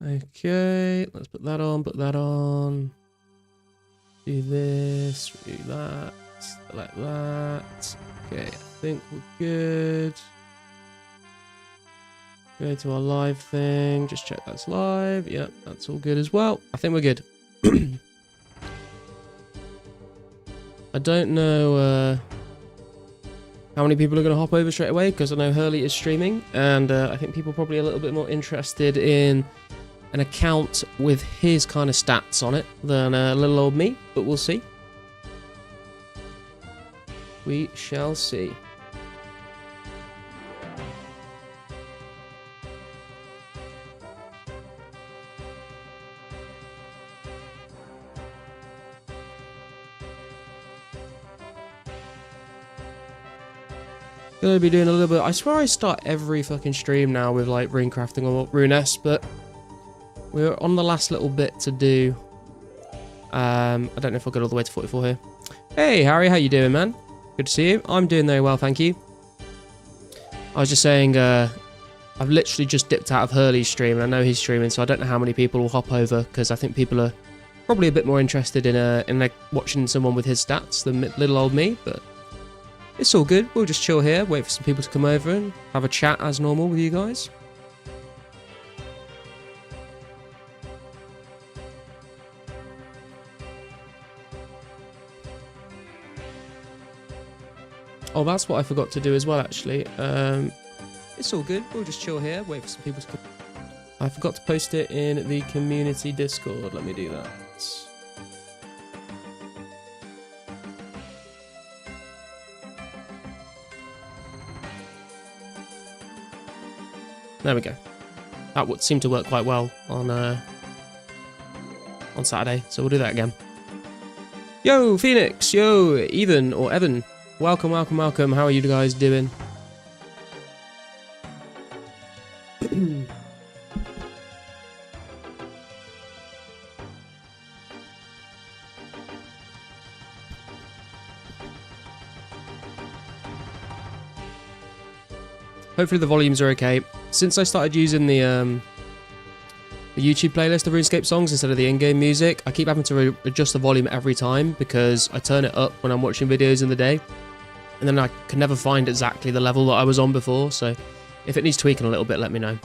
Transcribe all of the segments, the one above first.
Okay, let's put that on. Do this, do that, like that. Okay, I think we're good. Go to our live thing, just check that's live. Yep, that's all good as well. I think we're good. I don't know how many people are going to hop over straight away, because I know Hurley is streaming, and I think people are probably a little bit more interested in an account with his kind of stats on it than little old me, but we'll see. We shall see. Gonna be doing a little bit. I swear I start every fucking stream now with like rune crafting or Rune, but we're on the last little bit to do. I don't know if I'll get all the way to 44 here. Hey Harry, how you doing, man? Good to see you. I'm doing very well, thank you. I was just saying, I've literally just dipped out of Hurley's stream, and I know he's streaming, so I don't know how many people will hop over, because I think people are probably a bit more interested in like watching someone with his stats than little old me, but it's all good. We'll just chill here, wait for some people to come over and have a chat as normal with you guys. Oh, that's what I forgot to do as well, actually. It's all good. We'll just chill here, wait for some people to come. I forgot to post it in the community Discord. Let me do that. There we go. That would seem to work quite well on Saturday, so we'll do that again. Yo, Phoenix! Yo, Ethan or Evan. Welcome, welcome, welcome. How are you guys doing? Hopefully the volumes are okay. Since I started using the YouTube playlist of RuneScape songs instead of the in-game music, I keep having to adjust the volume every time, because I turn it up when I'm watching videos in the day, and then I can never find exactly the level that I was on before, so if it needs tweaking a little bit, let me know.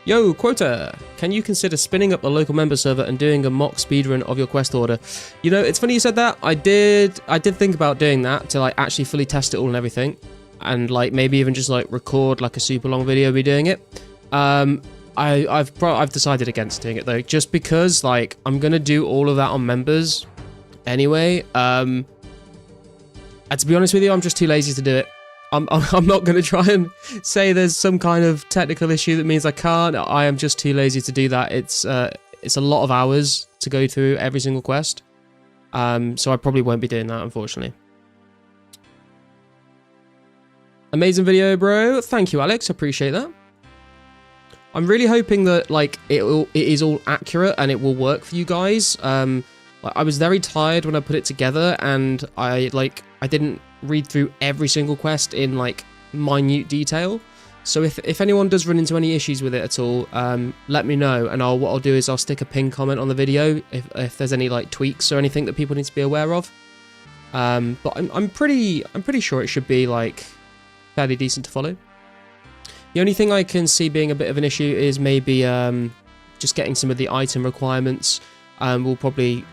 Yo, Quota! Can you consider spinning up a local member server and doing a mock speedrun of your quest order? You know, it's funny you said that. I did think about doing that to like actually fully test it all and everything, and like maybe even just like record like a super long video of me doing it. I've decided against doing it though, just because like I'm gonna do all of that on members anyway. And to be honest with you, I'm just too lazy to do it. I'm not gonna try and say there's some kind of technical issue that means I can't. I am just too lazy to do that. It's a lot of hours to go through every single quest. So I probably won't be doing that, unfortunately. Amazing video, bro. Thank you, Alex. Appreciate that. I'm really hoping that like it is all accurate and it will work for you guys. I was very tired when I put it together, and I didn't read through every single quest in like minute detail. So if anyone does run into any issues with it at all, let me know, and what I'll do is I'll stick a pinned comment on the video if there's any like tweaks or anything that people need to be aware of. But I'm pretty sure it should be like fairly decent to follow. The only thing I can see being a bit of an issue is maybe just getting some of the item requirements. Will probably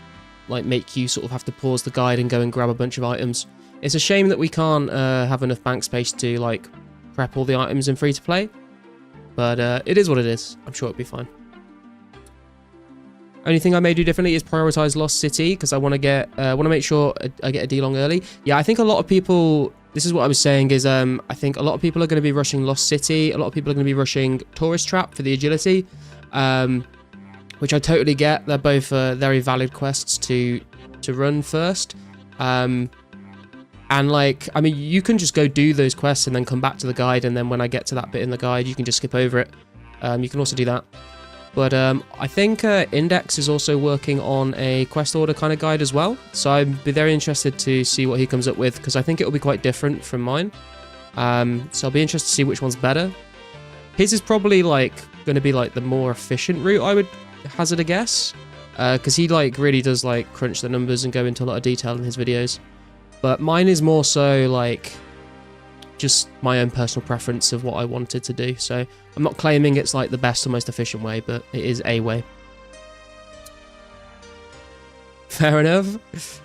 like make you sort of have to pause the guide and go and grab a bunch of items. It's a shame that we can't have enough bank space to like prep all the items in free to play, but it is what it is. I'm sure it'll be fine. Only thing I may do differently is prioritize Lost City, because I want to make sure I get a D-Long early. Yeah, I think a lot of people. This is what I was saying is I think a lot of people are going to be rushing Lost City. A lot of people are going to be rushing Tourist Trap for the agility, which I totally get. They're both very valid quests to run first. And like, I mean, you can just go do those quests and then come back to the guide, and then when I get to that bit in the guide, you can just skip over it. You can also do that. But I think Index is also working on a quest order kind of guide as well. So I'd be very interested to see what he comes up with, because I think it will be quite different from mine. So I'll be interested to see which one's better. His is probably like going to be like the more efficient route, I would hazard a guess. Because he like really does like crunch the numbers and go into a lot of detail in his videos. But mine is more so like just my own personal preference of what I wanted to do. So I'm not claiming it's like the best or most efficient way, but it is a way. Fair enough.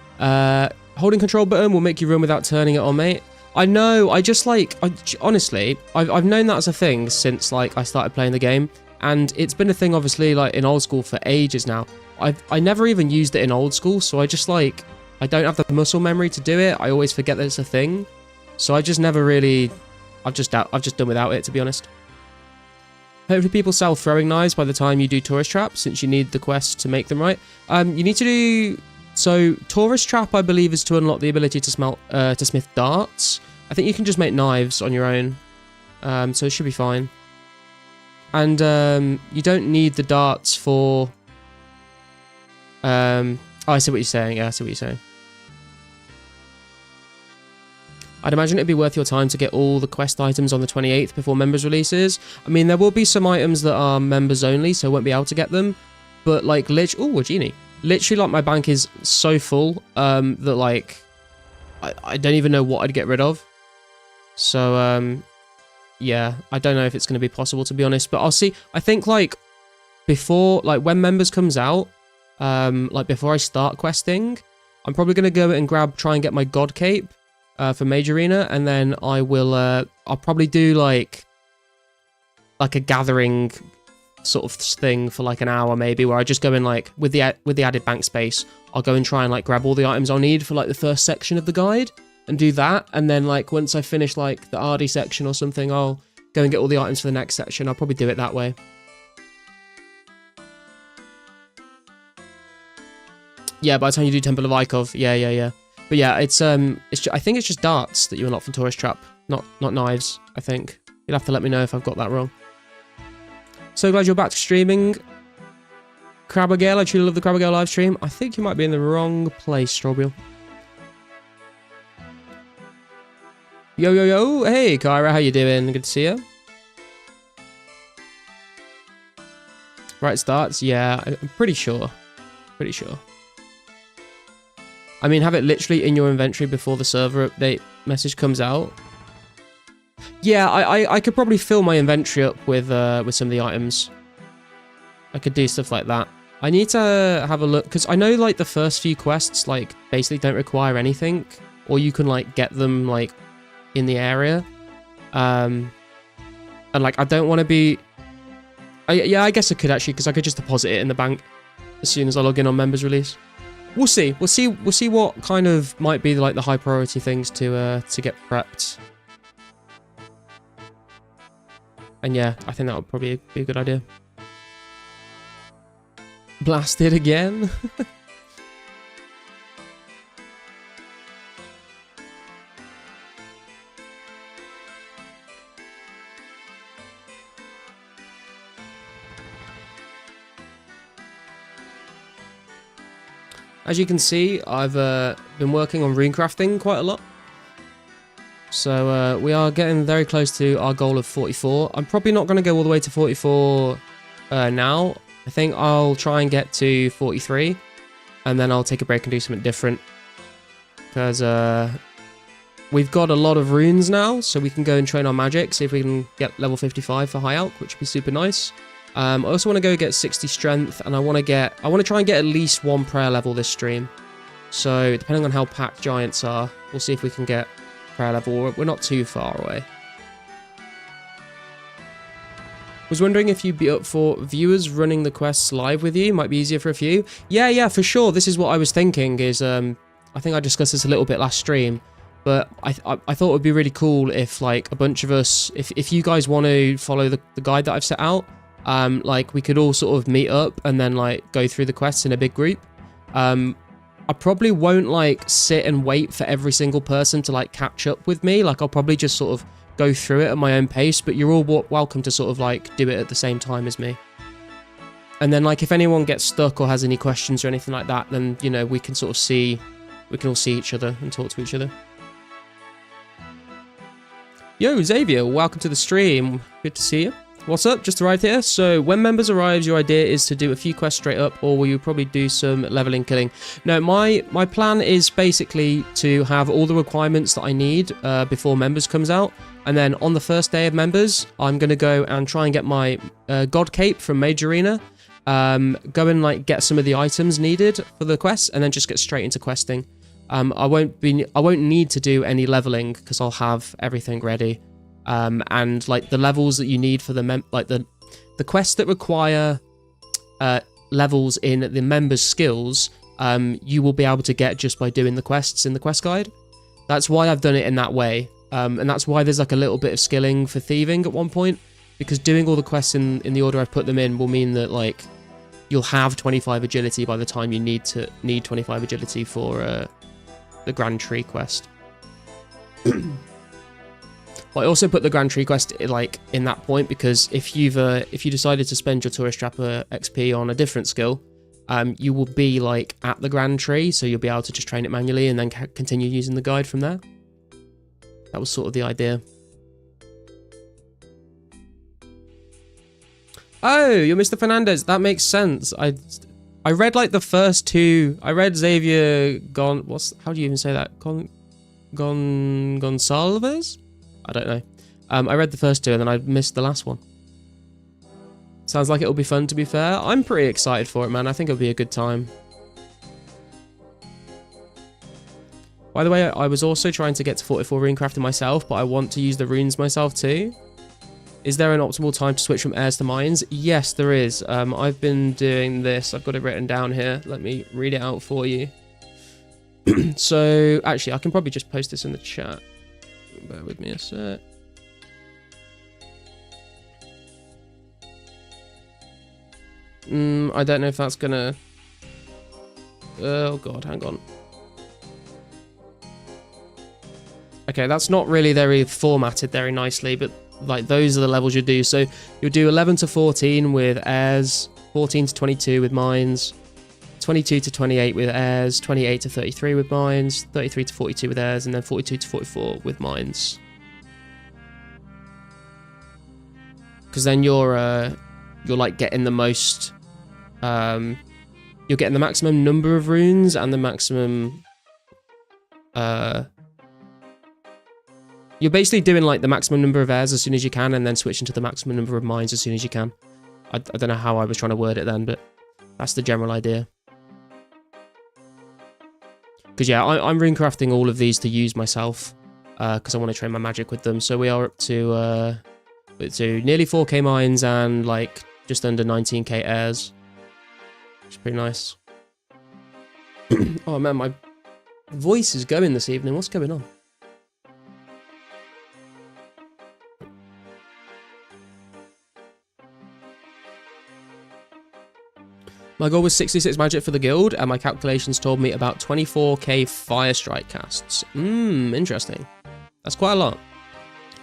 Holding control button will make you run without turning it on, mate. I know, I just like, honestly, I've known that as a thing since like I started playing the game. And it's been a thing obviously like in old school for ages now. I never even used it in old school, so I just like, I don't have the muscle memory to do it. I always forget that it's a thing. So I just never really, I've just done without it, to be honest. Hopefully people sell throwing knives by the time you do tourist trap, since you need the quest to make them right. You need to do, so tourist trap I believe is to unlock the ability to smith darts. I think you can just make knives on your own, so it should be fine. And you don't need the darts for, oh, I see what you're saying, yeah, I see what you're saying. I'd imagine it'd be worth your time to get all the quest items on the 28th before members releases. I mean, there will be some items that are members only, so I won't be able to get them. But like, oh, a genie. Literally, like, my bank is so full that like, I don't even know what I'd get rid of. So, yeah, I don't know if it's going to be possible, to be honest. But I'll see. I think like, before, like when members comes out, like before I start questing, I'm probably going to go and try and get my God Cape. For Mage Arena, and then I will, I'll probably do like a gathering sort of thing for like an hour maybe, where I just go in like, with the added bank space, I'll go and try and like grab all the items I'll need for like the first section of the guide, and do that, and then like once I finish like the RD section or something, I'll go and get all the items for the next section. I'll probably do it that way. Yeah, by the time you do Temple of Ikov, yeah. But yeah, it's I think it's just darts that you unlock from Tourist Trap, not knives, I think. You'll have to let me know if I've got that wrong. So glad you're back to streaming. Crabbergale, I truly love the Crabbergale live stream. I think you might be in the wrong place, Strawbill. Yo, hey Kyra, how you doing? Good to see you. Right starts, yeah, I'm pretty sure. I mean, have it literally in your inventory before the server update message comes out. Yeah, I could probably fill my inventory up with some of the items. I could do stuff like that. I need to have a look, because I know like the first few quests like basically don't require anything, or you can like get them like in the area. And like I don't want to be. Yeah, I guess I could actually, because I could just deposit it in the bank as soon as I log in on members release. We'll see what kind of might be like the high priority things to get prepped. And yeah, I think that would probably be a good idea. Blasted again. As you can see, I've been working on rune crafting quite a lot. So we are getting very close to our goal of 44. I'm probably not going to go all the way to 44 now. I think I'll try and get to 43. And then I'll take a break and do something different. Because we've got a lot of runes now. So we can go and train our magic. See if we can get level 55 for High Alch, which would be super nice. I also want to go get 60 strength, and I want to try and get at least one prayer level this stream. So depending on how packed giants are, we'll see if we can get prayer level. We're not too far away. Was wondering if you'd be up for viewers running the quests live with you. Might be easier for a few. Yeah, for sure. This is what I was thinking. Is I think I discussed this a little bit last stream, but I thought it would be really cool if like a bunch of us, if you guys want to follow the guide that I've set out. Like we could all sort of meet up and then like go through the quests in a big group. I probably won't like sit and wait for every single person to like catch up with me. Like I'll probably just sort of go through it at my own pace, but you're all welcome to sort of like do it at the same time as me. And then like if anyone gets stuck or has any questions or anything like that, then you know we can all see each other and talk to each other. Yo, Xavier, welcome to the stream. Good to see you. What's up? Just arrived here. So when members arrive, your idea is to do a few quests straight up, or will you probably do some leveling killing? No, my plan is basically to have all the requirements that I need before members comes out. And then on the first day of members, I'm going to go and try and get my God Cape from Major Arena. Go and like get some of the items needed for the quests, and then just get straight into questing. I won't need to do any leveling because I'll have everything ready. And like the levels that you need for the quests that require levels in the members' skills, you will be able to get just by doing the quests in the quest guide. That's why I've done it in that way, and that's why there's like a little bit of skilling for thieving at one point, because doing all the quests in the order I've put them in will mean that like you'll have 25 agility by the time you need 25 agility for the Grand Tree quest. But I also put the Grand Tree quest like in that point because if you decided to spend your Tourist Trapper XP on a different skill, you will be like at the Grand Tree, so you'll be able to just train it manually and then continue using the guide from there. That was sort of the idea. Oh, you're Mr. Fernandez. That makes sense. I read like the first two. I read Xavier how do you even say that? Gonsalves? I don't know. I read the first two and then I missed the last one. Sounds like it'll be fun, to be fair. I'm pretty excited for it, man. I think it'll be a good time. By the way, I was also trying to get to 44 runecrafting myself, but I want to use the runes myself too. Is there an optimal time to switch from airs to mines? Yes, there is. I've been doing this. I've got it written down here. Let me read it out for you. So, actually, I can probably just post this in the chat. Bear with me a sec. I don't know if that's gonna... Oh god, hang on. Okay, that's not really very formatted very nicely, but like those are the levels you do. So you'll do 11 to 14 with airs, 14 to 22 with mines, 22 to 28 with airs, 28 to 33 with mines, 33 to 42 with airs, and then 42 to 44 with mines. Because then you're like getting the most, you're getting the maximum number of runes and the maximum, you're basically doing like the maximum number of airs as soon as you can, and then switching to the maximum number of mines as soon as you can. I don't know how I was trying to word it then, but that's the general idea. Because yeah, I'm runecrafting all of these to use myself, because I want to train my magic with them. So we are up to nearly 4k mines and like just under 19k airs, which is pretty nice. Oh man, my voice is going this evening. What's going on? My goal was 66 magic for the guild, and my calculations told me about 24k fire strike casts. Interesting. That's quite a lot.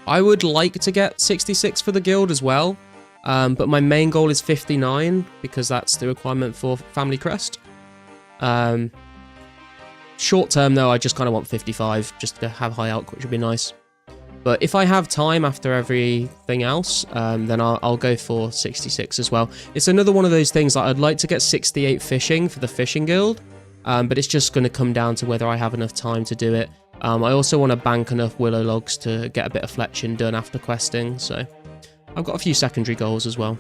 I would like to get 66 for the guild as well, but my main goal is 59 because that's the requirement for Family Crest. Short term though, I just kind of want 55 just to have high alch, which would be nice. But if I have time after everything else, then I'll go for 66 as well. It's another one of those things that I'd like to get 68 fishing for the fishing guild, but it's just going to come down to whether I have enough time to do it. I also want to bank enough willow logs to get a bit of fletching done after questing, so I've got a few secondary goals as well.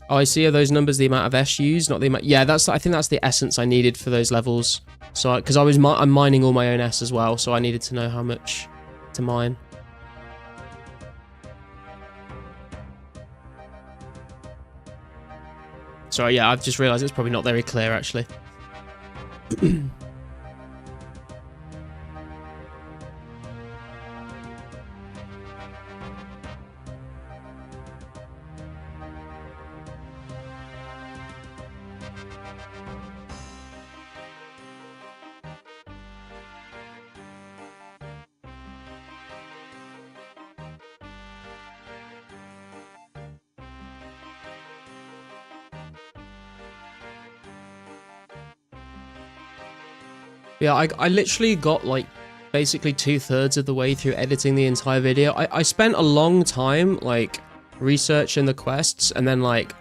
Oh, I see. Are those numbers the amount of S used, not the amount? Yeah, I think that's the essence I needed for those levels. So, because I'm mining all my own S as well, so I needed to know how much to mine. Sorry, yeah, I've just realised it's probably not very clear actually. Yeah, I literally got like basically 2/3 of the way through editing the entire video. I spent a long time like researching the quests and then like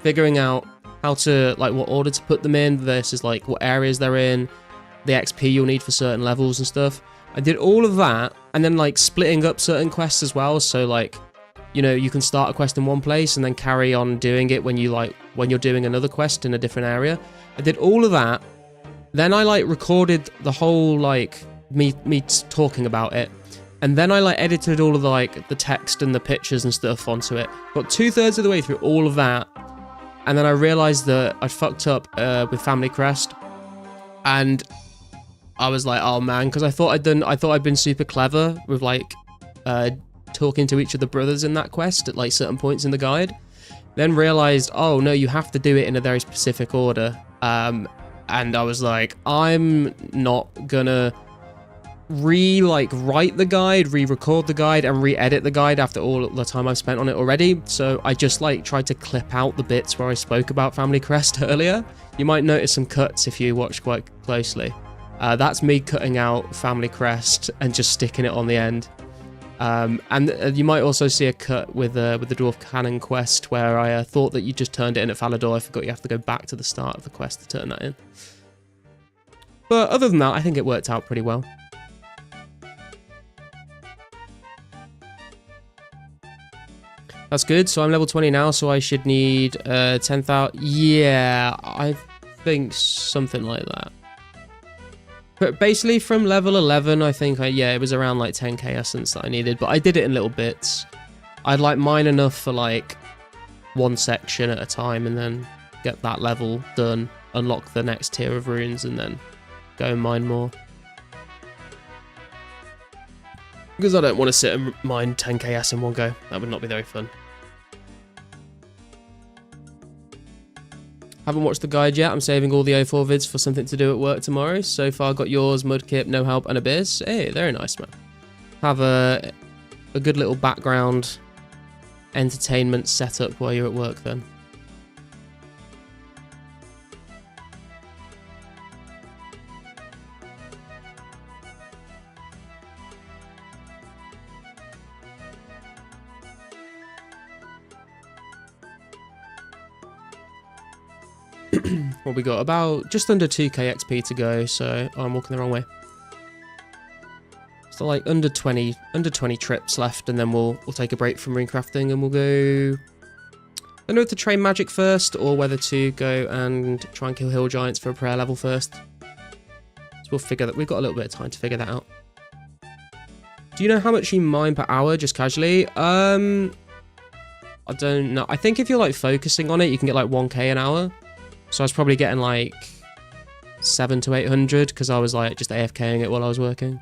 figuring out how to like what order to put them in versus like what areas they're in, the XP you'll need for certain levels and stuff. I did all of that and then like splitting up certain quests as well. So like, you know, you can start a quest in one place and then carry on doing it when you're doing another quest in a different area. I did all of that. Then I like recorded the whole like me talking about it. And then I like edited all of the like the text and the pictures and stuff onto it. Got 2/3 of the way through all of that. And then I realized that I'd fucked up with Family Crest. And I was like, oh man, because I thought I'd been super clever with like talking to each of the brothers in that quest at like certain points in the guide. Then realized, oh no, you have to do it in a very specific order. And I was like, I'm not gonna write the guide, re-record the guide, and re-edit the guide after all the time I've spent on it already. So I just like tried to clip out the bits where I spoke about Family Crest earlier. You might notice some cuts if you watch quite closely. That's me cutting out Family Crest and just sticking it on the end. And you might also see a cut with the Dwarf Cannon quest where I thought that you just turned it in at Falador. I forgot you have to go back to the start of the quest to turn that in. But other than that, I think it worked out pretty well. That's good. So I'm level 20 now, so I should need 10,000. Yeah, I think something like that. But basically from level 11, I think, yeah, it was around like 10k essence that I needed. But I did it in little bits. I'd like mine enough for like one section at a time and then get that level done, unlock the next tier of runes, and then go and mine more. Because I don't want to sit and mine 10k in one go. That would not be very fun. Haven't watched the guide yet. I'm saving all the 04 vids for something to do at work tomorrow. So far got yours, Mudkip, No Help, and Abyss. Hey, very nice, man. Have a good little background entertainment setup while you're at work then. Well, we got about just under 2k XP to go, so I'm walking the wrong way. So like under 20 trips left, and then we'll take a break from rune crafting, and we'll go. I don't know if to train magic first or whether to go and try and kill hill giants for a prayer level first. So we'll figure that. We've got a little bit of time to figure that out. Do you know how much you mine per hour, just casually? I don't know. I think if you're like focusing on it, you can get like 1k an hour. So I was probably getting like 700 to 800 because I was like just AFKing it while I was working.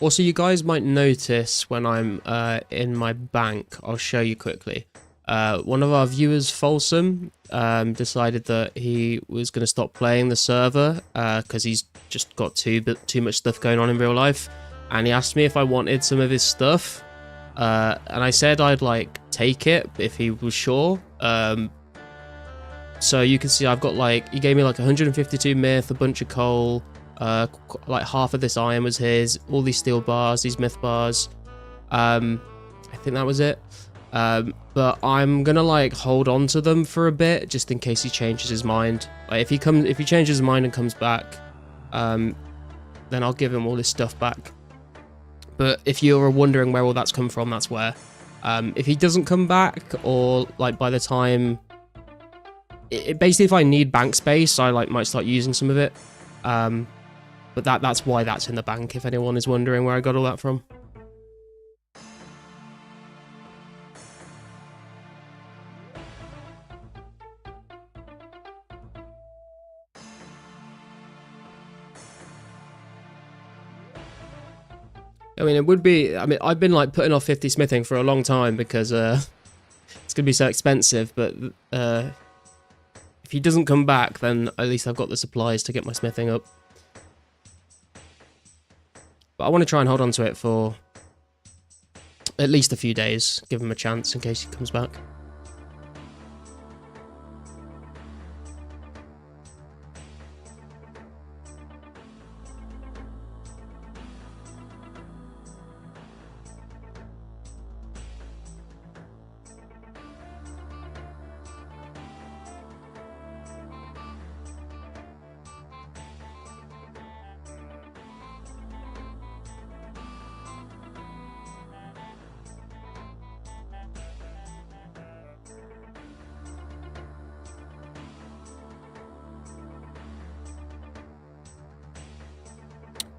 Also, you guys might notice when I'm in my bank, I'll show you quickly. One of our viewers, Folsom, decided that he was going to stop playing the server because he's just got too much stuff going on in real life. And he asked me if I wanted some of his stuff. And I said I'd like take it if he was sure. So you can see I've got like, he gave me like 152 myth, a bunch of coal. Like half of this iron was his, all these steel bars, these myth bars. I think that was it. But I'm gonna like hold on to them for a bit just in case he changes his mind. Like if he changes his mind and comes back, then I'll give him all this stuff back. But if you're wondering where all that's come from, that's where. If he doesn't come back, or like by the time, basically if I need bank space, I like might start using some of it. But that's why that's in the bank, if anyone is wondering where I got all that from. I mean, it would be... I mean, I've been, like, putting off 50 smithing for a long time because it's going to be so expensive, but if he doesn't come back, then at least I've got the supplies to get my smithing up. But I want to try and hold on to it for at least a few days, give him a chance in case he comes back.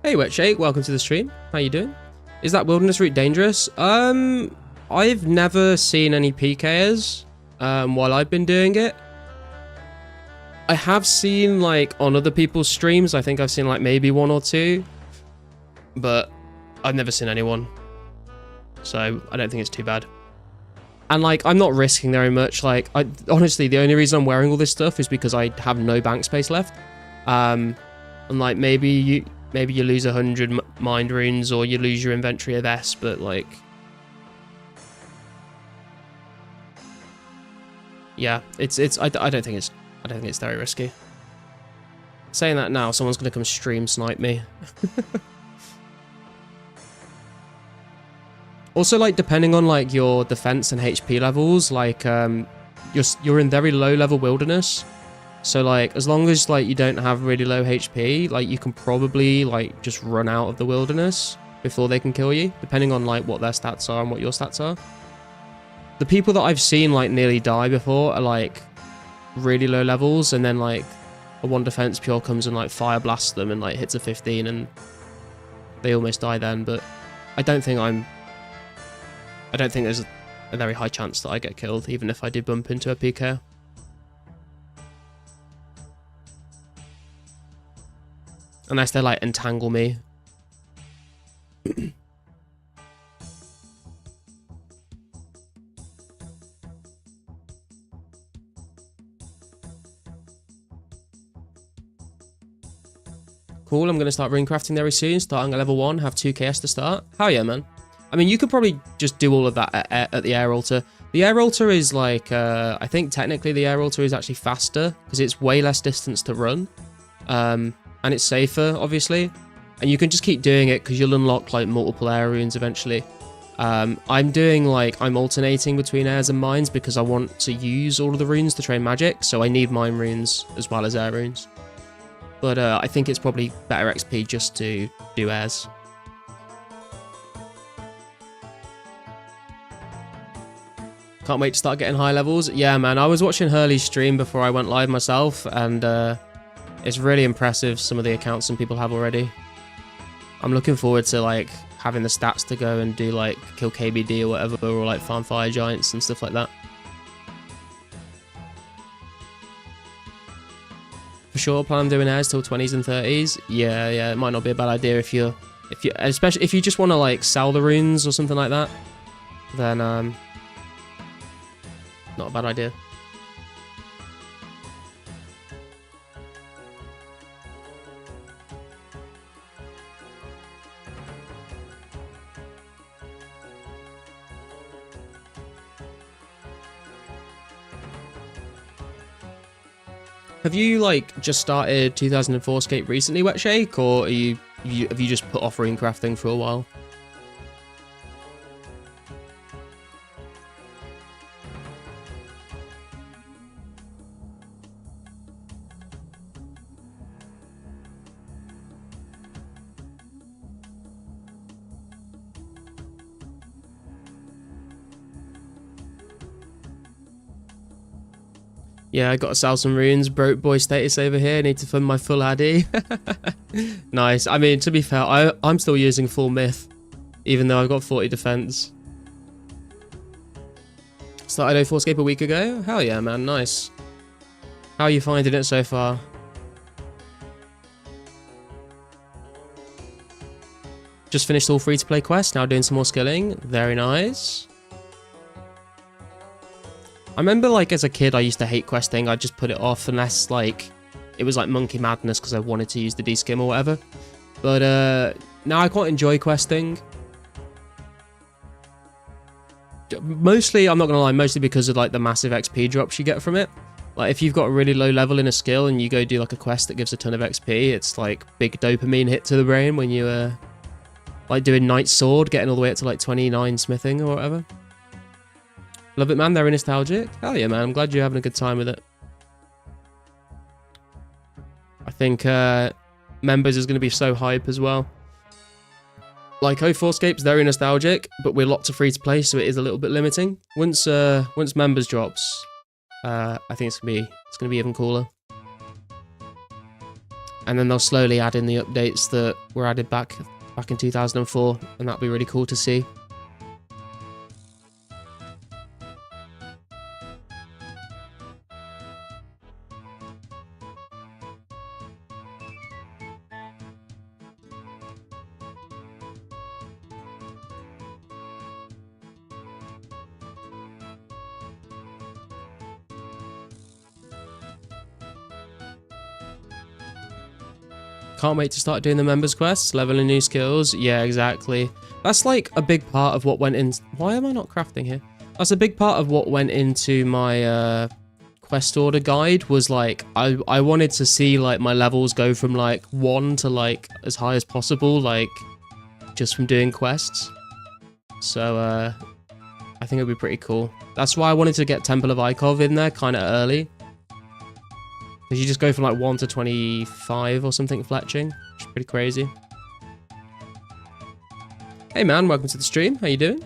Hey Wetshake, welcome to the stream. How you doing? Is that wilderness route dangerous? I've never seen any PKers while I've been doing it. I have seen like on other people's streams, I think I've seen like maybe one or two, but I've never seen anyone. So I don't think it's too bad. And like, I'm not risking very much. Like, honestly, the only reason I'm wearing all this stuff is because I have no bank space left. And like, maybe you lose 100 mind runes or you lose your inventory of S, but like, yeah, I don't think it's very risky. Saying that now, someone's gonna come stream snipe me. Also, like, depending on like your defense and HP levels, like you're in very low level wilderness. So like, as long as like you don't have really low HP, like you can probably like just run out of the wilderness before they can kill you, depending on like what their stats are and what your stats are. The people that I've seen like nearly die before are like really low levels, and then like a one defense pure comes and like fire blasts them and like hits a 15 and they almost die then. But I don't think there's a very high chance that I get killed, even if I do bump into a PK. Unless they like entangle me. Cool, I'm going to start rune crafting very soon, starting at level 1, have 2 KS to start. Hell yeah, man. I mean, you could probably just do all of that at the air altar. The air altar is like, I think technically the air altar is actually faster, because it's way less distance to run. And it's safer, obviously, and you can just keep doing it because you'll unlock like multiple air runes eventually. I'm alternating between airs and mines because I want to use all of the runes to train magic, so I need mine runes as well as air runes. But I think it's probably better XP just to do airs. Can't wait to start getting high levels. Yeah, man, I was watching Hurley's stream before I went live myself, and it's really impressive, some of the accounts some people have already. I'm looking forward to like having the stats to go and do like kill KBD or whatever, or like farm fire giants and stuff like that. For sure, plan on doing airs till 20s and 30s. Yeah, it might not be a bad idea especially if you just want to like sell the runes or something like that. Then not a bad idea. Have you like just started 2004scape recently, Wetshake, or have you just put off rune crafting for a while? Yeah, I gotta sell some runes. Broke boy status over here. Need to fund my full addy. Nice. I mean, to be fair, I'm still using full myth, even though I've got 40 defense. Started 2004scape a week ago. Hell yeah, man. Nice. How are you finding it so far? Just finished all free-to-play quests, now doing some more skilling. Very nice. I remember, like, as a kid, I used to hate questing. I'd just put it off unless, like, it was, like, monkey madness because I wanted to use the D-skim or whatever. But, now I quite enjoy questing. Mostly, I'm not going to lie, mostly because of, like, the massive XP drops you get from it. Like, if you've got a really low level in a skill and you go do, like, a quest that gives a ton of XP, it's, like, big dopamine hit to the brain when you, like, doing Knight's Sword, getting all the way up to, like, 29 smithing or whatever. Love it, man. Very nostalgic. Hell yeah, man. I'm glad you're having a good time with it. I think members is going to be so hype as well. Like, 2004scape's very nostalgic, but we're locked to free to play, so it is a little bit limiting. Once members drops, I think it's gonna be even cooler. And then they'll slowly add in the updates that were added back in 2004, and that'll be really cool to see. Can't wait to start doing the members quests, leveling new skills. Yeah, exactly. That's like a big part of what went in. Why am I not crafting here? That's a big part of what went into my quest order guide, was like I wanted to see like my levels go from like 1 to like as high as possible, like just from doing quests. So I think it'd be pretty cool. That's why I wanted to get Temple of Ikov in there kind of early. Because you just go from like 1 to 25 or something fletching, which is pretty crazy. Hey man, welcome to the stream. How you doing?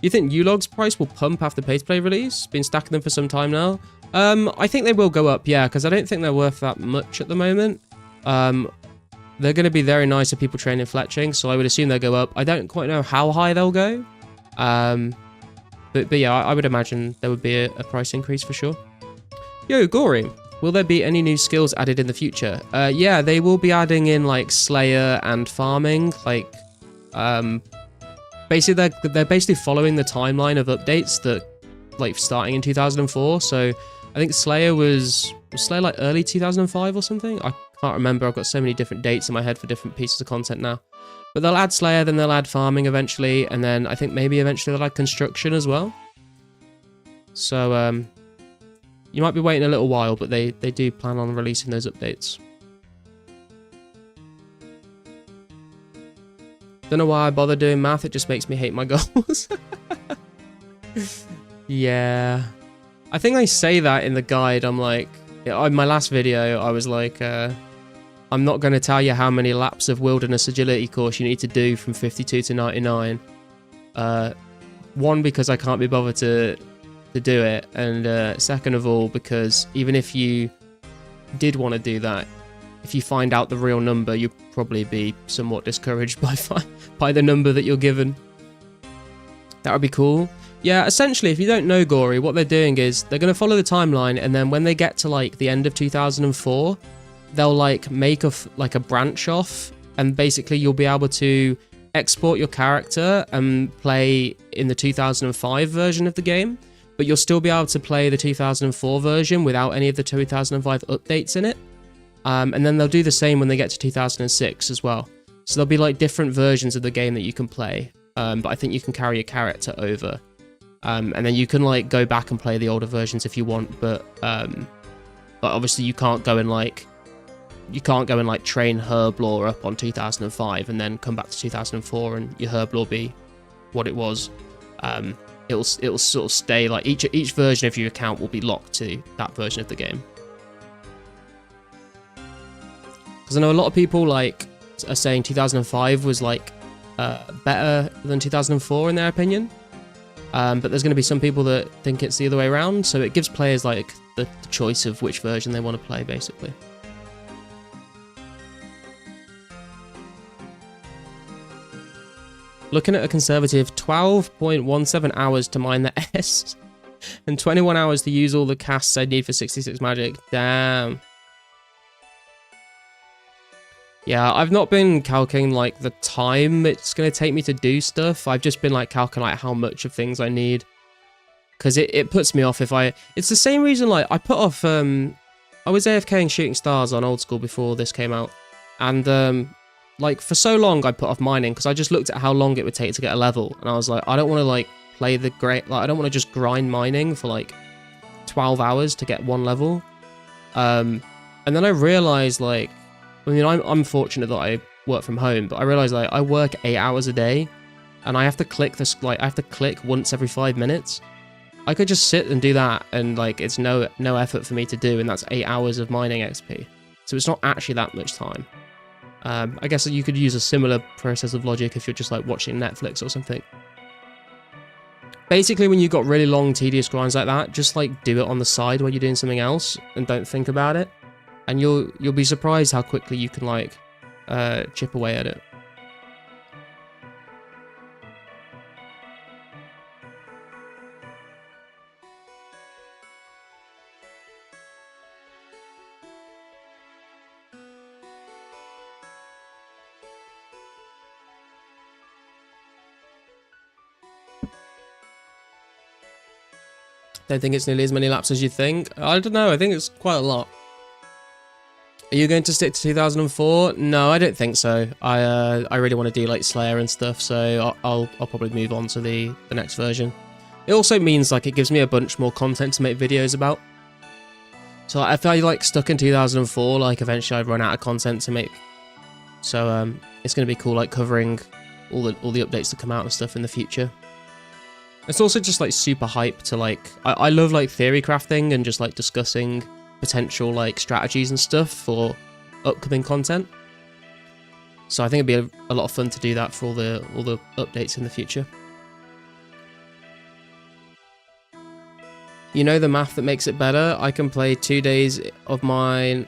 You think U-Log's price will pump after pay-to-play release? Been stacking them for some time now. I think they will go up, yeah, because I don't think they're worth that much at the moment. They're going to be very nice for people training fletching, so I would assume they'll go up. I don't quite know how high they'll go. But yeah, I would imagine there would be a price increase for sure. Yo, Gory. Will there be any new skills added in the future? Yeah, they will be adding in like Slayer and farming. Like, basically they're basically following the timeline of updates that like starting in 2004. So I think Slayer was Slayer like early 2005 or something. I can't remember. I've got so many different dates in my head for different pieces of content now. But they'll add Slayer, then they'll add farming eventually, and then I think maybe eventually they'll add construction as well. So you might be waiting a little while, but they do plan on releasing those updates. Don't know why I bother doing math, it just makes me hate my goals. Yeah. I think I say that in the guide. I'm like, in my last video, I was like, I'm not going to tell you how many laps of wilderness agility course you need to do from 52 to 99. One, because I can't be bothered to do it, and second of all, because even if you did want to do that, if you find out the real number, you'll probably be somewhat discouraged by the number that you're given. That would be cool. Yeah, essentially, if you don't know Gory, what they're doing is they're going to follow the timeline, and then when they get to like the end of 2004, they'll like make a branch off, and basically you'll be able to export your character and play in the 2005 version of the game. But you'll still be able to play the 2004 version without any of the 2005 updates in it. And then they'll do the same when they get to 2006 as well. So there'll be like different versions of the game that you can play. But I think you can carry a character over. And then you can like go back and play the older versions if you want. But obviously you can't go and like train Herblore up on 2005 and then come back to 2004 and your Herblore be what it was. It'll sort of stay like each version of your account will be locked to that version of the game. Because I know a lot of people like are saying 2005 was like better than 2004 in their opinion. But there's going to be some people that think it's the other way around. So it gives players like the choice of which version they want to play, basically. Looking at a conservative 12.17 hours to mine the S and 21 hours to use all the casts I need for 66 magic. Damn. Yeah, I've not been calculating like the time it's going to take me to do stuff. I've just been like calculating how much of things I need. Because it puts me off if I... It's the same reason like I put off... I was AFKing Shooting Stars on old school before this came out. And like for so long I put off mining because I just looked at how long it would take to get a level. And I was like, I don't want to like play the great... Like I don't want to just grind mining for like 12 hours to get one level. And then I realized like... I mean, I'm fortunate that I work from home, but I realize like I work 8 hours a day, and I have to click this like I have to click once every 5 minutes. I could just sit and do that, and like it's no effort for me to do, and that's 8 hours of mining XP. So it's not actually that much time. I guess you could use a similar process of logic if you're just like watching Netflix or something. Basically, when you've got really long, tedious grinds like that, just like do it on the side while you're doing something else, and don't think about it. And you'll be surprised how quickly you can like chip away at it. Don't think it's nearly as many laps as you think. I don't know. I think it's quite a lot. Are you going to stick to 2004? No, I don't think so. I really want to do like Slayer and stuff, so I'll probably move on to the next version. It also means like it gives me a bunch more content to make videos about. So if I like stuck in 2004, like eventually I'd run out of content to make. So it's going to be cool like covering all the updates that come out and stuff in the future. It's also just like super hype to like I love like theory crafting and just like discussing potential like strategies and stuff for upcoming content. So I think it'd be a lot of fun to do that for all the updates in the future. You know the math that makes it better? I can play 2 days of my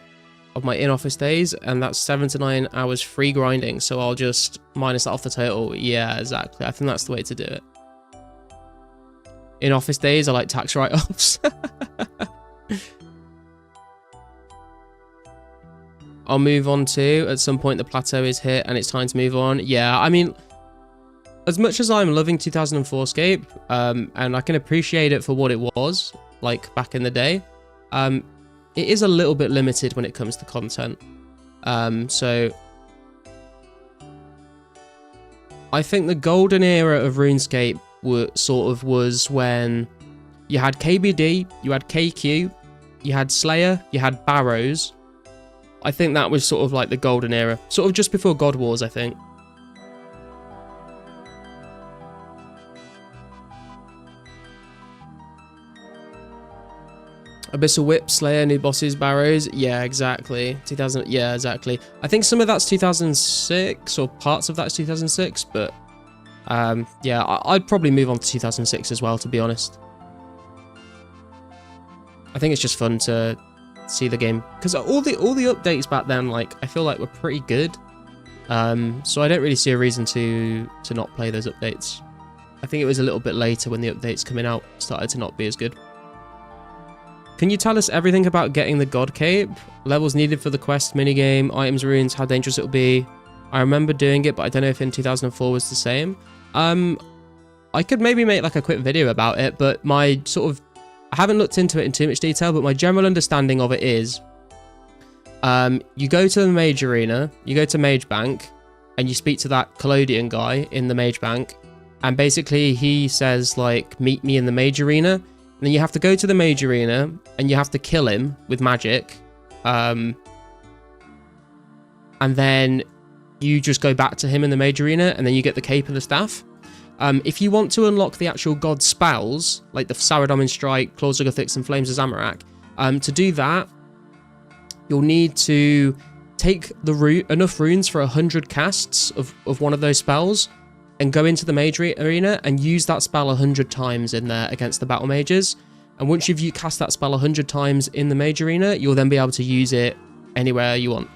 in-office days, and that's 7 to 9 hours free grinding, so I'll just minus that off the total. Yeah, exactly. I think that's the way to do it. In-office days are like tax write-offs. I'll move on to, at some point the plateau is hit and it's time to move on. Yeah, I mean, as much as I'm loving 2004scape, and I can appreciate it for what it was, like back in the day, it is a little bit limited when it comes to content. So I think the golden era of RuneScape was when you had KBD, you had KQ, you had Slayer, you had Barrows. I think that was sort of like the golden era. Sort of just before God Wars, I think. Abyssal Whip, Slayer, new bosses, Barrows. Yeah, exactly. 2000. Yeah, exactly. I think some of that's 2006 or parts of that's 2006, but yeah, I'd probably move on to 2006 as well, to be honest. I think it's just fun to see the game because all the updates back then, like I feel like were pretty good. So I don't really see a reason to not play those updates. I think it was a little bit later when the updates coming out started to not be as good. Can you tell us everything about getting the God Cape? Levels needed for the quest, minigame, items, runes, how dangerous it'll be? I remember doing it, but I don't know if in 2004 was the same. I could maybe make like a quick video about it, but my sort of... I haven't looked into it in too much detail, but my general understanding of it is... you go to the Mage Arena, you go to Mage Bank, and you speak to that Collodion guy in the Mage Bank, and basically he says, like, meet me in the Mage Arena, and then you have to go to the Mage Arena, and you have to kill him with magic, and then you just go back to him in the Mage Arena, and then you get the Cape and the Staff. If you want to unlock the actual god spells, like the Saradomin Strike, Claws of Guthix, and Flames of Zamorak, to do that, you'll need to take enough runes for 100 casts of one of those spells, and go into the Mage Arena and use that spell 100 times in there against the Battle Mages. And once you've cast that spell 100 times in the Mage Arena, you'll then be able to use it anywhere you want.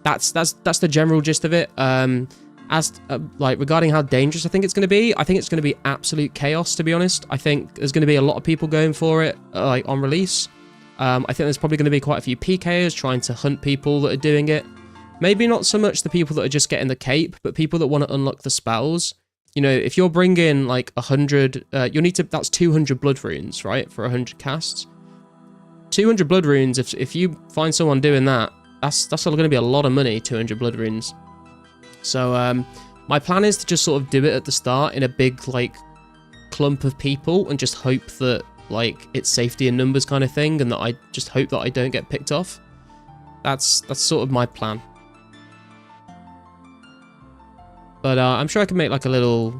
That's the general gist of it. As like regarding how dangerous I think it's going to be, I think it's going to be absolute chaos, to be honest. I think there's going to be a lot of people going for it like on release. I think there's probably going to be quite a few PKers trying to hunt people that are doing it. Maybe not so much the people that are just getting the cape, but people that want to unlock the spells. You know, if you're bringing like 100, you'll need to, that's 200 blood runes, right? For 100 casts. 200 blood runes, if you find someone doing that, that's going to be a lot of money, 200 blood runes. So my plan is to just sort of do it at the start in a big like clump of people and just hope that like it's safety in numbers kind of thing, and that I just hope that I don't get picked off. That's sort of my plan. But I'm sure I can make like a little...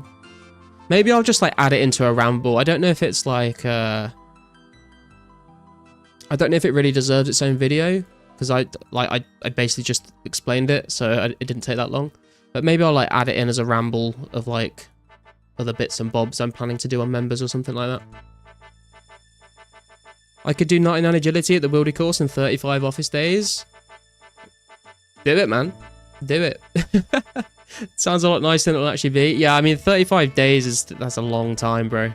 Maybe I'll just like add it into a ramble. I don't know if it's like... I don't know if it really deserves its own video, because I basically just explained it, so it didn't take that long. But maybe I'll like add it in as a ramble of like other bits and bobs I'm planning to do on members or something like that. I could do 99 agility at the Wildy course in 35 office days. Do it, man. Do it. Sounds a lot nicer than it'll actually be. Yeah, I mean, 35 days that's a long time, bro.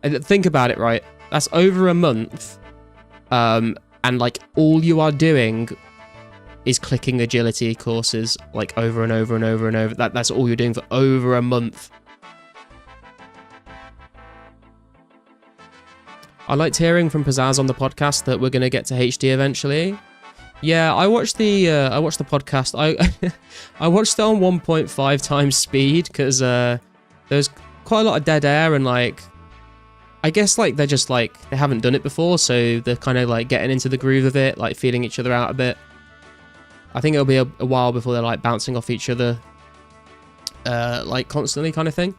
And think about it, right? That's over a month. And like all you are doing is clicking agility courses like over and over and over and over. That's all you're doing for over a month. I liked hearing from Pizzazz on the podcast that we're going to get to HD eventually. Yeah, I watched the podcast. I watched it on 1.5 times speed because there's quite a lot of dead air, and like I guess like they're just like they haven't done it before, so they're kind of like getting into the groove of it, like feeling each other out a bit. I think it'll be a while before they're like bouncing off each other like constantly kind of thing.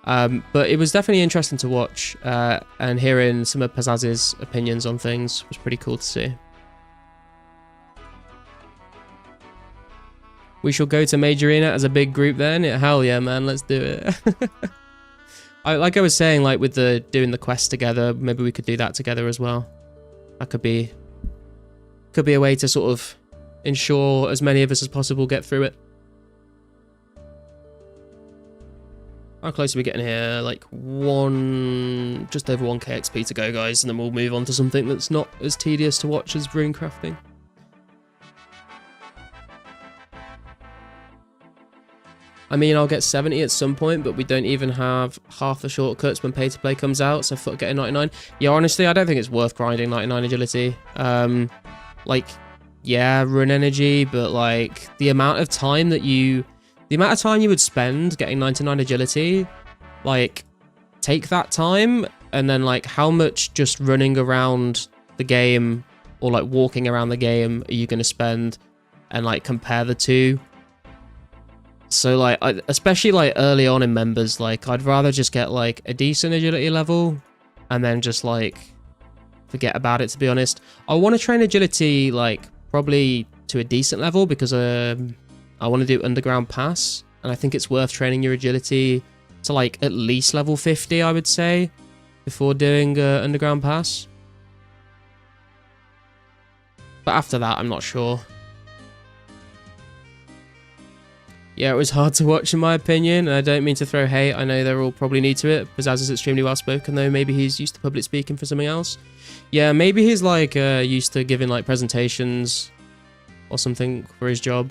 But it was definitely interesting to watch, and hearing some of Pizzazz's opinions on things was pretty cool to see. We shall go to Major Arena as a big group then. Hell yeah, man, let's do it. Like I was saying, like with doing the quest together, maybe we could do that together as well. That could be a way to sort of ensure as many of us as possible get through it. How close are we getting here? Like just over 1k XP to go, guys, and then we'll move on to something that's not as tedious to watch as rune crafting. I mean, I'll get 70 at some point, but we don't even have half the shortcuts when pay to play comes out, so fuck getting 99. Yeah, honestly, I don't think it's worth grinding 99 agility. Like, yeah, run energy, but like the amount of time you would spend getting 99 agility, like take that time, and then like how much just running around the game or like walking around the game are you going to spend, and like compare the two. So like, especially like early on in members, like I'd rather just get like a decent agility level and then just like forget about it, to be honest. I want to train agility like probably to a decent level because I want to do underground pass, and I think it's worth training your agility to like at least level 50, I would say, before doing underground pass. But after that, I'm not sure. Yeah, it was hard to watch in my opinion, and I don't mean to throw hate. I know they're all probably new to it. Pizzazz is extremely well spoken though. Maybe he's used to public speaking for something else. Yeah, maybe he's like used to giving like presentations or something for his job.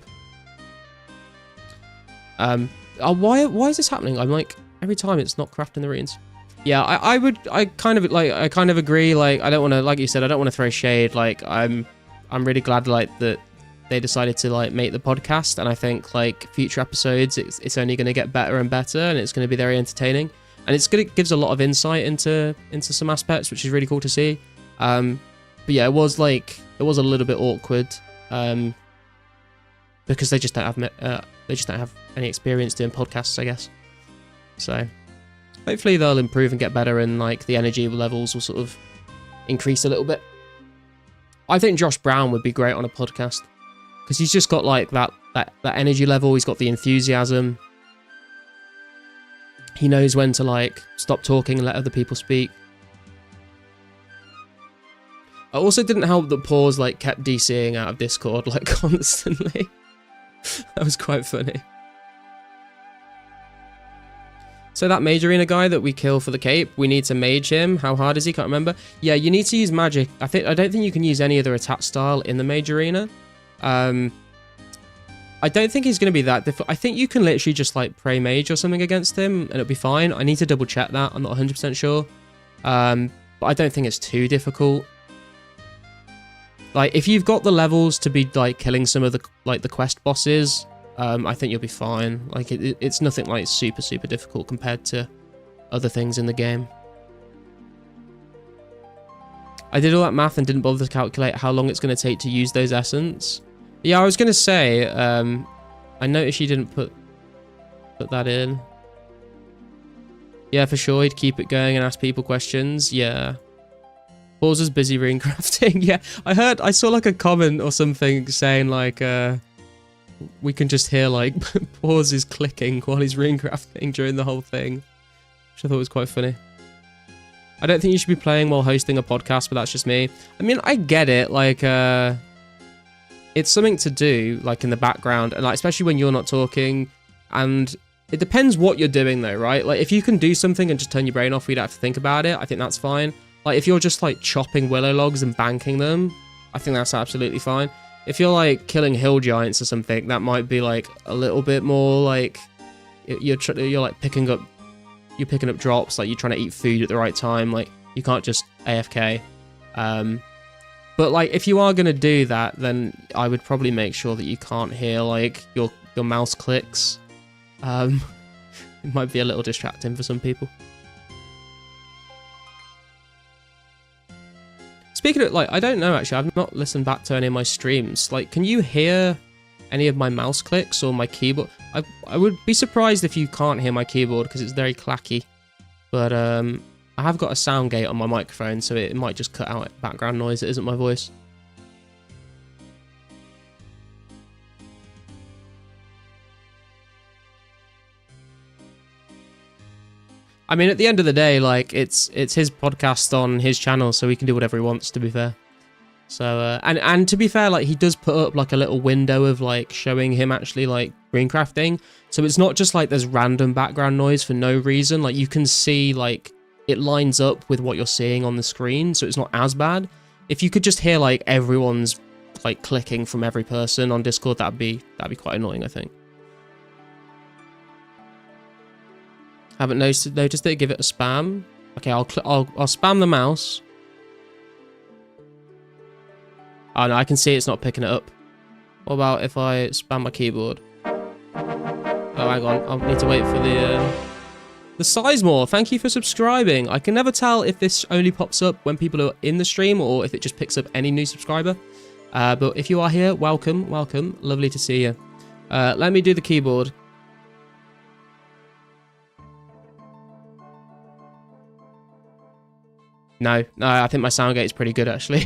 Why is this happening? I'm like, every time it's not crafting the runes. Yeah, I kind of agree. Like, I don't want to, like you said, I don't want to throw shade. Like, I'm really glad like that they decided to like make the podcast, and I think like future episodes it's only going to get better and better, and it's going to be very entertaining, and gives a lot of insight into some aspects, which is really cool to see. But yeah, it was a little bit awkward because they just don't have any experience doing podcasts, I guess. So hopefully they'll improve and get better, and like the energy levels will sort of increase a little bit. I think Josh Brown would be great on a podcast, because he's just got like that energy level. He's got the enthusiasm. He knows when to like stop talking and let other people speak. I also didn't help that Pause like kept DCing out of Discord like constantly. That was quite funny. So that mage arena guy that we kill for the cape, we need to mage him. How hard is he? Can't remember. Yeah, you need to use magic. I don't think you can use any other attack style in the mage arena. I don't think he's going to be that difficult. I think you can literally just like pray mage or something against him and it'll be fine. I need to double check that. I'm not 100% sure. But I don't think it's too difficult. Like if you've got the levels to be like killing some of the quest bosses, I think you'll be fine. Like it's nothing like super difficult compared to other things in the game. I did all that math and didn't bother to calculate how long it's going to take to use those essence. Yeah, I was going to say, I noticed you didn't put that in. Yeah, for sure, he'd keep it going and ask people questions. Yeah. Pause is busy rune crafting. Yeah, I saw like a comment or something saying like, we can just hear like Pause is clicking while he's rune crafting during the whole thing, which I thought was quite funny. I don't think you should be playing while hosting a podcast, but that's just me. I mean, I get it. Like, it's something to do, like in the background, and like especially when you're not talking. And it depends what you're doing, though, right? Like, if you can do something and just turn your brain off, you don't have to think about it. I think that's fine. Like, if you're just like chopping willow logs and banking them, I think that's absolutely fine. If you're like killing hill giants or something, that might be like a little bit more like you're like picking up drops, like you're trying to eat food at the right time. Like you can't just AFK. But like if you are gonna do that, then I would probably make sure that you can't hear like your mouse clicks. It might be a little distracting for some people. Speaking of, like, I don't know, actually. I've not listened back to any of my streams. Like, can you hear any of my mouse clicks or my keyboard? I would be surprised if you can't hear my keyboard because it's very clacky. But I have got a sound gate on my microphone, so it might just cut out background noise that isn't my voice. I mean, at the end of the day, like, it's his podcast on his channel, so he can do whatever he wants, to be fair. So, and to be fair, like, he does put up, like, a little window of, like, showing him actually, like, rune crafting. So it's not just, like, there's random background noise for no reason. Like, you can see, like, it lines up with what you're seeing on the screen, so it's not as bad. If you could just hear, like, everyone's, like, clicking from every person on Discord, that'd be quite annoying, I think. Haven't noticed it. Give it a spam. Okay, I'll spam the mouse. Oh no, I can see it's not picking it up. What about if I spam my keyboard? Oh, hang on. I'll need to wait for the Sizemore. Thank you for subscribing. I can never tell if this only pops up when people are in the stream or if it just picks up any new subscriber. But if you are here, welcome, welcome. Lovely to see you. Let me do the keyboard. No, I think my sound gate is pretty good, actually.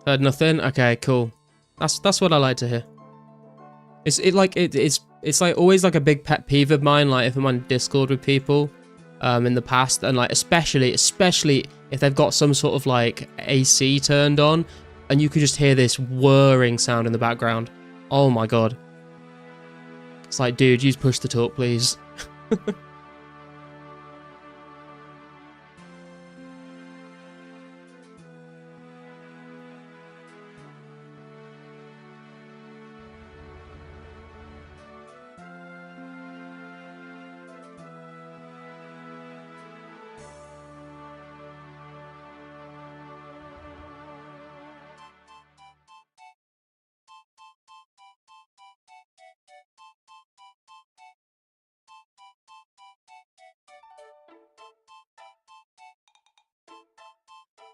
Heard nothing? Okay, cool. That's what I like to hear. It's like always like a big pet peeve of mine, like if I'm on Discord with people in the past, and like especially if they've got some sort of like AC turned on, and you could just hear this whirring sound in the background. Oh my god. It's like, dude, use push to talk, please.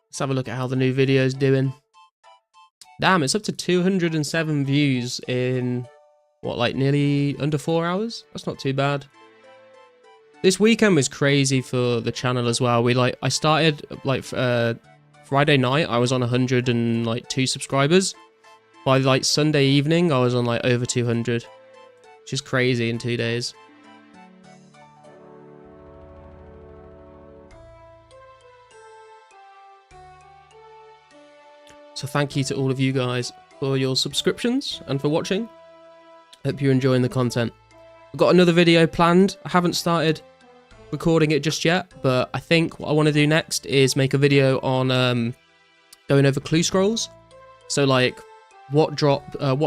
Let's have a look at how the new video is doing. Damn, it's up to 207 views in, what, like nearly under 4 hours? That's not too bad. This weekend was crazy for the channel as well. I started, like, Friday night, I was on 102 subscribers. By, like, Sunday evening, I was on, like, over 200. Which is crazy in 2 days. So thank you to all of you guys. for your subscriptions and for watching. Hope you're enjoying the content. I've got another video planned. I haven't started recording it just yet, but I think what I want to do next is make a video on going over clue scrolls. So like what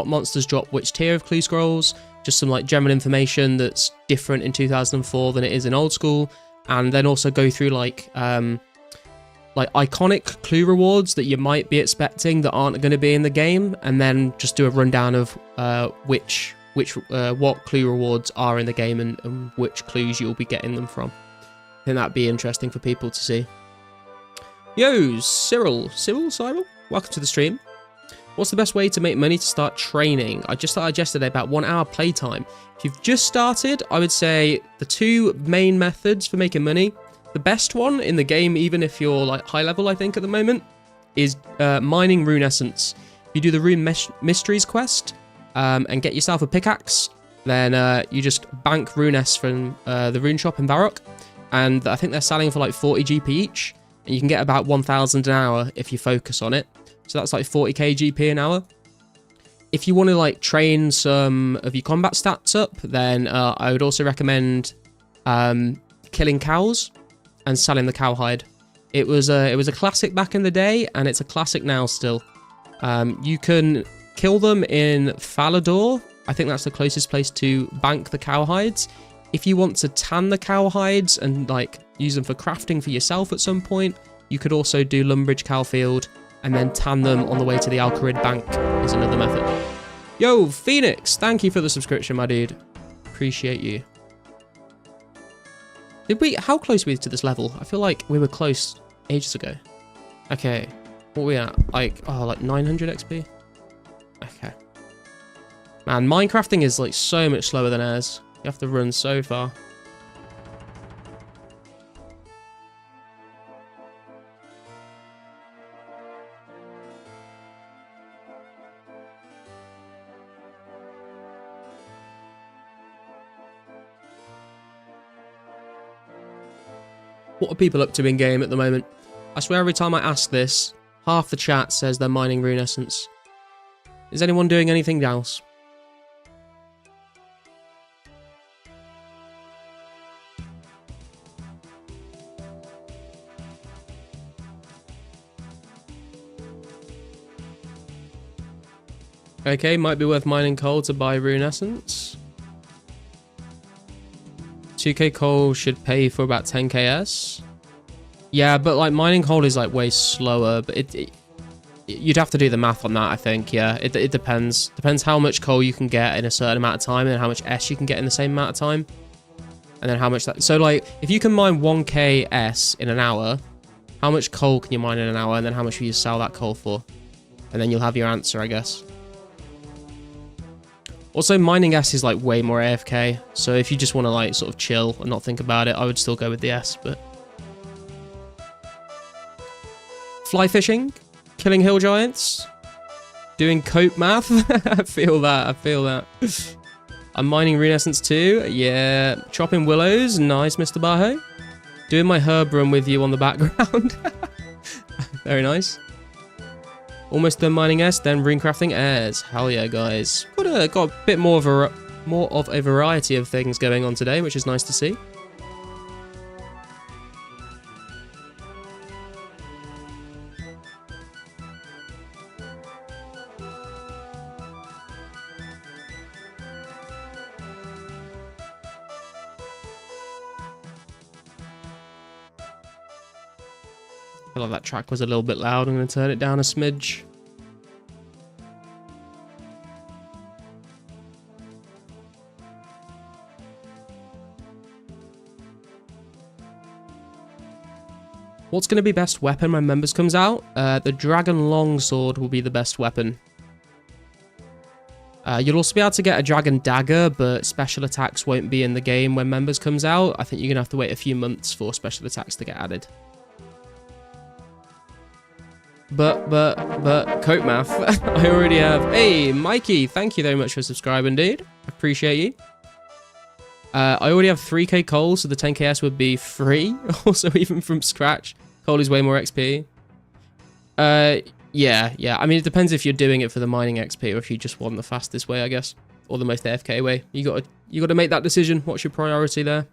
monsters drop which tier of clue scrolls, just some like general information that's different in 2004 than it is in old school, and then also go through like iconic clue rewards that you might be expecting that aren't going to be in the game, and then just do a rundown of what clue rewards are in the game and which clues you'll be getting them from. I think that'd be interesting for people to see. Yo, Cyril, welcome to the stream. What's the best way to make money to start training? I just started yesterday, about 1 hour playtime. If you've just started, I would say the two main methods for making money. The best one in the game, even if you're like high level, I think at the moment, is mining rune essence. If you do the rune mysteries quest and get yourself a pickaxe, then you just bank rune s from the rune shop in Varrock, and I think they're selling for like 40 GP each, and you can get about 1,000 an hour if you focus on it. So that's like 40k GP an hour. If you want to like train some of your combat stats up, then I would also recommend killing cows and selling the cowhide. It was a classic back in the day, and it's a classic now still. You can kill them in Falador. I think that's the closest place to bank the cowhides. If you want to tan the cowhides and like use them for crafting for yourself at some point, you could also do Lumbridge Cowfield and then tan them on the way to the Alcarid Bank is another method. Yo, Phoenix, thank you for the subscription, my dude. Appreciate you. How close were we to this level? I feel like we were close ages ago. Okay, what are we at? Like 900 XP? Okay. Man, Minecrafting is like so much slower than ours. You have to run so far. What are people up to in game at the moment? I swear every time I ask this, half the chat says they're mining rune essence. Is anyone doing anything else? Okay, might be worth mining coal to buy rune essence. 2k coal should pay for about 10ks. Yeah, but like mining coal is like way slower, but you'd have to do the math on that, I think. Yeah, it depends. Depends how much coal you can get in a certain amount of time, and how much S you can get in the same amount of time, and then how much that. So like, if you can mine 1k S in an hour, how much coal can you mine in an hour, and then how much will you sell that coal for? And then you'll have your answer, I guess. Also, mining S is like way more AFK, so if you just want to like sort of chill and not think about it, I would still go with the S, but... Fly fishing, killing hill giants, doing cope math. I feel that. I'm mining rune essence too. Yeah, chopping willows. Nice, Mr. Bajo. Doing my herb run with you on the background. Very nice. Almost done mining S, then rune crafting airs. Hell yeah, guys. Got a bit more of a variety of things going on today, which is nice to see. I feel like that track was a little bit loud. I'm going to turn it down a smidge. What's going to be best weapon when members comes out? The Dragon Longsword will be the best weapon. You'll also be able to get a Dragon Dagger, but special attacks won't be in the game when members comes out. I think you're going to have to wait a few months for special attacks to get added. But, coat math. I already have... Hey, Mikey, thank you very much for subscribing, dude. Appreciate you. I already have 3k coal, so the 10ks would be free. Also, even from scratch, coal is way more XP. Yeah, yeah. I mean, it depends if you're doing it for the mining XP or if you just want the fastest way, I guess, or the most AFK way. You gotta make that decision. What's your priority there?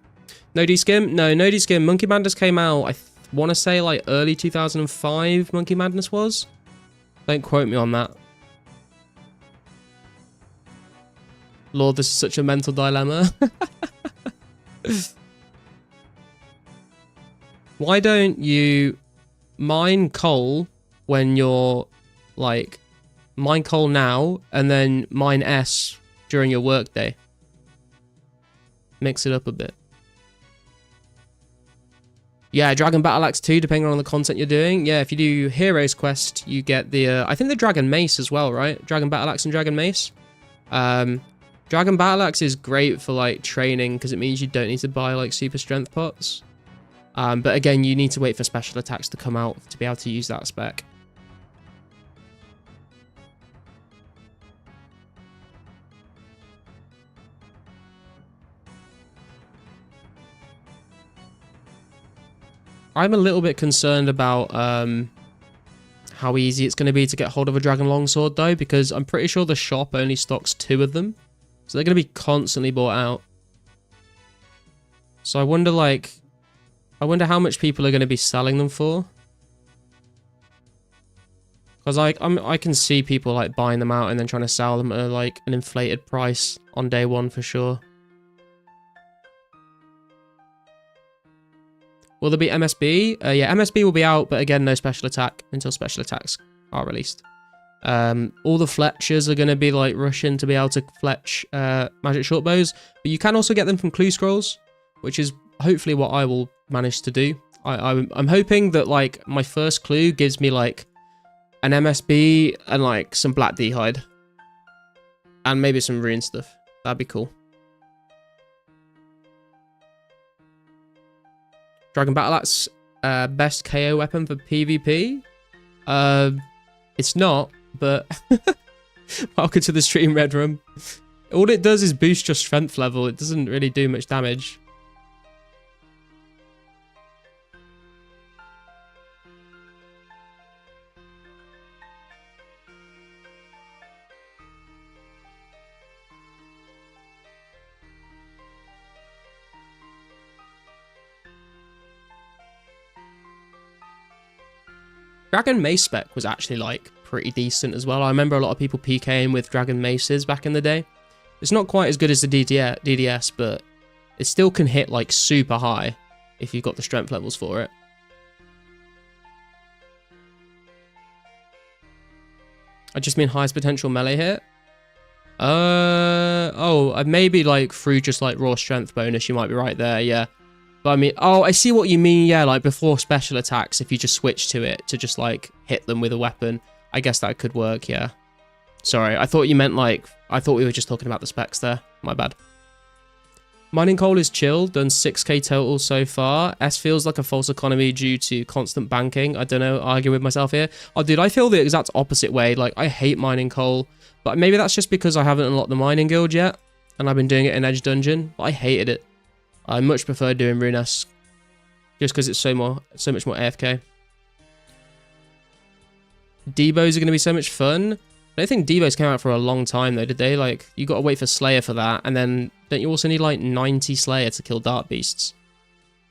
No D-Skim? No, no D-Skim. Monkey Madness came out, I want to say, like, early 2005, Monkey Madness was. Don't quote me on that. Lord, this is such a mental dilemma. Why don't you mine coal when you're, like, mine coal now, and then mine S during your workday? Mix it up a bit. Yeah, Dragon Battle Axe 2, depending on the content you're doing. Yeah, if you do Heroes Quest, you get the, I think the Dragon Mace as well, right? Dragon Battle Axe and Dragon Mace. Dragon Battle Axe is great for, like, training, because it means you don't need to buy, like, super strength pots. But again, you need to wait for special attacks to come out to be able to use that spec. I'm a little bit concerned about how easy it's going to be to get hold of a Dragon Longsword, though, because I'm pretty sure the shop only stocks 2 of them. So they're going to be constantly bought out. So I wonder, like, how much people are going to be selling them for. Because I can see people, like, buying them out and then trying to sell them at, like, an inflated price on day 1 for sure. Will there be MSB? Yeah, MSB will be out, but again, no special attack until special attacks are released. All the Fletchers are going to be, like, rushing to be able to Fletch magic shortbows, but you can also get them from clue scrolls, which is hopefully what I will manage to do. I'm hoping that, like, my first clue gives me, like, an MSB and, like, some black D-hide. And maybe some rune stuff. That'd be cool. Dragon Battle Axe, best KO weapon for PvP? It's not, but welcome to the stream, Red Room. All it does is boost your strength level. It doesn't really do much damage. Dragon Mace spec was actually, like, pretty decent as well. I remember a lot of people PKing with Dragon Maces back in the day. It's not quite as good as the DDS, but it still can hit, like, super high if you've got the strength levels for it. I just mean highest potential melee hit. Oh, maybe, like, through just, like, raw strength bonus, you might be right there, yeah. But I mean, oh, I see what you mean, yeah, like before special attacks, if you just switch to it to just, like, hit them with a weapon, I guess that could work, yeah. Sorry, I thought you meant, like, I thought we were just talking about the specs there. My bad. Mining coal is chill, done 6k total so far. S feels like a false economy due to constant banking. I don't know, argue with myself here. Oh, dude, I feel the exact opposite way. Like, I hate mining coal, but maybe that's just because I haven't unlocked the mining guild yet, and I've been doing it in Edge Dungeon, but I hated it. I much prefer doing Rune just because it's so much more AFK. Debos are going to be so much fun. I don't think Debos came out for a long time though, did they? Like, you got to wait for Slayer for that, and then don't you also need like 90 Slayer to kill Dart Beasts?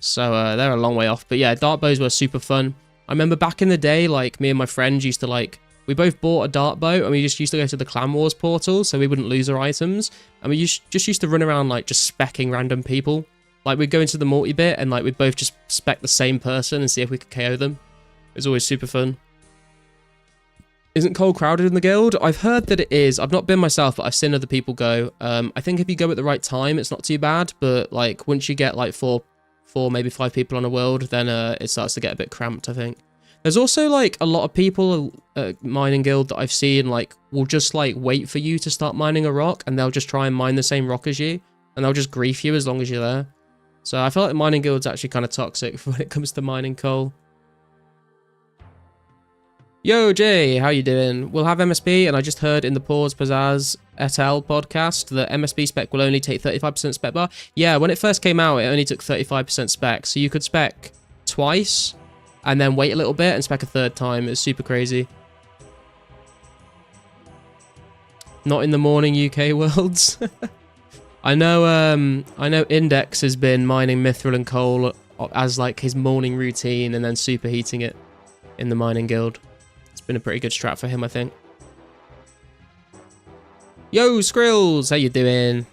So they're a long way off. But yeah, Dart Bows were super fun. I remember back in the day, like, me and my friends used to, like, we both bought a dart bow and we just used to go to the Clan Wars portal so we wouldn't lose our items. And we just used to run around, like, just specking random people. Like, we'd go into the multi-bit and, like, we'd both just spec the same person and see if we could KO them. It was always super fun. Isn't coal crowded in the guild? I've heard that it is. I've not been myself, but I've seen other people go. I think if you go at the right time, it's not too bad. But, like, once you get, like, four, maybe 5 people on a world, then it starts to get a bit cramped, I think. There's also, like, a lot of people at mining guild that I've seen, like, will just, like, wait for you to start mining a rock, and they'll just try and mine the same rock as you, and they'll just grief you as long as you're there. So I feel like the mining guild's actually kind of toxic when it comes to mining coal. Yo, Jay, how you doing? We'll have MSB, and I just heard in the Pause Pizzazz et al. Podcast that MSB spec will only take 35% spec bar. Yeah, when it first came out, it only took 35% spec, so you could spec twice, and then wait a little bit and spec a third time. It's super crazy. Not in the morning, UK worlds. I know Index has been mining mithril and coal as like his morning routine and then superheating it in the mining guild. It's been a pretty good strat for him, I think. Yo, Skrills, how you doing?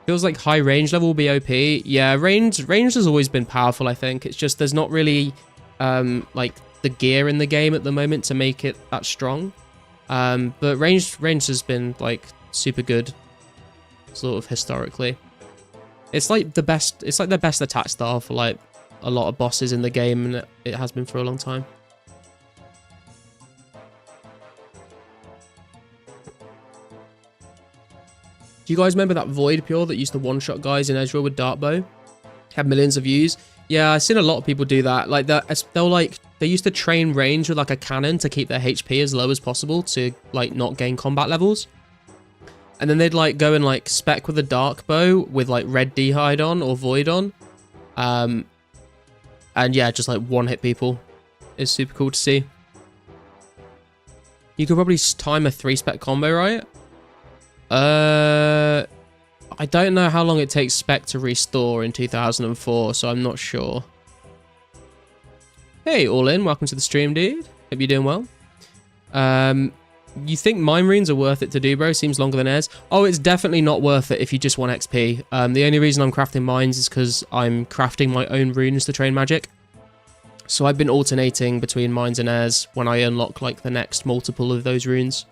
Feels like high range level will be OP. Yeah, range has always been powerful, I think. It's just there's not really like the gear in the game at the moment to make it that strong. But range has been like super good, sort of historically. It's like the best attack style for like a lot of bosses in the game, and it has been for a long time. Do you guys remember that Void Pure that used to one-shot guys in Ezreal with Dartbow? Had millions of views. Yeah, I've seen a lot of people do that. Like they used to train range with like a cannon to keep their HP as low as possible to like not gain combat levels. And then they'd like go and like spec with a dark bow with like red D'hide on or Void on. And yeah, just like one-hit people. It's super cool to see. You could probably time a 3-spec combo, right? I don't know how long it takes spec to restore in 2004, so I'm not sure. Hey, All In, welcome to the stream, dude. Hope you're doing well. You think mine runes are worth it to do, bro? Seems longer than airs. Oh, it's definitely not worth it if you just want XP. The only reason I'm crafting mines is because I'm crafting my own runes to train magic. So I've been alternating between mines and airs when I unlock like the next multiple of those runes.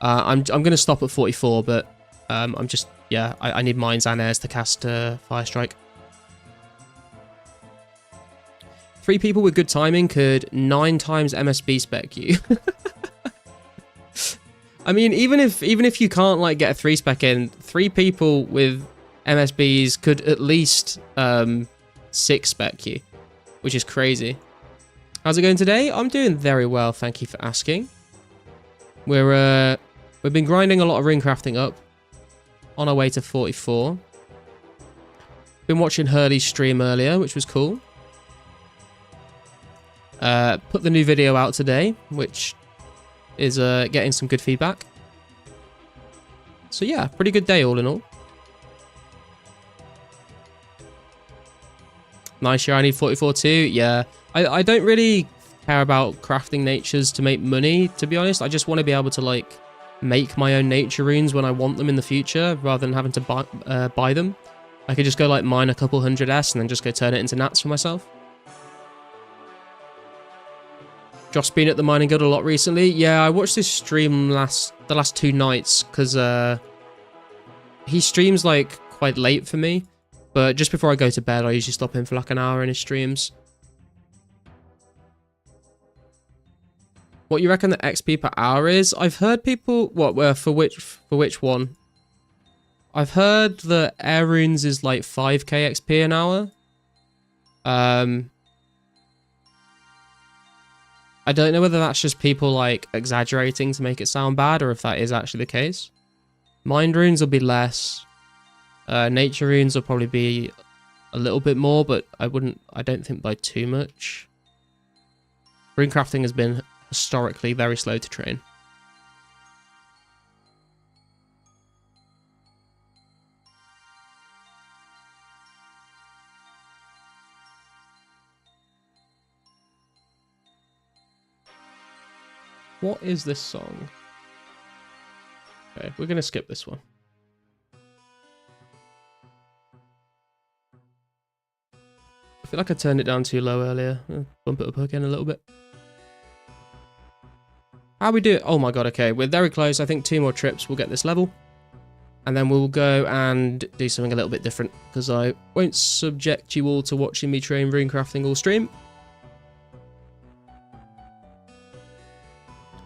I'm going to stop at 44, but I'm just, yeah, I need mines and airs to cast Fire Strike. 3 people with good timing could 9 times MSB spec you. I mean, even if you can't like get a 3-spec in, 3 people with MSBs could at least 6-spec you, which is crazy. How's it going today? I'm doing very well, thank you for asking. We've been grinding a lot of rune crafting up. On our way to 44. Been watching Hurley's stream earlier, which was cool. Put the new video out today, which is getting some good feedback. So yeah, pretty good day all in all. Nice year, I need 44 too. Yeah, I don't really care about crafting natures to make money, to be honest. I just want to be able to like make my own nature runes when I want them in the future, rather than having to buy them. I could just go like mine a couple 100s and then just go turn it into nats for myself. Josh been at the mining guild a lot recently. Yeah, I watched this stream the last 2 nights because he streams like quite late for me, but just before I go to bed I usually stop in for like an hour in his streams. What you reckon the XP per hour is? I've heard people... What? For which one? I've heard that air runes is like 5k XP an hour. I don't know whether that's just people like exaggerating to make it sound bad, or if that is actually the case. Mind runes will be less. Nature runes will probably be a little bit more, but I don't think by too much. Rune crafting has been historically very slow to train. What is this song? Okay, we're gonna skip this one. I feel like I turned it down too low earlier. I'll bump it up again a little bit. How we do it? Oh my god, okay. We're very close. I think 2 more trips we'll get this level. And then we'll go and do something a little bit different, because I won't subject you all to watching me train rune crafting all stream.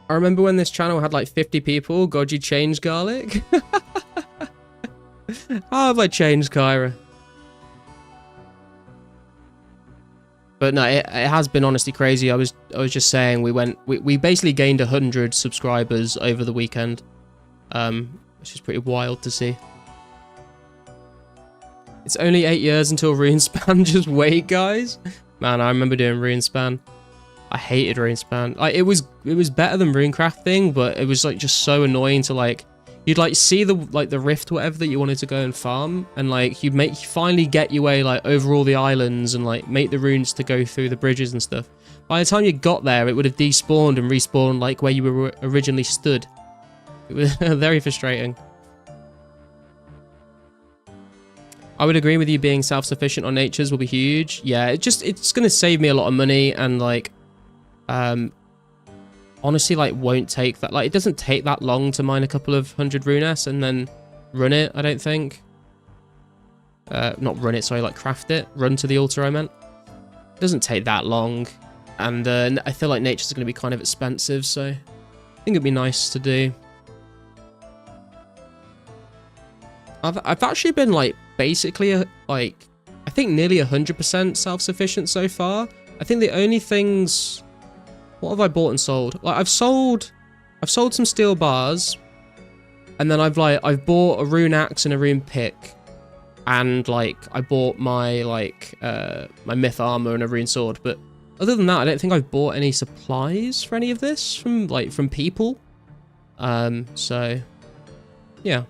I remember when this channel had like 50 people. God, you changed, Garlic? How have I changed, Kyra? But no, it has been honestly crazy. I was just saying we basically gained 100 subscribers over the weekend, which is pretty wild to see. It's only 8 years until Runespan. Just wait, guys. Man, I remember doing Runespan. I hated Runespan. Like, it was better than runecrafting, but it was like just so annoying to like, you'd like see the rift or whatever that you wanted to go and farm, and like you'd finally get your way like over all the islands and like make the runes to go through the bridges and stuff. By the time you got there, it would have despawned and respawned like where you were originally stood. It was very frustrating. I would agree with you, being self-sufficient on natures will be huge. Yeah, it's gonna save me a lot of money, and like honestly, like, won't take that, like, it doesn't take that long to mine a couple of 100 runes and then run it, I don't think. Not run it, sorry, like craft it. Run to the altar, I meant. It doesn't take that long, and I feel like nature's going to be kind of expensive, so I think it'd be nice to do. I've actually been like basically like I think nearly 100% self-sufficient so far. I think the only things, what have I bought and sold? Like I've sold some steel bars, and then I've bought a rune axe and a rune pick, and like I bought my my myth armor and a rune sword. But other than that, I don't think I've bought any supplies for any of this from people. So yeah.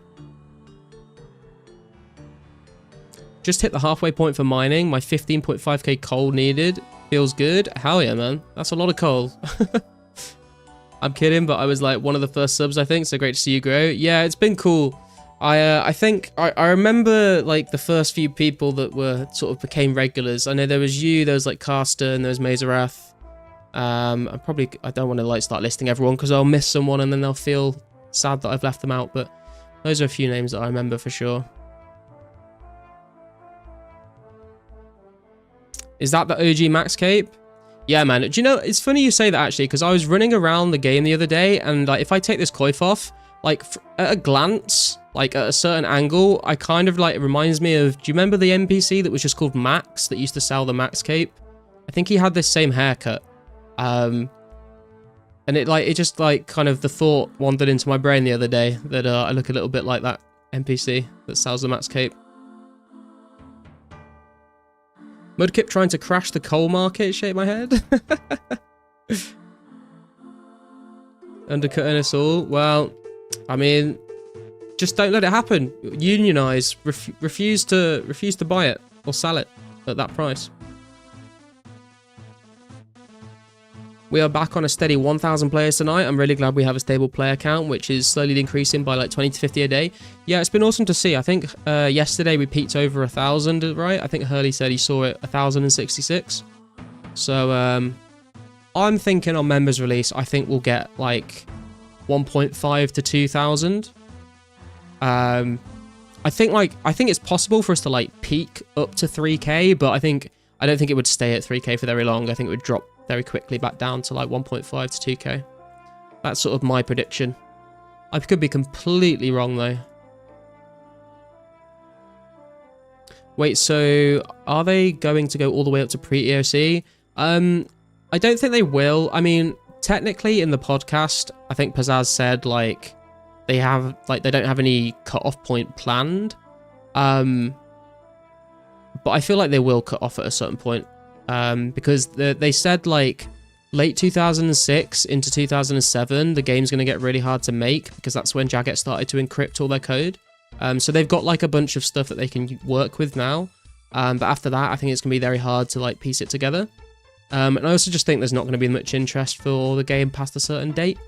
Just hit the halfway point for mining. My 15.5k coal needed. Feels good. Hell yeah, man. That's a lot of coal. I'm kidding, but I was like one of the first subs, I think. So great to see you grow. Yeah, it's been cool. I think I remember like the first few people that were sort of became regulars. I know there was you, there was like Caster, and there was Mazerath. I don't want to like start listing everyone because I'll miss someone and then they'll feel sad that I've left them out. But those are a few names that I remember for sure. Is that the OG max cape? Yeah, man. Do you know, it's funny you say that actually, because I was running around the game the other day, and like if I take this coif off, like at a glance, like at a certain angle, I kind of like, it reminds me of, do you remember the NPC that was just called Max that used to sell the max cape? I think he had this same haircut. And it just like kind of the thought wandered into my brain the other day that I look a little bit like that NPC that sells the max cape. Mudkip trying to crash the coal market, shake my head. Undercutting us all. Well, I mean, just don't let it happen. Unionize. Refuse to buy it or sell it at that price. We are back on a steady 1,000 players tonight. I'm really glad we have a stable player count, which is slowly increasing by like 20 to 50 a day. Yeah, it's been awesome to see. I think yesterday we peaked over 1,000, right? I think Hurley said he saw it 1,066. So I'm thinking on members release, I think we'll get like 1.5 to 2,000. I think it's possible for us to like peak up to 3k, but I don't think it would stay at 3k for very long. I think it would drop very quickly back down to like 1.5 to 2k. That's sort of my prediction. I could be completely wrong though. Wait, so are they going to go all the way up to pre-EOC? I don't think they will. I mean, technically in the podcast, I think Pizzazz said like they don't have any cut-off point planned. But I feel like they will cut off at a certain point. Because they said like late 2006 into 2007 the game's going to get really hard to make, because that's when Jagex started to encrypt all their code. So they've got like a bunch of stuff that they can work with now, but after that I think it's going to be very hard to like piece it together. And I also just think there's not going to be much interest for the game past a certain date.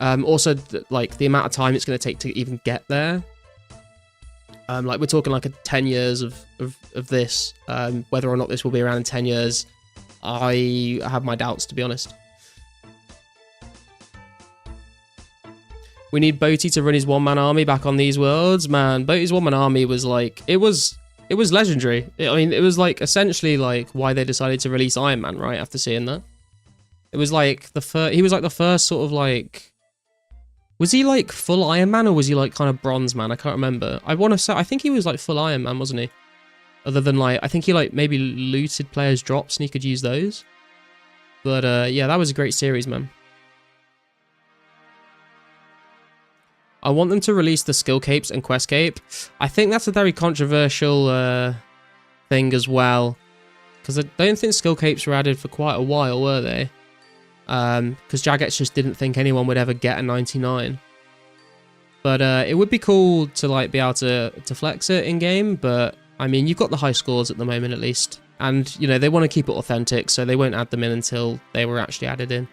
Also like the amount of time it's going to take to even get there. Like we're talking like 10 years of this. Whether or not this will be around in 10 years, I have my doubts, to be honest. We need Boaty to run his one-man army back on these worlds. Man, Boaty's one-man army was like, it was legendary. I mean, it was like essentially like why they decided to release Iron Man, right? After seeing that, it was like he was like the first sort of like. Was he like full Iron Man, or was he like kind of Bronze Man? I can't remember. I want to say, I think he was like full Iron Man, wasn't he? Other than like, I think he like maybe looted players' drops and he could use those. But yeah, that was a great series, man. I want them to release the skill capes and quest cape. I think that's a very controversial thing as well, because I don't think skill capes were added for quite a while, were they? because Jagex just didn't think anyone would ever get a 99. But it would be cool to like be able to flex it in game. But I mean, you've got the high scores at the moment at least, and you know they want to keep it authentic, so they won't add them in until they were actually added in.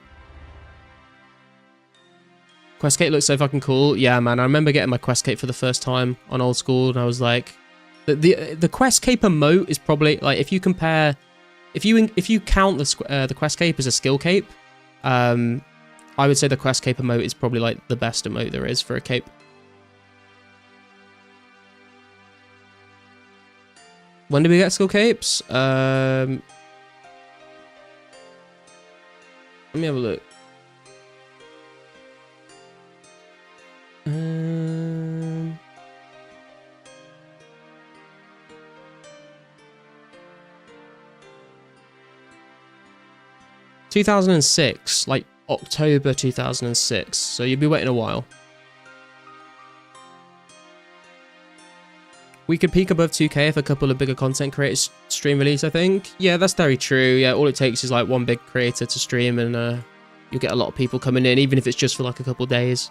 Quest cape looks so fucking cool. Yeah, man, I remember getting my quest cape for the first time on old school, and I was like, the quest cape emote is probably like if you compare, if you count the quest cape as a skill cape, I would say the quest cape emote is probably like the best emote there is for a cape. When did we get skill capes? Let me have a look. 2006, like October 2006. So you'll be waiting a while. We could peak above 2K if a couple of bigger content creators stream release, I think. Yeah, that's very true. Yeah, all it takes is like one big creator to stream and you'll get a lot of people coming in, even if it's just for like a couple of days.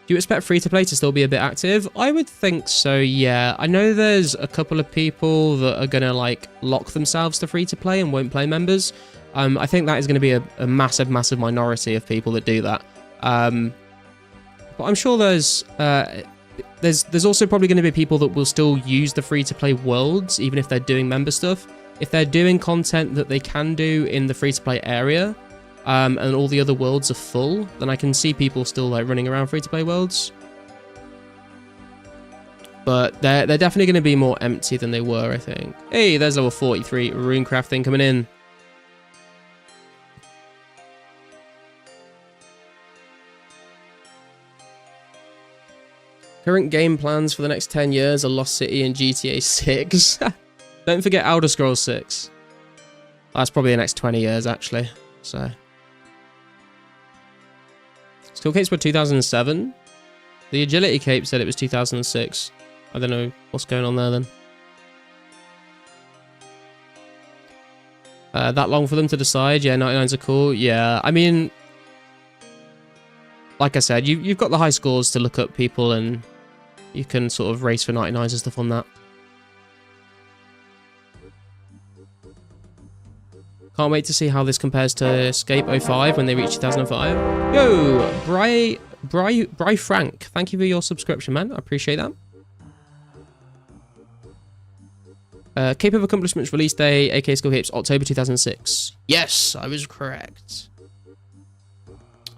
Do you expect free-to-play to still be a bit active? I would think so, yeah. I know there's a couple of people that are going to like lock themselves to free-to-play and won't play members. I think that is going to be a massive, massive minority of people that do that. But I'm sure there's also probably going to be people that will still use the free-to-play worlds, even if they're doing member stuff. If they're doing content that they can do in the free-to-play area, and all the other worlds are full, then I can see people still like running around free-to-play worlds. But they're definitely going to be more empty than they were, I think. Hey, there's level 43 rune crafting coming in. Current game plans for the next 10 years are Lost City and GTA 6. Don't forget Elder Scrolls 6. That's probably the next 20 years, actually. So... Skill capes were 2007. The agility cape said it was 2006. I don't know what's going on there then. That long for them to decide? Yeah, 99s are cool. Yeah, I mean, like I said, you've got the high scores to look up people and you can sort of race for 99s and stuff on that. Can't wait to see how this compares to Escape 05 when they reach 2005. Yo, Bry Frank, thank you for your subscription, man. I appreciate that. Cape of Accomplishments release day, aka Skill Capes, October 2006. Yes, I was correct.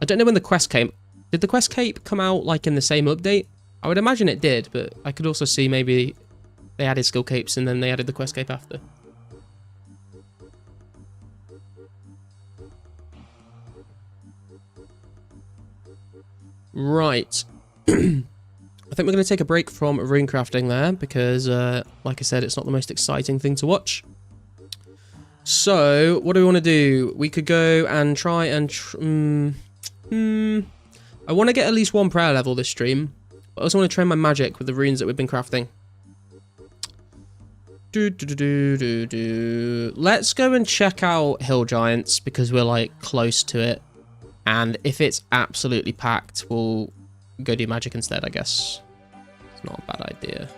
I don't know when the quest came. Did the quest cape come out like in the same update? I would imagine it did, but I could also see maybe they added skill capes and then they added the quest cape after. Right. I think we're going to take a break from rune crafting there because, like I said, it's not the most exciting thing to watch. So, what do we want to do? We could go and try and... I want to get at least one prayer level this stream. But I also want to train my magic with the runes that we've been crafting. Let's go and check out Hill Giants because we're, like, close to it. And if it's absolutely packed, we'll go do magic instead, I guess. It's not a bad idea.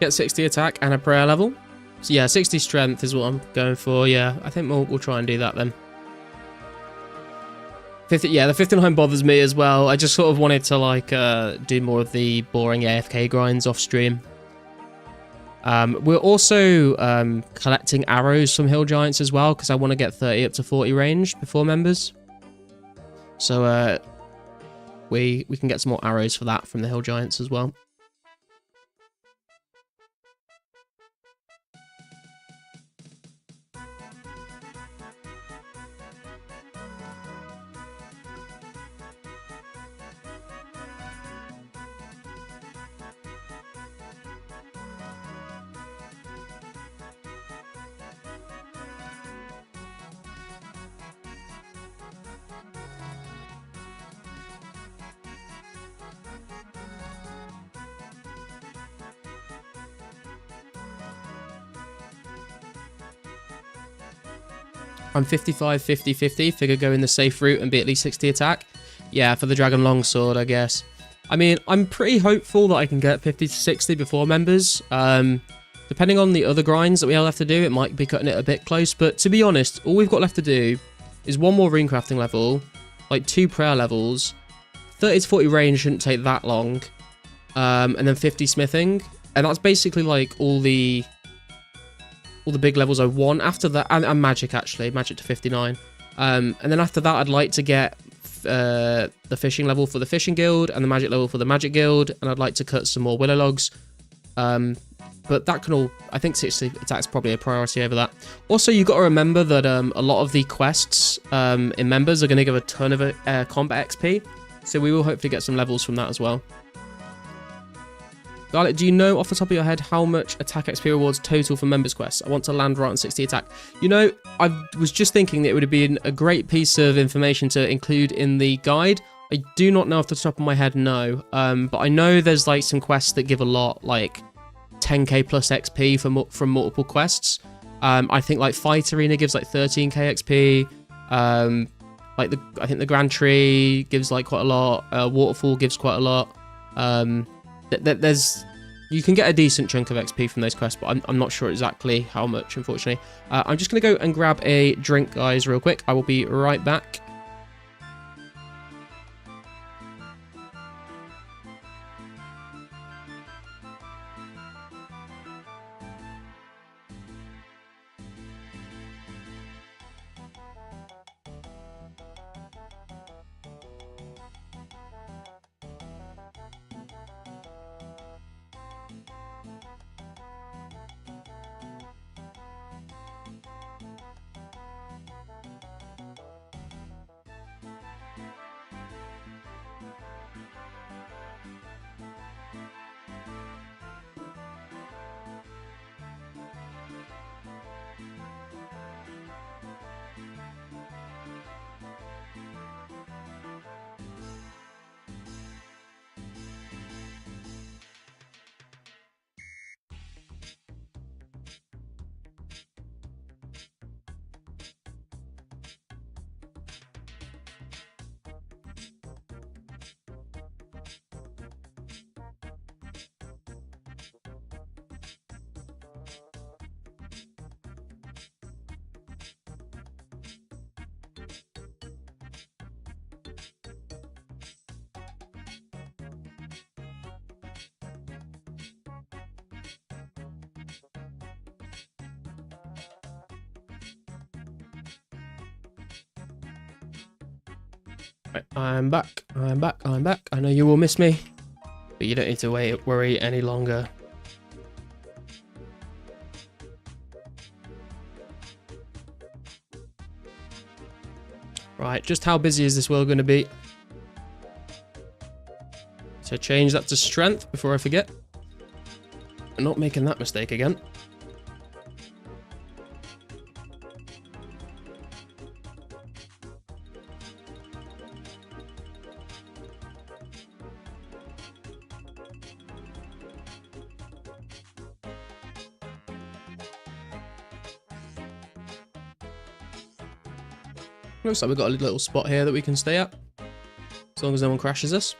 Get 60 attack and a prayer level. So yeah, 60 strength is what I'm going for. Yeah, I think we'll try and do that then. 50, yeah, the 59 bothers me as well. I just sort of wanted to like do more of the boring AFK grinds off stream. We're also collecting arrows from Hill Giants as well because I want to get 30 up to 40 range before members. So we can get some more arrows for that from the Hill Giants as well. I'm 55, 50, 50. Figure go in the safe route and be at least 60 attack. Yeah, for the Dragon Longsword, I guess. I mean, I'm pretty hopeful that I can get 50 to 60 before members. Depending on the other grinds that we have to do, it might be cutting it a bit close. But to be honest, all we've got left to do is one more rune crafting level, like 2 prayer levels. 30 to 40 range shouldn't take that long. And then 50 smithing. And that's basically like all the big levels I want. After that, and magic actually, magic to 59. And then after that, I'd like to get the fishing level for the fishing guild and the magic level for the magic guild. And I'd like to cut some more willow logs. But that can all, I think 60 attack's probably a priority over that. Also, you've got to remember that a lot of the quests in members are going to give a ton of combat XP. So we will hopefully get some levels from that as well. Garlic, do you know off the top of your head how much attack XP rewards total for members quests? I want to land right on 60 attack. You know, I was just thinking that it would have been a great piece of information to include in the guide. I do not know off the top of my head, no. But I know there's like some quests that give a lot, like 10k plus XP from multiple quests. I think like Fight Arena gives like 13k XP. Like I think the Grand Tree gives like quite a lot. Waterfall gives quite a lot. You can get a decent chunk of XP from those quests, but I'm not sure exactly how much, unfortunately. I'm just going to go and grab a drink, guys, real quick. I will be right back. Right, I'm back. I know you will miss me, but you don't need to worry any longer. Right, just how busy is this world going to be? So change that to strength before I forget. I'm not making that mistake again. Looks like we've got a little spot here that we can stay at, as long as no one crashes us.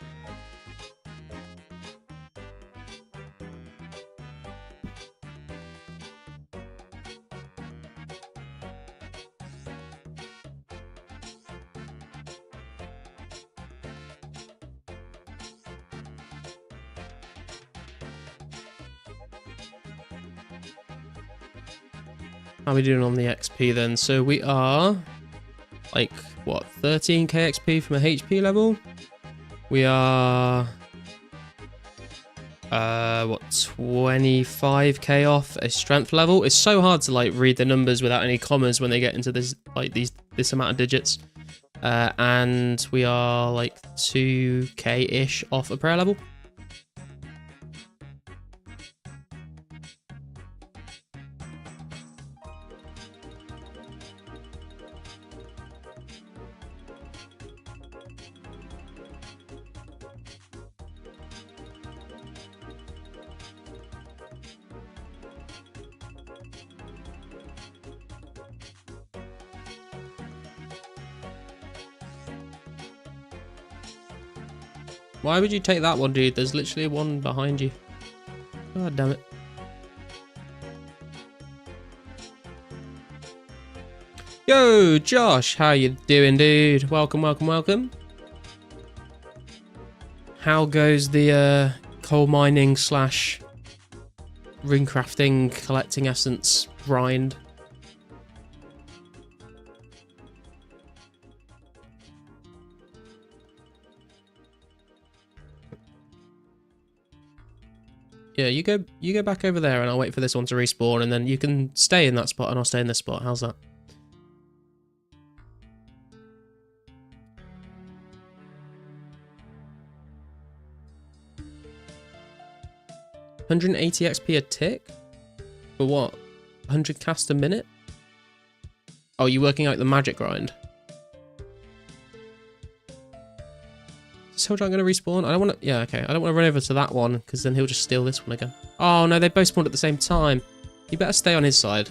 How are we doing on the XP then? So we are like, what, 13k XP from a HP level? We are, what, 25k off a strength level? It's so hard to, like, read the numbers without any commas when they get into this, like, this amount of digits. And we are, like, 2k-ish off a prayer level. Why would you take that one, dude? There's literally one behind you. God damn it. Yo, Josh, how you doing, dude? Welcome, welcome, welcome. How goes the coal mining slash ring crafting collecting essence grind? Yeah, you go back over there and I'll wait for this one to respawn, and then you can stay in that spot and I'll stay in this spot. How's that? $180 XP a tick? For what? 100 cast a minute? Oh, you working out the magic grind? Is Hill Giant going to respawn? I don't want to... Yeah, okay. I don't want to run over to that one, because then he'll just steal this one again. Oh, no, they both spawned at the same time. You better stay on his side.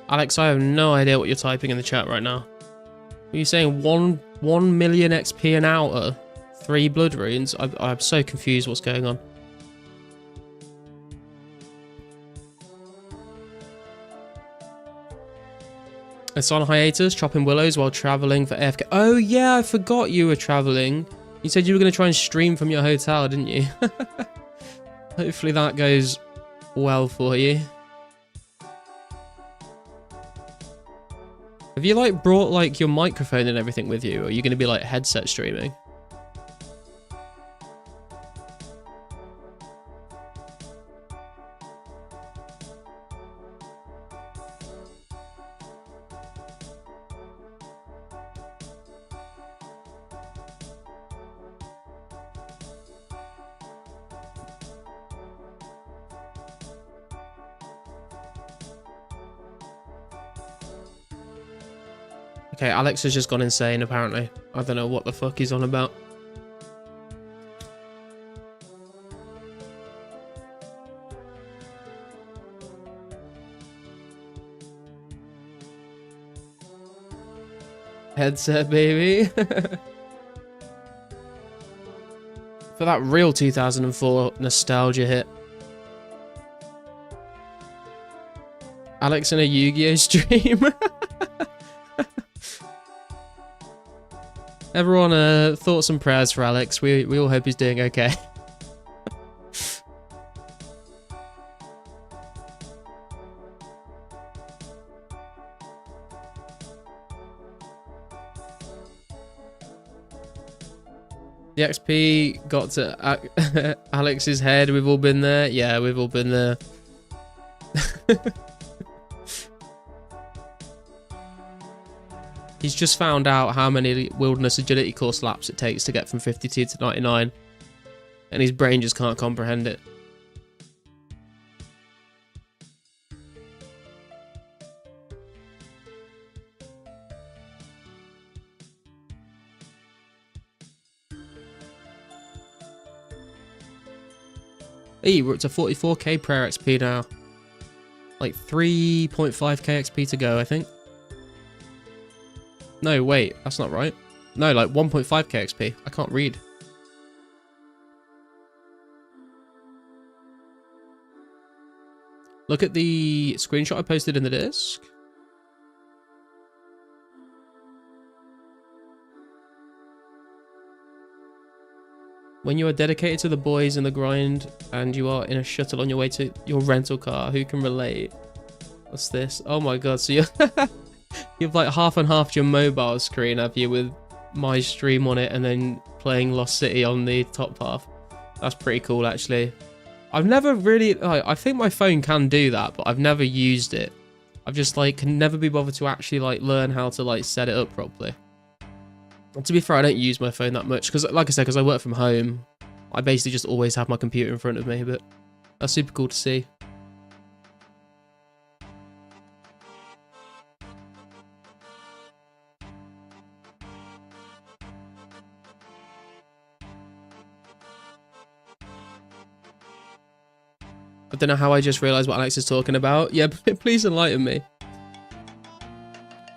Alex, I have no idea what you're typing in the chat right now. Are you saying 1 million XP an hour? 3 blood runes? I'm so confused what's going on. It's on hiatus, chopping willows while travelling for AFK. Oh yeah, I forgot you were travelling. You said you were going to try and stream from your hotel, didn't you? Hopefully that goes well for you. Have you like brought like your microphone and everything with you? Or are you going to be like headset streaming? Okay, Alex has just gone insane, apparently. I don't know what the fuck he's on about. Headset, baby. For that real 2004 nostalgia hit. Alex in a Yu-Gi-Oh stream. Everyone, thoughts and prayers for Alex. We all hope he's doing okay. The XP got to Alex's head. We've all been there. Yeah, we've all been there. He's just found out how many wilderness agility course laps it takes to get from 52 to 99. And his brain just can't comprehend it. Hey, we're up to 44k prayer XP now. Like 3.5k XP to go, I think. No, wait, that's not right. No, like 1.5k XP. I can't read. Look at the screenshot I posted in the disc. When you are dedicated to the boys and the grind, and you are in a shuttle on your way to your rental car, who can relate? What's this? Oh my god, so you're... You've like half and half your mobile screen, have you, with my stream on it and then playing Lost City on the top half. That's pretty cool, actually. I've never really... Like, I think my phone can do that, but I've never used it. I've just like can never be bothered to actually like learn how to like set it up properly. And to be fair, I don't use my phone that much because, like I said, because I work from home, I basically just always have my computer in front of me. But that's super cool to see. I don't know how I just realized what Alex is talking about. Yeah, please enlighten me.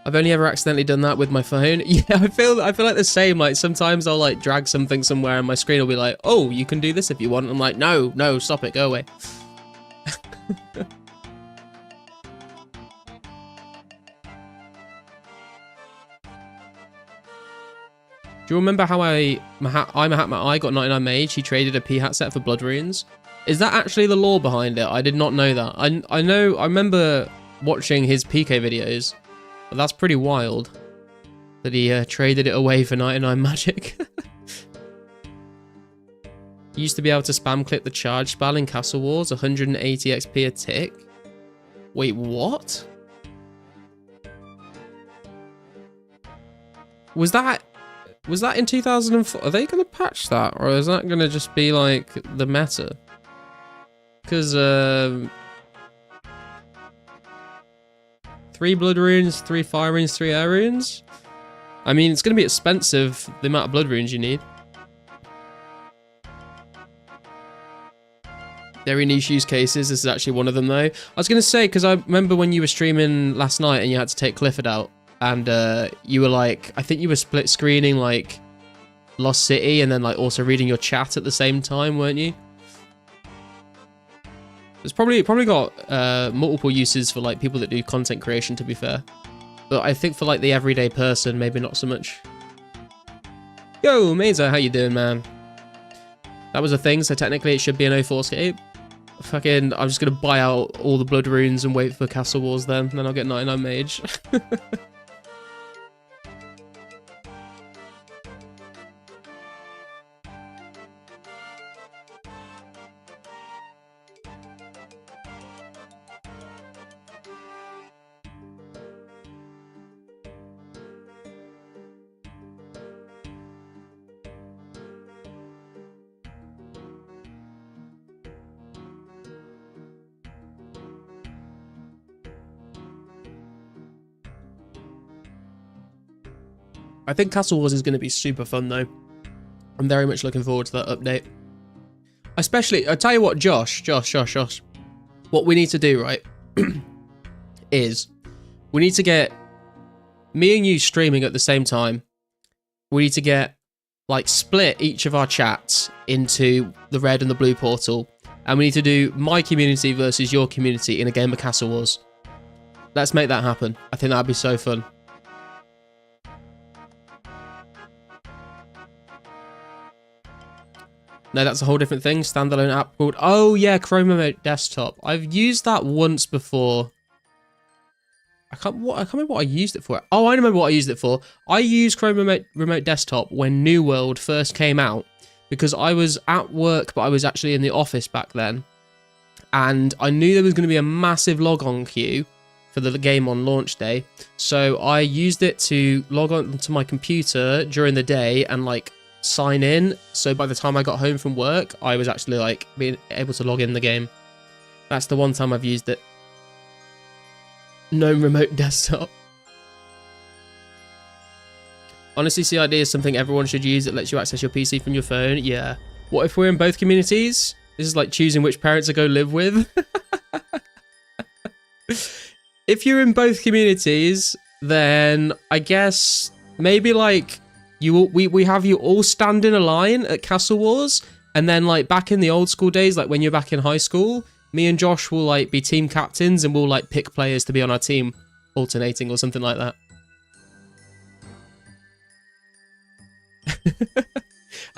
I've only ever accidentally done that with my phone. Yeah, I feel like the same. Like sometimes I'll like drag something somewhere and my screen will be like, oh, you can do this if you want. I'm like, no, stop it, go away. Do you remember how I got 99 mage? He traded a P-hat set for blood runes. Is that actually the lore behind it? I did not know that. I remember watching his PK videos. But that's pretty wild that he traded it away for 99 magic. Used to be able to spam clip the charge spell in Castle Wars, 180 XP a tick. Wait, what? Was that in 2004? Are they going to patch that? Or is that going to just be like the meta? Because 3 blood runes, 3 fire runes, 3 air runes. I mean, it's going to be expensive, the amount of blood runes you need. Very niche use cases. This is actually one of them, though. I was going to say, because I remember when you were streaming last night and you had to take Clifford out, and you were like, I think you were split screening like Lost City and then like also reading your chat at the same time, weren't you? It's probably got multiple uses for like people that do content creation, to be fair. But I think for like the everyday person, maybe not so much. Yo, Mesa, how you doing, man? That was a thing, so technically it should be an 2004scape. Fucking, I'm just gonna buy out all the blood runes and wait for Castle Wars then I'll get 99 mage. I think Castle Wars is going to be super fun, though. I'm very much looking forward to that update. Especially, I'll tell you what, Josh. What we need to do, right, is we need to get me and you streaming at the same time. We need to get, like, split each of our chats into the red and the blue portal. And we need to do my community versus your community in a game of Castle Wars. Let's make that happen. I think that'd be so fun. No, that's a whole different thing. Standalone app called... Oh, yeah, Chrome Remote Desktop. I've used that once before. I can't remember what I used it for. Oh, I remember what I used it for. I used Chrome Remote Desktop when New World first came out because I was at work, but I was actually in the office back then. And I knew there was going to be a massive log-on queue for the game on launch day. So I used it to log on to my computer during the day and, like, sign in, so by the time I got home from work I was actually like being able to log in the game. That's the one time I've used it. No remote desktop. Honestly, CID is something everyone should use. It lets you access your PC from your phone. Yeah. What if we're in both communities? This is like choosing which parents to go live with. If you're in both communities, then I guess maybe like we have you all stand in a line at Castle Wars, and then like back in the old school days, like when you're back in high school, me and Josh will like be team captains and we'll like pick players to be on our team, alternating or something like that.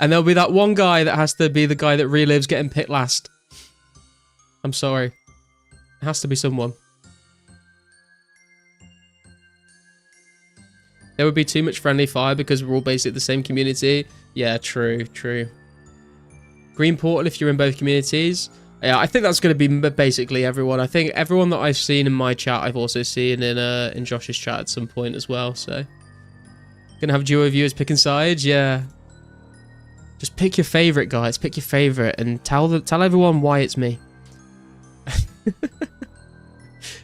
And there'll be that one guy that has to be the guy that relives getting picked last. I'm sorry. It has to be someone. There would be too much friendly fire because we're all basically the same community. Yeah, true. Green portal if you're in both communities. Yeah, I think that's going to be basically everyone. I think everyone that I've seen in my chat, I've also seen in Josh's chat at some point as well. So, gonna have duo viewers picking sides. Yeah, just pick your favorite, guys. Pick your favorite and tell everyone why it's me.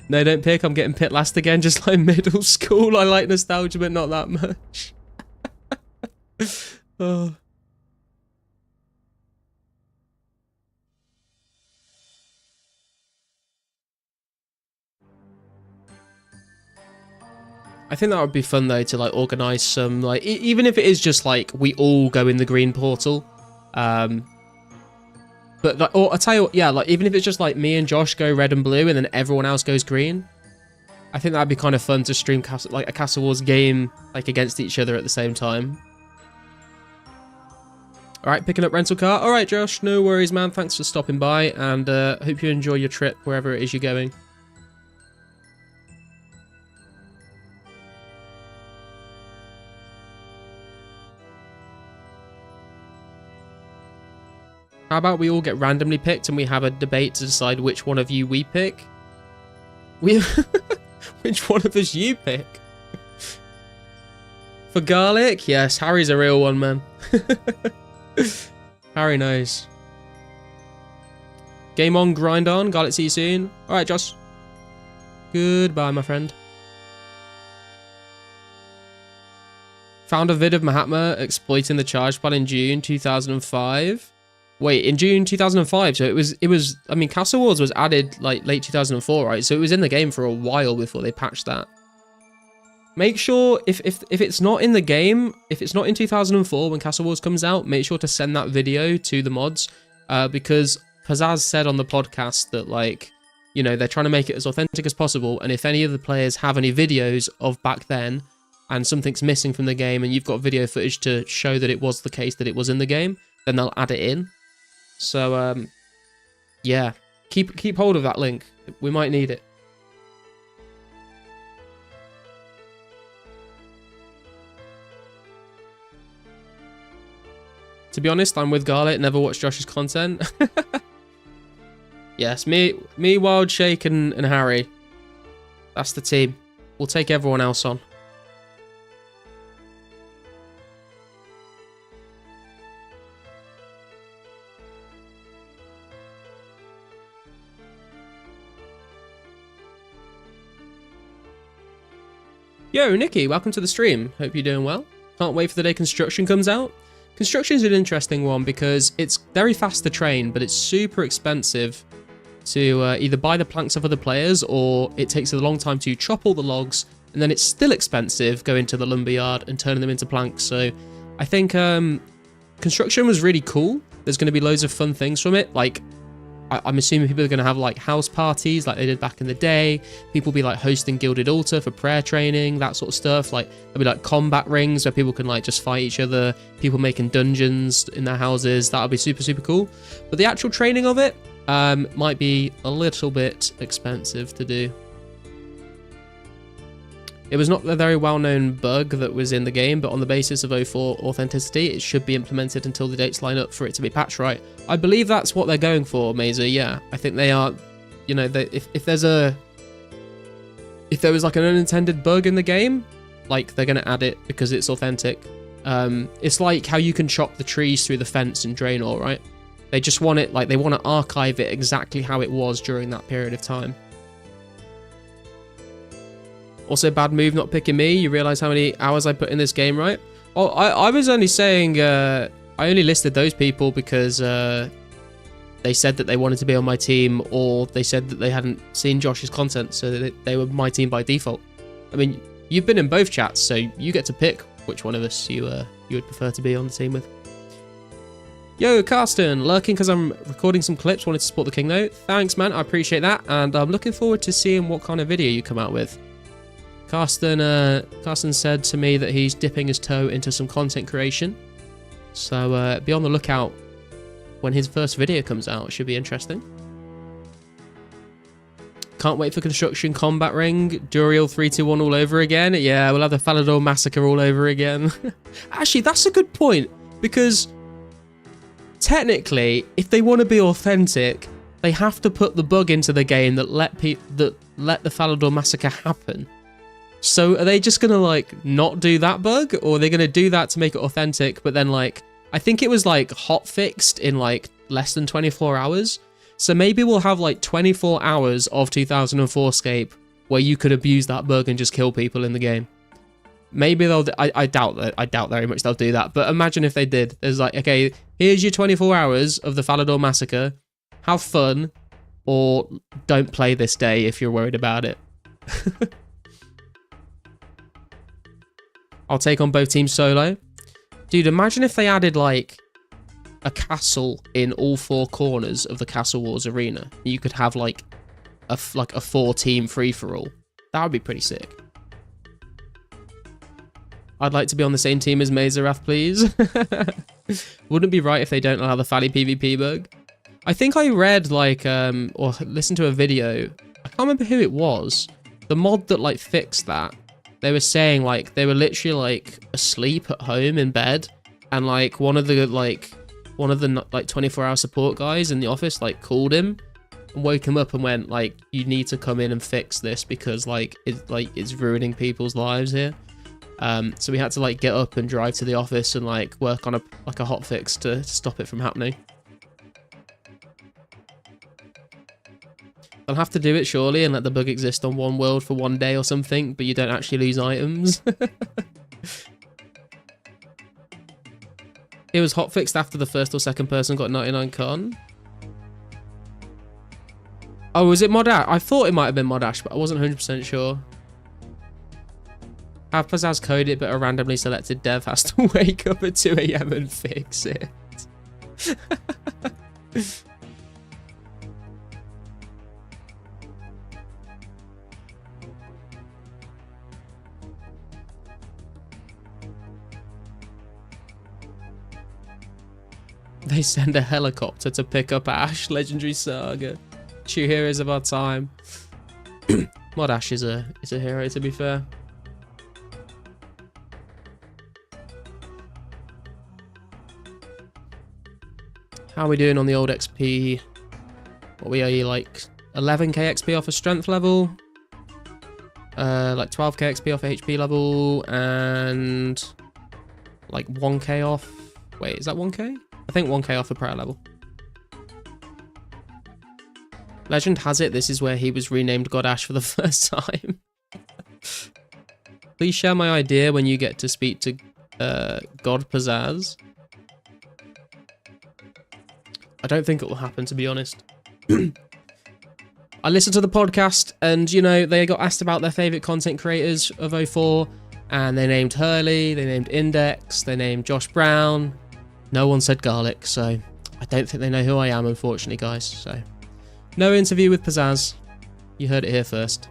No, don't pick. I'm getting picked last again, just like middle school. I like nostalgia, but not that much. Oh. I think that would be fun though to like organize some like even if it is just like we all go in the green portal, but like, or I tell you what, yeah, like even if it's just like me and Josh go red and blue and then everyone else goes green, I think that'd be kind of fun to stream like a Castle Wars game like against each other at the same time. All right, picking up rental car. All right, Josh, no worries, man. Thanks for stopping by, and hope you enjoy your trip wherever it is you're going. How about we all get randomly picked and we have a debate to decide which one of you we pick? Which one of us you pick? For garlic? Yes, Harry's a real one, man. Harry knows. Game on, grind on. Garlic, see you soon. All right, Josh. Goodbye, my friend. Found a vid of Mahatma exploiting the charge plan in June 2005. Wait, in June 2005, so it was, I mean, Castle Wars was added like late 2004, right? So it was in the game for a while before they patched that. Make sure, if it's not in the game, if it's not in 2004 when Castle Wars comes out, make sure to send that video to the mods, because Pizzazz said on the podcast that, like, you know, they're trying to make it as authentic as possible, and if any of the players have any videos of back then, and something's missing from the game, and you've got video footage to show that it was the case that it was in the game, then they'll add it in. So, yeah, keep hold of that link. We might need it. To be honest, I'm with Garlic. Never watched Josh's content. Yes, me, Wild Shake, and Harry. That's the team. We'll take everyone else on. Yo, Nikki, welcome to the stream. Hope you're doing well. Can't wait for the day construction comes out. Construction is an interesting one because it's very fast to train, but it's super expensive to either buy the planks of other players, or it takes a long time to chop all the logs, and then it's still expensive going to the lumberyard and turning them into planks. So I think construction was really cool. There's going to be loads of fun things from it. Like, I'm assuming people are going to have like house parties like they did back in the day. People will be like hosting Gilded Altar for prayer training, that sort of stuff. Like there'll be like combat rings where people can like just fight each other. People making dungeons in their houses. That'll be super, super cool. But the actual training of it might be a little bit expensive to do. It was not a very well-known bug that was in the game, but on the basis of 04 authenticity, it should be implemented until the dates line up for it to be patched right. I believe that's what they're going for, Mazer. Yeah, I think they are. You know, if there was like an unintended bug in the game, like they're gonna add it because it's authentic. It's like how you can chop the trees through the fence in Draenor, right? They just want it, like they want to archive it exactly how it was during that period of time. Also, bad move not picking me. You realize how many hours I put in this game, right? Oh, I was only saying, I only listed those people because they said that they wanted to be on my team, or they said that they hadn't seen Josh's content, so that they were my team by default. I mean, you've been in both chats, so you get to pick which one of us you would prefer to be on the team with. Yo, Carsten, lurking because I'm recording some clips, wanted to support the King note. Thanks, man, I appreciate that, and I'm looking forward to seeing what kind of video you come out with. Carsten said to me that he's dipping his toe into some content creation, so be on the lookout when his first video comes out. It should be interesting. Can't wait for construction combat ring. Duriel 321 all over again. Yeah, we'll have the Falador massacre all over again. Actually, that's a good point, because technically, if they want to be authentic, they have to put the bug into the game that let the Falador massacre happen. So are they just going to, like, not do that bug? Or are they going to do that to make it authentic, but then, like, I think it was, like, hot-fixed in, like, less than 24 hours. So maybe we'll have, like, 24 hours of 2004scape where you could abuse that bug and just kill people in the game. Maybe they'll... I doubt that. I doubt very much they'll do that. But imagine if they did. There's, like, okay, here's your 24 hours of the Falador massacre. Have fun. Or don't play this day if you're worried about it. I'll take on both teams solo. Dude, imagine if they added, like, a castle in all 4 corners of the Castle Wars arena. You could have, like a 4-team free-for-all. That would be pretty sick. I'd like to be on the same team as Mazerath, please. Wouldn't be right if they don't allow the Fally PvP bug. I think I read, like, or listened to a video. I can't remember who it was. The mod that, like, fixed that. They were saying, like, they were literally, like, asleep at home in bed. And, like, one of the 24-hour support guys in the office, like, called him and woke him up and went, like, you need to come in and fix this because, like, it's ruining people's lives here. So we had to, like, get up and drive to the office and, like, work on a hot fix to stop it from happening. I'll have to do it surely and let the bug exist on one world for 1 day or something, but you don't actually lose items. It was hotfixed after the first or second person got 99 con. Oh, was it Modash? I thought it might have been Modash, but I wasn't 100% sure. Have Pizzazz code it, but a randomly selected dev has to wake up at 2 AM and fix it. They send a helicopter to pick up Ash, Legendary Saga. True heroes of our time. Mod Ash is a hero, to be fair. How are we doing on the old XP? What we are, like 11k XP off a strength level, like 12k XP off a HP level, and like 1k off. Wait, is that 1k? I think 1k off the prayer level. Legend has it this is where he was renamed God Ash for the first time. Please share my idea when you get to speak to God Pizzazz. I don't think it will happen, to be honest. I listened to the podcast and, you know, they got asked about their favourite content creators of 04, and they named Hurley, they named Index, they named Josh Brown. No one said Garlic, so I don't think they know who I am, unfortunately, guys. So, no interview with Pizzazz. You heard it here first.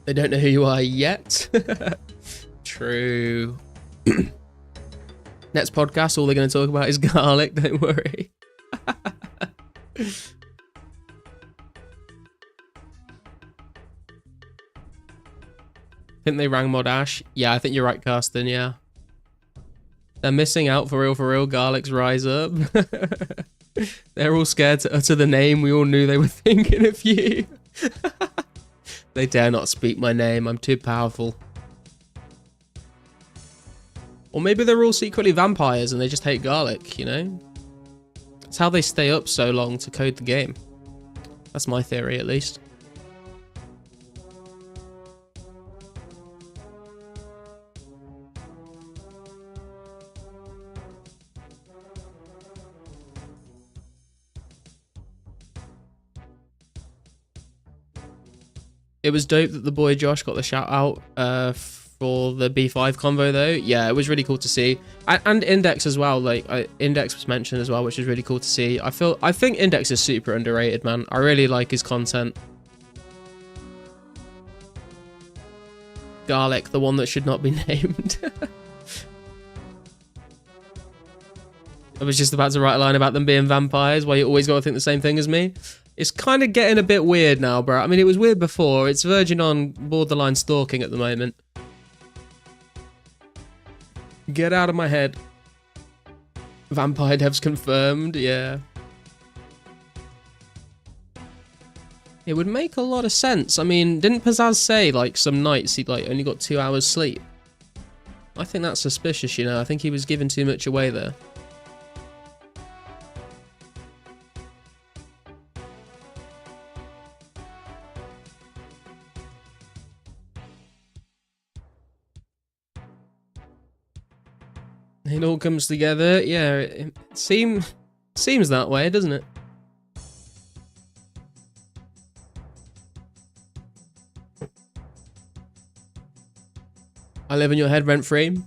They don't know who you are yet. True. Next podcast, all they're going to talk about is Garlic, don't worry. Think they rang Mod Ash? Yeah, I think you're right, Carsten, yeah. They're missing out for real, Garlic's rise up. They're all scared to utter the name. We all knew they were thinking of you. They dare not speak my name. I'm too powerful. Or maybe they're all secretly vampires and they just hate Garlic, you know? It's how they stay up so long to code the game. That's my theory, at least. It was dope that the boy Josh got the shout out for the B5 convo though. Yeah, it was really cool to see. And Index as well. Like Index was mentioned as well, which is really cool to see. I think Index is super underrated, man. I really like his content. Garlic, the one that should not be named. I was just about to write a line about them being vampires. Why you always got to think the same thing as me? It's kind of getting a bit weird now, bro. I mean, it was weird before. It's verging on borderline stalking at the moment. Get out of my head. Vampire devs confirmed, yeah. It would make a lot of sense. I mean, didn't Pizzazz say, like, some nights he'd, like, only got 2 hours sleep? I think that's suspicious, you know. I think he was giving too much away there. It all comes together. Yeah, it seems that way, doesn't it? I live in your head rent-free.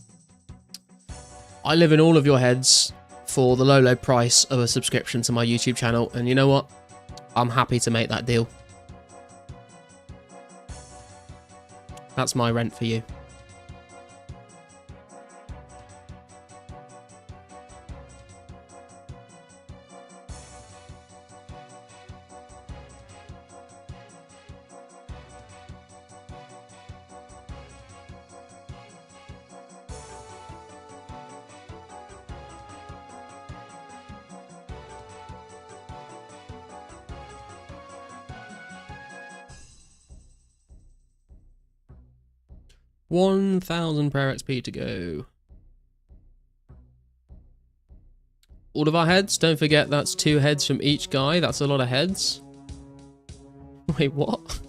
I live in all of your heads for the low price of a subscription to my YouTube channel. And you know what? I'm happy to make that deal. That's my rent for you. $1,000 prayer XP to go. All of our heads. Don't forget that's 2 heads from each guy. That's a lot of heads. Wait, what?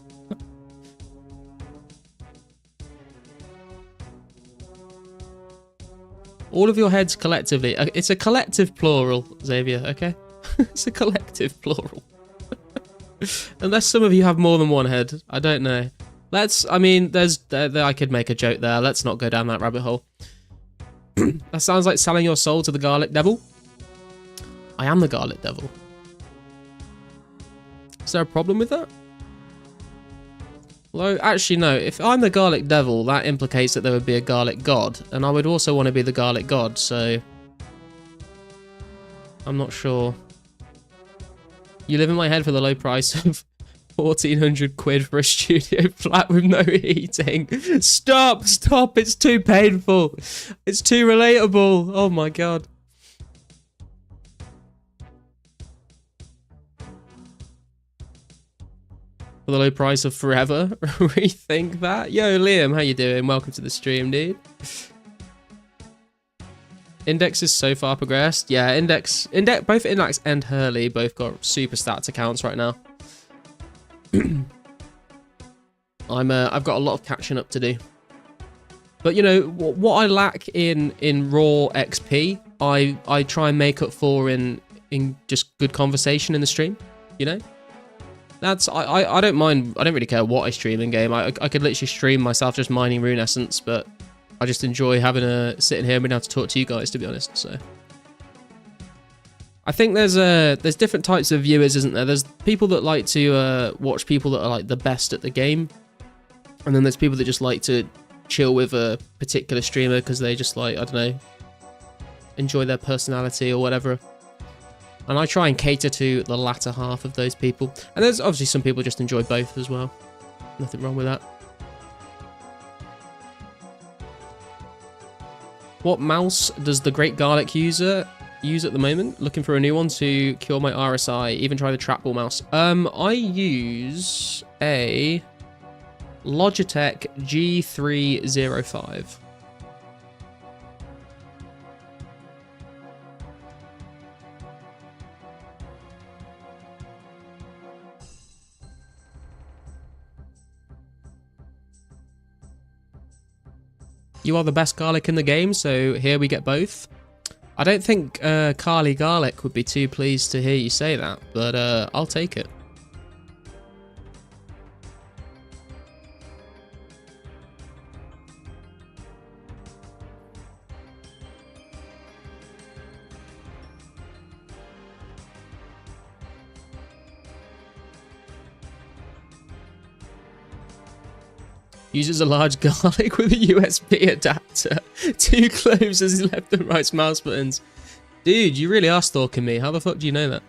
All of your heads collectively. It's a collective plural, Xavier, okay? It's a collective plural. Unless some of you have more than 1 head. I don't know. I mean, I could make a joke there. Let's not go down that rabbit hole. That sounds like selling your soul to the garlic devil. I am the garlic devil. Is there a problem with that? Well, actually, no. If I'm the garlic devil, that implicates that there would be a garlic god. And I would also want to be the garlic god, so... I'm not sure. You live in my head for the low price of 1,400 quid for a studio flat with no heating. Stop, it's too painful. It's too relatable. Oh my god. For the low price of forever. Rethink that. Yo, Liam, how you doing? Welcome to the stream, dude. Index is so far progressed. Yeah, both Index and Hurley both got super stats accounts right now. I've got a lot of catching up to do. But you know what I lack in raw XP, I try and make up for in just good conversation in the stream. You know, I don't mind. I don't really care what I stream in game. I could literally stream myself just mining Rune Essence, but I just enjoy sitting here and being able to talk to you guys, to be honest. So. I think there's different types of viewers, isn't there? There's people that like to watch people that are like the best at the game, and then there's people that just like to chill with a particular streamer because they just like, I don't know, enjoy their personality or whatever. And I try and cater to the latter half of those people. And there's obviously some people just enjoy both as well. Nothing wrong with that. What mouse does the Great Garlic user use at the moment? Looking for a new one to cure my RSI. Even try the trackball mouse. I use a Logitech G305. You are the best garlic in the game, so here we get both. I don't think Carly Garlic would be too pleased to hear you say that, but I'll take it. Uses a large garlic with a USB adapter. 2 cloves as his left and right mouse buttons. Dude, you really are stalking me. How the fuck do you know that?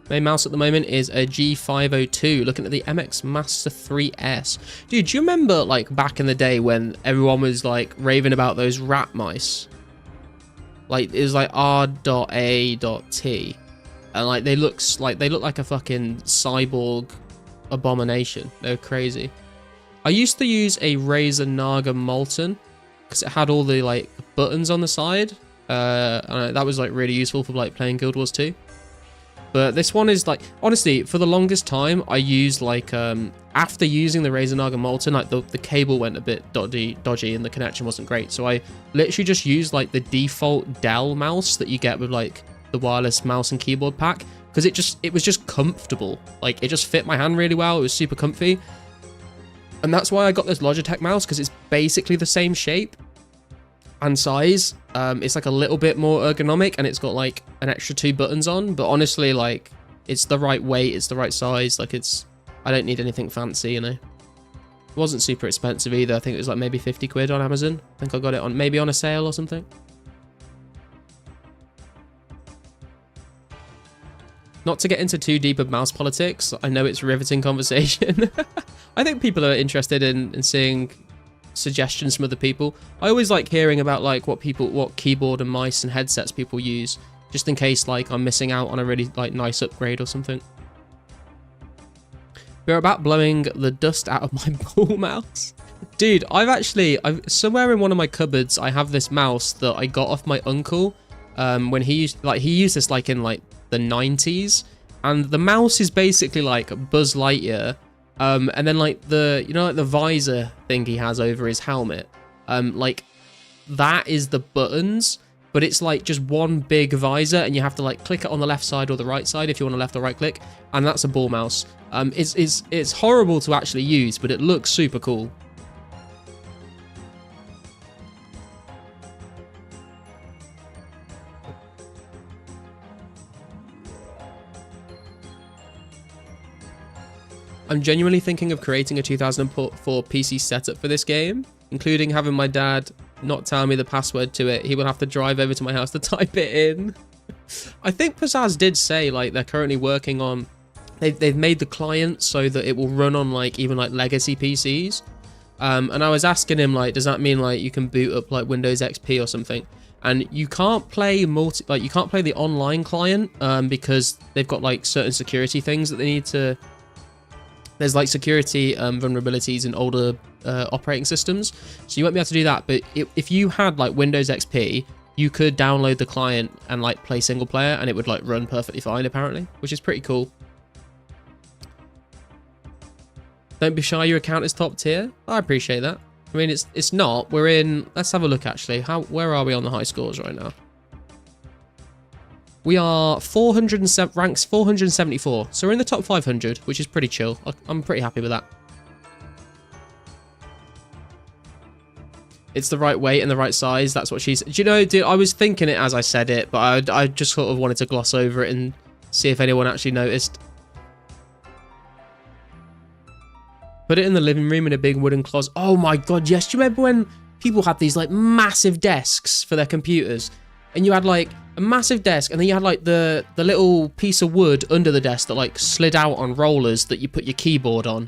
Main mouse at the moment is a G502. Looking at the MX Master 3S. Dude, do you remember like back in the day when everyone was like raving about those rat mice? Like it was like R.A.T. And like they look like a fucking cyborg abomination. They're crazy. I used to use a Razer Naga Molten because it had all the like buttons on the side. And that was like really useful for like playing Guild Wars 2. But this one is like, honestly, for the longest time, I used like, after using the Razer Naga Molten, like the cable went a bit dodgy and the connection wasn't great. So I literally just used like the default Dell mouse that you get with like the wireless mouse and keyboard pack. Because it was just comfortable. Like it just fit my hand really well. It was super comfy. And that's why I got this Logitech mouse, because it's basically the same shape and size. It's like a little bit more ergonomic, and it's got like an extra 2 buttons on, but honestly, like it's the right weight, it's the right size. Like I don't need anything fancy, you know. It wasn't super expensive either. I think it was like maybe 50 quid on Amazon. I think I got it on maybe on a sale or something. Not to get into too deep of mouse politics, I know it's a riveting conversation. I think people are interested in seeing suggestions from other people. I always like hearing about like what keyboard and mice and headsets people use, just in case like I'm missing out on a really like nice upgrade or something. We're about blowing the dust out of my ball mouse. Dude, I've somewhere in one of my cupboards, I have this mouse that I got off my uncle when he used this like in like the 90s, and the mouse is basically like Buzz Lightyear. And then like like the visor thing he has over his helmet, like that is the buttons, but it's like just one big visor, and you have to like click it on the left side or the right side if you want to left or right click, and that's a ball mouse. It's horrible to actually use, but it looks super cool. I'm genuinely thinking of creating a 2004 PC setup for this game, including having my dad not tell me the password to it. He will have to drive over to my house to type it in. I think Pizzazz did say like they're currently working on, they've made the client so that it will run on like even like legacy PCs. And I was asking him like, does that mean like you can boot up like Windows XP or something? And you can't play you can't play the online client because they've got like certain security things that they need to. There's like security vulnerabilities in older operating systems, so you won't be able to do that. But if you had like Windows XP, you could download the client and like play single player, and it would like run perfectly fine apparently, which is pretty cool. Don't be shy, your account is top tier. I appreciate that. I mean, it's not. We're in. Let's have a look actually. Where are we on the high scores right now? We are 407, ranks 474, so we're in the top 500, which is pretty chill. I'm pretty happy with that. It's the right weight and the right size, that's what she's... Do you know, dude, I was thinking it as I said it, but I just sort of wanted to gloss over it and see if anyone actually noticed. Put it in the living room in a big wooden closet. Oh my god, yes, do you remember when people had these like massive desks for their computers? And you had like a massive desk, and then you had like the little piece of wood under the desk that like slid out on rollers that you put your keyboard on.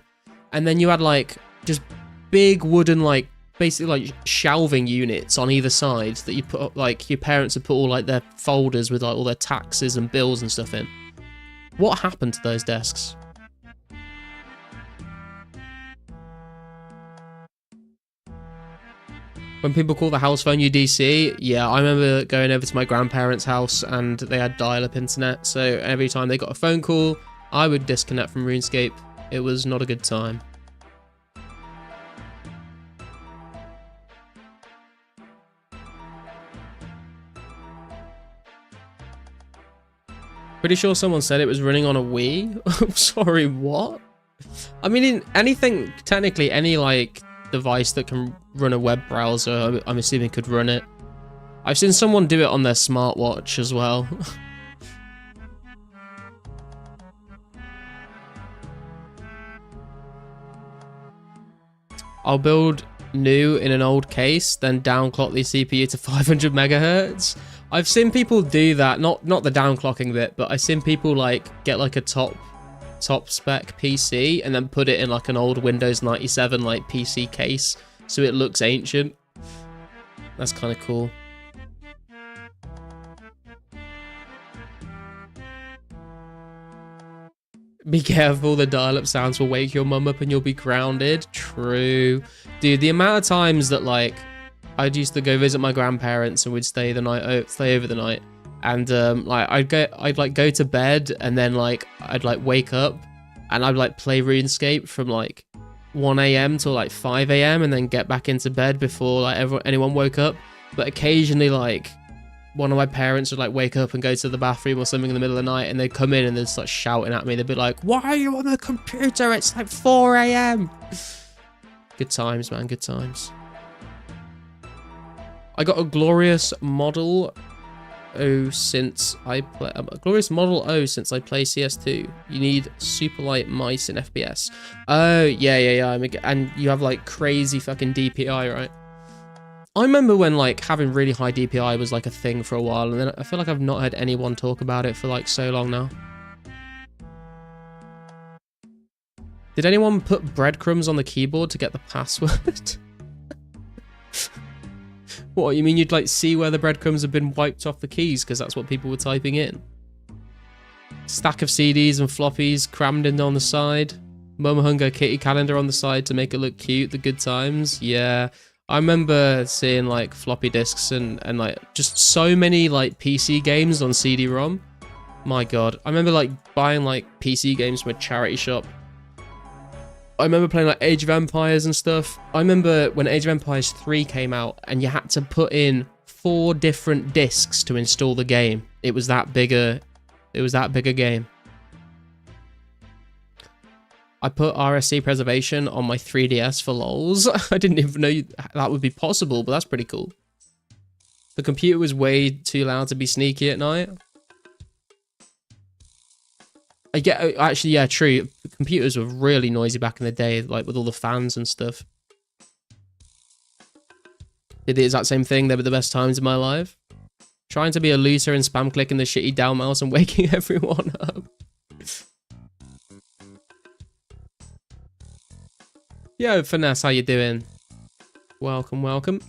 And then you had like just big wooden like basically like shelving units on either side that you put up, like your parents would put all like their folders with like all their taxes and bills and stuff in. What happened to those desks? When people call the house phone UDC, yeah, I remember going over to my grandparents' house and they had dial-up internet, so every time they got a phone call, I would disconnect from RuneScape. It was not a good time. Pretty sure someone said it was running on a Wii. Sorry, what? I mean, in anything, technically, any like device that can run a web browser, I'm assuming could run it. I've seen someone do it on their smartwatch as well. I'll build new in an old case, then downclock the CPU to 500 megahertz. I've seen people do that, not the downclocking bit, but I've seen people like get like a top spec PC and then put it in like an old Windows 97 like PC case so it looks ancient. That's kind of cool. Be careful, the dial-up sounds will wake your mum up and you'll be grounded. True. Dude, the amount of times that, like, I'd used to go visit my grandparents and we'd stay over the night. And, like, I'd like, go to bed and then, like, I'd, like, wake up and I'd, like, play RuneScape from, like, 1 a.m. till, like, 5 a.m. and then get back into bed before, like, anyone woke up. But occasionally, like, one of my parents would like wake up and go to the bathroom or something in the middle of the night and they'd come in and they'd start shouting at me. They'd be like, why are you on the computer? It's like 4 a.m. Good times, man. Good times. I got a glorious Model O since I play CS2. You need super light mice in FPS. Oh, yeah. And you have like crazy fucking DPI, right? I remember when like having really high DPI was like a thing for a while, and then I feel like I've not heard anyone talk about it for like so long now. Did anyone put breadcrumbs on the keyboard to get the password? What, you mean you'd like see where the breadcrumbs have been wiped off the keys because that's what people were typing in? Stack of CDs and floppies crammed in on the side. Mum hung a kitty calendar on the side to make it look cute. The good times. Yeah. I remember seeing like floppy disks and like just so many like PC games on CD-ROM. My God. I remember like buying like PC games from a charity shop. I remember playing like Age of Empires and stuff. I remember when Age of Empires 3 came out and you had to put in 4 different discs to install the game. It was that big a game. I put RSC preservation on my 3DS for lols. I didn't even know that would be possible, but that's pretty cool. The computer was way too loud to be sneaky at night. Actually, yeah, true. Computers were really noisy back in the day, like with all the fans and stuff. Did the exact same thing. They were the best times of my life. Trying to be a loser and spam clicking the shitty down mouse and waking everyone up. Yo, Finesse, how you doing? Welcome, welcome.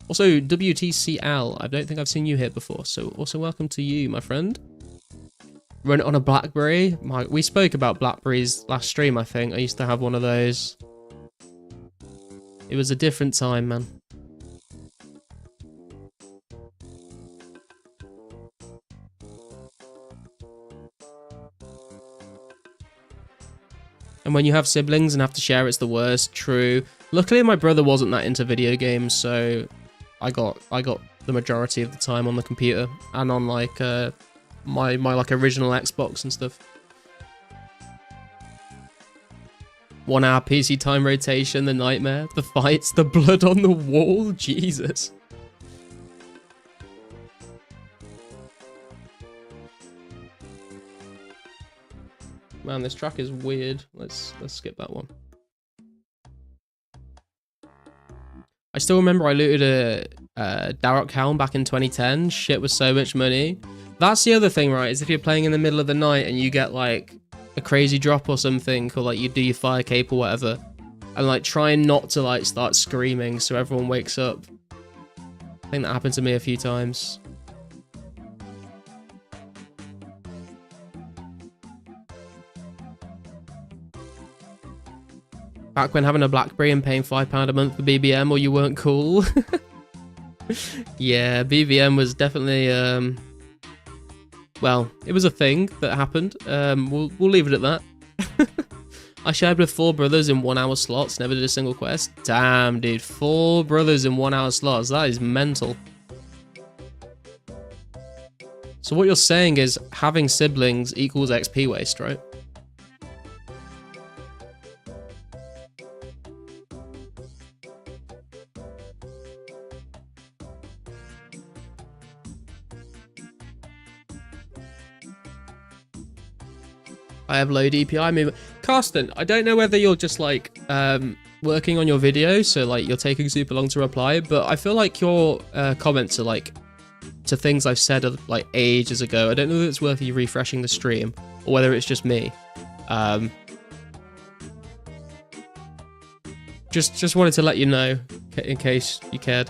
Also, WTCL, I don't think I've seen you here before, so also welcome to you, my friend. Run it on a BlackBerry. We spoke about BlackBerries last stream, I think. I used to have one of those. It was a different time, man. And when you have siblings and have to share, it's the worst. True. Luckily, my brother wasn't that into video games, so I got the majority of the time on the computer and on like my like original Xbox and stuff. 1 hour PC time rotation, the nightmare, the fights, the blood on the wall. Jesus. Man, this track is weird. Let's skip that one. I still remember I looted a Darok Helm back in 2010. Shit was so much money. That's the other thing, right? Is if you're playing in the middle of the night and you get like a crazy drop or something, or like you do your fire cape or whatever, and like trying not to like start screaming so everyone wakes up. I think that happened to me a few times. Back when having a BlackBerry and paying £5 a month for BBM or you weren't cool. Yeah, BBM was definitely, well, it was a thing that happened. We'll leave it at that. I shared with 4 brothers in 1 hour slots, never did a single quest. Damn, dude, 4 brothers in 1 hour slots, that is mental. So what you're saying is having siblings equals XP waste, right? I have low DPI movement. Carsten, I don't know whether you're just like working on your video, so like you're taking super long to reply, but I feel like your comments are like to things I've said like ages ago. I don't know if it's worth you refreshing the stream or whether it's just me. Just wanted to let you know in case you cared.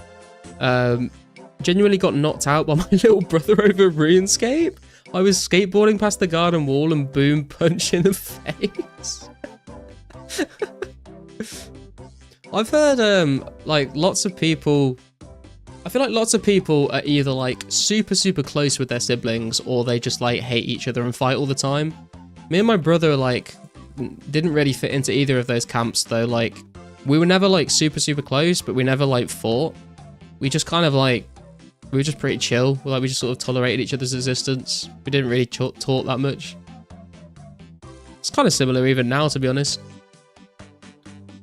Genuinely got knocked out by my little brother over RuneScape. I was skateboarding past the garden wall and boom, punch in the face. I've heard like lots of people, I feel like lots of people are either like super close with their siblings or they just like hate each other and fight all the time. Me and my brother like didn't really fit into either of those camps though. Like we were never like super close, but we never like fought. We just kind of like, we were just pretty chill. Like we just sort of tolerated each other's existence. We didn't really talk that much. It's kind of similar even now, to be honest.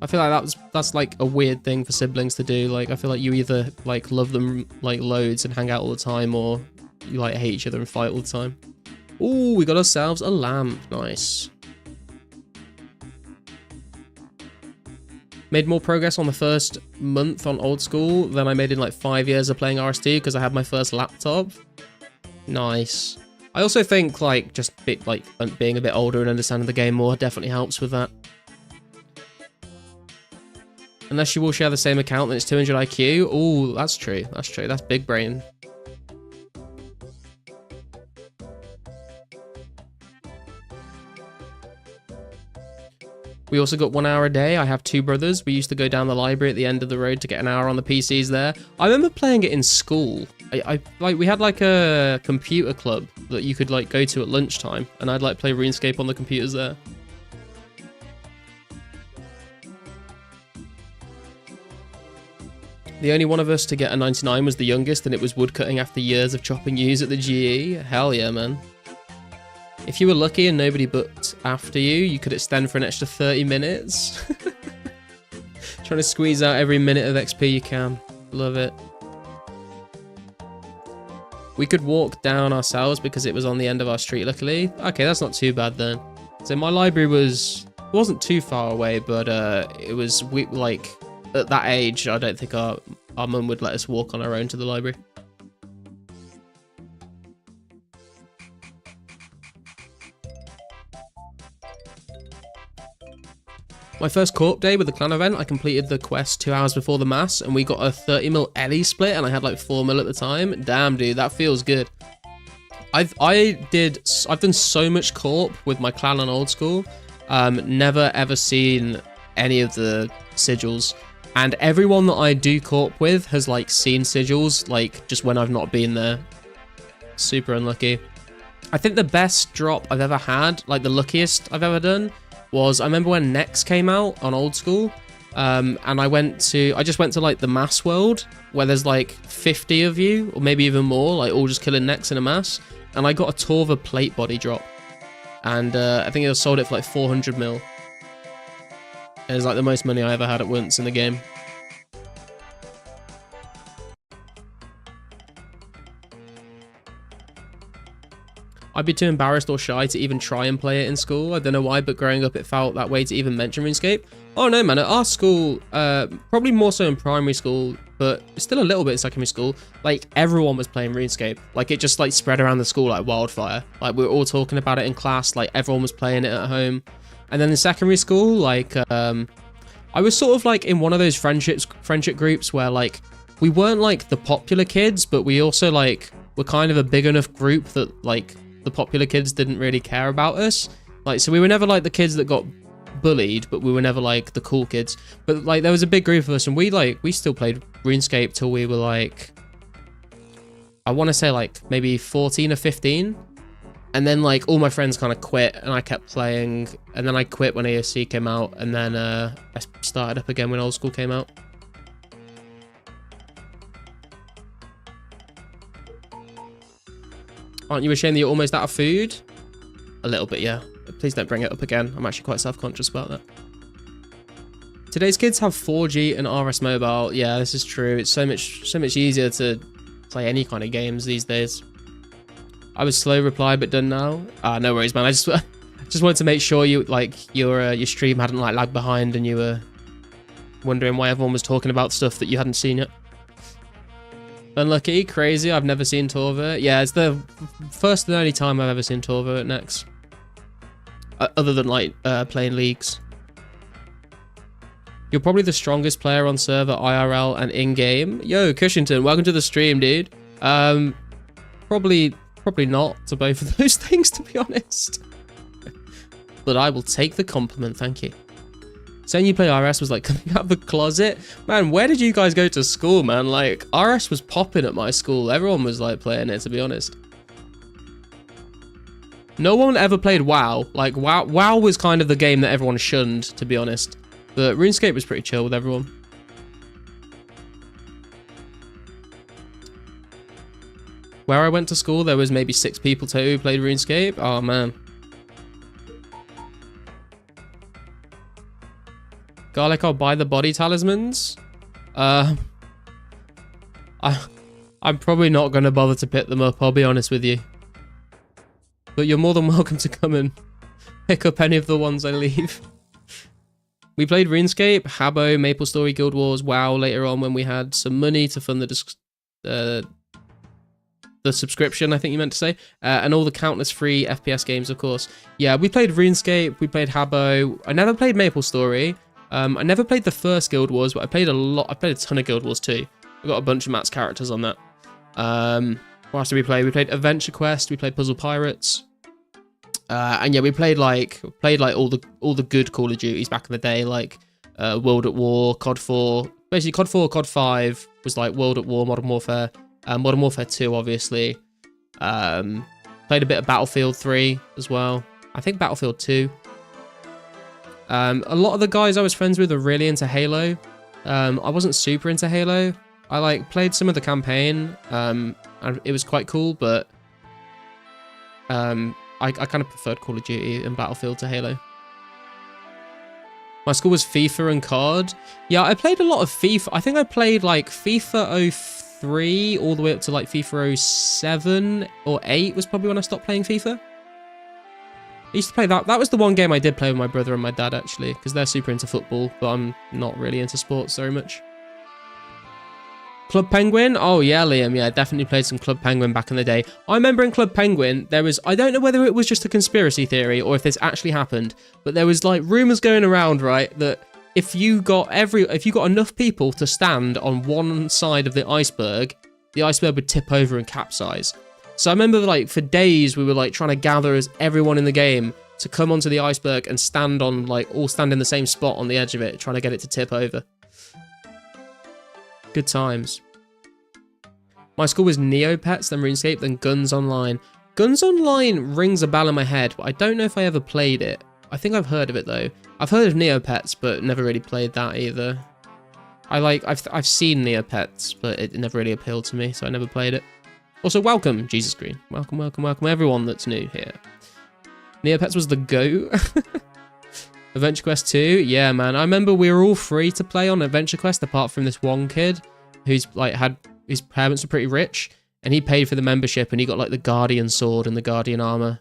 I feel like that's like a weird thing for siblings to do. Like I feel like you either like love them like loads and hang out all the time, or you like hate each other and fight all the time. Ooh, we got ourselves a lamp. Nice. Made more progress on the first month on old school than I made in like 5 years of playing RST because I had my first laptop. Nice. I also think like just being a bit older and understanding the game more definitely helps with that. Unless you all share the same account, then it's 200 IQ. Ooh, that's true. That's true. That's big brain. We also got 1 hour a day. I have 2 brothers. We used to go down the library at the end of the road to get an hour on the PCs there. I remember playing it in school. We had like a computer club that you could like go to at lunchtime, and I'd like play RuneScape on the computers there. The only one of us to get a 99 was the youngest, and it was woodcutting after years of chopping yews at the GE. Hell yeah, man. If you were lucky and nobody booked after you, you could extend for an extra 30 minutes. Trying to squeeze out every minute of XP you can. Love it. We could walk down ourselves because it was on the end of our street, luckily. Okay, that's not too bad then. So my library wasn't too far away, but it was like at that age, I don't think our mum would let us walk on our own to the library. My first co-op day with the clan event, I completed the quest 2 hours before the mass, and we got a 30mm Ellie split, and I had like 4mm at the time. Damn, dude, that feels good. I've done so much co-op with my clan on old school. Never ever seen any of the sigils, and everyone that I do co-op with has like seen sigils, like just when I've not been there. Super unlucky. I think the best drop I've ever had, like the luckiest I've ever done, was I remember when Nex came out on old school, and I just went to like the mass world where there's like 50 of you, or maybe even more, like all just killing Nex in a mass, and I got a Torva plate body drop, and I think I sold it for like 400 mil. It was like the most money I ever had at once in the game. I'd be too embarrassed or shy to even try and play it in school. I don't know why, but growing up it felt that way to even mention RuneScape. Oh no, man, at our school, probably more so in primary school, but still a little bit in secondary school, like everyone was playing RuneScape. Like it just like spread around the school like wildfire. Like we were all talking about it in class, like everyone was playing it at home. And then in secondary school, like I was sort of like in one of those friendship groups where like we weren't like the popular kids, but we also like were kind of a big enough group that like the popular kids didn't really care about us. Like, so we were never like the kids that got bullied, but we were never like the cool kids. But like there was a big group of us, and we still played RuneScape till we were like, I want to say like maybe 14 or 15. And then like all my friends kind of quit, and I kept playing, and then I quit when AOC came out, and then I started up again when old school came out. Aren't you ashamed that you're almost out of food? A little bit, yeah. Please don't bring it up again. I'm actually quite self-conscious about that. Today's kids have 4G and RS Mobile. Yeah, this is true. It's so much easier to play any kind of games these days. I was slow reply, but done now. No worries, man. I just wanted to make sure you like your stream hadn't like lagged behind, and you were wondering why everyone was talking about stuff that you hadn't seen yet. Unlucky, crazy. I've never seen Torva. Yeah, it's the first and only time I've ever seen Torva at Nex. Other than like playing leagues. You're probably the strongest player on server, IRL and in-game. Yo, Cushington, welcome to the stream, dude. Probably probably not to both of those things, to be honest. But I will take the compliment, thank you. Saying you play RS was like coming out of the closet. Man, where did you guys go to school, man? Like, RS was popping at my school. Everyone was like playing it, to be honest. No one ever played WoW. Like, WoW was kind of the game that everyone shunned, to be honest. But RuneScape was pretty chill with everyone. Where I went to school, there was maybe 6 people total who played RuneScape. Oh, man. Garlic, I'll buy the body talismans. I'm probably not going to bother to pick them up, I'll be honest with you. But you're more than welcome to come and pick up any of the ones I leave. We played RuneScape, Habbo, MapleStory, Guild Wars, WoW later on when we had some money to fund the subscription, I think you meant to say, and all the countless free FPS games, of course. Yeah, we played RuneScape, we played Habbo. I never played MapleStory. I never played the first Guild Wars, but I played a lot. I played a ton of Guild Wars too. I got a bunch of Matt's characters on that. What else did we play? We played Adventure Quest. We played Puzzle Pirates. And yeah, we played like all the good Call of Duties back in the day, like World at War, COD 4. Basically, COD 4, COD 5 was like World at War, Modern Warfare. Modern Warfare 2, obviously. Played a bit of Battlefield 3 as well. I think Battlefield 2. A lot of the guys I was friends with were really into Halo. I wasn't super into Halo. I like played some of the campaign. And it was quite cool, but I kind of preferred Call of Duty and Battlefield to Halo. My school was FIFA and COD. Yeah, I played a lot of FIFA. I think I played like FIFA 03 all the way up to like FIFA 07 or 8 was probably when I stopped playing FIFA. I used to play that. That was the one game I did play with my brother and my dad, actually, because they're super into football, but I'm not really into sports very much. Club Penguin? Oh, yeah, Liam. Yeah, definitely played some Club Penguin back in the day. I remember in Club Penguin, there was... I don't know whether it was just a conspiracy theory or if this actually happened, but there was, like, rumours going around, right, that if you got enough people to stand on one side of the iceberg would tip over and capsize. So I remember, like, for days we were, like, trying to gather as everyone in the game to come onto the iceberg and stand on, like, all stand in the same spot on the edge of it, trying to get it to tip over. Good times. My school was Neopets, then RuneScape, then Guns Online. Guns Online rings a bell in my head, but I don't know if I ever played it. I think I've heard of it, though. I've heard of Neopets, but never really played that either. I've seen Neopets, but it never really appealed to me, so I never played it. Also, welcome, Jesus Green. Welcome, welcome, welcome, everyone that's new here. Neopets was the GOAT. Adventure Quest 2, yeah, man. I remember we were all free to play on Adventure Quest, apart from this one kid who's like his parents were pretty rich, and he paid for the membership, and he got like the Guardian sword and the Guardian armor.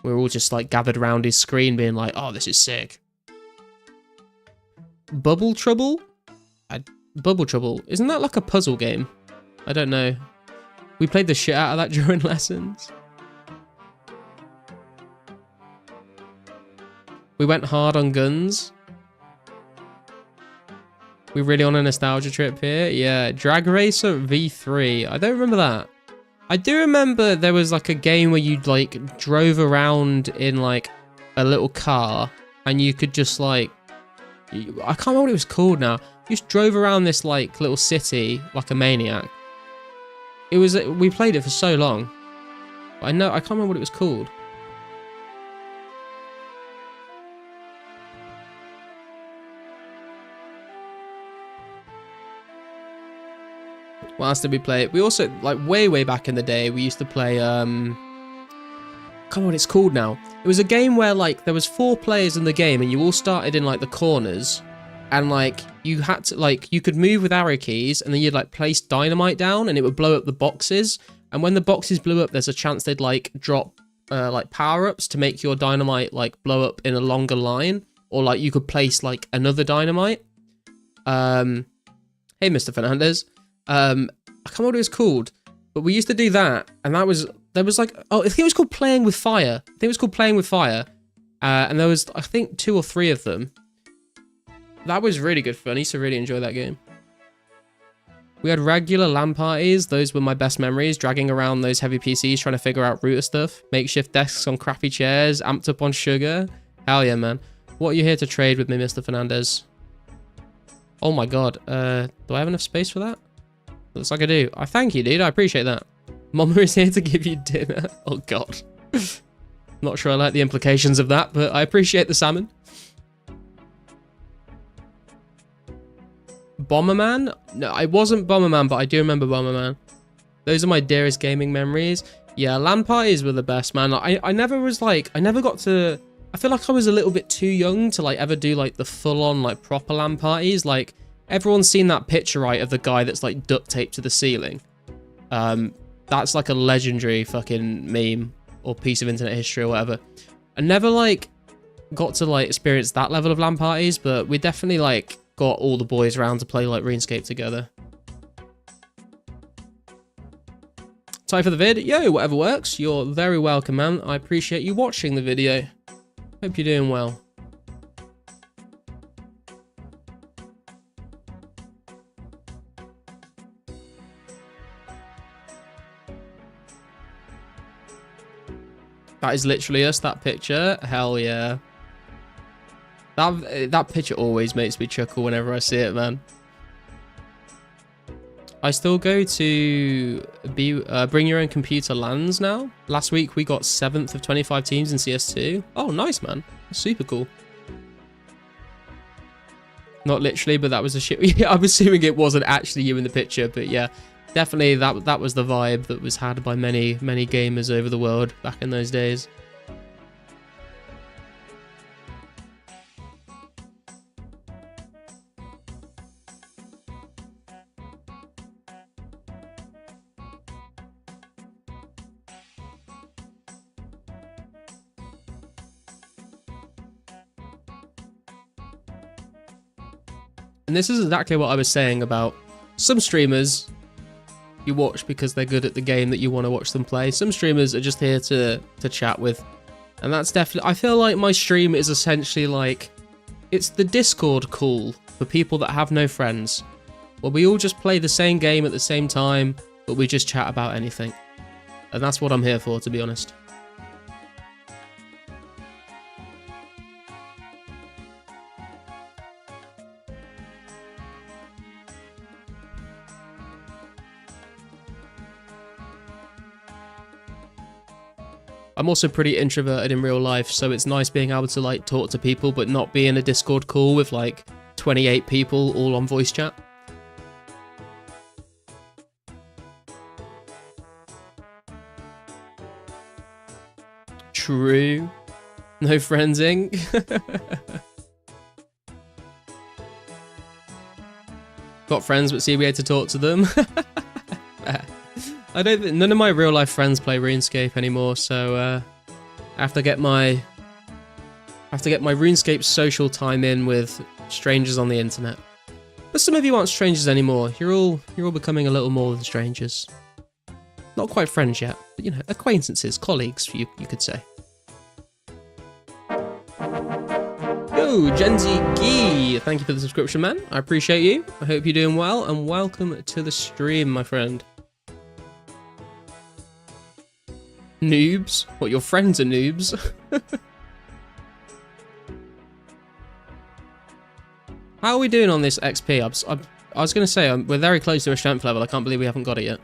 We were all just like gathered around his screen, being like, "Oh, this is sick." Bubble Trouble? Bubble Trouble, isn't that like a puzzle game? I don't know. We played the shit out of that during lessons. We went hard on guns. We're really on a nostalgia trip here. Yeah, Drag Racer V3. I don't remember that. I do remember there was like a game where you like drove around in like a little car and you could just like... I can't remember what it was called now. You just drove around this like little city like a maniac. It was... We played it for so long. But I can't remember what it was called. What else did we play? We also, like, way back in the day, we used to play, come on, what it's called now. It was a game where, like, there was 4 players in the game, and you all started in, like, the corners, and, like, you had to, like, you could move with arrow keys, and then you'd, like, place dynamite down, and it would blow up the boxes, and when the boxes blew up, there's a chance they'd, like, drop, like, power-ups to make your dynamite, like, blow up in a longer line, or, like, you could place, like, another dynamite. Hey, Mr. Fernandez. I can't remember what it was called, but we used to do that, and there was like, oh, I think it was called Playing with Fire. And there was, I think, 2 or 3 of them. That was really good fun. I used to really enjoy that game. We had regular LAN parties. Those were my best memories, dragging around those heavy PCs, trying to figure out router stuff. Makeshift desks on crappy chairs, amped up on sugar. Hell yeah, man. What are you here to trade with me, Mr. Fernandez? Oh my god. Do I have enough space for that? Looks like I do. I thank you, dude. I appreciate that. Mama is here to give you dinner. Oh god. Not sure I like the implications of that, but I appreciate the salmon. Bomberman? No, I wasn't Bomberman, but I do remember Bomberman. Those are my dearest gaming memories. Yeah, LAN parties were the best, man. I never was like, I never got to, I feel like I was a little bit too young to like ever do like the full-on like proper LAN parties. Like everyone's seen that picture, right, of the guy that's like duct taped to the ceiling. That's like a legendary fucking meme or piece of internet history or whatever. I never like got to like experience that level of LAN parties, but we definitely like got all the boys around to play like RuneScape together. Time for the vid. Yo, whatever works. You're very welcome, man. I appreciate you watching the video. Hope you're doing well. That is literally us, that picture. Hell yeah. That picture always makes me chuckle whenever I see it, man. I still go to bring your own computer LANs now. Last week we got 7th of 25 teams in CS2. Oh, nice, man. Super cool. Not literally, but that was a shit. Yeah, I'm assuming it wasn't actually you in the picture, but yeah, definitely that was the vibe that was had by many gamers over the world back in those days. And this is exactly what I was saying about some streamers you watch because they're good at the game that you want to watch them play. Some streamers are just here to chat with. And that's definitely, I feel like my stream is essentially like, it's the Discord call for people that have no friends. Where we all just play the same game at the same time, but we just chat about anything. And that's what I'm here for, to be honest. I'm also pretty introverted in real life, so it's nice being able to like talk to people but not be in a Discord call with like 28 people all on voice chat. True. No friendsing. Got friends but CBA to talk to them. I don't think none of my real life friends play RuneScape anymore, so I have to get my RuneScape social time in with strangers on the internet. But some of you aren't strangers anymore. You're all becoming a little more than strangers. Not quite friends yet, but you know, acquaintances, colleagues, you could say. Yo, Gen Z Gee, thank you for the subscription, man. I appreciate you. I hope you're doing well, and welcome to the stream, my friend. Noobs? What, your friends are noobs? How are we doing on this XP? I was going to say, we're very close to a strength level. I can't believe we haven't got it yet.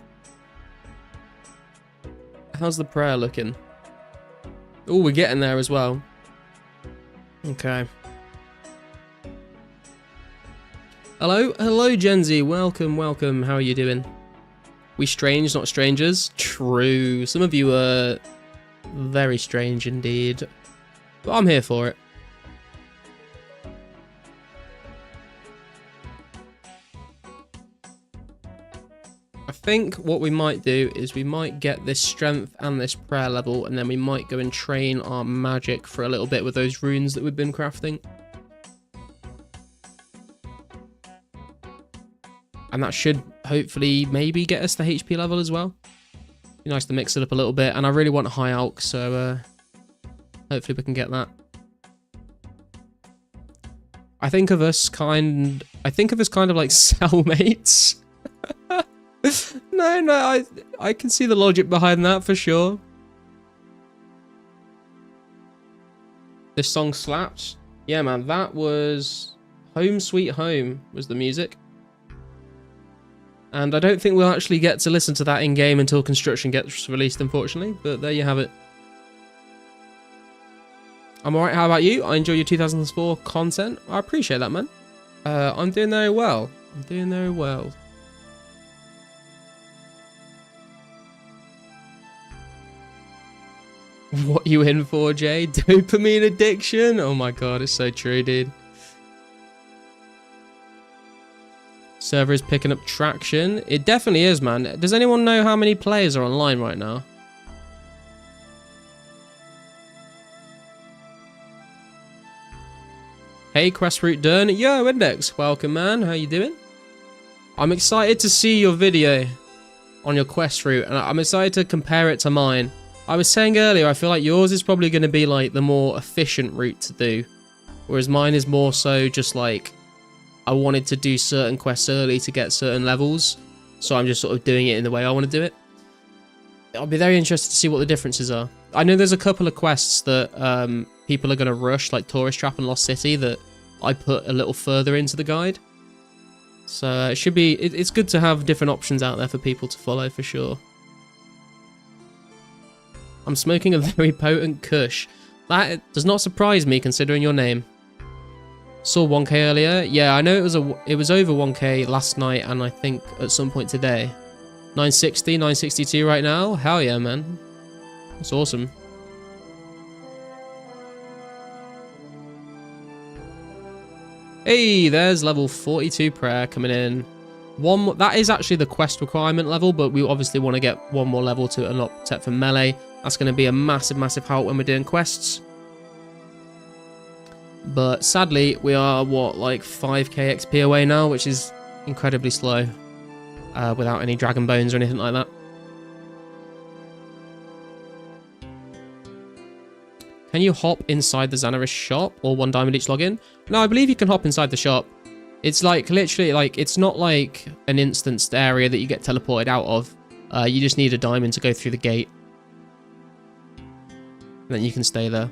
How's the prayer looking? Oh, we're getting there as well. Okay. Hello, Gen Z. Welcome. How are you doing? We strange, not strangers. True. Some of you are very strange indeed. But I'm here for it. I think what we might do is we might get this strength and this prayer level, and then we might go and train our magic for a little bit with those runes that we've been crafting. And that should hopefully maybe get us the HP level as well. Be nice to mix it up a little bit. And I really want a high alch, so hopefully we can get that. I think of us kind of like cellmates. No, I can see the logic behind that for sure. This song slaps. Yeah, man, that was Home Sweet Home was the music. And I don't think we'll actually get to listen to that in-game until Construction gets released, unfortunately. But there you have it. I'm alright, how about you? I enjoy your 2004 content. I appreciate that, man. I'm doing very well. I'm doing very well. What you in for, Jay? Dopamine addiction? Oh my god, it's so true, dude. Server is picking up traction. It definitely is, man. Does anyone know how many players are online right now? Hey, quest route done. Yo, Index. Welcome, man. How you doing? I'm excited to see your video on your quest route, and I'm excited to compare it to mine. I was saying earlier, I feel like yours is probably going to be like the more efficient route to do, whereas mine is more so just like I wanted to do certain quests early to get certain levels, so I'm just sort of doing it in the way I want to do it. I'll be very interested to see what the differences are. I know there's a couple of quests that people are going to rush, like Tourist Trap and Lost City, that I put a little further into the guide. So it should be, it's good to have different options out there for people to follow for sure. I'm smoking a very potent kush. That does not surprise me considering your name. Saw 1k earlier. Yeah, I know it was over 1k last night and I think at some point today. 960, 962 right now. Hell yeah, man. That's awesome. Hey, there's level 42 prayer coming in. That is actually the quest requirement level, but we obviously want to get one more level to unlock Protect from Melee. That's going to be a massive, massive help when we're doing quests. But sadly, we are, what, like 5k XP away now, which is incredibly slow. Without any dragon bones or anything like that. Can you hop inside the Xanaris shop or 1 diamond each login? No, I believe you can hop inside the shop. It's like literally like it's not like an instanced area that you get teleported out of. You just need a diamond to go through the gate. And then you can stay there.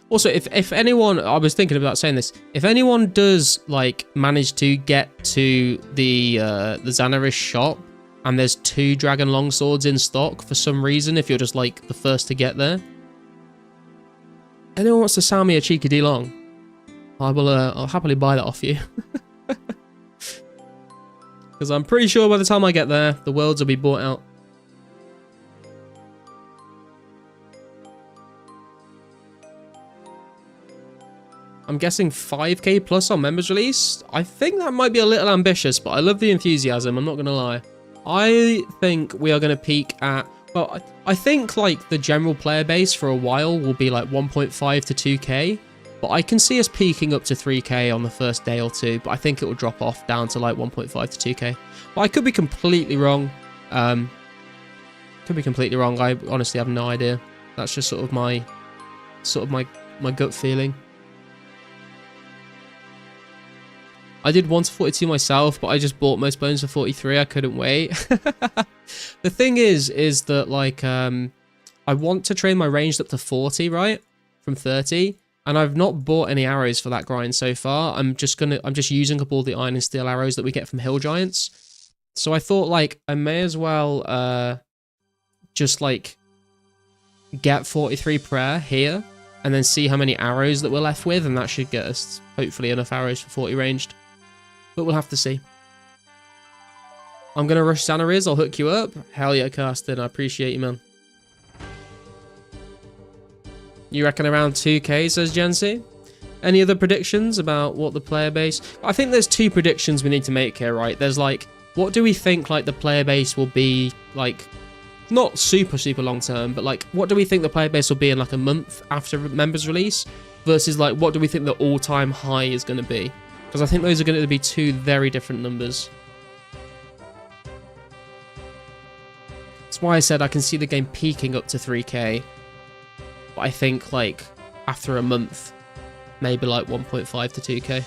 Also, if anyone, I was thinking about saying this, if anyone does like manage to get to the Xanaris shop and there's 2 dragon longswords in stock for some reason, if you're just like the first to get there, anyone wants to sell me a cheeky D-long, I'll happily buy that off you. Because I'm pretty sure by the time I get there, the worlds will be bought out. I'm guessing 5k plus on members release. I think that might be a little ambitious, but I love the enthusiasm, I'm not going to lie. I think we are going to peak at, well, I think like the general player base for a while will be like 1.5 to 2k, but I can see us peaking up to 3k on the first day or two, but I think it will drop off down to like 1.5 to 2k. But I could be completely wrong. Could be completely wrong. I honestly have no idea. That's just sort of my gut feeling. I did 1 to 42 myself, but I just bought most bones for 43. I couldn't wait. The thing is that like I want to train my ranged up to 40, right? From 30. And I've not bought any arrows for that grind so far. I'm just using up all the iron and steel arrows that we get from hill giants. So I thought like I may as well just like get 43 prayer here and then see how many arrows that we're left with, and that should get us hopefully enough arrows for 40 ranged. But we'll have to see. I'm going to rush Xanariz. I'll hook you up. Hell yeah, Carsten. I appreciate you, man. You reckon around 2k, says Jency. Any other predictions about what the player base... I think there's 2 predictions we need to make here, right? There's like, what do we think like the player base will be, like, not super, super long term, but like, what do we think the player base will be in like a month after members release? Versus like, what do we think the all-time high is going to be? Because I think those are going to be 2 very different numbers. That's why I said I can see the game peaking up to 3k. But I think like after a month, maybe like 1.5 to 2k.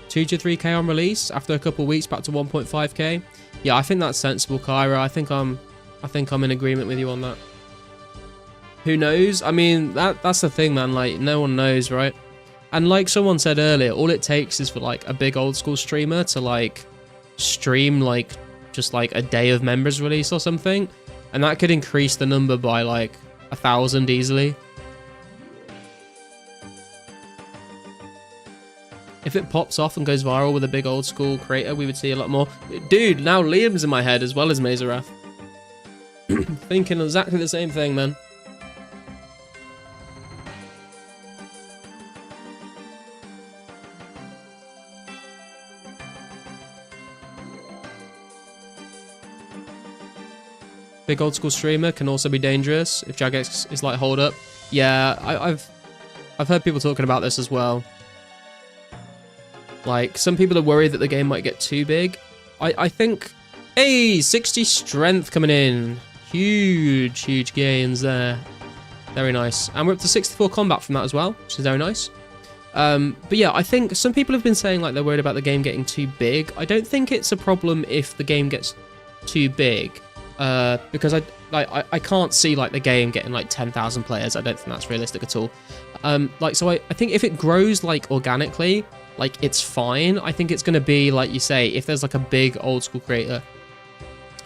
2 to 3k on release after a couple of weeks back to 1.5k. Yeah, I think that's sensible, Kyra. I think I'm in agreement with you on that. Who knows? I mean, that's the thing, man. Like, no one knows, right? And like someone said earlier, all it takes is for like a big old school streamer to like stream like just like a day of members release or something, and that could increase the number by like 1,000 easily. If it pops off and goes viral with a big old school creator, we would see a lot more. Dude, now Liam's in my head as well as Mazerath. Thinking exactly the same thing, man. Big old school streamer can also be dangerous if Jagex is like hold up. Yeah, I've heard people talking about this as well. Like, some people are worried that the game might get too big. I think, hey, 60 strength coming in. Huge gains there. Very nice. And we're up to 64 combat from that as well, which is very nice. But yeah, I think some people have been saying like they're worried about the game getting too big. I don't think it's a problem if the game gets too big. Because I can't see like the game getting like 10,000 players. I don't think that's realistic at all. So I think if it grows like organically, like it's fine. I think it's going to be like you say, if there's like a big old school creator,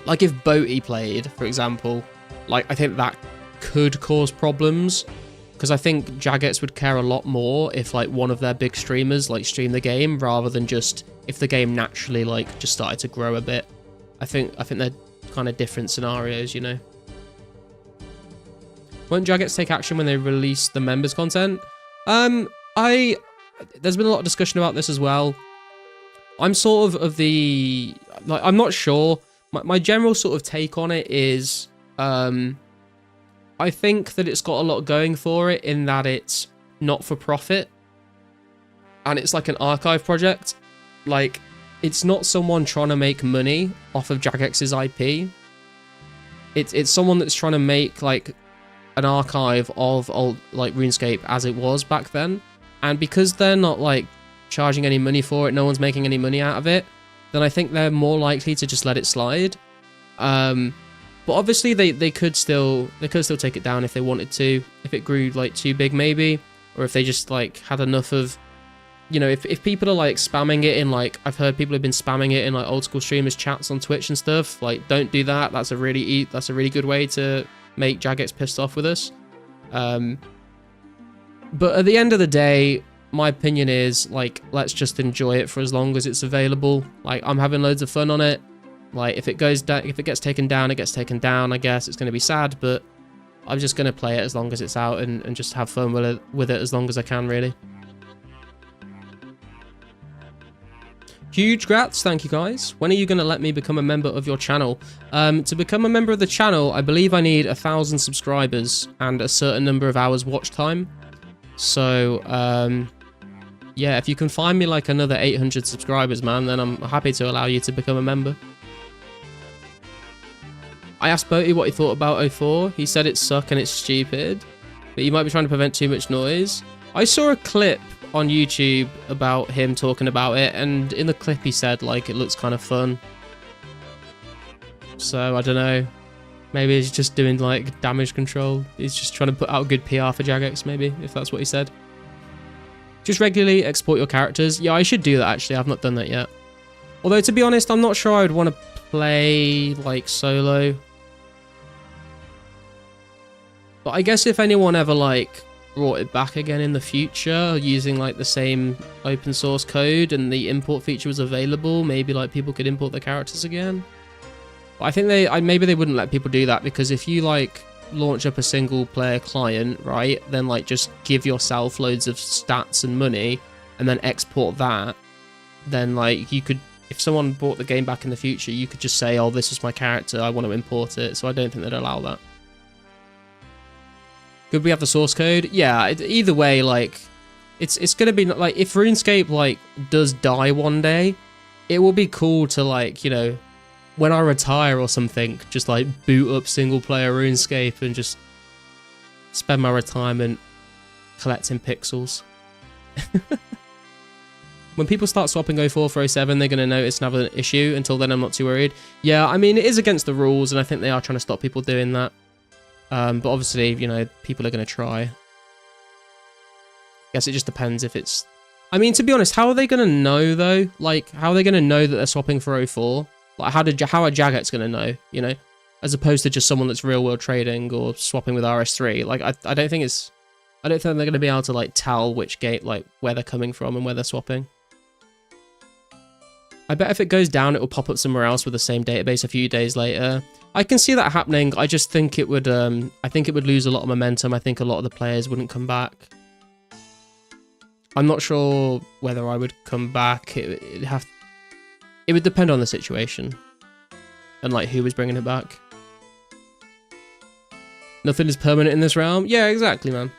like if Boaty played, for example, like I think that could cause problems, because I think Jagex would care a lot more if like one of their big streamers like streamed the game rather than just if the game naturally like just started to grow a bit. I think they're kind of different scenarios, you know. Won't Jagex take action when they release the members content? There's been a lot of discussion about this as well. I'm sort of the like, I'm not sure. My general sort of take on it is I think that it's got a lot going for it in that it's not for profit and it's like an archive project. Like, it's not someone trying to make money off of Jagex's IP. It's someone that's trying to make like an archive of old like RuneScape as it was back then. And because they're not like charging any money for it, no one's making any money out of it, then I think they're more likely to just let it slide. But obviously they could still take it down if they wanted to, if it grew like too big maybe, or if they just like had enough of, you know, if people are like spamming it in like, I've heard people have been spamming it in like old school streamers chats on Twitch and stuff. Like, don't do that. That's a really good way to make Jagex pissed off with us. But at the end of the day, my opinion is like, let's just enjoy it for as long as it's available. Like, I'm having loads of fun on it. Like, if it goes down, if it gets taken down, it gets taken down. I guess it's going to be sad, but I'm just going to play it as long as it's out and just have fun with it as long as I can, really. Huge grats, thank you guys. When are you going to let me become a member of your channel? To become a member of the channel, I believe I need 1,000 subscribers and a certain number of hours watch time. So, yeah, if you can find me like another 800 subscribers, man, then I'm happy to allow you to become a member. I asked Boaty what he thought about 04. He said it's suck and it's stupid, but you might be trying to prevent too much noise. I saw a clip on YouTube about him talking about it, and in the clip he said like it looks kind of fun. So I don't know, maybe he's just doing like damage control. He's just trying to put out good PR for Jagex, maybe, if that's what he said. Just regularly export your characters. Yeah, I should do that actually. I've not done that yet. Although to be honest, I'm not sure I would want to play like solo. But I guess if anyone ever like brought it back again in the future using like the same open source code and the import feature was available, maybe like people could import their characters again. But I think maybe they wouldn't let people do that, because if you like launch up a single player client, right, then like just give yourself loads of stats and money and then export that, then like you could, if someone brought the game back in the future, you could just say, oh, this is my character, I want to import it. So I don't think they'd allow that. Could we have the source code? Yeah, either way, like, it's gonna be, like, if RuneScape, like, does die one day, it will be cool to, like, you know, when I retire or something, just, like, boot up single-player RuneScape and just spend my retirement collecting pixels. When people start swapping 04 for 07, they're going to notice and have an issue. Until then, I'm not too worried. Yeah, I mean, it is against the rules, and I think they are trying to stop people doing that. But obviously, you know, people are going to try. Guess it just depends if it's... I mean, to be honest, how are they going to know, though? Like, how are they going to know that they're swapping for 04? Like, how are Jagex going to know, you know? As opposed to just someone that's real-world trading or swapping with RS3. Like, I don't think it's... I don't think they're going to be able to, like, tell which gate, like, where they're coming from and where they're swapping. I bet if it goes down, it will pop up somewhere else with the same database a few days later. I can see that happening. I just think it would, I think it would lose a lot of momentum. I think a lot of the players wouldn't come back. I'm not sure whether I would come back. It would depend on the situation and like who was bringing it back. Nothing is permanent in this realm. Yeah, exactly, man.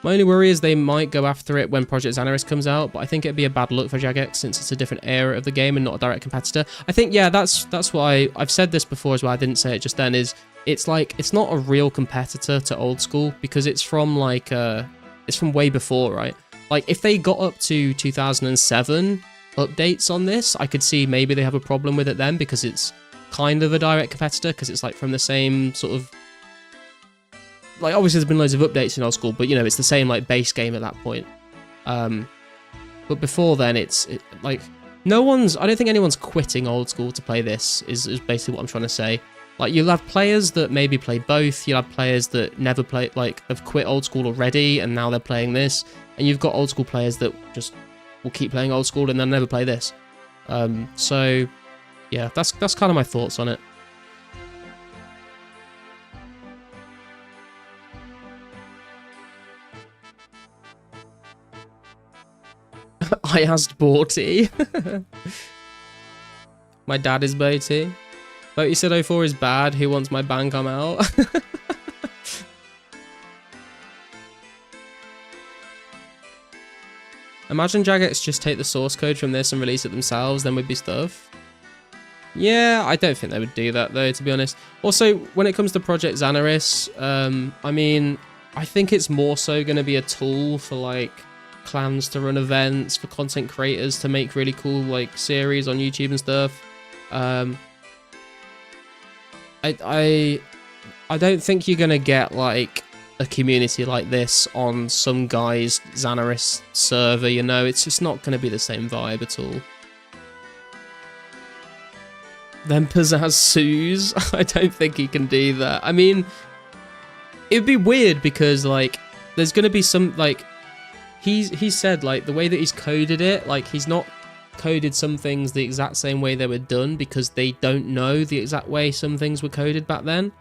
My only worry is they might go after it when Project Xanaris comes out, but I think it'd be a bad look for Jagex since it's a different era of the game and not a direct competitor. I think, yeah, that's why I've said this before as well. I didn't say it just then. Is it's like it's not a real competitor to old school because it's from like it's from way before, right? Like if they got up to 2007 updates on this, I could see maybe they have a problem with it then because it's kind of a direct competitor because it's like from the same sort of. Like, obviously, there's been loads of updates in old school, but, you know, it's the same, like, base game at that point. But before then, like, no one's... I don't think anyone's quitting old school to play this, is basically what I'm trying to say. Like, you'll have players that maybe play both. You'll have players that never play... Like, have quit old school already, and now they're playing this. And you've got old school players that just will keep playing old school and then never play this. So, yeah, that's kind of my thoughts on it. I asked Borty. My dad is Boaty. Boaty said 04 is bad. Who wants my ban come out? Imagine Jagex just take the source code from this and release it themselves, then would be stuff. Yeah, I don't think they would do that though, to be honest. Also, when it comes to Project Xanaris, I mean, I think it's more so going to be a tool for like clans to run events, for content creators to make really cool like series on YouTube and stuff. I don't think you're gonna get like a community like this on some guy's Xanaris server, you know. It's just not gonna be the same vibe at all. Then Pizzazz sues. I don't think he can do that. I mean, it'd be weird because like there's gonna be some like he said like the way that he's coded it, like he's not coded some things the exact same way they were done because they don't know the exact way some things were coded back then.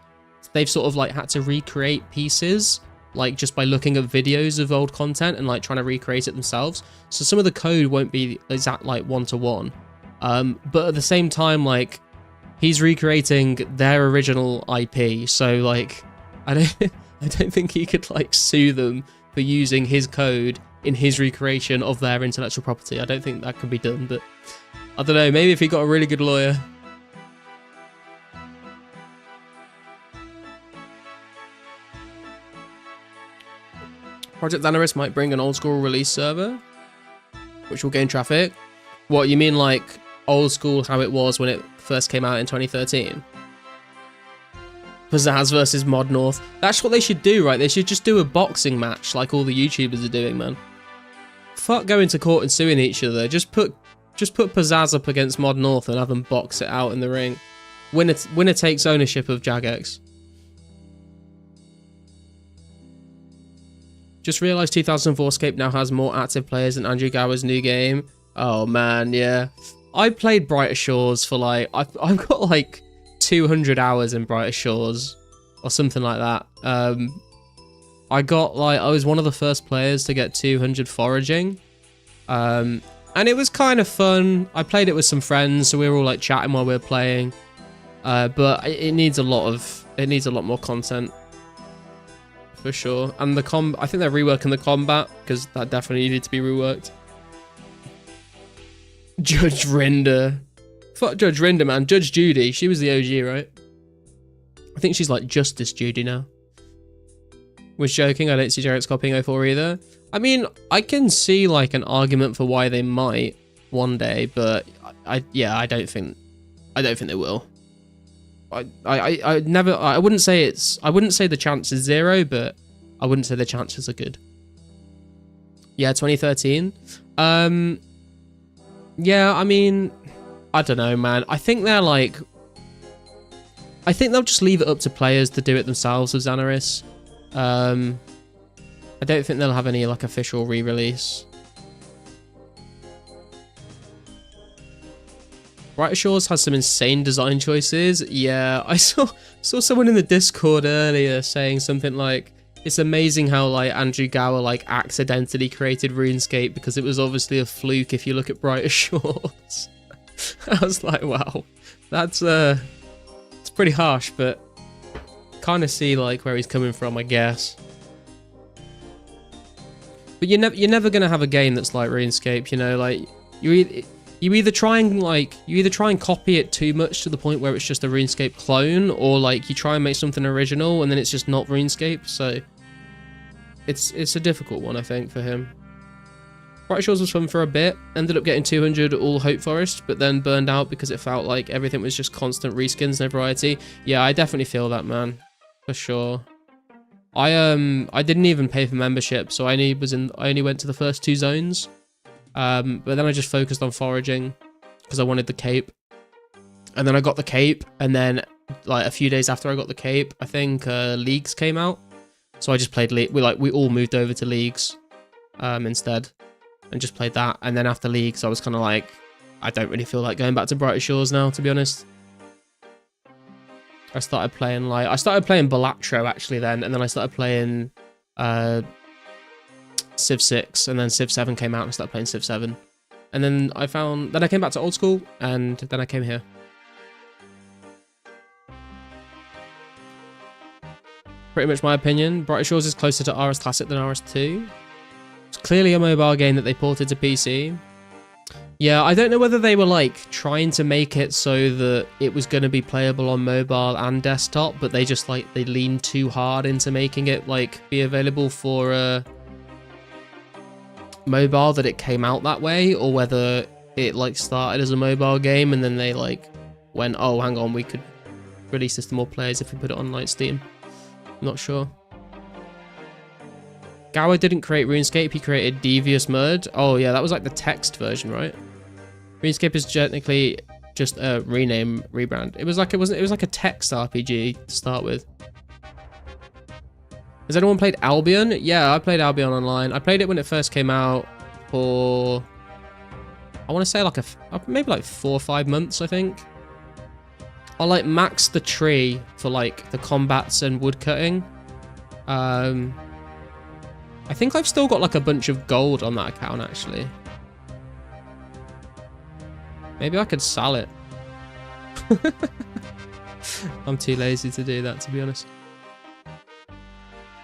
They've sort of like had to recreate pieces like just by looking at videos of old content and like trying to recreate it themselves. So some of the code won't be exact like one-to-one. But at the same time, like he's recreating their original IP. So like I don't think he could like sue them for using his code in his recreation of their intellectual property. I don't think that can be done, but I don't know, maybe if he got a really good lawyer. Project Xanaris might bring an old school release server, which will gain traffic. What, you mean like old school how it was when it first came out in 2013? Pizzazz versus Mod North. That's what they should do, right? They should just do a boxing match like all the YouTubers are doing, man. Fuck going to court and suing each other. Just put Pizzazz up against Mod North and have them box it out in the ring. Winner takes ownership of Jagex. Just realised 2004scape now has more active players than Andrew Gower's new game. Oh man, yeah. I played Brighter Shores for like I've got like 200 hours in Brighter Shores or something like that. I was one of the first players to get 200 foraging, and it was kind of fun. I played it with some friends, so we were all like chatting while we were playing, but it needs a lot more content for sure. And I think they're reworking the combat because that definitely needed to be reworked. Judge Rinder. Fuck Judge Rinder, man. Judge Judy. She was the OG, right? I think she's like Justice Judy now. Was joking. I don't see Jagex copying 04 either. I mean, I can see like an argument for why they might. one day, but yeah, I don't think they will. I wouldn't say the chance is 0, but I wouldn't say the chances are good. Yeah, 2013. Yeah, I mean, I don't know, man. I think they'll just leave it up to players to do it themselves with Xanaris. I don't think they'll have any like official re-release. Brighter Shores has some insane design choices. Yeah, I saw someone in the Discord earlier saying something like, it's amazing how like Andrew Gower like accidentally created RuneScape because it was obviously a fluke if you look at Brighter Shores. I was like, wow, that's it's pretty harsh, but kind of see like where he's coming from, I guess. But you're never gonna have a game that's like RuneScape, you know, like you either try and copy it too much to the point where it's just a RuneScape clone, or like you try and make something original and then it's just not RuneScape. So it's a difficult one, I think, for him. Bright Shores was fun for a bit, ended up getting 200 all Hope Forest, but then burned out because it felt like everything was just constant reskins, no variety. Yeah, I definitely feel that, man, for sure. I didn't even pay for membership, so I only went to the first 2 zones. But then I just focused on foraging because I wanted the cape, and then I got the cape, and then like a few days after I got the cape, I think Leagues came out, so I just played we all moved over to Leagues instead and just played that. And then after Leagues I was kind of like, I don't really feel like going back to Brighter Shores now, to be honest. I started playing Balatro actually then, and then I started playing Civ 6, and then Civ 7 came out and I started playing Civ 7. And then I came back to old school, and then I came here. Pretty much my opinion. Brighter Shores is closer to RS Classic than RS2. It's clearly a mobile game that they ported to PC. Yeah, I don't know whether they were like trying to make it so that it was going to be playable on mobile and desktop, but they just like they leaned too hard into making it like be available for mobile that it came out that way, or whether it like started as a mobile game and then they like went, oh hang on, we could release this to more players if we put it on like Steam. I'm not sure. Gower didn't create RuneScape, he created Devious Mud. Oh yeah, that was like the text version, right? RuneScape is technically just a rebrand. It was like a text RPG to start with. Has anyone played Albion? Yeah, I played Albion online. I played it when it first came out for, I want to say like maybe like 4 or 5 months, I think. I like maxed the tree for like the combats and woodcutting. I think I've still got like a bunch of gold on that account actually. Maybe I could sell it. I'm too lazy to do that, to be honest.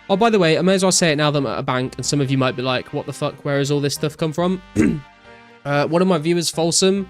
Oh, by the way, I may as well say it now that I'm at a bank, and some of you might be like, what the fuck, where has all this stuff come from? One of my viewers, Folsom,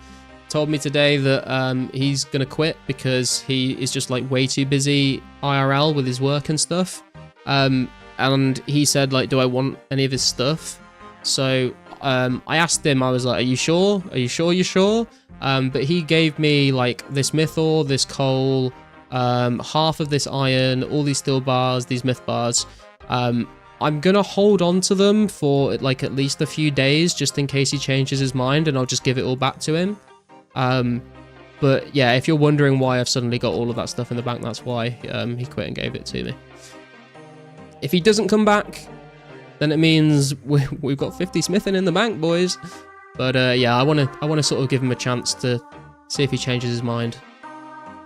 told me today that he's going to quit because he is just like way too busy IRL with his work and stuff. And he said, like, do I want any of his stuff? So I asked him, I was like, are you sure? Are you sure you're sure? But he gave me like this myth ore, this coal, half of this iron, all these steel bars, these myth bars. I'm gonna hold on to them for like at least a few days just in case he changes his mind, and I'll just give it all back to him. But yeah, if you're wondering why I've suddenly got all of that stuff in the bank, that's why he quit and gave it to me. If he doesn't come back, then it means we've got 50 smithing in the bank, boys. But yeah, I wanna sort of give him a chance to see if he changes his mind,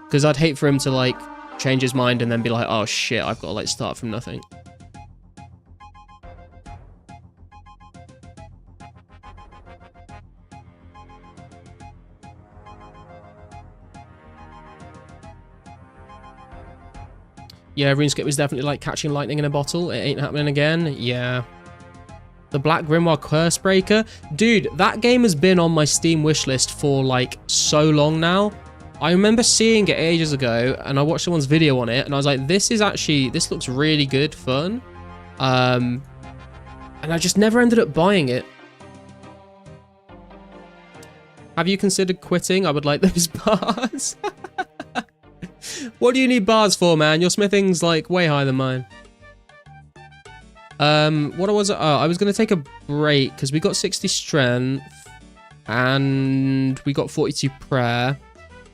because I'd hate for him to like change his mind and then be like, oh shit, I've got to like start from nothing. Yeah, RuneScape was definitely like catching lightning in a bottle. It ain't happening again. Yeah. The Black Grimoire Cursebreaker. Dude, that game has been on my Steam wishlist for like so long now. I remember seeing it ages ago and I watched someone's video on it and I was like, this looks really good fun. And I just never ended up buying it. Have you considered quitting? I would like those bars. What do you need bars for, man? Your smithing's like way higher than mine. What was it? Oh, I was going to take a break because we got 60 strength and we got 42 prayer.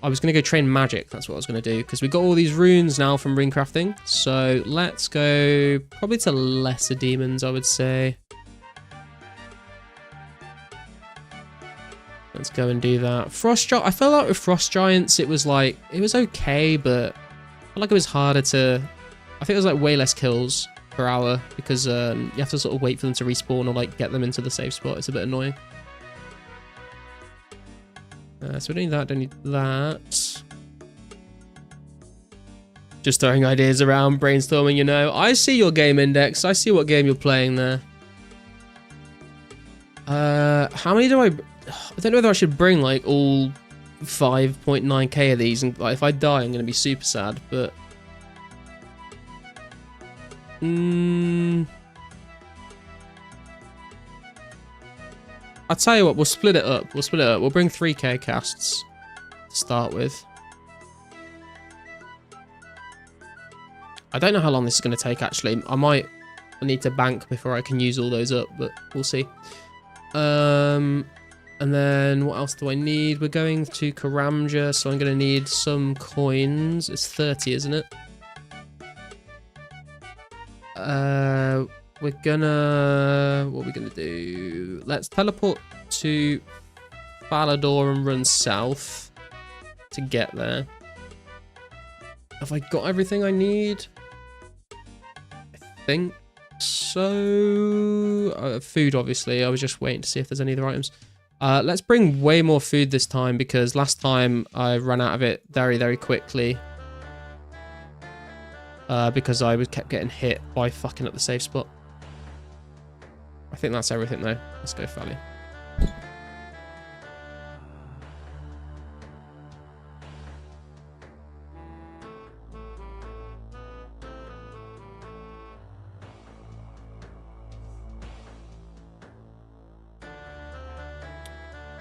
I was going to go train magic. That's what I was going to do because we got all these runes now from rune crafting. So let's go probably to lesser demons, I would say. Let's go and do that. Frost Giant. I felt like with Frost Giants, it was okay, but I felt like it was harder to. I think it was like way less kills per hour because you have to sort of wait for them to respawn or like get them into the safe spot. It's a bit annoying. So we don't need that. Don't need that. Just throwing ideas around, brainstorming. You know, I see your game index. I see what game you're playing there. How many do I don't know whether I should bring like all 5.9k of these, and like, if I die, I'm gonna be super sad. But I'll tell you what. We'll split it up. We'll bring 3k casts to start with. I don't know how long this is gonna take. Actually, I need to bank before I can use all those up, but we'll see. And then what else do I need? We're going to Karamja, so I'm going to need some coins. It's 30, isn't it? What are we gonna do? Let's teleport to Falador and run south to get there. Have I got everything I need? I think so. Food, obviously. I was just waiting to see if there's any other items. Let's bring way more food this time because last time I ran out of it very, very quickly. Because I kept getting hit by fucking up the safe spot. I think that's everything though. Let's go Fally.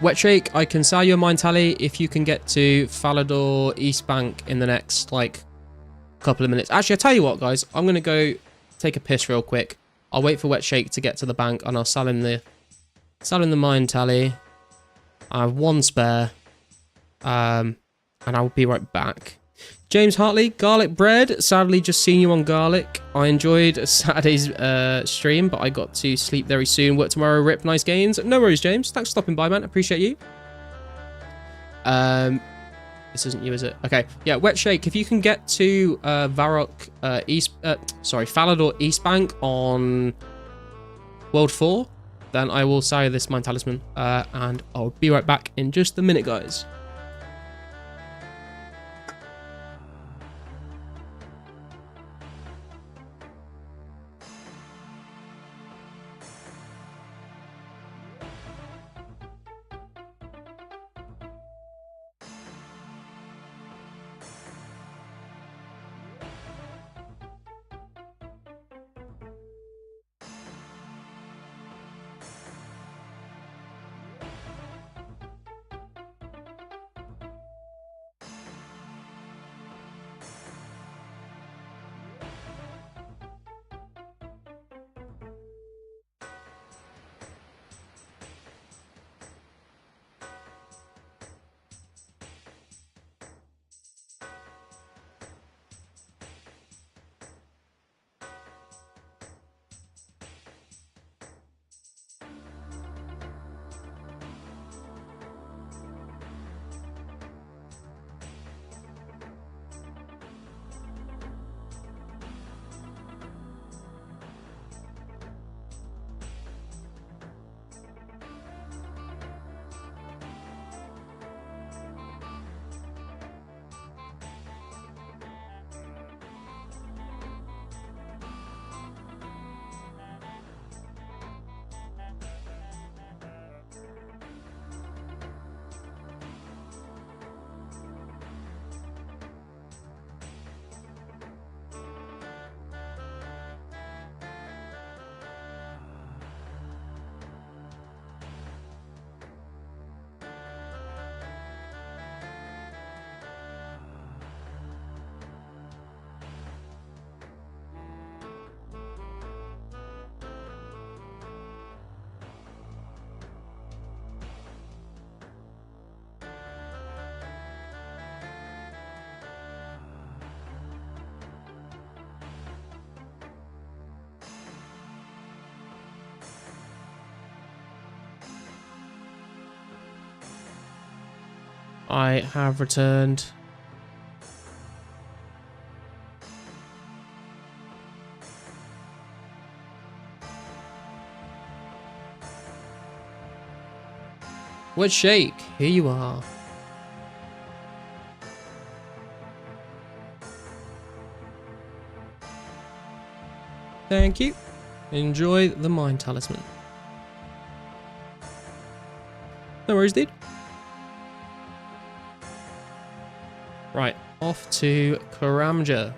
Wet Shake, I can sell you a mine tally if you can get to Falador East Bank in the next, like, couple of minutes. Actually, I'll tell you what, guys. I'm going to go take a piss real quick. I'll wait for Wet Shake to get to the bank, and I'll sell him the mine tally. I have one spare. And I'll be right back. James Hartley, garlic bread. Sadly, just seeing you on garlic. I enjoyed Saturday's stream, but I got to sleep very soon. Work tomorrow. Rip. Nice gains. No worries, James. Thanks for stopping by, man. Appreciate you. This isn't you, is it? Okay. Yeah, Wet Shake. If you can get to Varrock Falador East Bank on World 4, then I will sell you this mine talisman. And I'll be right back in just a minute, guys. I have returned. Word shake, here you are. Thank you. Enjoy the mine talisman. No worries, dude. Right, off to Karamja.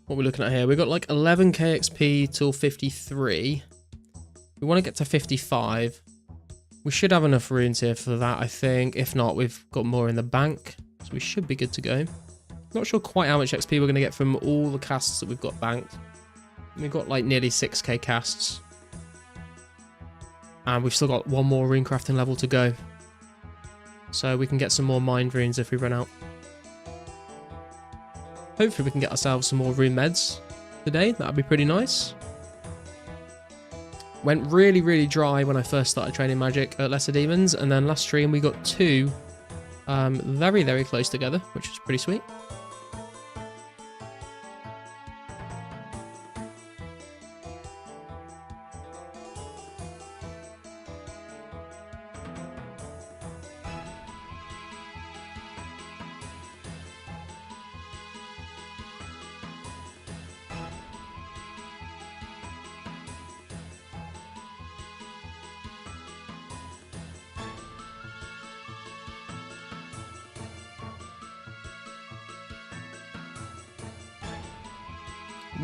What we're looking at here, we've got like 11k XP till 53. We want to get to 55. We should have enough runes here for that, I think. If not, we've got more in the bank, so we should be good to go. Not sure quite how much XP we're going to get from all the casts that we've got banked. We've got like nearly 6k casts. And we've still got one more rune crafting level to go. So we can get some more mind runes if we run out. Hopefully we can get ourselves some more rune meds today. That'd be pretty nice. Went really, really dry when I first started training magic at Lesser Demons. And then last stream we got two very, very close together, which is pretty sweet.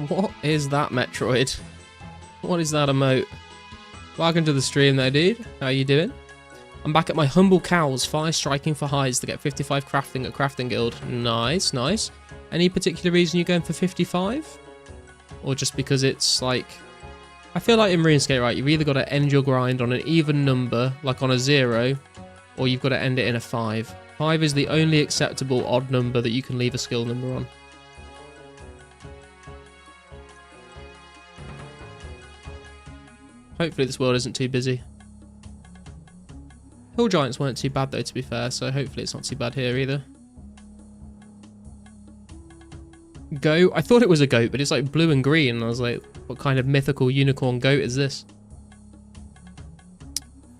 What is that, Metroid? What is that emote? Welcome to the stream there, dude. How you doing? I'm back at my humble cows, 5 striking for highs to get 55 crafting at Crafting Guild. Nice, nice. Any particular reason you're going for 55? Or just because it's like... I feel like in RuneScape, right, you've either got to end your grind on an even number, like on a 0, or you've got to end it in a 5. 5 is the only acceptable odd number that you can leave a skill number on. Hopefully this world isn't too busy. Hill Giants weren't too bad though, to be fair, so hopefully it's not too bad here either. Goat? I thought it was a goat, but it's like blue and green. I was like, what kind of mythical unicorn goat is this?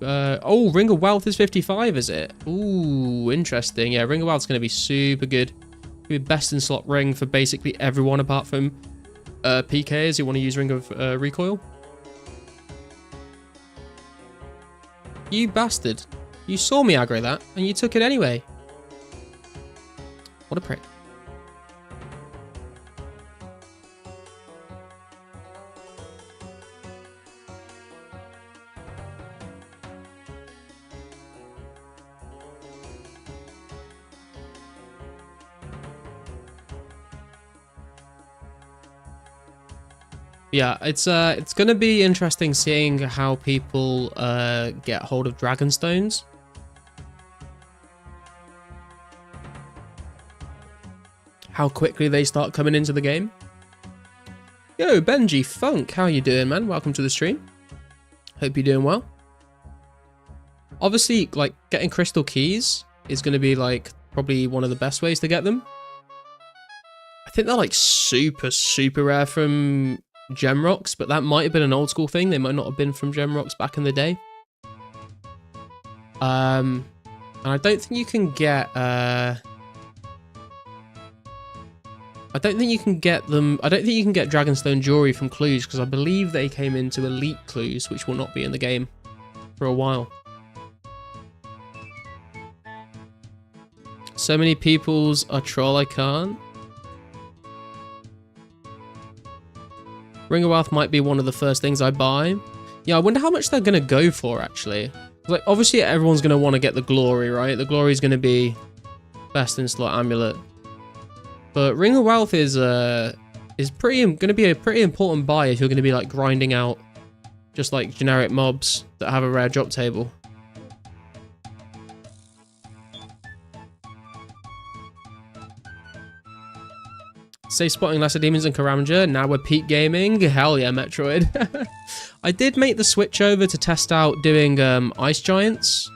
Oh, Ring of Wealth is 55, is it? Ooh, interesting. Yeah, Ring of Wealth's going to be super good. Be best in slot ring for basically everyone apart from PKs who want to use Ring of Recoil. You bastard. You saw me aggro that, and you took it anyway. What a prick. Yeah, it's going to be interesting seeing how people get hold of Dragonstones. How quickly they start coming into the game. Yo, Benji Funk, how you doing, man? Welcome to the stream. Hope you're doing well. Obviously, like, getting crystal keys is going to be, like, probably one of the best ways to get them. I think they're, like, super, super rare from gem rocks, but that might have been an old school thing. They might not have been from gem rocks back in the day. And I don't think you can get I don't think you can get them. I don't think you can get Dragonstone jewelry from clues, because I believe they came into elite clues, which will not be in the game for a while. So many people's a troll, I can't. Ring of Wealth might be one of the first things I buy. Yeah, I wonder how much they're going to go for, actually. Like, obviously, everyone's going to want to get the glory, right? The glory is going to be best in slot amulet. But Ring of Wealth is going to be a pretty important buy if you're going to be, like, grinding out just like generic mobs that have a rare drop table. Safe spotting lesser demons and Karamager. Now we're peak gaming. Hell yeah, Metroid. I did make the switch over to test out doing ice giants,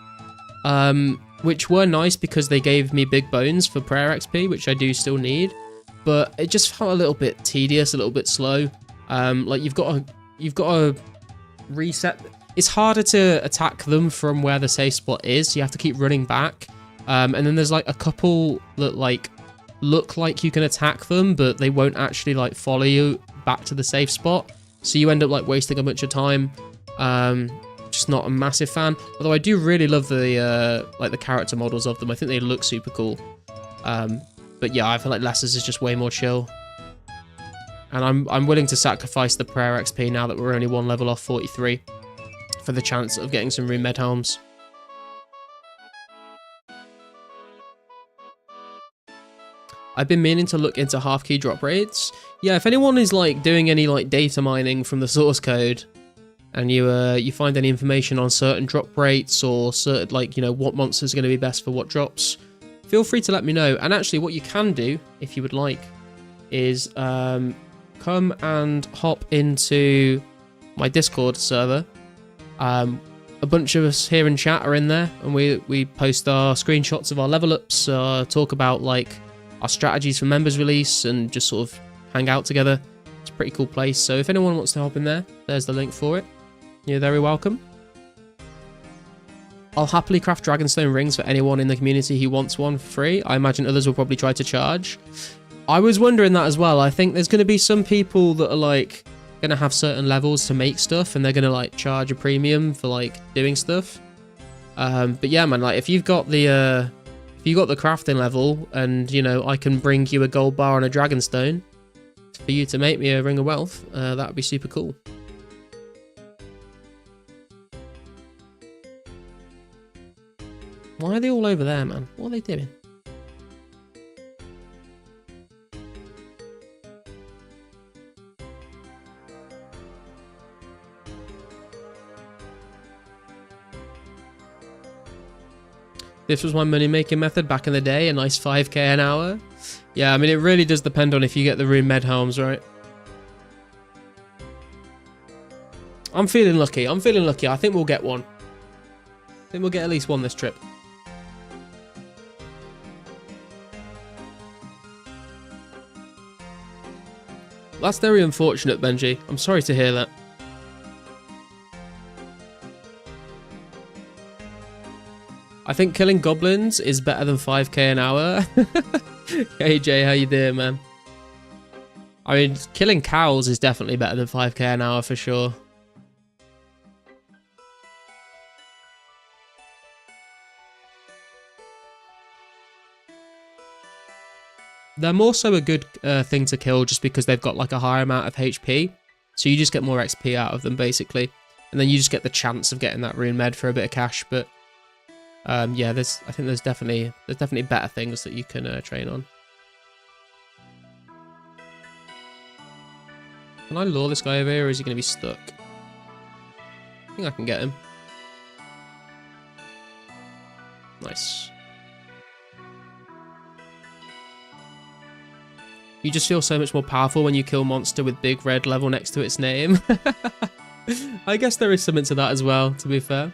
which were nice because they gave me big bones for prayer XP, which I do still need. But it just felt a little bit tedious, a little bit slow. Like you've got to reset. It's harder to attack them from where the safe spot is. You have to keep running back, and then there's like a couple that like look like you can attack them, but they won't actually like follow you back to the safe spot. So you end up like wasting a bunch of time. Just not a massive fan. Although I do really love the like the character models of them. I think they look super cool. But yeah, I feel like Lessers is just way more chill. And I'm willing to sacrifice the prayer XP now that we're only one level off 43 for the chance of getting some Rune Med Helms. I've been meaning to look into half key drop rates. Yeah, if anyone is like doing any like data mining from the source code, and you find any information on certain drop rates or certain like what monsters are going to be best for what drops, feel free to let me know. And actually, what you can do if you would like is come and hop into my Discord server. A bunch of us here in chat are in there, and we post our screenshots of our level ups, talk about like our strategies for members release, and just sort of hang out together. It's a pretty cool place. So if anyone wants to hop in there, there's the link for it. You're very welcome. I'll happily craft Dragonstone rings for anyone in the community who wants one for free. I imagine others will probably try to charge. I was wondering that as well. I think there's going to be some people that are like going to have certain levels to make stuff, and they're going to like charge a premium for like doing stuff. But yeah, man, like if you've got the crafting level, and I can bring you a gold bar and a Dragonstone for you to make me a Ring of Wealth, that would be super cool. Why are they all over there, man? What are they doing? This was my money-making method back in the day, a nice 5k an hour. Yeah, I mean, it really does depend on if you get the Rune Med Helms, right? I'm feeling lucky. I think we'll get one. I think we'll get at least one this trip. That's very unfortunate, Benji. I'm sorry to hear that. I think killing goblins is better than 5k an hour. Hey Jay, how you doing, man? I mean, killing cows is definitely better than 5k an hour for sure. They're more so a good thing to kill just because they've got like a higher amount of HP. So you just get more XP out of them basically. And then you just get the chance of getting that Rune Med for a bit of cash. But yeah, I think there's definitely better things that you can train on. Can I lure this guy over here, or is he going to be stuck? I think I can get him. Nice. You just feel so much more powerful when you kill a monster with big red level next to its name. I guess there is something to that as well, to be fair.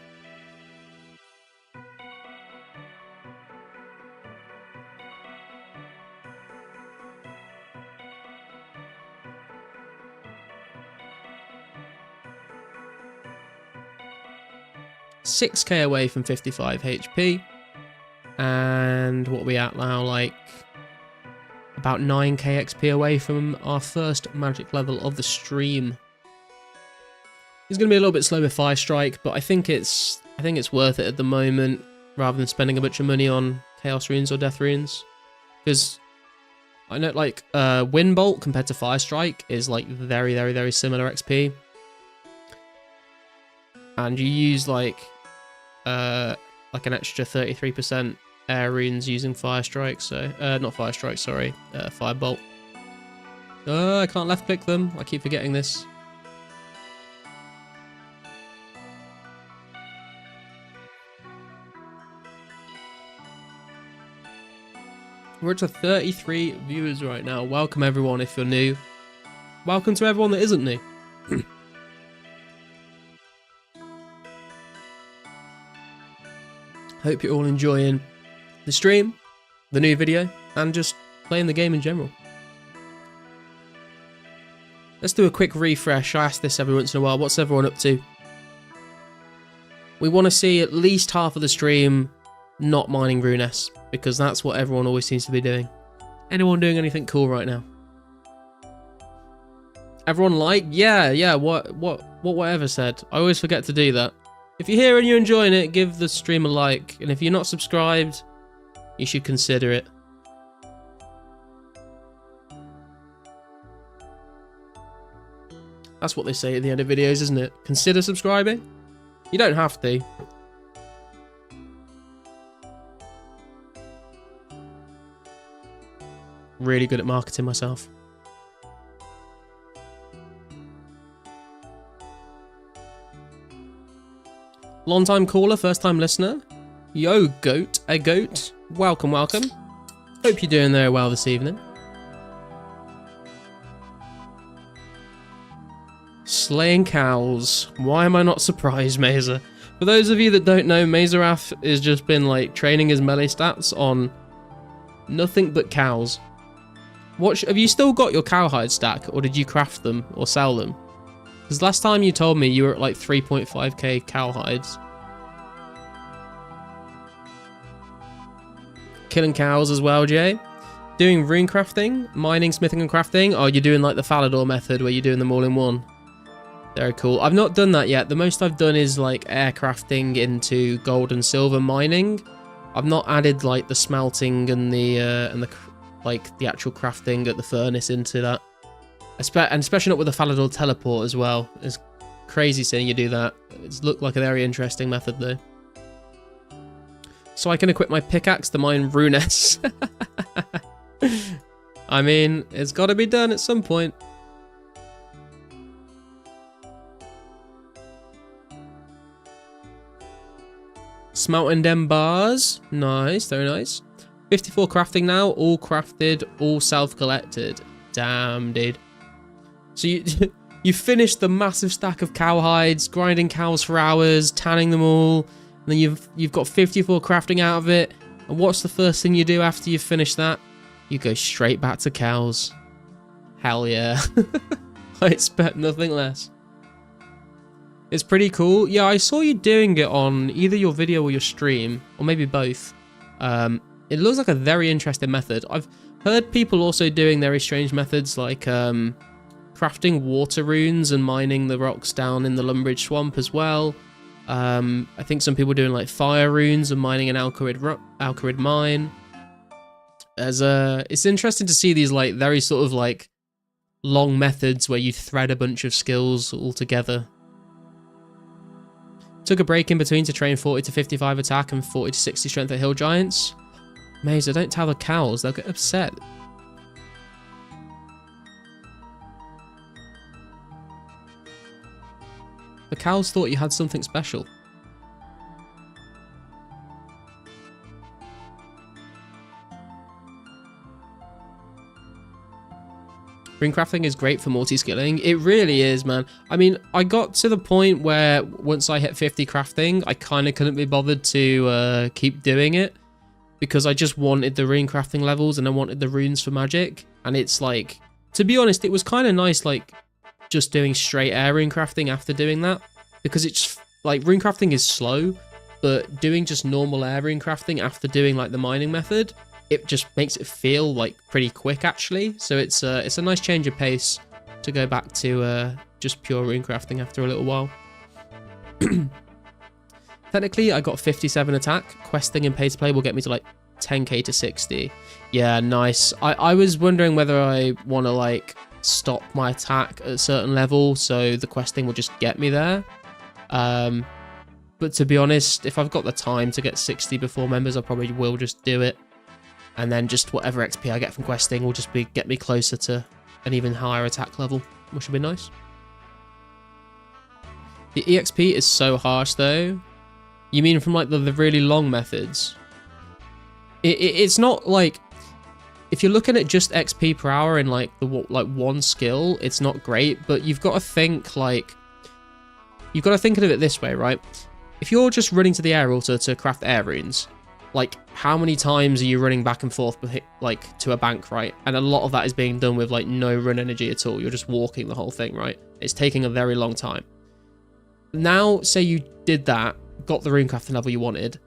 $6k away from 55 HP. And what are we at now? Like about 9k XP away from our first magic level of the stream. It's going to be a little bit slow with Fire Strike, but I think it's worth it at the moment, rather than spending a bunch of money on Chaos Runes or Death Runes. Because I know like Wind Bolt compared to Fire Strike is like very, very, very similar XP. And you use like an extra 33% air runes using Fire Strike, so not Fire Strike, sorry, Fire Bolt. I can't left click them. I keep forgetting this. We're up to 33 viewers right now. Welcome everyone if you're new. Welcome to everyone that isn't new. Hope you're all enjoying the stream, the new video, and just playing the game in general. Let's do a quick refresh. I ask this every once in a while. What's everyone up to? We want to see at least half of the stream not mining Rune, because that's what everyone always seems to be doing. Anyone doing anything cool right now? Everyone like? Yeah, whatever said. I always forget to do that. If you're here and you're enjoying it, give the stream a like. And if you're not subscribed, you should consider it. That's what they say at the end of videos, isn't it? Consider subscribing. You don't have to. Really good at marketing myself. Long time caller, first time listener. Yo, goat, a goat. Welcome, welcome. Hope you're doing very well this evening. Slaying cows. Why am I not surprised, Mazer? For those of you that don't know, Mazerath has just been like training his melee stats on nothing but cows. What have you still got your cowhide stack, or did you craft them or sell them? Because last time you told me you were at like 3.5k cowhides. Killing cows as well, Jay. Doing rune crafting, mining, smithing and crafting. Oh, you're doing like the Falador method where you're doing them all in one. Very cool. I've not done that yet. The most I've done is like air crafting into gold and silver mining. I've not added like the smelting and the actual crafting at the furnace into that. And especially not with the Falador teleport as well. It's crazy seeing you do that. It's looked like a very interesting method though. So I can equip my pickaxe to mine Runes. I mean, it's got to be done at some point. Smelting them bars. Nice, very nice. 54 crafting now, all crafted, all self-collected. Damn, dude. So you finished the massive stack of cow hides, grinding cows for hours, tanning them all, and then you've got 54 crafting out of it. And what's the first thing you do after you finish that? You go straight back to cows. Hell yeah. I expect nothing less. It's pretty cool. Yeah, I saw you doing it on either your video or your stream, or maybe both. It looks like a very interesting method. I've heard people also doing very strange methods like crafting water runes and mining the rocks down in the Lumbridge swamp as well. I think some people doing like fire runes and mining an Alcarid mine. It's interesting to see these like very sort of like long methods where you thread a bunch of skills all together. Took a break in between to train 40 to 55 attack and 40 to 60 strength at hill giants. Mazer, don't tell the cows, they'll get upset. The cows thought you had something special. Rune crafting is great for multi-skilling. It really is, man. I mean, I got to the point where once I hit 50 crafting, I kind of couldn't be bothered to keep doing it because I just wanted the rune crafting levels and I wanted the runes for magic. And it's like, to be honest, it was kind of nice, like, just doing straight air rune crafting after doing that, because it's like rune crafting is slow, but doing just normal air rune crafting after doing like the mining method, it just makes it feel like pretty quick actually. So it's a nice change of pace to go back to just pure rune crafting after a little while. Technically, I got 57 attack. Questing and pay to play will get me to like 10k to 60. Yeah, nice. I was wondering whether I want to like stop my attack at a certain level so the questing will just get me there. But to be honest, if I've got the time to get 60 before members, I probably will just do it. And then just whatever XP I get from questing will just get me closer to an even higher attack level, which would be nice. The EXP is so harsh though. You mean from like the really long methods? It's not like, if you're looking at just XP per hour in like the one skill, it's not great, but you've got to think like, you've got to think of it this way, right? If you're just running to the air altar to craft air runes, like how many times are you running back and forth like to a bank, right? And a lot of that is being done with like no run energy at all. You're just walking the whole thing, right? It's taking a very long time. Now, say you did that, got the rune crafting level you wanted,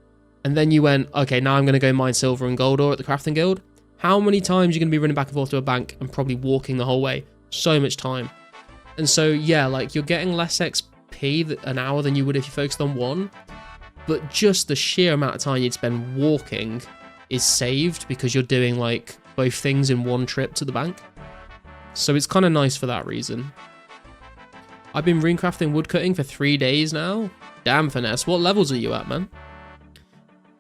and then you went, okay, now I'm going to go mine silver and gold ore at the crafting guild. How many times are you going to be running back and forth to a bank and probably walking the whole way? So much time. And so, yeah, like you're getting less XP an hour than you would if you focused on one. But just the sheer amount of time you'd spend walking is saved because you're doing like both things in one trip to the bank. So it's kind of nice for that reason. I've been runecrafting woodcutting for 3 days now. Damn, Finesse. What levels are you at, man?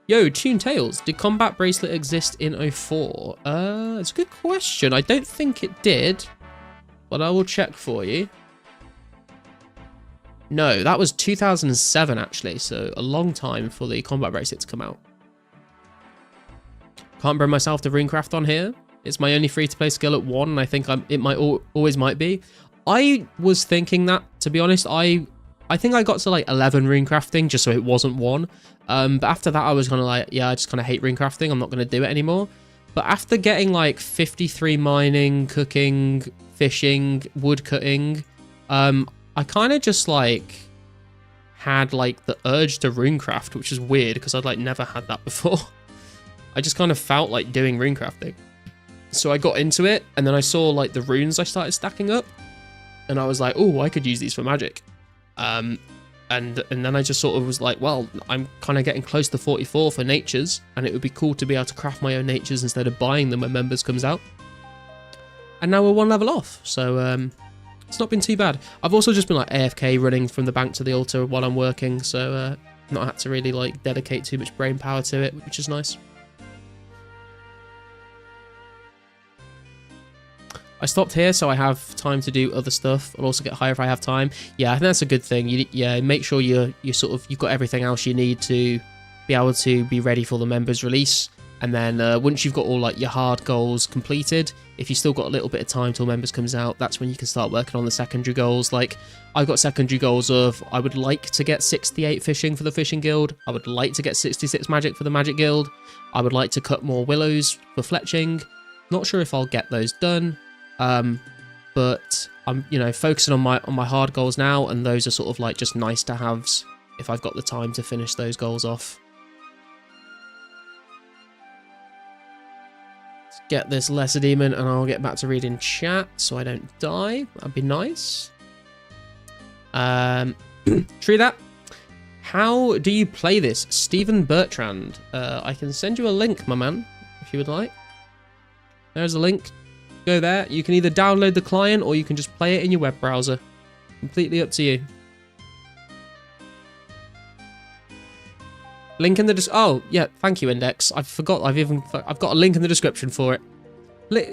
Yo, Tune Tails. Did Combat Bracelet exist in 04? It's a good question. I don't think it did, but I will check for you. No, that was 2007 actually, so a long time for the Combat Bracelet to come out. Can't bring myself to runecraft on here. It's my only free-to-play skill at 1, and I think it might always might be. I was thinking that, to be honest, I think I got to like 11 runecrafting just so it wasn't 1. But after that, I was kind of like, yeah, I just kind of hate runecrafting. I'm not going to do it anymore. But after getting like 53 mining, cooking, fishing, wood cutting, I kind of just like had like the urge to runecraft, which is weird because I'd like never had that before. I just kind of felt like doing runecrafting. So I got into it, and then I saw like the runes I started stacking up, and I was like, oh, I could use these for magic. And then I just sort of was like, well, I'm kind of getting close to 44 for natures, and it would be cool to be able to craft my own natures instead of buying them when members comes out. And now we're 1 level off, so it's not been too bad. I've also just been like AFK running from the bank to the altar while I'm working, so not had to really like dedicate too much brain power to it, which is nice. I stopped here so I have time to do other stuff. I'll also get higher if I have time. Yeah, I think that's a good thing. Yeah, make sure you've got everything else you need to be able to be ready for the members release. And then once you've got all like your hard goals completed, if you still got a little bit of time till members comes out, that's when you can start working on the secondary goals. Like I've got secondary goals of I would like to get 68 fishing for the fishing guild. I would like to get 66 magic for the magic guild. I would like to cut more willows for fletching. Not sure if I'll get those done. But I'm, focusing on my hard goals now, and those are sort of like just nice to haves if I've got the time to finish those goals off. Let's get this lesser demon, and I'll get back to reading chat so I don't die. That'd be nice. True that. How do you play this, Stephen Bertrand? I can send you a link, my man, if you would like. There's a link. Go there. You can either download the client or you can just play it in your web browser. Completely up to you. Link in the oh yeah, thank you, Index. I forgot. I've got a link in the description for it.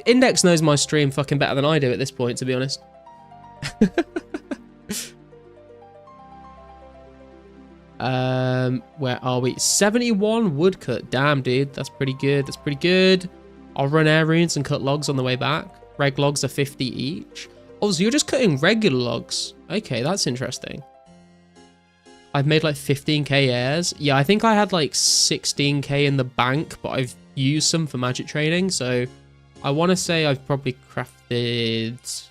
Index knows my stream fucking better than I do at this point, to be honest. Where are we? 71 woodcut. Damn, dude, that's pretty good. That's pretty good. I'll run air runes and cut logs on the way back. Reg logs are 50 each. Oh, so you're just cutting regular logs. Okay, that's interesting. I've made like 15k airs. Yeah, I think I had like 16k in the bank, but I've used some for magic training. So I want to say I've probably crafted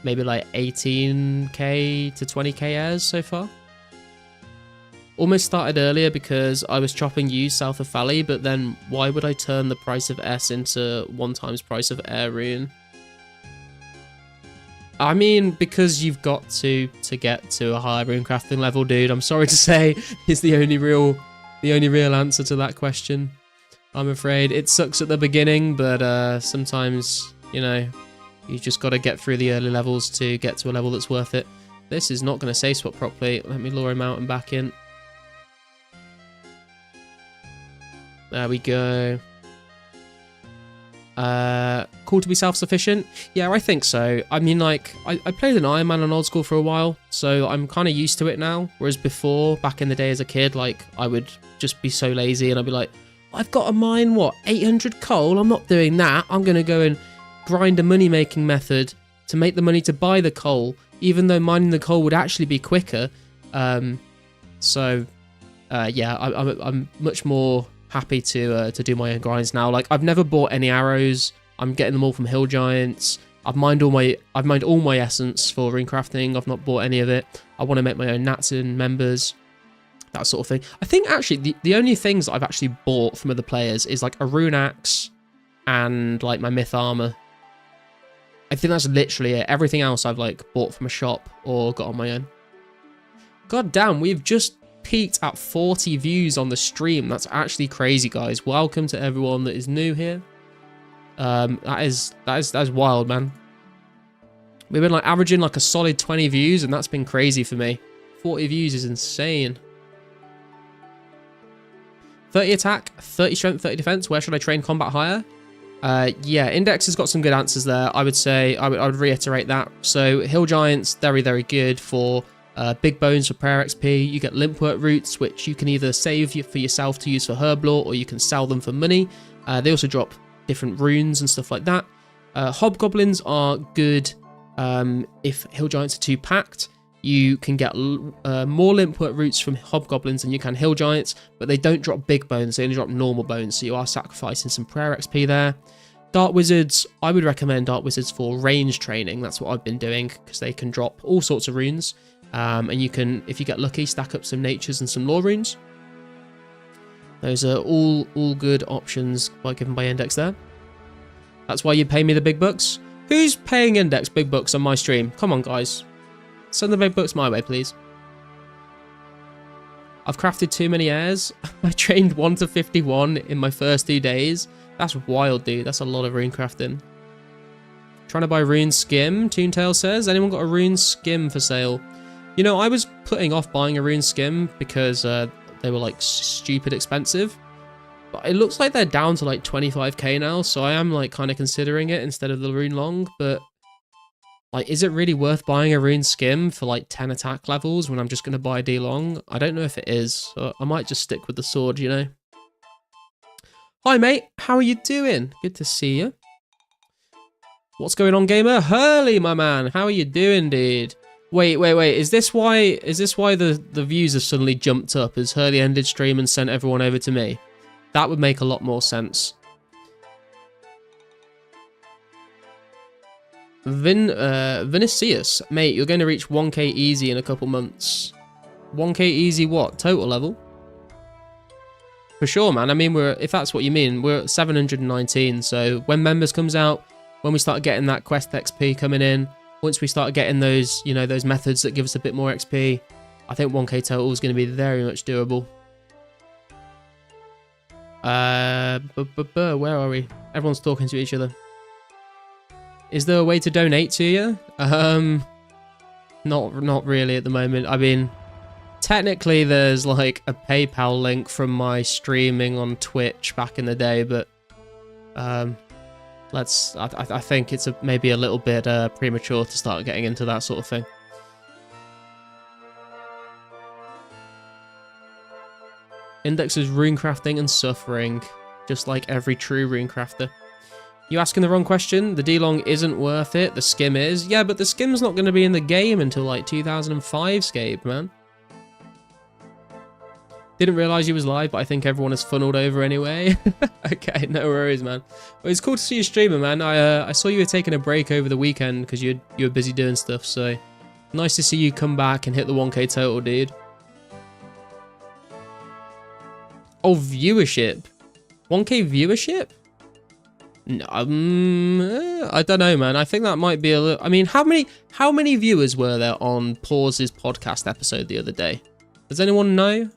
maybe like 18k to 20k airs so far. Almost started earlier because I was chopping used south of Valley, but then why would I turn the price of S into 1 times price of air rune? I mean, because you've got to get to a higher rune crafting level, dude. I'm sorry to say, is the only real answer to that question. I'm afraid it sucks at the beginning, but sometimes you just got to get through the early levels to get to a level that's worth it. This is not going to safe swap properly. Let me lure him out and back in. There we go. Cool to be self-sufficient? Yeah, I think so. I mean, like, I played an Iron Man on old school for a while, so I'm kind of used to it now. Whereas before, back in the day as a kid, like, I would just be so lazy and I'd be like, I've got to mine, what, 800 coal? I'm not doing that. I'm going to go and grind a money-making method to make the money to buy the coal, even though mining the coal would actually be quicker. Yeah, I'm much more happy to do my own grinds now. Like, I've never bought any arrows. I'm getting them all from hill giants. I've mined all my essence for rune crafting. I've not bought any of it. I want to make my own Natsun members, that sort of thing. I think actually the only things I've actually bought from other players is like a rune axe and like my myth armor. I think that's literally it. Everything else I've like bought from a shop or got on my own. God damn, we've just peaked at 40 views on the stream. That's actually crazy, guys. Welcome to everyone that is new here. That is wild, man. We've been like averaging like a solid 20 views, and that's been crazy for me. 40 views is insane. 30 attack, 30 strength, 30 defense. Where should I train combat higher? Yeah, Index has got some good answers there. I would say, I would reiterate that. So hill giants, very, very good for big bones for prayer XP. You get limpwort roots, which you can either save for yourself to use for herb lore, or you can sell them for money. They also drop different runes and stuff like that. Hobgoblins are good if hill giants are too packed. You can get more limpwort roots from hobgoblins than you can hill giants, but they don't drop big bones, they only drop normal bones, so you are sacrificing some prayer XP there. Dark wizards, I would recommend dark wizards for range training. That's what I've been doing, because they can drop all sorts of runes, and you can, if you get lucky, stack up some natures and some lore runes. Those are all good options given by Index there. That's why you pay me the big bucks. Who's paying Index big bucks on my stream? Come on, guys. Send the big bucks my way, please. I've crafted too many airs. I trained 1 to 51 in my first 2 days. That's wild, dude. That's a lot of rune crafting. Trying to buy rune skim, Toontail says. Anyone got a rune skim for sale? You know, I was putting off buying a rune skim because they were like stupid expensive. But it looks like they're down to like 25k now, so I am like kind of considering it instead of the rune long, but like, is it really worth buying a rune skim for like 10 attack levels when I'm just going to buy a D long? I don't know if it is, so I might just stick with the sword, you know. Hi mate, how are you doing? Good to see you. What's going on, gamer? Hurley, my man, how are you doing, dude? Wait, is this why the views have suddenly jumped up as Hurley ended stream and sent everyone over to me? That would make a lot more sense. Vinicius, mate, you're going to reach 1k easy in a couple months. 1k easy what? Total level? For sure, man. I mean, if that's what you mean, we're at 719, so when members comes out, when we start getting that quest XP coming in, once we start getting those, you know, those methods that give us a bit more XP, I think 1k total is going to be very much doable. Where are we? Everyone's talking to each other. Is there a way to donate to you? Not really at the moment. I mean, technically there's like a PayPal link from my streaming on Twitch back in the day, but I think it's maybe a little bit premature to start getting into that sort of thing. Index is rune crafting and suffering, just like every true rune crafter. You asking the wrong question. The D-Long isn't worth it. The skim is. Yeah, but the skim's not going to be in the game until like 2005scape, man. Didn't realize you was live, but I think everyone is funneled over anyway. Okay, no worries, man. Well, it's cool to see you streaming, man. I saw you were taking a break over the weekend because you were busy doing stuff, so nice to see you come back and hit the 1k total, dude. Oh, viewership. 1k viewership? No, I don't know, man. I think that might be a little... I mean, how many viewers were there on Pause's podcast episode the other day? Does anyone know?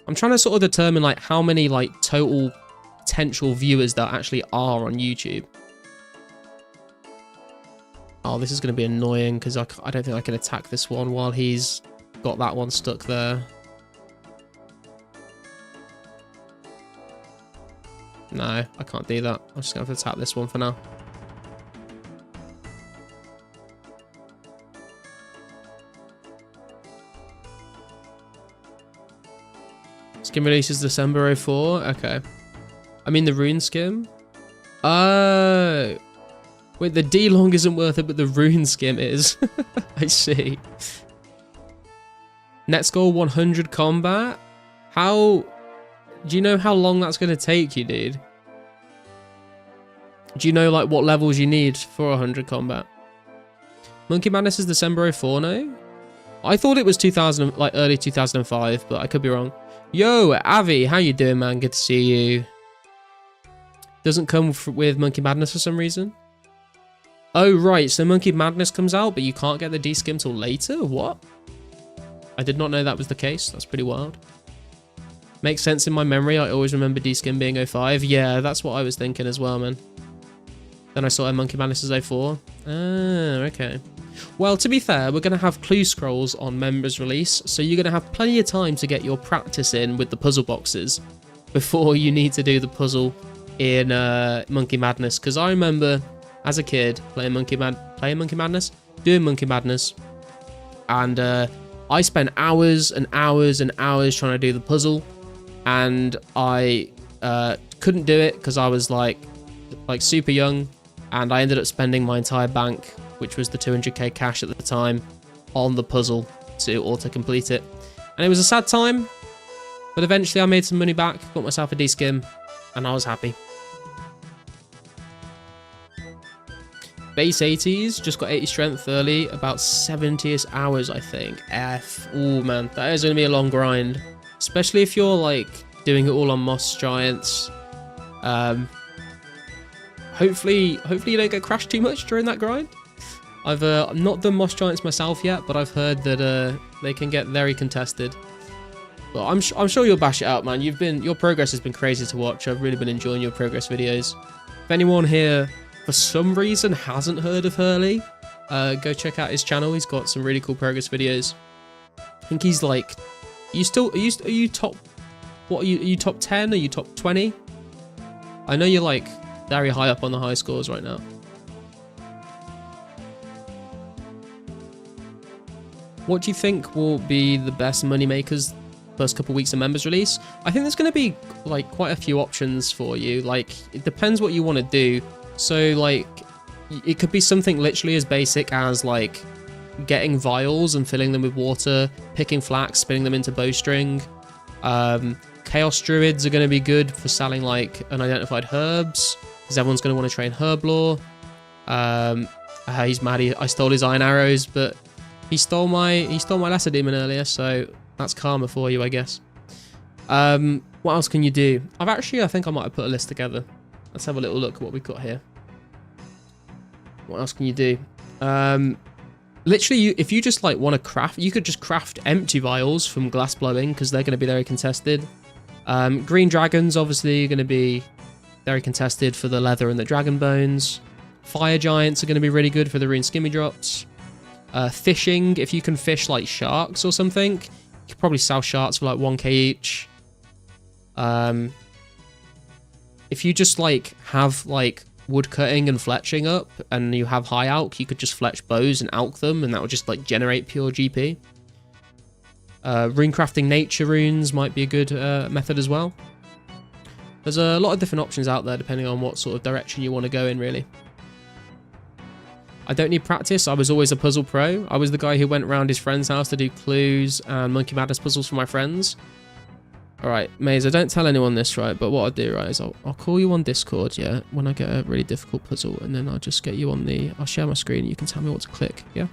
I'm trying to sort of determine like how many like total potential viewers there actually are on YouTube. Oh, this is going to be annoying because I don't think I can attack this one while he's got that one stuck there. No, I can't do that. I'm just going to have to attack this one for now. Skin releases December 04. Okay. I mean the Rune skin. Oh. Wait, the D-Long isn't worth it, but the Rune skin is. I see. Net score 100 combat. How... Do you know how long that's going to take you, dude? Do you know, like, what levels you need for 100 combat? Monkey Madness is December 04, no? I thought it was 2000, like, early 2005, but I could be wrong. Yo, Avi, how you doing, man? Good to see you. Doesn't come with Monkey Madness for some reason. Oh, right, so Monkey Madness comes out, but you can't get the D-Skim till later? What? I did not know that was the case. That's pretty wild. Makes sense in my memory. I always remember D-Skim being 05. Yeah, that's what I was thinking as well, man. Then I saw Monkey Madness as 04. Ah, okay. Well, to be fair, we're going to have clue scrolls on members release, so you're going to have plenty of time to get your practice in with the puzzle boxes before you need to do the puzzle in Monkey Madness. Because I remember, as a kid, playing Monkey Madness, doing Monkey Madness, and I spent hours and hours and hours trying to do the puzzle, and I couldn't do it because I was like super young, and I ended up spending my entire bank, which was the 200k cash at the time, on the puzzle to auto-complete it. And it was a sad time, but eventually I made some money back, got myself a D-Skim, and I was happy. Base 80s, just got 80 strength early, about 70ish hours, I think. Oh man, that is going to be a long grind. Especially if you're, like, doing it all on Moss Giants. Hopefully you don't get crashed too much during that grind. I've not done Moss Giants myself yet, but I've heard that they can get very contested. But I'm sure you'll bash it out, man. Your progress has been crazy to watch. I've really been enjoying your progress videos. If anyone here, for some reason, hasn't heard of Hurley, go check out his channel. He's got some really cool progress videos. I think he's like, are you top? What are you top 10? Are you top 20? I know you're like very high up on the high scores right now. What do you think will be the best money makers first couple weeks of members release? I think there's going to be like quite a few options for you. Like, it depends what you want to do. So like, it could be something literally as basic as like getting vials and filling them with water, picking flax, spinning them into bowstring. Chaos druids are going to be good for selling like unidentified herbs, because everyone's going to want to train herb lore. He's mad. I stole his iron arrows, but he stole my lesser demon earlier, so that's karma for you, I guess. What else can you do? I think I might have put a list together. Let's have a little look at what we've got here. What else can you do? Literally, if you just like want to craft, you could just craft empty vials from glass blowing, because they're going to be very contested. Green dragons, obviously, are going to be very contested for the leather and the dragon bones. Fire giants are going to be really good for the rune skimmy drops. Fishing, if you can fish like sharks or something, you could probably sell sharks for like 1k each. If you just like have like wood cutting and fletching up, and you have high alch, you could just fletch bows and alch them, and that would just like generate pure GP. Rune crafting nature runes might be a good method as well. There's a lot of different options out there depending on what sort of direction you want to go in, really. I don't need practice. I was always a puzzle pro. I was the guy who went around his friend's house to do clues and Monkey Madness puzzles for my friends. Alright, Mazer, don't tell anyone this, right? But what I'll do, right, is I'll call you on Discord, yeah, when I get a really difficult puzzle, and then I'll just get you on I'll share my screen and you can tell me what to click, yeah?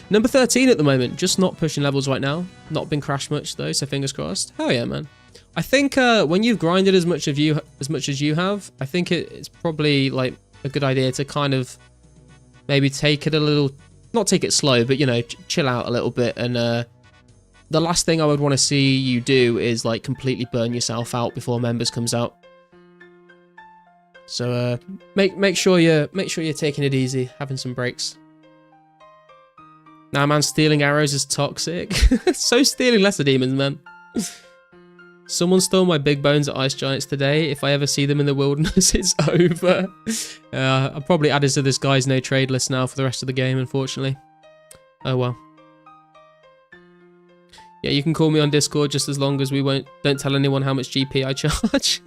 Number 13 at the moment, just not pushing levels right now. Not been crashed much though, so fingers crossed. Hell yeah, man. I think when you've grinded as much as you have, I think it's probably like a good idea to kind of maybe take it a little, not take it slow, but you know, chill out a little bit. And the last thing I would want to see you do is like completely burn yourself out before members comes out. So make sure you're taking it easy, having some breaks. Nah, man, stealing arrows is toxic. So stealing lesser demons, man. Someone stole my big bones at Ice Giants today. If I ever see them in the wilderness, it's over. I'm probably added to this guy's no trade list now for the rest of the game, unfortunately. Oh well. Yeah, you can call me on Discord just as long as we don't tell anyone how much GP I charge.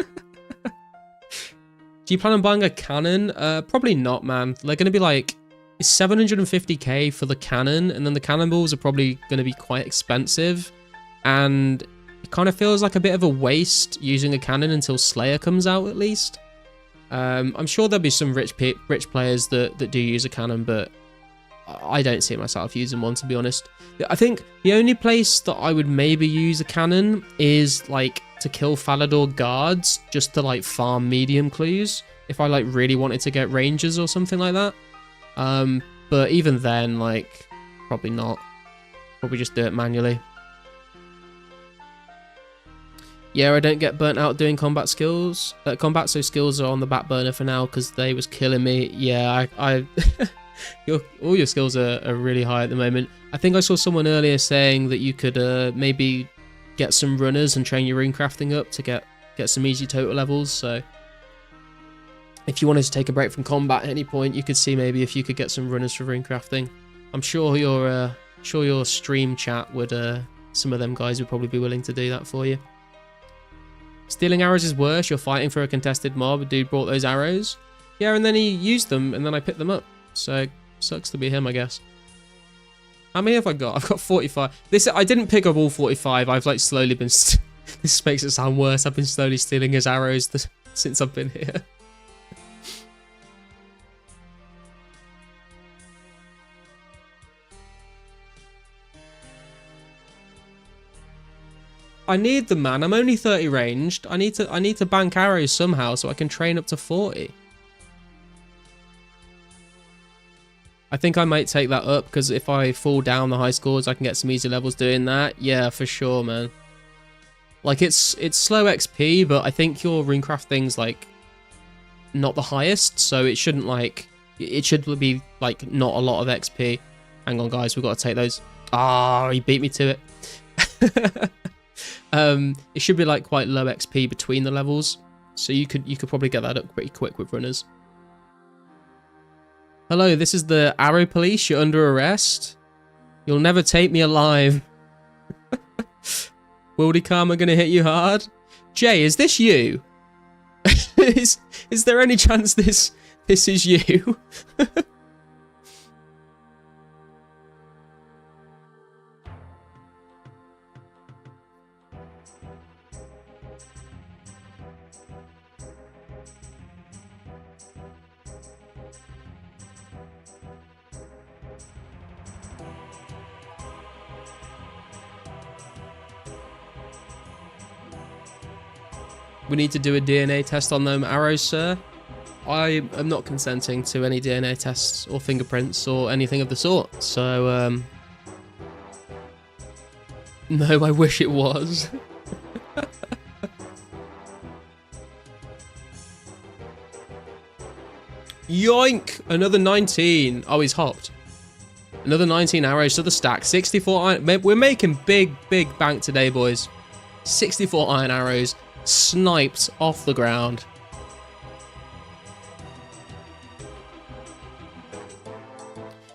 Do you plan on buying a cannon? Probably not, man. They're going to be like, it's 750k for the cannon, and then the cannonballs are probably going to be quite expensive. And it kind of feels like a bit of a waste using a cannon until Slayer comes out, at least. I'm sure there'll be some rich players that do use a cannon, but I don't see myself using one, to be honest. I think the only place that I would maybe use a cannon is like to kill Falador guards, just to like farm medium clues, if I like really wanted to get rangers or something like that. But even then, like, probably not. Probably just do it manually. Yeah, I don't get burnt out doing combat, so skills are on the back burner for now because they was killing me. Yeah, all your skills are really high at the moment. I think I saw someone earlier saying that you could maybe get some runners and train your rune crafting up to get some easy total levels. So if you wanted to take a break from combat at any point, you could see maybe if you could get some runners for rune crafting. I'm sure your stream chat would some of them guys would probably be willing to do that for you. Stealing arrows is worse. You're fighting for a contested mob. A dude brought those arrows. Yeah, and then he used them, and then I picked them up. So, sucks to be him, I guess. How many have I got? I've got 45. I didn't pick up all 45. I've like slowly been... This makes it sound worse. I've been slowly stealing his arrows since I've been here. I need them, man. I'm only 30 ranged. I need to bank arrows somehow so I can train up to 40. I think I might take that up because if I fall down the high scores, I can get some easy levels doing that. Yeah, for sure, man. Like it's slow XP, but I think your runecraft thing's like not the highest, so it shouldn't like it should be like not a lot of XP. Hang on, guys, we've got to take those. Ah, he beat me to it. It should be like quite low XP between the levels, so you could probably get that up pretty quick with runners. Hello, this is the Arrow Police. You're under arrest. You'll never take me alive. Wildy Karma gonna hit you hard? Jay, is this you? is there any chance this is you? We need to do a DNA test on them arrows, sir. I am not consenting to any DNA tests or fingerprints or anything of the sort. So, no, I wish it was. Yoink! Another 19. Oh, he's hopped. Another 19 arrows to the stack. 64 iron. We're making big bank today, boys. 64 iron arrows. Sniped off the ground.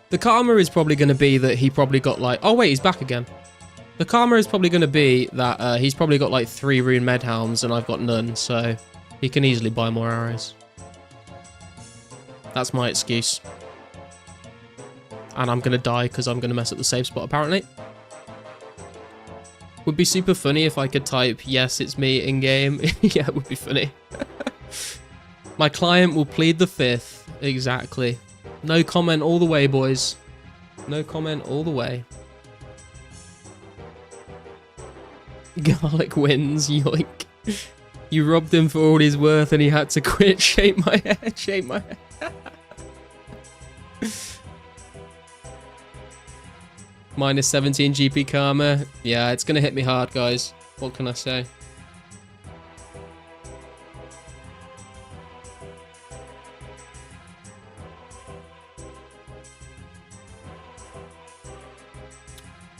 The karma is probably going to be that he probably got like... Oh, wait, he's back again. The karma is probably going to be that he's probably got like 3 rune medhounds and I've got none, so he can easily buy more arrows. That's my excuse. And I'm going to die because I'm going to mess up the save spot, apparently. Would be super funny if I could type, yes, it's me in-game. Yeah, it would be funny. My client will plead the fifth. Exactly. No comment all the way, boys. No comment all the way. Garlic wins, yoink. You robbed him for all he's worth and he had to quit. Shake my head, shake my head. Minus 17 GP karma. Yeah, it's going to hit me hard, guys. What can I say?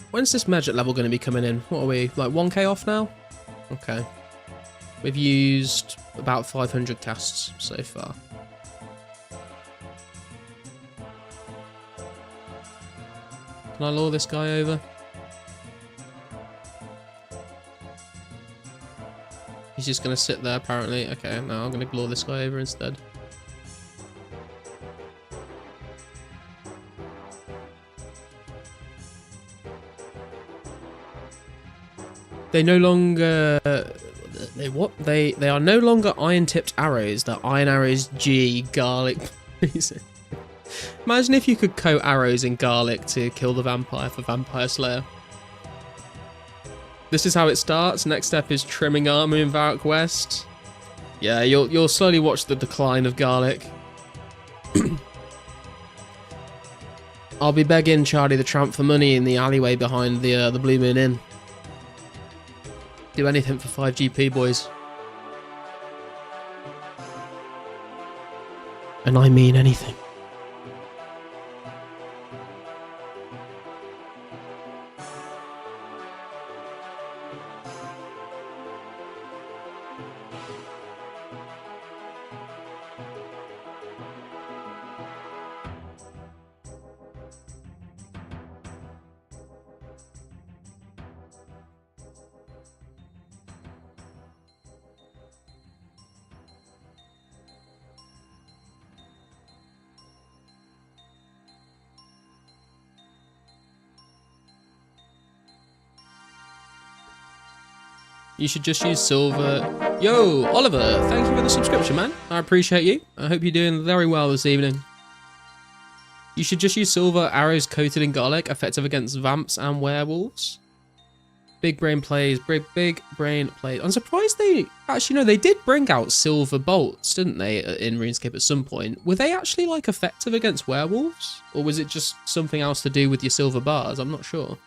When's this magic level going to be coming in? What are we, like 1k off now? Okay. We've used about 500 casts so far. Can I lure this guy over? He's just going to sit there, apparently. Okay, now I'm going to ignore this guy over instead. They no longer... They are no longer iron-tipped arrows. They're iron arrows G, garlic. Imagine if you could coat arrows in garlic to kill the vampire for Vampire Slayer. This is how it starts. Next step is trimming armor in Varrock West. Yeah, you'll slowly watch the decline of garlic. I'll be begging Charlie the Tramp for money in the alleyway behind the Blue Moon Inn. Do anything for 5GP, boys. And I mean anything. You should just use silver. Yo, Oliver, thank you for the subscription, man. I appreciate you. I hope you're doing very well this evening. You should just use silver arrows coated in garlic, effective against vamps and werewolves. Big brain plays, big brain plays. I'm surprised they, actually no, they did bring out silver bolts, didn't they, in RuneScape at some point. Were they actually like effective against werewolves? Or was it just something else to do with your silver bars? I'm not sure.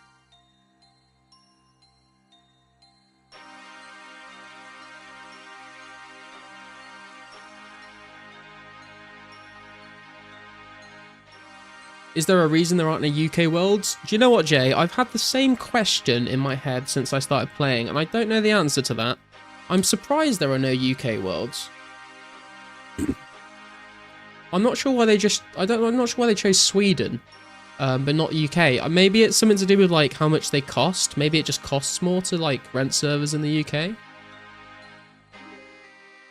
Is there a reason there aren't any UK worlds? Do you know what, Jay? I've had the same question in my head since I started playing, and I don't know the answer to that. I'm surprised there are no UK worlds. I'm not sure why they just... I'm not sure why they chose Sweden, but not UK. Maybe it's something to do with like how much they cost. Maybe it just costs more to like rent servers in the UK.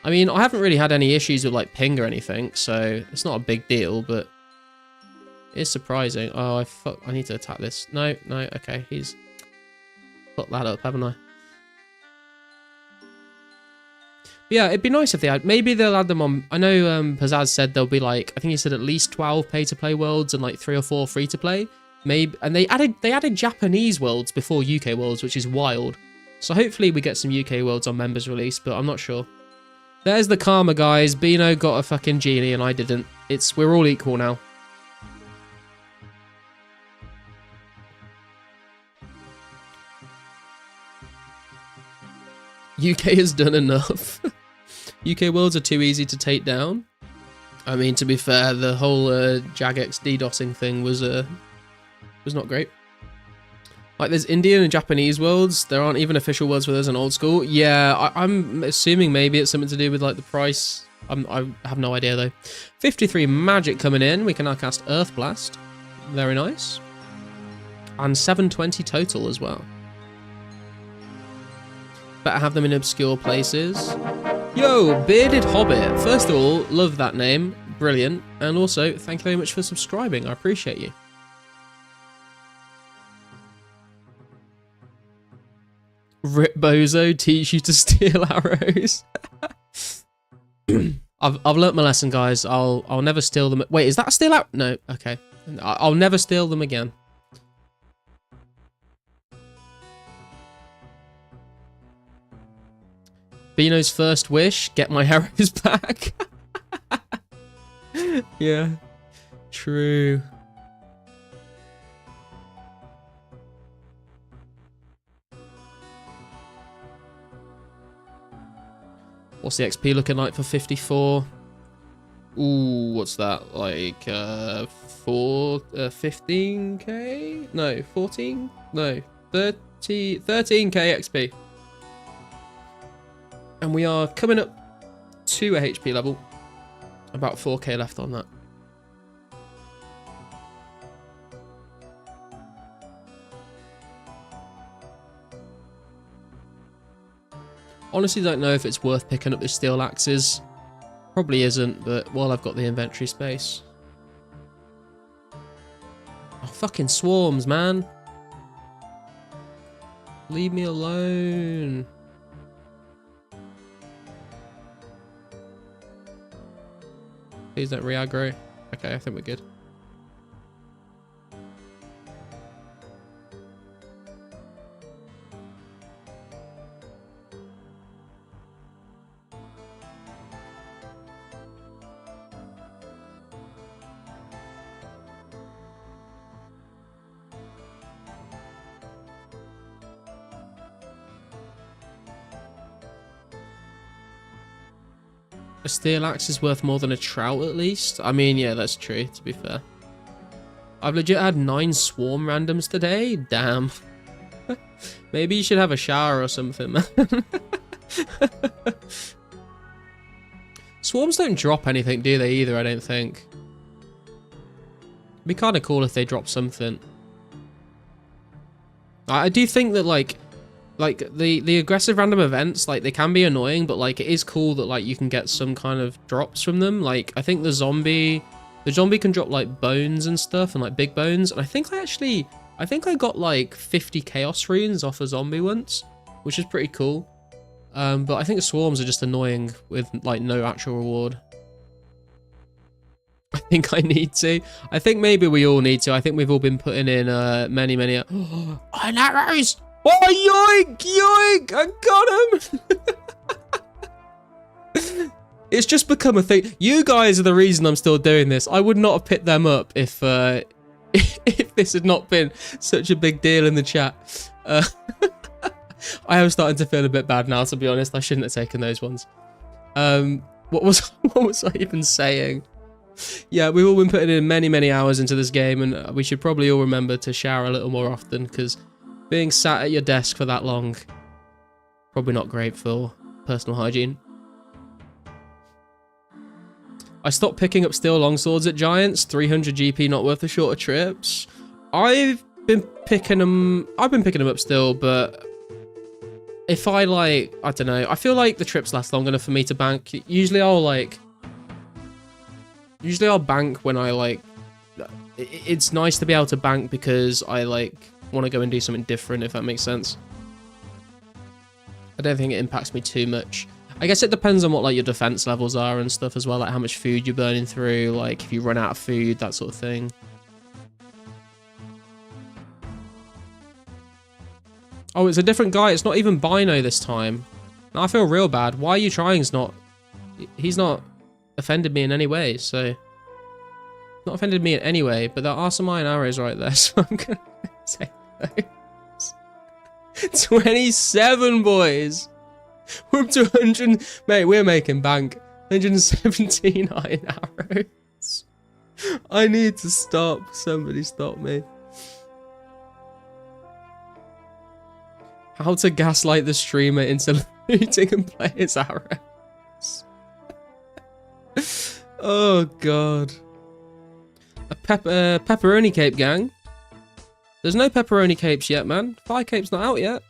I mean, I haven't really had any issues with like ping or anything, so it's not a big deal, but... It's surprising. Oh, I need to attack this. No, okay. He's put that up, haven't I? But yeah, it'd be nice if they had... Maybe they'll add them on... I know Pizzazz said there'll be like... I think he said at least 12 pay-to-play worlds and like 3 or 4 free-to-play. Maybe... And they added Japanese worlds before UK worlds, which is wild. So hopefully we get some UK worlds on members release, but I'm not sure. There's the karma, guys. Beano got a fucking genie and I didn't. We're all equal now. UK has done enough. UK worlds are too easy to take down. I mean, to be fair, the whole Jagex DDoSing thing was not great. Like, there's Indian and Japanese worlds. There aren't even official worlds for those in old school. Yeah, I'm assuming maybe it's something to do with like the price. I have no idea though. 53 magic coming in. We can now cast Earth Blast. Very nice. And 720 total as well. Better have them in obscure places. Yo, Bearded Hobbit. First of all, love that name. Brilliant. And also, thank you very much for subscribing. I appreciate you. Rip Bozo, teach you to steal arrows. I've learnt my lesson, guys. I'll never steal them. Wait, is that a steal out? No, okay. I'll never steal them again. Beano's first wish, get my arrows back. Yeah, true. What's the XP looking like for 54? Ooh, what's that? Like 15k? No, 14? No, 13k XP. And we are coming up to a HP level. About 4k left on that. Honestly don't know if it's worth picking up the steel axes. Probably isn't, but while I've got the inventory space. Oh, fucking swarms, man. Leave me alone. Please don't re-aggro. Okay, I think we're good. A steel axe is worth more than a trout at least. I mean, yeah, that's true, to be fair. I've legit had 9 swarm randoms today. Damn. Maybe you should have a shower or something, man. Swarms don't drop anything, do they, either, I don't think. It'd be kind of cool if they drop something. I do think that, like the aggressive random events, like, they can be annoying, but, like, it is cool that, like, you can get some kind of drops from them. Like, I think the zombie can drop, like, bones and stuff, and, like, big bones. And I think I got, like, 50 chaos runes off a zombie once, which is pretty cool. But I think swarms are just annoying with, like, no actual reward. I think I need to. I think maybe we all need to. I think we've all been putting in many... Oh, arrows! Oh, yoink! Yoink! I got him! It's just become a thing. You guys are the reason I'm still doing this. I would not have picked them up if if this had not been such a big deal in the chat. I am starting to feel a bit bad now, to be honest. I shouldn't have taken those ones. What was I even saying? Yeah, we've all been putting in many hours into this game, and we should probably all remember to shower a little more often, because being sat at your desk for that long, probably not great for personal hygiene. I stopped picking up steel longswords at Giants. 300 GP not worth the shorter trips. I've been picking them up still, but if I don't know, I feel like the trips last long enough for me to bank. Usually I'll bank when it's nice to be able to bank because I want to go and do something different, if that makes sense. I don't think it impacts me too much. I guess it depends on what your defense levels are and stuff as well, like how much food you're burning through, like if you run out of food, that sort of thing. Oh, it's a different guy. It's not even Bino this time. I feel real bad. Why are you trying? He's not offended me in any way, so... Not offended me in any way, but there are some iron arrows right there, so I'm gonna take those. 27, boys! We're up to 100... Mate, we're making bank. 117 iron arrows. I need to stop. Somebody stop me. How to gaslight the streamer into looting and players' arrows. Oh, God. A pepperoni cape, gang. There's no pepperoni capes yet, man. Fire cape's not out yet.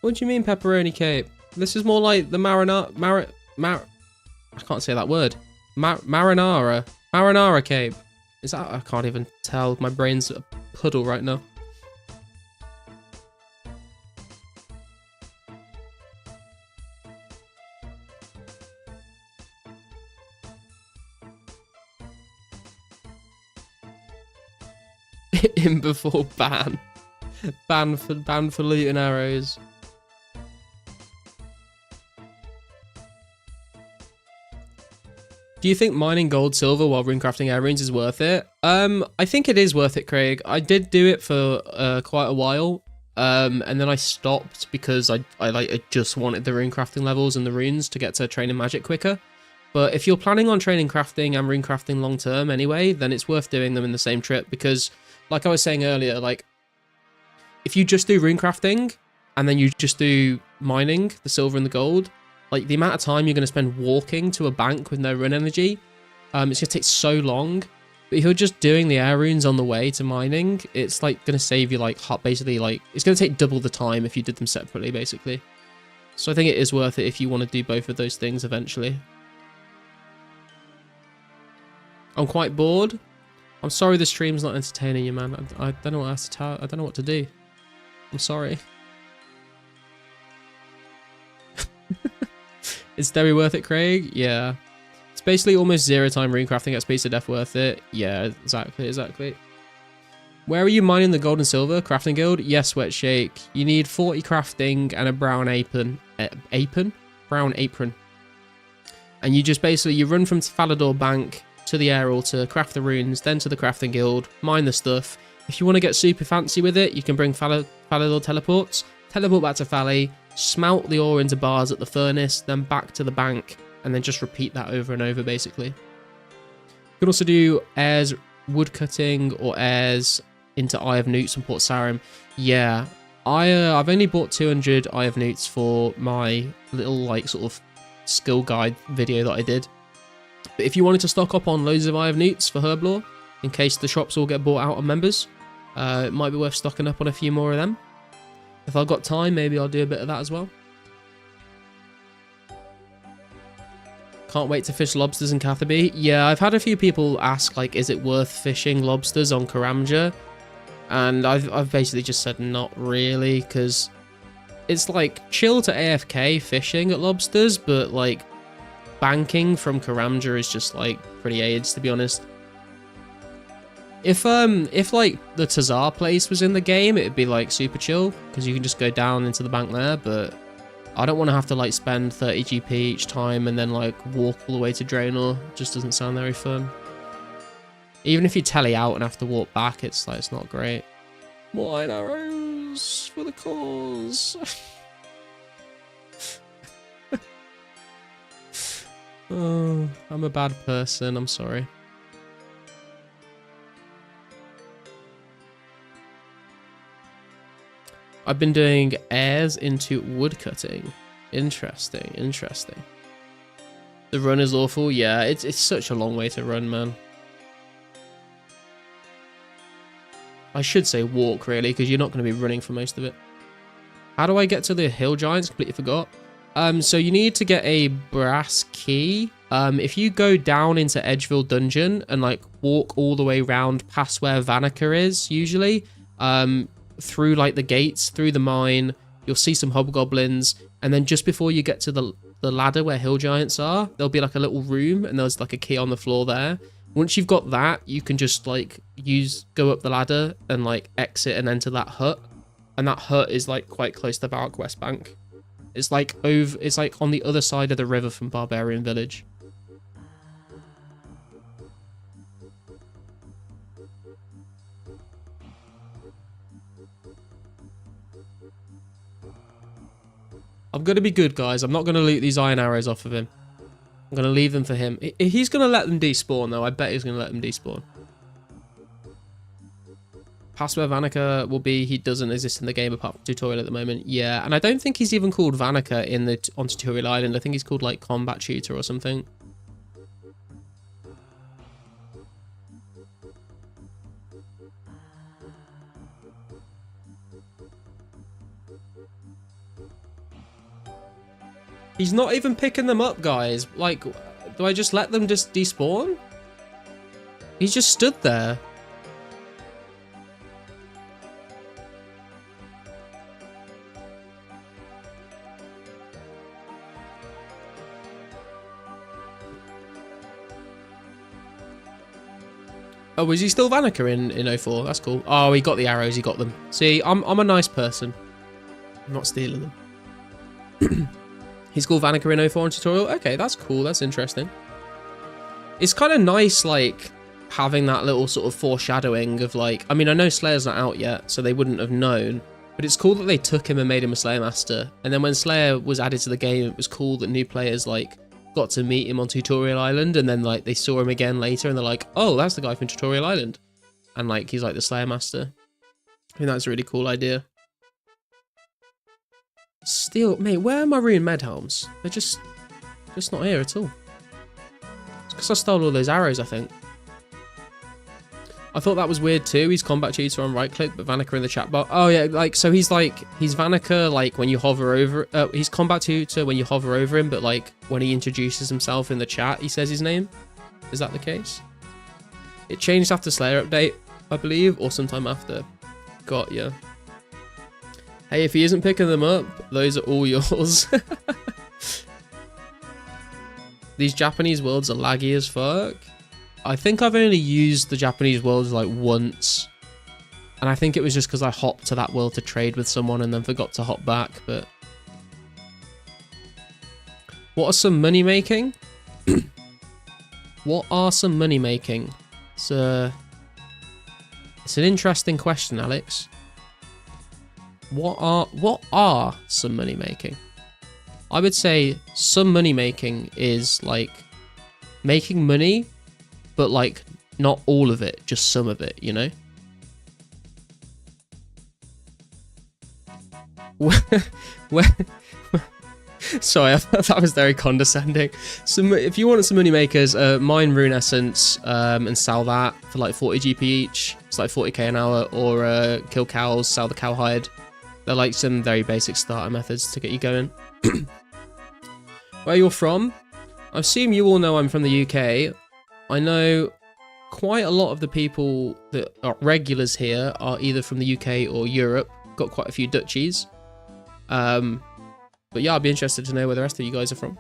What do you mean pepperoni cape? This is more like the I can't say that word. Marinara cape. Is that? I can't even tell. My brain's a puddle right now. In before ban. Ban for looting arrows. Do you think mining gold, silver while runecrafting air runes is worth it? I think it is worth it, Craig. I did do it for quite a while, and then I stopped because I just wanted the runecrafting levels and the runes to get to training magic quicker. But if you're planning on training crafting and runecrafting long term anyway, then it's worth doing them in the same trip because, like I was saying earlier, like if you just do runecrafting and then you just do mining, the silver and the gold, like the amount of time you're going to spend walking to a bank with no run energy, it's going to take so long. But if you're just doing the air runes on the way to mining, it's like going to save you basically it's going to take double the time if you did them separately, basically. So I think it is worth it if you want to do both of those things eventually. I'm quite bored. I'm sorry the stream's not entertaining you, man. I don't know what else to tell. I don't know what to do. I'm sorry. Is Derry worth it, Craig? Yeah. It's basically almost 0 time rune crafting at Space of Death worth it. Yeah, exactly. Where are you mining the gold and silver? Crafting guild? Yes, Wet Shake. You need 40 crafting and a brown apron. Brown apron. And you just basically, you run from Falador Bank to the Aerial to craft the runes, then to the crafting guild, mine the stuff. If you want to get super fancy with it, you can bring Falador teleports, teleport back to Fally, smelt the ore into bars at the furnace, then back to the bank, and then just repeat that over and over, basically. You can also do airs woodcutting or airs into Eye of Newts and Port Sarim. Yeah, I've only bought 200 Eye of Newts for my little, like, sort of skill guide video that I did. But if you wanted to stock up on loads of Eye of Newts for Herblore, in case the shops all get bought out on members, it might be worth stocking up on a few more of them. If I've got time, maybe I'll do a bit of that as well. Can't wait to fish lobsters in Catherby. Yeah, I've had a few people ask, like, is it worth fishing lobsters on Karamja? And I've basically just said not really, because it's, like, chill to AFK fishing at lobsters, but, like, banking from Karamja is just, like, pretty AIDS, to be honest. If like the Tazar place was in the game, it'd be like super chill because you can just go down into the bank there, but I don't want to have to like spend 30 GP each time and then like walk all the way to Draenor. It just doesn't sound very fun. Even if you tele out and have to walk back, it's like, it's not great. More iron arrows for the cause. Oh, I'm a bad person, I'm sorry. I've been doing airs into woodcutting. Interesting. The run is awful. Yeah, it's such a long way to run, man. I should say walk, really, because you're not going to be running for most of it. How do I get to the hill giants? Completely forgot. So you need to get a brass key. If you go down into Edgeville Dungeon and like walk all the way around past where Vanica is, usually, through like the gates, through the mine, you'll see some hobgoblins, and then just before you get to the ladder where hill giants are, there'll be like a little room and there's like a key on the floor there. Once you've got that, you can just like go up the ladder and like exit and enter that hut, and that hut is like quite close to Valk West Bank. It's like on the other side of the river from Barbarian Village. I'm going to be good, guys. I'm not going to loot these iron arrows off of him. I'm going to leave them for him. He's going to let them despawn, though. I bet he's going to let them despawn. Past where Vanica will be, he doesn't exist in the game apart from tutorial at the moment. Yeah, and I don't think he's even called Vanica on Tutorial Island. I think he's called, like, Combat Tutor or something. He's not even picking them up, guys. Like, do I just let them just despawn? He's just stood there. Oh, is he still Vanica in 04? That's cool. Oh, he got the arrows. He got them. See, I'm a nice person. I'm not stealing them. He's called Vanica in 04 on tutorial. Okay, that's cool. That's interesting. It's kind of nice, like, having that little sort of foreshadowing of, like... I mean, I know Slayer's not out yet, so they wouldn't have known. But it's cool that they took him and made him a Slayer Master. And then when Slayer was added to the game, it was cool that new players, like, got to meet him on Tutorial Island. And then, like, they saw him again later, and they're like, oh, that's the guy from Tutorial Island. And, like, he's, like, the Slayer Master. I think that's a really cool idea. Still, mate, where are my Rune med helms? They're just not here at all. It's because I stole all those arrows, I think. I thought that was weird too. He's combat tutor on right click, but Vanica in the chat bar. Oh yeah, like, so he's Vanica, like, when you hover over, he's combat tutor when you hover over him, but like, when he introduces himself in the chat, he says his name. Is that the case? It changed after Slayer update, I believe, or sometime after. Got ya. Hey, if he isn't picking them up, those are all yours. These Japanese worlds are laggy as fuck. I think I've only used the Japanese worlds like once. And I think it was just because I hopped to that world to trade with someone and then forgot to hop back, but... What are some money making? What are some money making? It's an interesting question, Alex. What are some money making? I would say some money making is like making money, but like not all of it, just some of it, you know? Sorry, that was very condescending. If you want some money makers, mine Rune Essence and sell that for like 40 GP each. It's like 40k an hour, or kill cows, sell the cow hide. They're like some very basic starter methods to get you going. Where you're from? I assume you all know I'm from the UK. I know quite a lot of the people that are regulars here are either from the UK or Europe. Got quite a few Dutchies. But yeah, I'd be interested to know where the rest of you guys are from.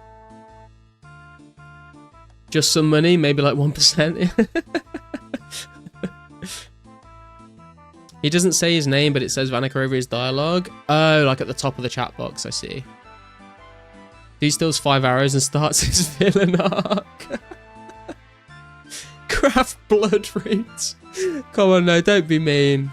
Just some money, maybe like 1%. He doesn't say his name, but it says Vanica over his dialogue. Oh, like at the top of the chat box, I see. He steals 5 arrows and starts his villain arc. Craft blood roots. Come on, no, don't be mean.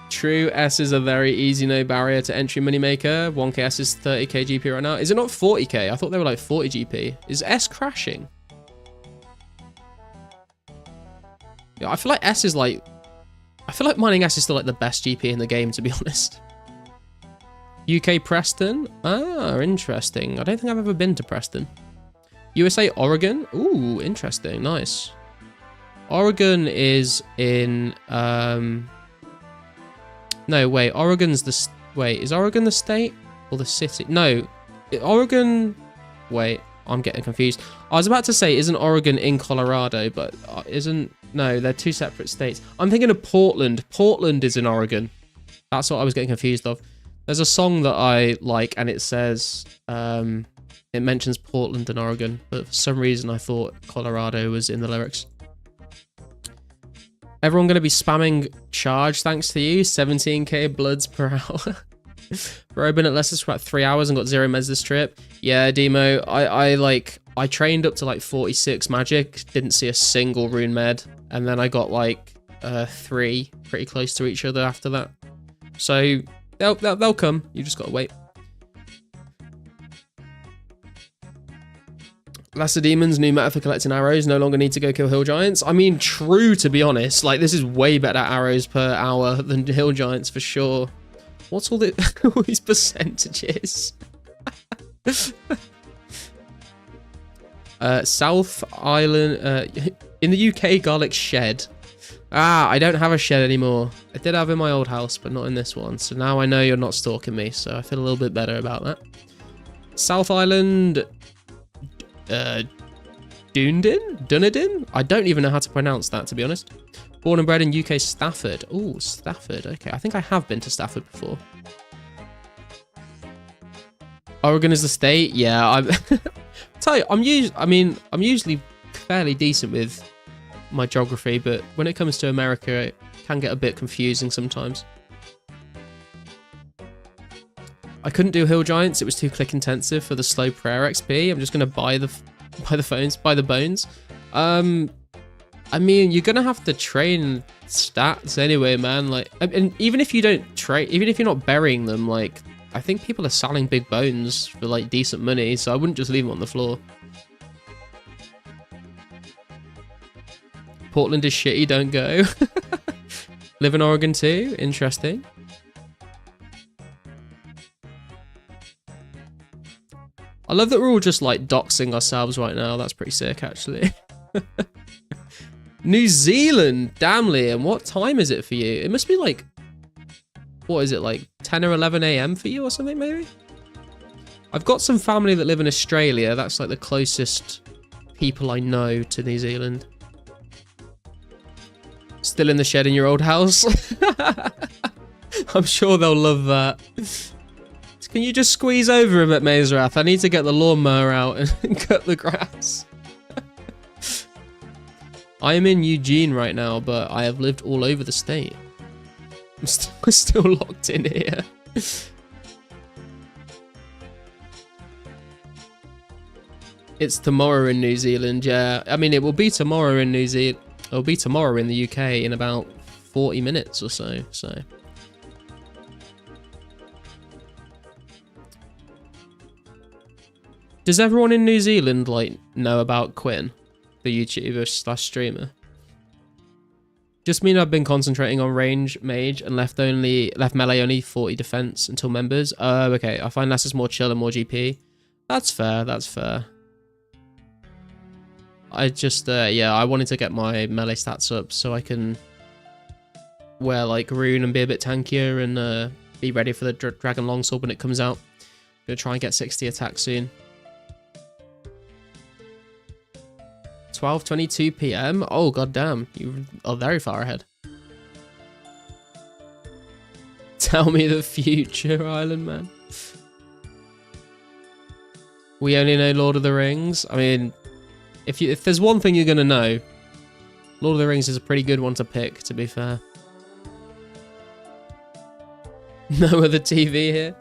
True, S is a very easy no barrier to entry moneymaker. 1k S is 30k GP right now. Is it not 40k? I thought they were like 40 GP. Is S crashing? Yeah, I feel like S is like... I feel like mining S is still like the best GP in the game, to be honest. UK Preston? Ah, interesting. I don't think I've ever been to Preston. USA Oregon? Ooh, interesting. Nice. Oregon is in... No, wait. Oregon's the... Wait, is Oregon the state? Or the city? No. Oregon... Wait, I'm getting confused. I was about to say, isn't Oregon in Colorado? But isn't... No, they're two separate states. I'm thinking of Portland. Portland is in Oregon. That's what I was getting confused of. There's a song that I like, and it says... it mentions Portland and Oregon. But for some reason, I thought Colorado was in the lyrics. Everyone going to be spamming charge thanks to you. 17k bloods per hour. Bro, I've been at Leicester for about 3 hours and got 0 meds this trip. Yeah, Demo, I trained up to like 46 magic. Didn't see a single rune med. And then I got like 3 pretty close to each other after that. So they'll come. You just got to wait. Lacedaemons, new meta for collecting arrows, no longer need to go kill hill giants. I mean, true, to be honest. Like, this is way better arrows per hour than hill giants for sure. What's all these percentages? South Island, in the UK, garlic shed. Ah, I don't have a shed anymore. I did have in my old house, but not in this one. So now I know you're not stalking me, so I feel a little bit better about that. South Island... Dunedin? I don't even know how to pronounce that, to be honest. Born and bred in UK Stafford. Oh, Stafford. Okay, I think I have been to Stafford before. Oregon is the state. Yeah, I'm tell you, I'm usually fairly decent with my geography, but when it comes to America, it can get a bit confusing sometimes. I couldn't do hill giants. It was too click intensive for the slow prayer XP. I'm just gonna buy the bones. I mean, you're gonna have to train stats anyway, man. Like, and even if you don't train, even if you're not burying them, like, I think people are selling big bones for like decent money. So I wouldn't just leave them on the floor. Portland is shitty. Don't go. Live in Oregon too. Interesting. I love that we're all just like doxing ourselves right now. That's pretty sick, actually. New Zealand. Damn, Liam. What time is it for you? It must be like, what is it, like 10 or 11 a.m. for you or something, maybe? I've got some family that live in Australia. That's like the closest people I know to New Zealand. Still in the shed in your old house? I'm sure they'll love that. Can you just squeeze over a bit, Mazerath? I need to get the lawnmower out and cut the grass. I am in Eugene right now, but I have lived all over the state. I'm still locked in here. It's tomorrow in New Zealand, yeah. I mean, it will be tomorrow in New Zealand. It'll be tomorrow in the UK in about 40 minutes or so. Does everyone in New Zealand like know about Quinn, the YouTuber / streamer? Just mean I've been concentrating on range mage and left melee only 40 defense until members. Oh, okay. I find less is more chill and more GP. That's fair. That's fair. I just yeah, I wanted to get my melee stats up so I can wear like Rune and be a bit tankier and be ready for the Dragon Longsword when it comes out. Gonna try and get 60 attack soon. 12:22 PM. Oh goddamn, you are very far ahead. Tell me the future, Island Man. We only know Lord of the Rings. I mean, if there's one thing you're gonna know, Lord of the Rings is a pretty good one to pick, to be fair. No other TV here.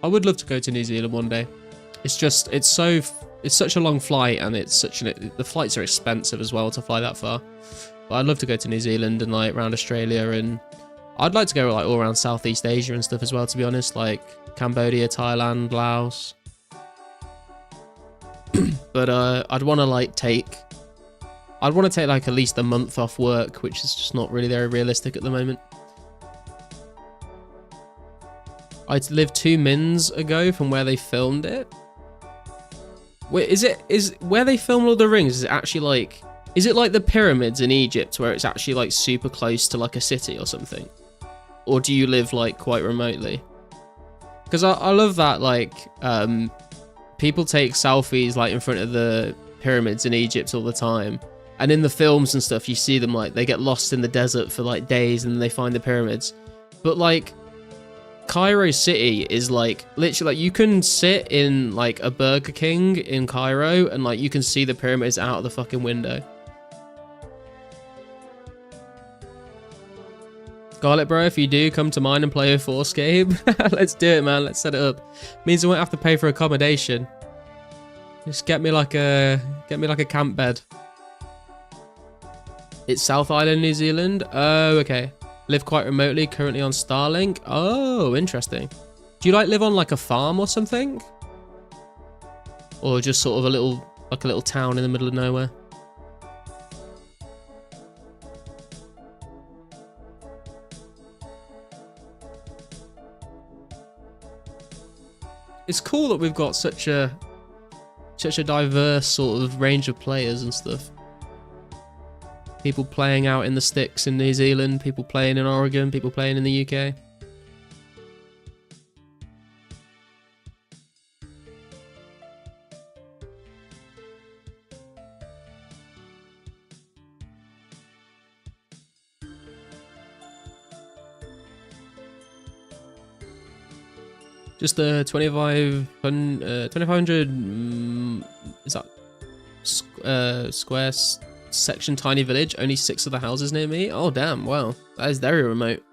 I would love to go to New Zealand one day. It's just, it's such a long flight, and the flights are expensive as well to fly that far. But I'd love to go to New Zealand and like around Australia, and I'd like to go like all around Southeast Asia and stuff as well, to be honest, like Cambodia, Thailand, Laos. But I'd want to take like at least a month off work, which is just not really very realistic at the moment. I lived 2 mins ago from where they filmed it. Wait, is where they filmed Lord of the Rings, is it actually like, is it like the pyramids in Egypt where it's actually like super close to like a city or something? Or do you live like quite remotely? Because I love that like people take selfies like in front of the pyramids in Egypt all the time. And in the films and stuff, you see them like, they get lost in the desert for like days and then they find the pyramids. But like, Cairo City is like literally like you can sit in like a Burger King in Cairo and like you can see the pyramids out of the fucking window. Scarlet bro, if you do come to mine and play 2004scape, let's do it, man. Let's set it up. Means I won't have to pay for accommodation. Just get me like a camp bed. It's South Island, New Zealand. Oh, okay. Live quite remotely, currently on Starlink. Oh, interesting. Do you like live on like a farm or something? Or just sort of a little town in the middle of nowhere? It's cool that we've got such a diverse sort of range of players and stuff. People playing out in the sticks in New Zealand, people playing in Oregon, people playing in the UK. Just 2500 is that square section tiny village, only 6 of the houses near me. Oh damn, wow, that is very remote.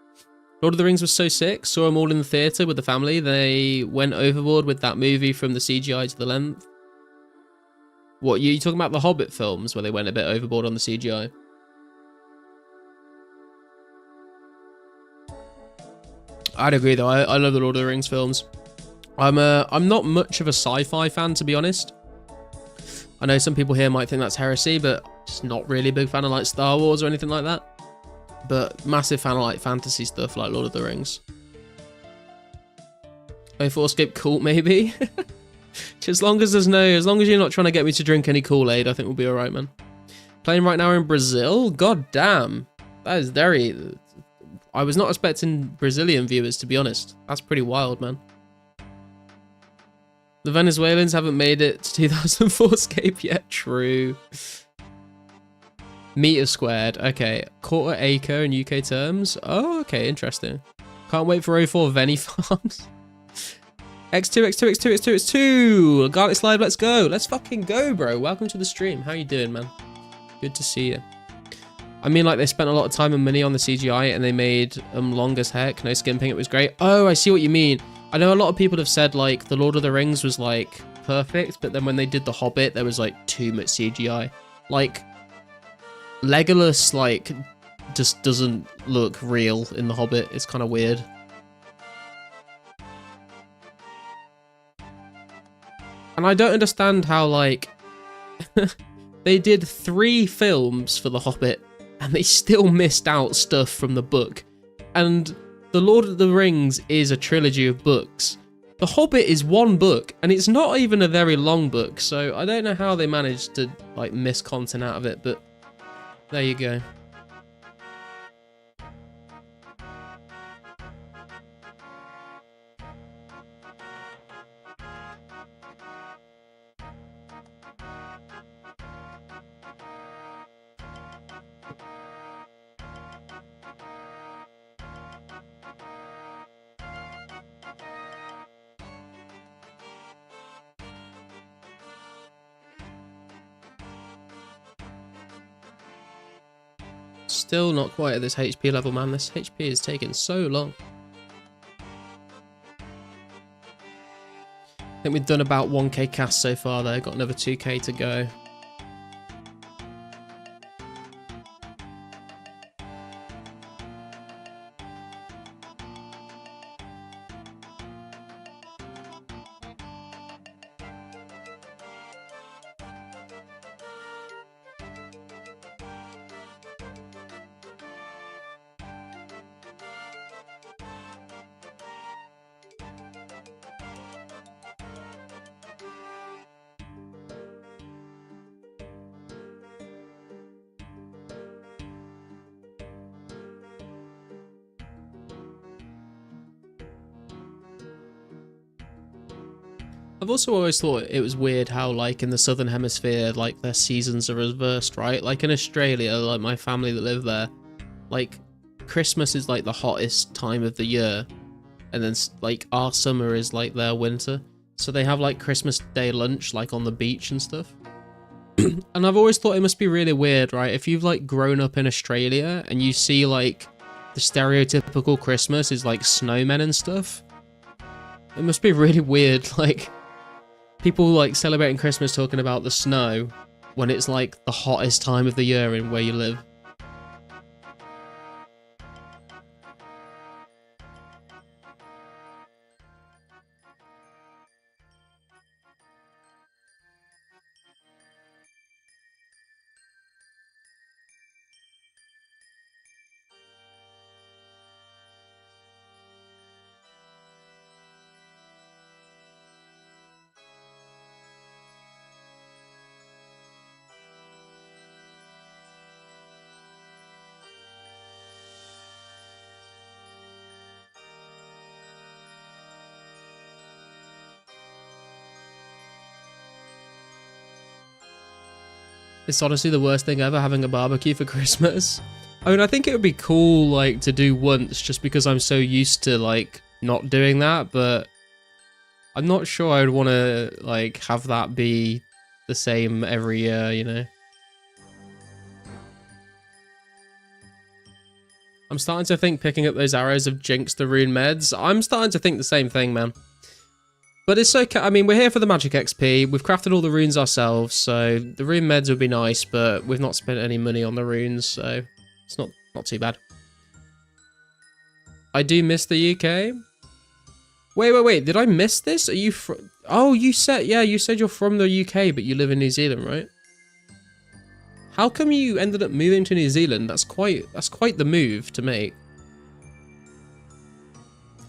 Lord of the Rings was so sick, saw them all in the theatre with the family. They went overboard with that movie from the CGI to the length. What, you talking about the Hobbit films where they went a bit overboard on the CGI? I'd agree though, I love the Lord of the Rings films. I'm not much of a sci-fi fan, to be honest. I know some people here might think that's heresy, but just not really a big fan of like Star Wars or anything like that. But massive fan of like fantasy stuff like Lord of the Rings. 2004scape cult, maybe. As long as as long as you're not trying to get me to drink any Kool-Aid, I think we'll be alright, man. Playing right now in Brazil? God damn. That is very... I was not expecting Brazilian viewers, to be honest. That's pretty wild, man. The Venezuelans haven't made it to 2004scape yet. True. Meter squared. Okay. Quarter acre in UK terms. Oh, okay. Interesting. Can't wait for 04 Veni farms. X2, X2, X2, X2, X2. Garlic slide, let's go. Let's fucking go, bro. Welcome to the stream. How you doing, man? Good to see you. I mean, like, they spent a lot of time and money on the CGI, and they made them long as heck. No skimping, it was great. Oh, I see what you mean. I know a lot of people have said, like, The Lord of the Rings was, like, perfect, but then when they did The Hobbit, there was, like, too much CGI. Like, Legolas, like, just doesn't look real in The Hobbit. It's kind of weird. And I don't understand how, like, they did 3 films for The Hobbit, and they still missed out stuff from the book. And The Lord of the Rings is a trilogy of books. The Hobbit is 1 book, and it's not even a very long book, so I don't know how they managed to, like, miss content out of it, but there you go. Still not quite at this HP level, man. This HP is taking so long. I think we've done about 1k cast so far though. Got another 2k to go. I've also always thought it was weird how, like, in the Southern Hemisphere, like, their seasons are reversed, right? Like, in Australia, like, my family that live there, like, Christmas is, like, the hottest time of the year. And then, like, our summer is, like, their winter. So they have, like, Christmas Day lunch, like, on the beach and stuff. And I've always thought it must be really weird, right? If you've, like, grown up in Australia and you see, like, the stereotypical Christmas is, like, snowmen and stuff. It must be really weird, like... People, like, celebrating Christmas talking about the snow when it's, like, the hottest time of the year in where you live. It's honestly the worst thing ever, having a barbecue for Christmas. I mean, I think it would be cool, like, to do once, just because I'm so used to, like, not doing that, but I'm not sure I would want to, like, have that be the same every year, you know? I'm starting to think picking up those arrows have jinxed the rune meds. I'm starting to think the same thing, man. But it's okay. I mean, we're here for the magic XP. We've crafted all the runes ourselves, so the rune meds would be nice, but we've not spent any money on the runes, so it's not too bad. I do miss the UK. Wait. Did I miss this? Are you from... Oh, you said you're from the UK, but you live in New Zealand, right? How come you ended up moving to New Zealand? That's quite the move to make.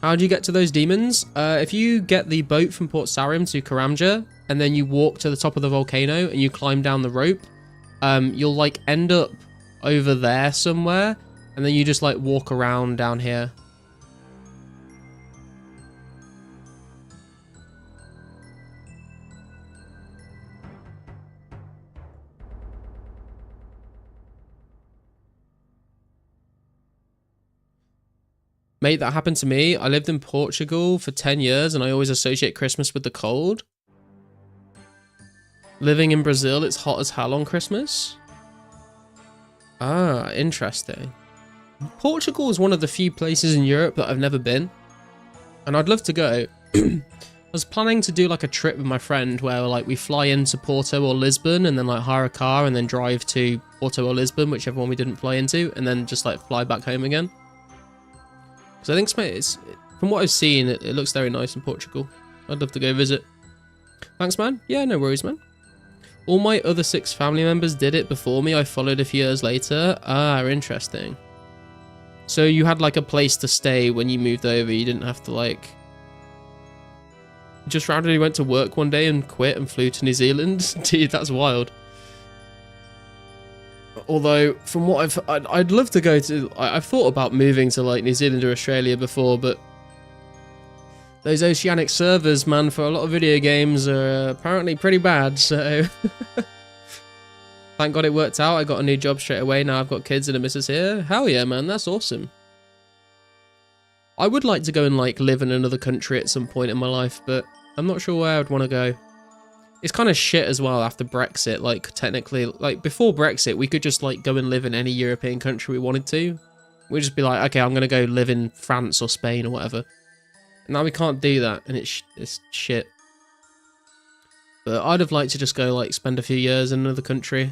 How do you get to those demons? If you get the boat from Port Sarim to Karamja, and then you walk to the top of the volcano and you climb down the rope, you'll like end up over there somewhere, and then you just like walk around down here. Mate, that happened to me. I lived in Portugal for 10 years and I always associate Christmas with the cold. Living in Brazil, it's hot as hell on Christmas. Ah, interesting. Portugal is one of the few places in Europe that I've never been. And I'd love to go. I was planning to do like a trip with my friend where like we fly into Porto or Lisbon and then like hire a car and then drive to Porto or Lisbon, whichever one we didn't fly into, and then just like fly back home again. So I think it's from what I've seen, it looks very nice in Portugal. I'd love to go visit. Thanks, man. Yeah, no worries, man. All my other 6 family members did it before me. I followed a few years later. Ah, interesting. So you had like a place to stay when you moved over. You didn't have to like... Just randomly went to work one day and quit and flew to New Zealand. Dude, that's wild. Although, from what I'd love to go to... I've thought about moving to, like, New Zealand or Australia before, but... Those oceanic servers, man, for a lot of video games are apparently pretty bad, so... Thank God it worked out. I got a new job straight away. Now I've got kids and a missus here. Hell yeah, man. That's awesome. I would like to go and, like, live in another country at some point in my life, but I'm not sure where I'd want to go. It's kind of shit as well after Brexit. Like, technically, like, before Brexit, we could just, like, go and live in any European country we wanted to. We'd just be like, okay, I'm going to go live in France or Spain or whatever. Now we can't do that, and it's shit. But I'd have liked to just go, like, spend a few years in another country.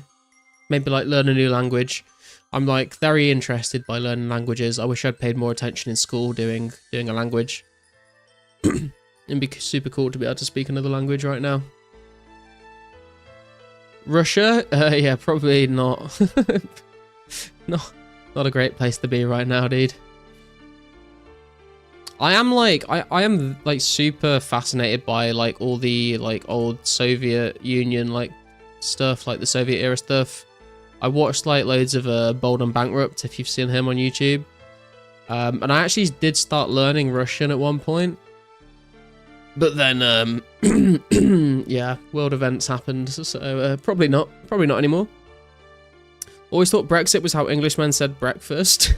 Maybe, like, learn a new language. I'm, like, very interested by learning languages. I wish I'd paid more attention in school doing a language. It'd be super cool to be able to speak another language right now. Russia? Yeah, probably not. Not a great place to be right now, dude. I am like super fascinated by like all the like old Soviet Union like stuff, like the Soviet era stuff. I watched like loads of Bold and Bankrupt, if you've seen him on YouTube. And I actually did start learning Russian at one point. But then, yeah, world events happened, so probably not anymore. Always thought Brexit was how Englishmen said breakfast.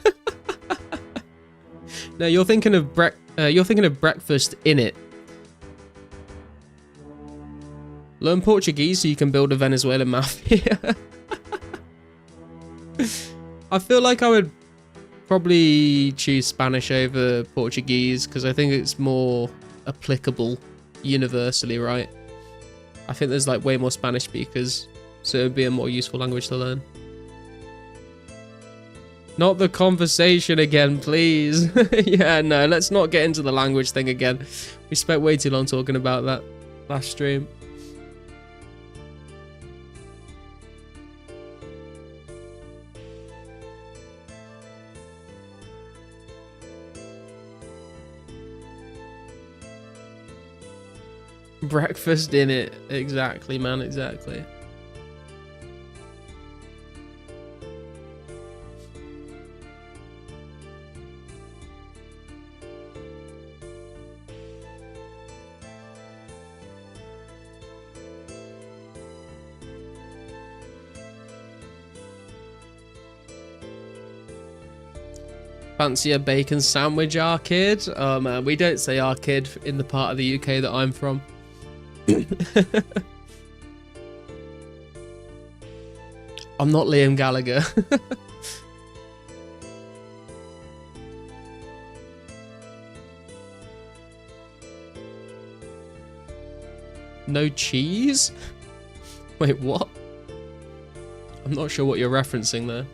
No, you're thinking of breakfast in it. Learn Portuguese so you can build a Venezuelan mafia. I feel like I would probably choose Spanish over Portuguese because I think it's more applicable universally, right? I think there's like way more Spanish speakers, so it'd be a more useful language to learn. Not the conversation again, please. Yeah, no, let's not get into the language thing again. We spent way too long talking about that last stream. Breakfast in it. Exactly, man, exactly. Fancy a bacon sandwich, our kid? Oh man, we don't say our kid in the part of the UK that I'm from. I'm not Liam Gallagher. No cheese? Wait, what? I'm not sure what you're referencing there.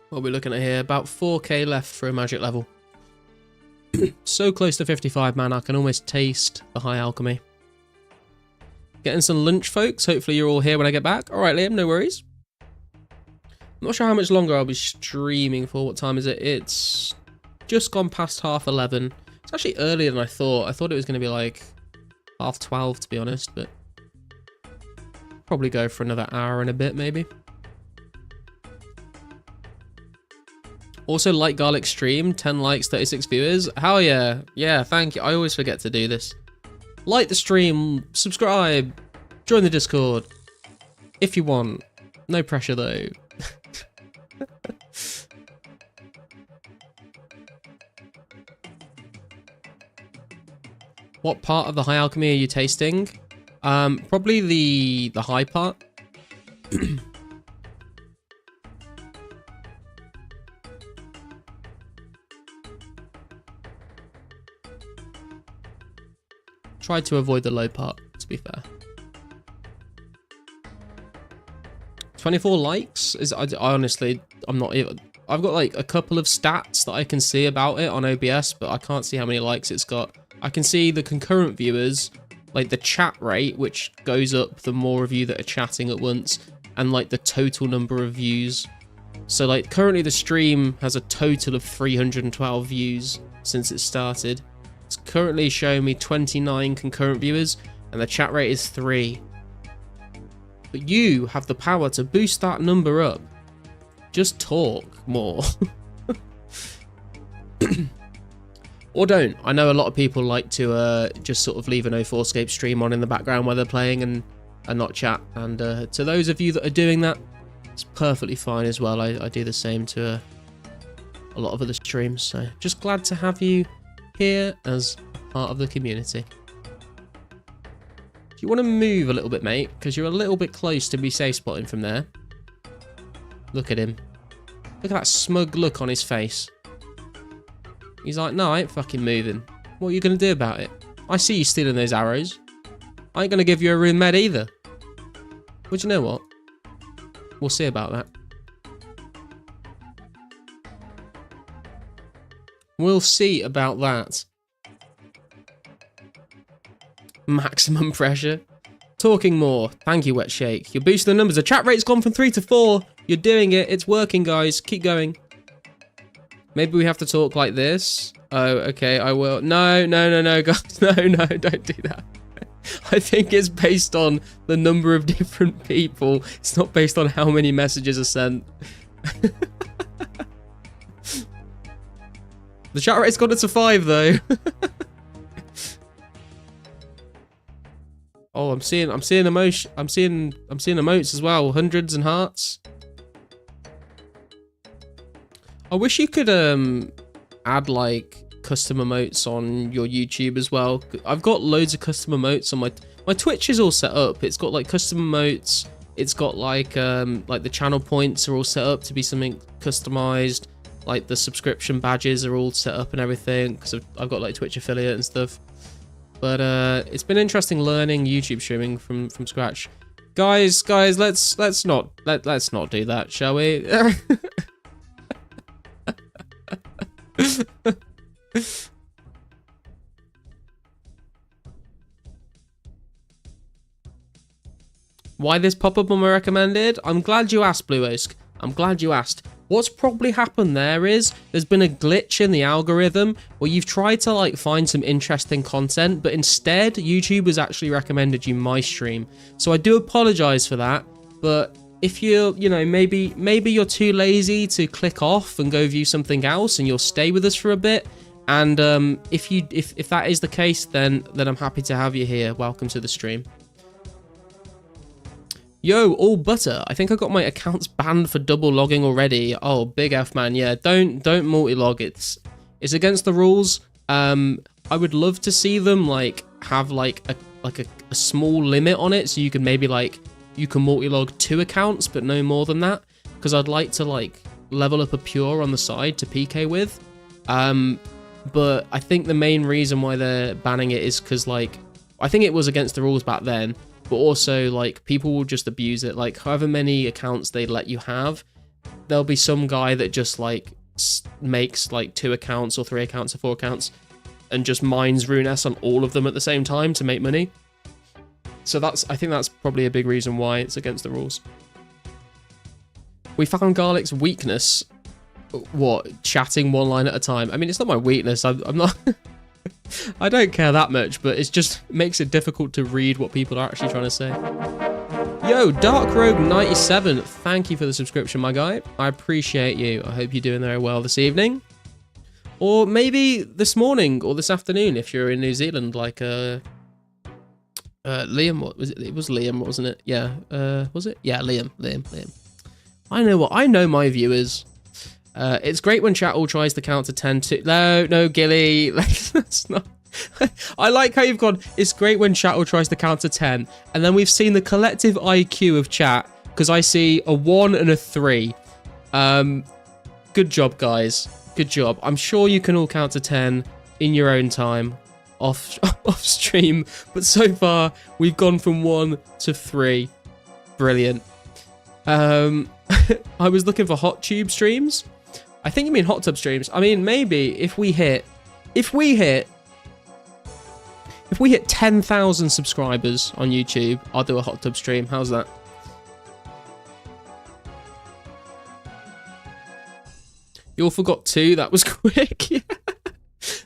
What are we looking at here? About 4k left for a magic level. So close to 55, man. I can almost taste the high alchemy. Getting some lunch, folks. Hopefully you're all here when I get back. All right, Liam, no worries. I'm not sure how much longer I'll be streaming for. What time is it? It's just gone past 11:30. It's actually earlier than I thought. I thought it was going to be like 12:30, to be honest, but probably go for another hour and a bit, maybe. Also, like Garlic stream, 10 likes, 36 viewers. Hell yeah. Yeah, thank you. I always forget to do this. Like the stream, subscribe, join the Discord. If you want. No pressure, though. What part of the high alchemy are you tasting? Probably the high part. Tried to avoid the low part, to be fair. 24 likes is honestly, I'm not even. I've got like a couple of stats that I can see about it on OBS, but I can't see how many likes it's got. I can see the concurrent viewers, like the chat rate, which goes up the more of you that are chatting at once, and like the total number of views. So like currently the stream has a total of 312 views since it started. It's currently showing me 29 concurrent viewers, and the chat rate is 3. But you have the power to boost that number up. Just talk more. Or don't. I know a lot of people like to just sort of leave an 2004scape stream on in the background while they're playing and not chat. And to those of you that are doing that, it's perfectly fine as well. I do the same to a lot of other streams. So just glad to have you here as part of the community. Do you want to move a little bit, mate? Because you're a little bit close to be safe spotting from there. Look at him. Look at that smug look on his face. He's like, no, I ain't fucking moving. What are you going to do about it? I see you stealing those arrows. I ain't going to give you a rune med either. But you know what? We'll see about that. We'll see about that. Maximum pressure. Talking more. Thank you, Wet Shake. You're boosting the numbers. The chat rate's gone from 3 to 4. You're doing it. It's working, guys. Keep going. Maybe we have to talk like this. Oh, okay, I will. No, guys. No, don't do that. I think it's based on the number of different people. It's not based on how many messages are sent. The chat rate's got it to 5, though. Oh, I'm seeing emotion. I'm seeing emotes as well. Hundreds and hearts. I wish you could add like custom emotes on your YouTube as well. I've got loads of custom emotes on my Twitch is all set up. It's got like custom emotes. It's got like the channel points are all set up to be something customized. Like the subscription badges are all set up and everything because I've got like Twitch affiliate and stuff. But it's been interesting learning YouTube streaming from scratch. Guys, let's not do that, shall we? Why this pop-up on my recommended? I'm glad you asked, Blue Osk. I'm glad you asked. What's probably happened there is there's been a glitch in the algorithm where you've tried to like find some interesting content, but instead YouTube has actually recommended you my stream. So I do apologize for that, but if you're, maybe you're too lazy to click off and go view something else and you'll stay with us for a bit. And if that is the case, then I'm happy to have you here. Welcome to the stream. Yo, all butter. I think I got my accounts banned for double logging already. Oh, big F, man. Yeah, don't multi-log. It's against the rules. I would love to see them like have like a small limit on it, so you can maybe like you can multi-log 2 accounts, but no more than that. Because I'd like to like level up a pure on the side to PK with. But I think the main reason why they're banning it is because like I think it was against the rules back then. But also, like, people will just abuse it. Like, however many accounts they let you have, there'll be some guy that just like makes like 2 accounts or 3 accounts or 4 accounts and just mines Rune on all of them at the same time to make money. So I think that's probably a big reason why it's against the rules. We found Garlic's weakness. What? Chatting one line at a time. I mean, it's not my weakness. I'm not... I don't care that much, but it just makes it difficult to read what people are actually trying to say. Yo, Dark Rogue 97, thank you for the subscription, my guy. I appreciate you. I hope you're doing very well this evening. Or maybe this morning or this afternoon if you're in New Zealand, like Liam, what was it? It was Liam, wasn't it? Yeah. Was it? Yeah, Liam. I know my viewers. It's great when chat all tries to count to 10 to... No, Gilly. That's not... I like how you've gone, it's great when chat all tries to count to 10. And then we've seen the collective IQ of chat, because I see a 1 and a 3. Good job, guys. Good job. I'm sure you can all count to 10 in your own time off stream. But so far, we've gone from 1 to 3. Brilliant. I was looking for hot tube streams. I think you mean hot tub streams. I mean, maybe if we hit 10,000 subscribers on YouTube, I'll do a hot tub stream. How's that? You all forgot 2. That was quick. Yeah.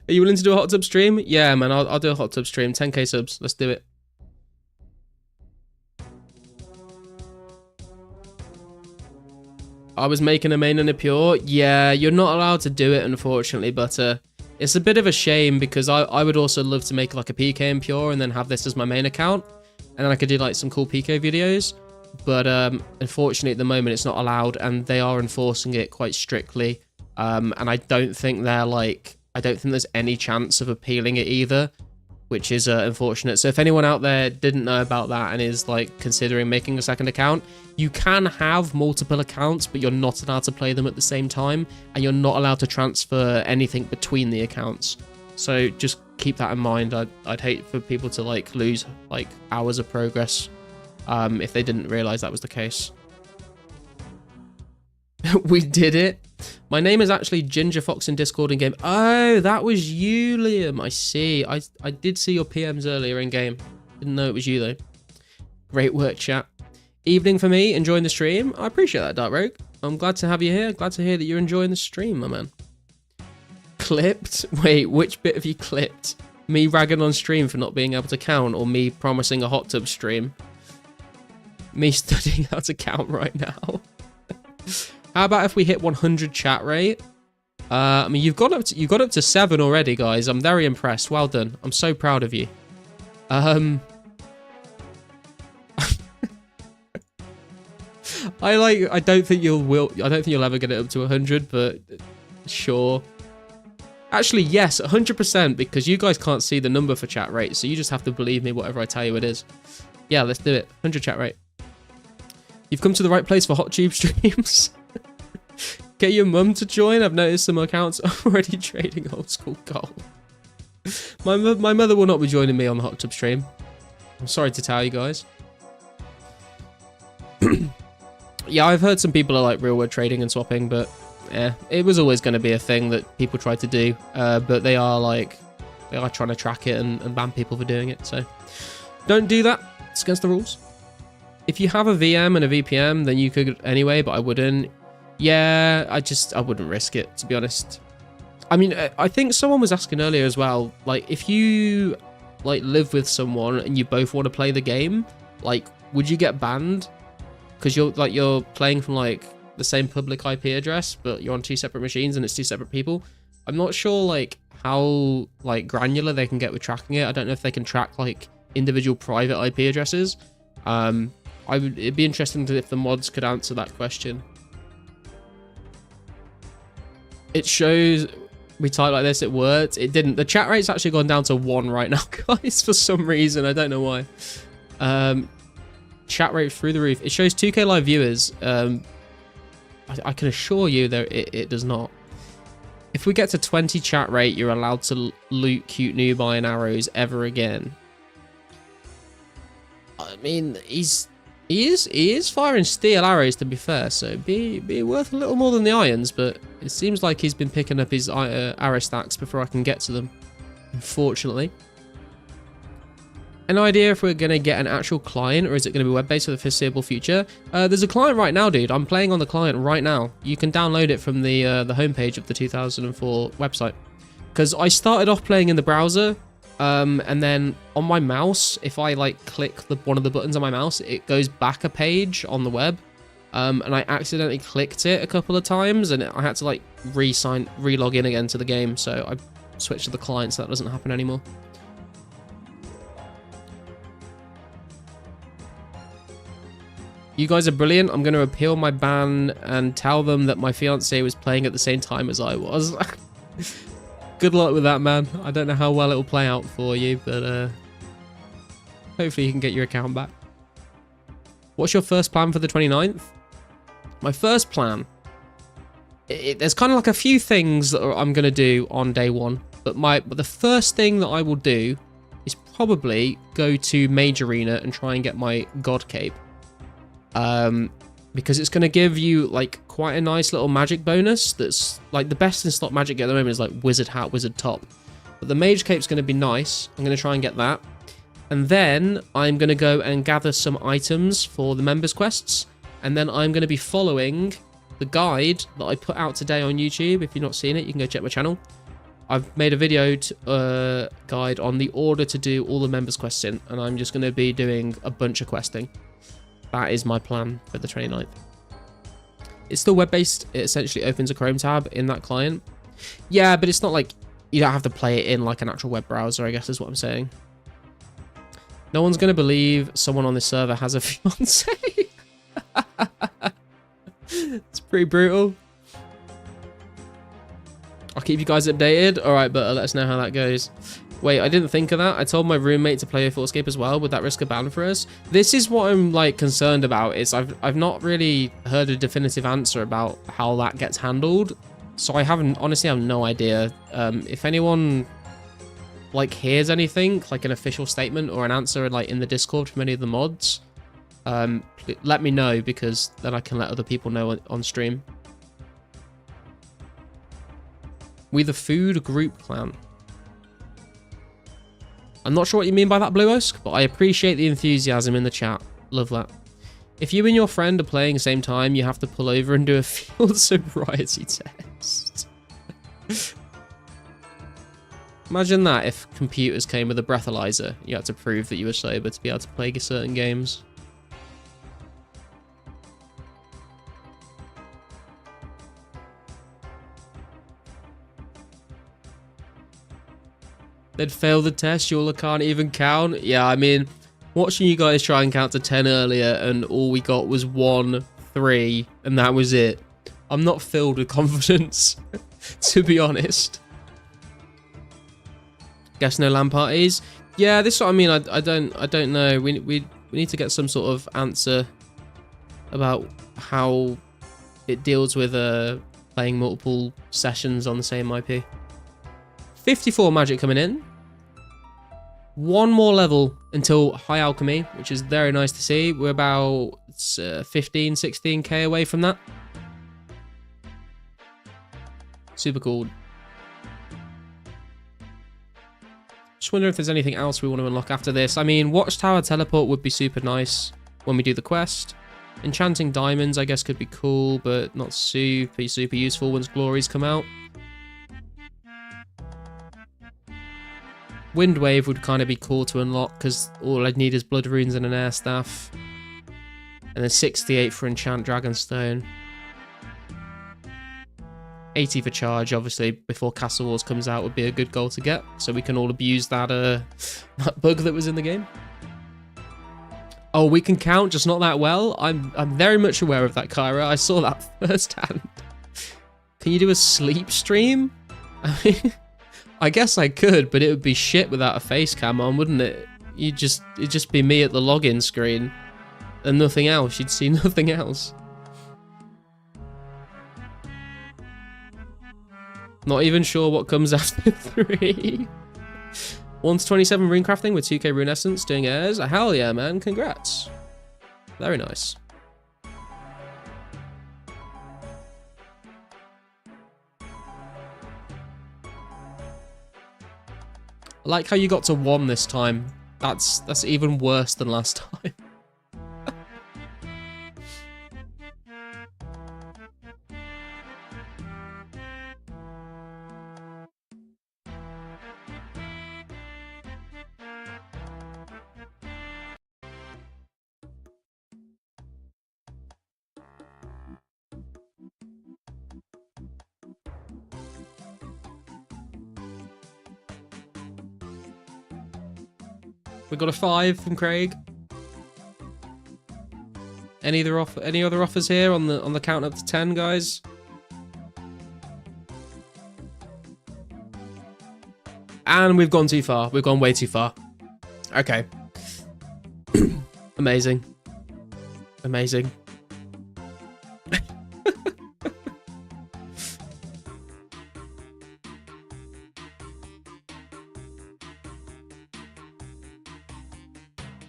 Are you willing to do a hot tub stream? Yeah, man, I'll do a hot tub stream. 10k subs. Let's do it. I was making a main and a pure. Yeah, you're not allowed to do it, unfortunately, but it's a bit of a shame because I would also love to make like a PK and pure and then have this as my main account. And then I could do like some cool PK videos. But unfortunately, at the moment, it's not allowed and they are enforcing it quite strictly. And I don't think there's any chance of appealing it either, which is unfortunate. So if anyone out there didn't know about that and is like considering making a second account, you can have multiple accounts, but you're not allowed to play them at the same time, and you're not allowed to transfer anything between the accounts. So just keep that in mind. I'd hate for people to like lose like hours of progress if they didn't realize that was the case. We did it. My name is actually Ginger Fox in Discord in game. Oh, that was you, Liam. I see. I did see your PMs earlier in game. Didn't know it was you though. Great work, chat. Evening for me, enjoying the stream. I appreciate that, Dark Rogue. I'm glad to have you here. Glad to hear that you're enjoying the stream, my man. Clipped? Wait, which bit have you clipped? Me ragging on stream for not being able to count, or me promising a hot tub stream? Me studying how to count right now. How about if we hit 100 chat rate? I mean, you got up to 7 already, guys. I'm very impressed. Well done. I'm so proud of you. I don't think you'll ever get it up to 100, but sure. Actually, yes, 100%, because you guys can't see the number for chat rate, so you just have to believe me whatever I tell you it is. Yeah, let's do it. 100 chat rate. You've come to the right place for hot tube streams. Get your mum to join. I've noticed some accounts already trading old school gold. My mother will not be joining me on the hot tub stream. I'm sorry to tell you guys. Yeah, I've heard some people are like real world trading and swapping, but yeah, it was always going to be a thing that people tried to do. But they are trying to track it and ban people for doing it. So don't do that. It's against the rules. If you have a VM and a VPN, then you could anyway, but I wouldn't. Yeah, I wouldn't risk it, to be honest. I mean, I think someone was asking earlier as well, like, if you, like, live with someone and you both want to play the game, like, would you get banned? Because you're playing from, like, the same public IP address, but you're on 2 separate machines and it's 2 separate people. I'm not sure, like, how, like, granular they can get with tracking it. I don't know if they can track, like, individual private IP addresses. It'd be interesting if the mods could answer that question. It shows we type like this, it worked. It didn't. The chat rate's actually gone down to 1 right now, guys, for some reason. I don't know why. Chat rate through the roof. It shows 2k live viewers. I can assure you that it does not. If we get to 20 chat rate, you're allowed to loot cute noob iron arrows ever again. I mean, he's He is firing steel arrows, to be fair, so be worth a little more than the irons, but it seems like he's been picking up his arrow stacks before I can get to them, unfortunately. An idea if we're going to get an actual client, or is it going to be web-based for the foreseeable future? There's a client right now, dude. I'm playing on the client right now. You can download it from the homepage of the 2004 website. Because I started off playing in the browser, and then on my mouse, if I like click one of the buttons on my mouse, it goes back a page on the web. And I accidentally clicked it a couple of times, and I had to like re-log in again to the game. So I switched to the client, so that doesn't happen anymore. You guys are brilliant. I'm going to appeal my ban and tell them that my fiance was playing at the same time as I was. Good luck with that, man. I don't know how well it will play out for you, but hopefully you can get your account back. What's your first plan for the 29th? My first plan, there's kind of like a few things that I'm going to do on day one, but the first thing that I will do is probably go to Mage Arena and try and get my God Cape. Because it's going to give you like quite a nice little magic bonus that's like the best in slot magic at the moment is like Wizard Hat, Wizard Top. But the Mage Cape's going to be nice. I'm going to try and get that. And then I'm going to go and gather some items for the members quests. And then I'm going to be following the guide that I put out today on YouTube. If you've not seen it, you can go check my channel. I've made a video guide on the order to do all the members quests in. And I'm just going to be doing a bunch of questing. That is my plan for the 29th. It's still web-based. It essentially opens a Chrome tab in that client. Yeah, but it's not like you don't have to play it in like an actual web browser, I guess is what I'm saying. No one's going to believe someone on this server has a fiance. It's pretty brutal. I'll keep you guys updated. All right, but let us know how that goes. Wait, I didn't think of that. I told my roommate to play 2004scape as well. Would that risk a ban for us? This is what I'm like concerned about. Is I've not really heard a definitive answer about how that gets handled. So I honestly have no idea. If anyone like hears anything, like an official statement or an answer like in the Discord from any of the mods, let me know, because then I can let other people know on stream. We the food group clan. I'm not sure what you mean by that, Blue Osk, but I appreciate the enthusiasm in the chat. Love that. If you and your friend are playing at the same time, you have to pull over and do a field sobriety test. Imagine that if computers came with a breathalyzer. You had to prove that you were sober to be able to play certain games. They'd fail the test, Yola can't even count. Yeah, I mean, watching you guys try and count to 10 earlier and all we got was 1, 3, and that was it. I'm not filled with confidence, to be honest. Guess no LAN parties? Yeah, this is what I mean. I don't know. We need to get some sort of answer about how it deals with playing multiple sessions on the same IP. 54 magic coming in. One more level until high alchemy, which is very nice to see. We're about 15, 16k away from that. Super cool. Just wonder if there's anything else we want to unlock after this. I mean, Watchtower Teleport would be super nice when we do the quest. Enchanting Diamonds, I guess, could be cool, but not super useful once Glories come out. Wind Wave would kind of be cool to unlock, because all I'd need is Blood Runes and an Air Staff. And then 68 for Enchant Dragonstone. 80 for Charge, obviously, before Castle Wars comes out would be a good goal to get, so we can all abuse that, that bug that was in the game. Oh, we can count, just not that well? I'm very much aware of that, Kyra. I saw that firsthand. Can you do a sleep stream? I mean, I guess I could, but it would be shit without a face cam on, wouldn't it? It'd just be me at the login screen and nothing else. You'd see nothing else. Not even sure what comes after 3. 1 to 27 rune crafting with 2k rune essence, doing airs. Hell yeah, man. Congrats. Very nice. I like how you got to 1 this time. That's even worse than last time. We got a 5 from Craig. Any other offers here on the count up to 10, guys? And we've gone too far. We've gone way too far. Okay. Amazing. Amazing.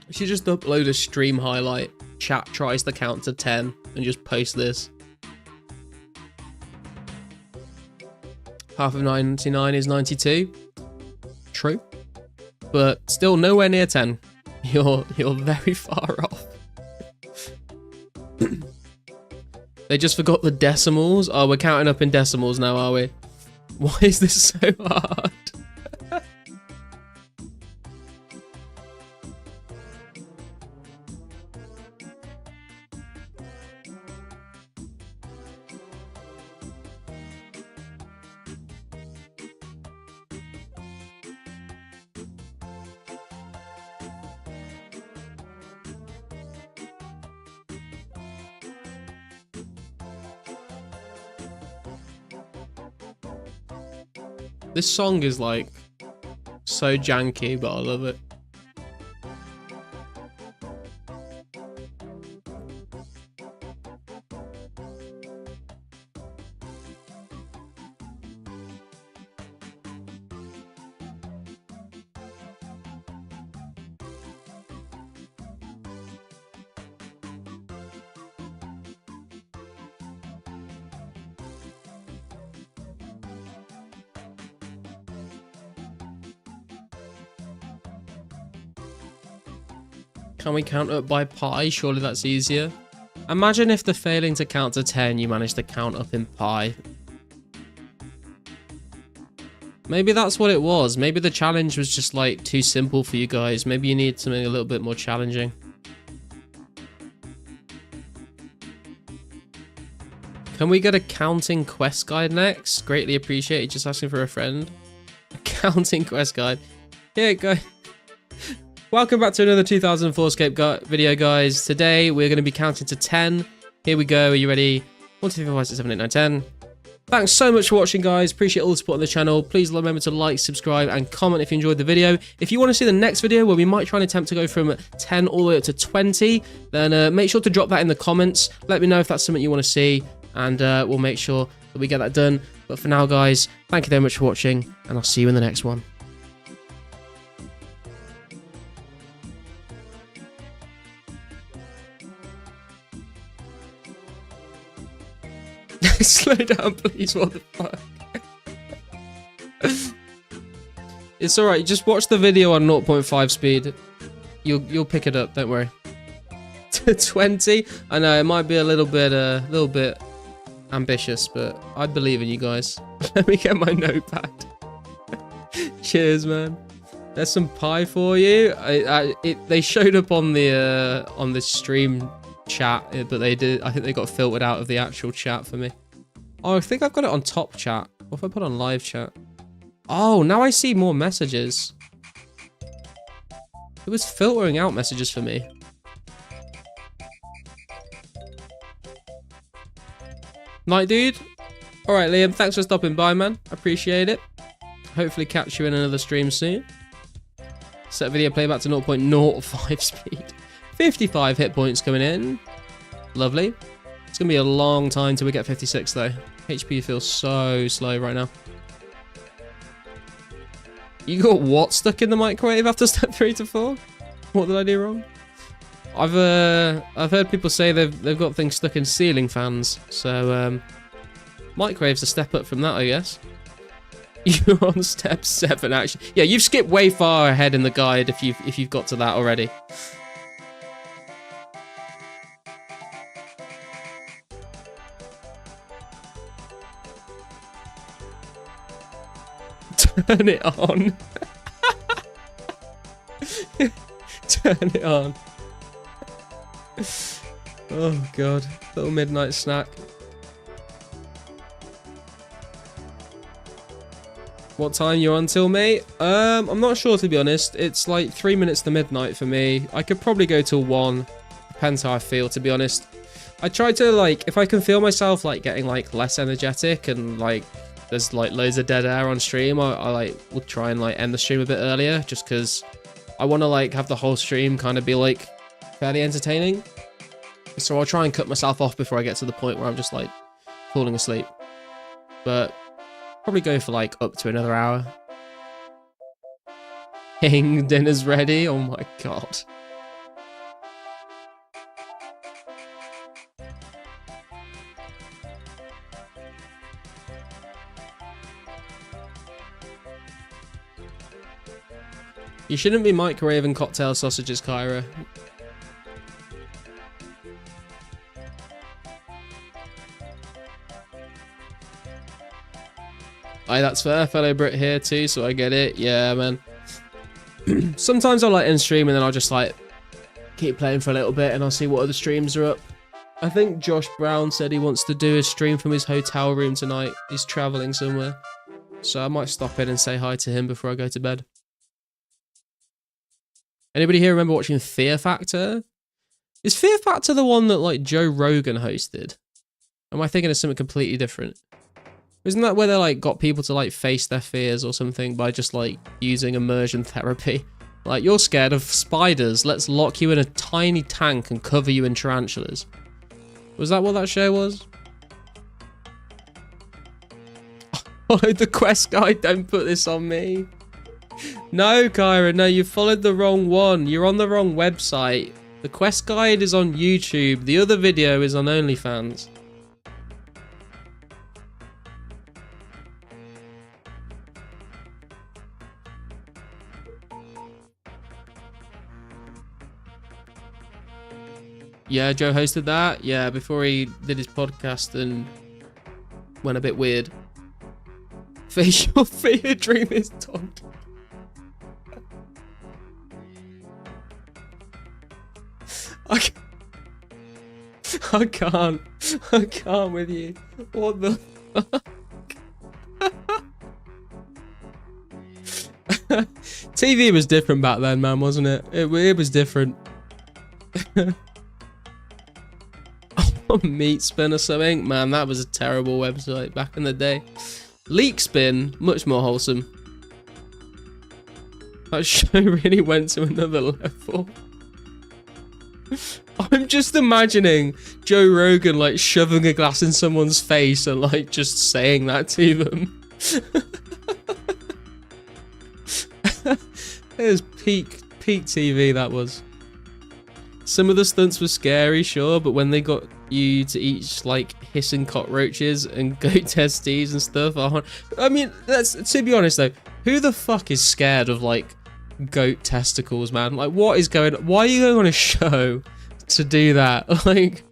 We should just upload a stream highlight. Chat tries to count to 10 and just post this. Half of 99 is 92. True. But still nowhere near 10. You're very far off. They just forgot the decimals. Oh, we're counting up in decimals now, are we? Why is this so hard? This song is like so janky, but I love it. Can we count up by pi? Surely that's easier. Imagine if the failing to count to 10, you managed to count up in pi. Maybe that's what it was. Maybe the challenge was just like too simple for you guys. Maybe you need something a little bit more challenging. Can we get a counting quest guide next? Greatly appreciated. Just asking for a friend. A counting quest guide. Here it goes. Welcome back to another 2004scape video, guys. Today, we're going to be counting to 10. Here we go. Are you ready? 1, 2, 3, 4, 5, 6, 7, 8, 9, 10. Thanks so much for watching, guys. Appreciate all the support on the channel. Please remember to like, subscribe, and comment if you enjoyed the video. If you want to see the next video where we might try and attempt to go from 10 all the way up to 20, then make sure to drop that in the comments. Let me know if that's something you want to see, and we'll make sure that we get that done. But for now, guys, thank you very much for watching, and I'll see you in the next one. Slow down, please. What the fuck? It's alright. Just watch the video on 0.5 speed. You'll pick it up. Don't worry. To 20. I know it might be a little bit ambitious, but I believe in you guys. Let me get my notepad. Cheers, man. There's some pie for you. They showed up on the stream chat, but I think they got filtered out of the actual chat for me. Oh, I think I've got it on top chat. What if I put on live chat? Oh, now I see more messages. It was filtering out messages for me. Night, dude. All right, Liam, thanks for stopping by, man. Appreciate it. Hopefully catch you in another stream soon. Set video playback to 0.05 speed. 55 hit points coming in. Lovely. It's going to be a long time till we get 56, though. HP feels so slow right now. You got what stuck in the microwave after step 3 to 4? What did I do wrong? I've heard people say they've got things stuck in ceiling fans, so microwave's a step up from that, I guess. You're on step 7, actually. Yeah, you've skipped way far ahead in the guide if you've got to that already. Turn it on. Turn it on. Oh god, little midnight snack. What time you on till, mate? I'm not sure, to be honest. It's like 3 minutes to midnight for me. I could probably go till 1. Depends how I feel, to be honest. I try to, like, if I can feel myself like getting like less energetic and like there's like loads of dead air on stream, I like will try and like end the stream a bit earlier, just because I want to like have the whole stream kind of be like fairly entertaining. So I'll try and cut myself off before I get to the point where I'm just like falling asleep. But probably go for like up to another hour. King, dinner's ready. Oh my god. You shouldn't be microwaving cocktail sausages, Kyra. Aye, that's fair. Fellow Brit here too, so I get it. Yeah, man. Sometimes I'll like end stream and then I'll just like keep playing for a little bit and I'll see what other streams are up. I think Josh Brown said he wants to do a stream from his hotel room tonight. He's traveling somewhere. So I might stop in and say hi to him before I go to bed. Anybody here remember watching Fear Factor? Is Fear Factor the one that like Joe Rogan hosted? Am I thinking of something completely different? Isn't that where they like got people to like face their fears or something by just like using immersion therapy? Like, you're scared of spiders, let's lock you in a tiny tank and cover you in tarantulas. Was that what that show was? Follow the quest guide, don't put this on me. No, Kyra, no, you followed the wrong one. You're on the wrong website. The quest guide is on YouTube. The other video is on OnlyFans. Yeah, Joe hosted that. Yeah, before he did his podcast and went a bit weird. Face your fear, dream is done. I can't with you. What the fuck? TV was different back then, man, wasn't it? It was different. Meat Spin or something? Man, that was a terrible website back in the day. Leak Spin, much more wholesome. That show really went to another level. I'm just imagining Joe Rogan like shoving a glass in someone's face and like just saying that to them. It was peak TV, that was. Some of the stunts were scary, sure, but when they got you to eat like hissing cockroaches and goat testes and stuff, I mean, to be honest though, who the fuck is scared of like goat testicles, man? Like, what is going on? Why are you going on a show to do that? Like,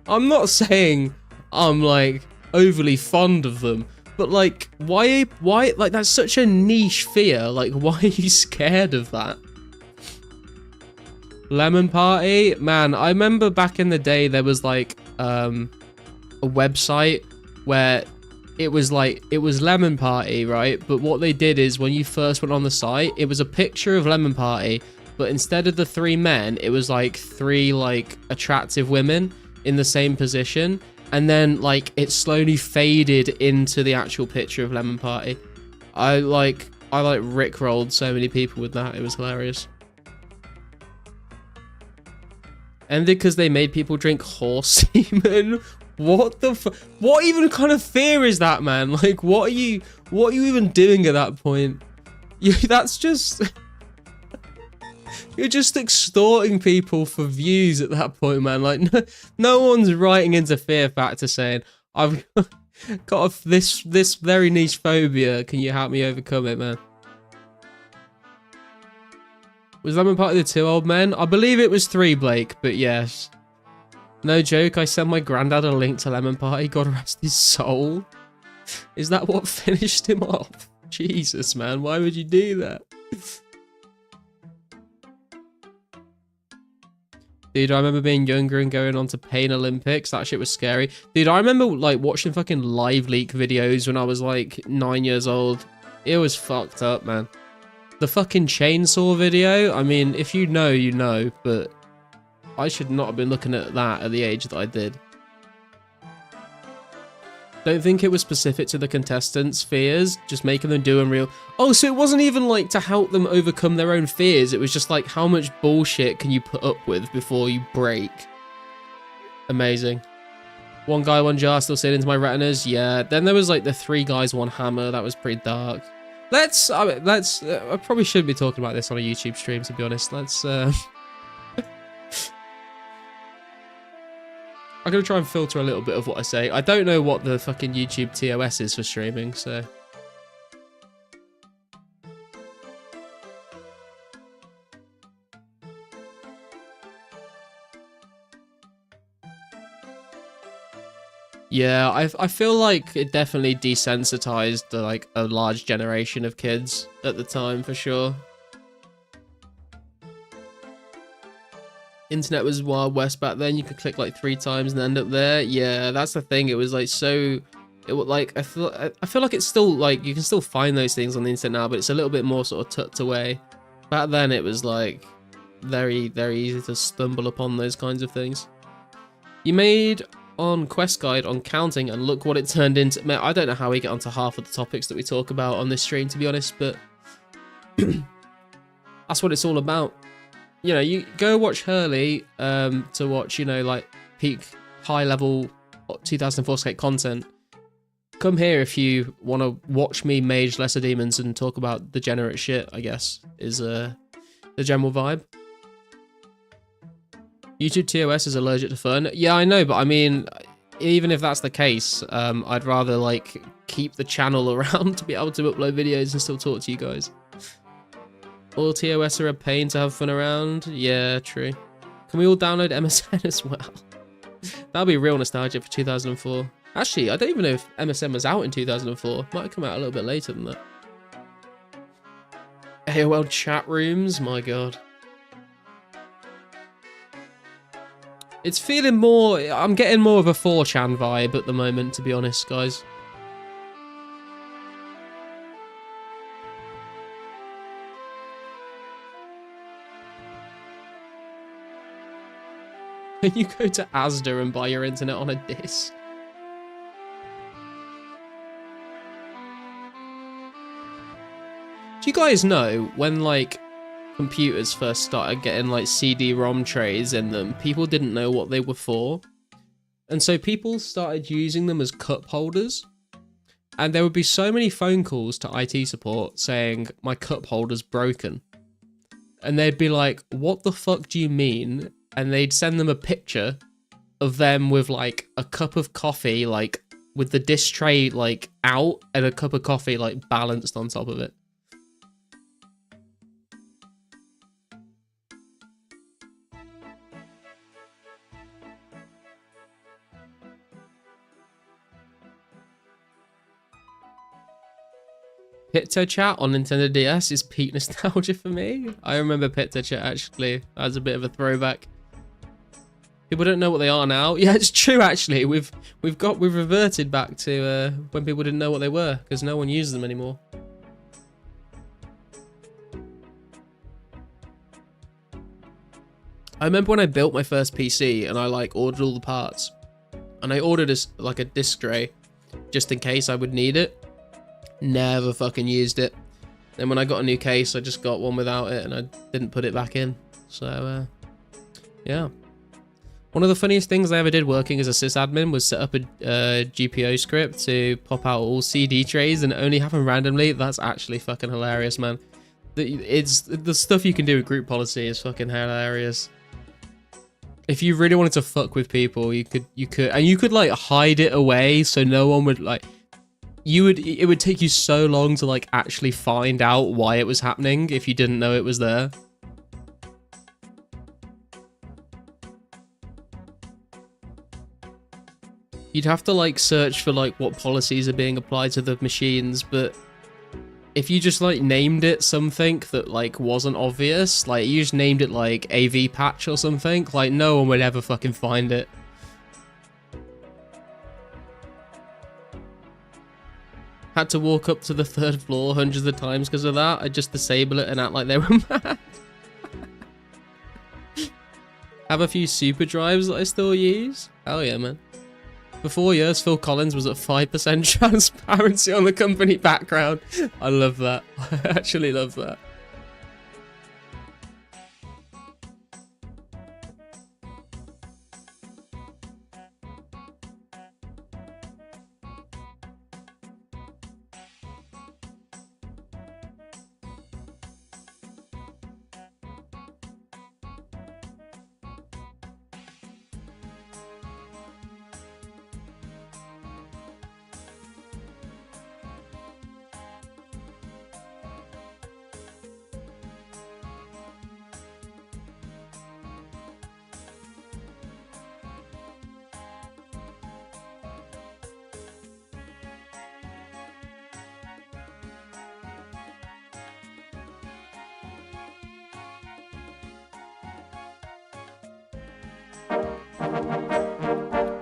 I'm not saying I'm like overly fond of them, but like, why like, that's such a niche fear. Like, why are you scared of that? Lemon Party? Man, I remember back in the day there was like a website where it was Lemon Party, right? But what they did is when you first went on the site, it was a picture of Lemon Party, but instead of the 3 men, it was like 3 like attractive women in the same position, and then like it slowly faded into the actual picture of Lemon Party. I like rickrolled so many people with that. It was hilarious. Ended because they made people drink horse semen. What the fuck? What even kind of fear is that, man? Like, what are you even doing at that point? That's just... You're just extorting people for views at that point, man. Like, no one's writing into Fear Factor saying, I've got this very niche phobia. Can you help me overcome it, man? Was Lemon Party the 2 old men? I believe it was 3, Blake, but yes. No joke, I sent my granddad a link to Lemon Party. God rest his soul. Is that what finished him off? Jesus, man, why would you do that? Dude, I remember being younger and going on to Pain Olympics. That shit was scary. Dude, I remember like watching fucking live leak videos when I was like 9 years old. It was fucked up, man. The fucking chainsaw video, I mean, if you know, you know, but I should not have been looking at that at the age that I did. Don't think it was specific to the contestants' fears, just making them do unreal. Oh, so it wasn't even like to help them overcome their own fears. It was just like, how much bullshit can you put up with before you break? Amazing. One guy, one jar, still sitting into my retinas. Yeah. Then there was like the 3 guys, 1 hammer. That was pretty dark. I probably shouldn't be talking about this on a YouTube stream, to be honest. I'm going to try and filter a little bit of what I say. I don't know what the fucking YouTube TOS is for streaming, so... Yeah, I feel like it definitely desensitized like a large generation of kids at the time, for sure. Internet was Wild West back then. You could click like 3 times and end up there. Yeah, that's the thing. It was like so. It was like I feel like it's still like you can still find those things on the internet now, but it's a little bit more sort of tucked away. Back then, it was like very easy to stumble upon those kinds of things. You made on Quest Guide on counting, and look what it turned into. Man, I don't know how we get onto half of the topics that we talk about on this stream, to be honest, but that's what it's all about. You know, you go watch Hurley to watch, you know, like peak high level 2004scape content. Come here if you want to watch me mage lesser demons and talk about degenerate shit, I guess, is the general vibe. YouTube TOS is allergic to fun. Yeah, I know, but I mean, even if that's the case, I'd rather like keep the channel around to be able to upload videos and still talk to you guys. All TOS are a pain to have fun around. Yeah, true. Can we all download MSN as well? That'll be real nostalgia for 2004. Actually, I don't even know if MSN was out in 2004. Might have come out a little bit later than that. AOL chat rooms, my god. It's feeling more... I'm getting more of a 4chan vibe at the moment, to be honest, guys. When you go to Asda and buy your internet on a disc. Do you guys know when, like, computers first started getting, like, CD-ROM trays in them, people didn't know what they were for? And so people started using them as cup holders. And there would be so many phone calls to IT support saying, my cup holder's broken. And they'd be like, what the fuck do you mean? And they'd send them a picture of them with like a cup of coffee, like with the dish tray like out and a cup of coffee like balanced on top of it. Picto Chat on Nintendo DS is peak nostalgia for me. I remember Picto Chat actually as a bit of a throwback. People don't know what they are now. Yeah, it's true actually. We've reverted back to when people didn't know what they were because no one uses them anymore. I remember when I built my first PC and I like ordered all the parts, and I ordered like a disc tray just in case I would need it. Never fucking used it. Then when I got a new case, I just got one without it and I didn't put it back in. So yeah. One of the funniest things I ever did working as a sysadmin was set up a GPO script to pop out all CD trays and it only happened randomly. That's actually fucking hilarious, man. It's the stuff you can do with group policy is fucking hilarious. If you really wanted to fuck with people, you could like hide it away so no one would like. It would take you so long to like actually find out why it was happening if you didn't know it was there. You'd have to like search for like what policies are being applied to the machines, but if you just like named it something that like wasn't obvious, like you just named it like AV patch or something, like no one would ever fucking find it. Had to walk up to the 3rd floor hundreds of times because of that. I'd just disable it and act like they were mad. Have a few super drives that I still use. Hell yeah, man. For 4 years, Phil Collins was at 5% transparency on the company background. I love that. I actually love that.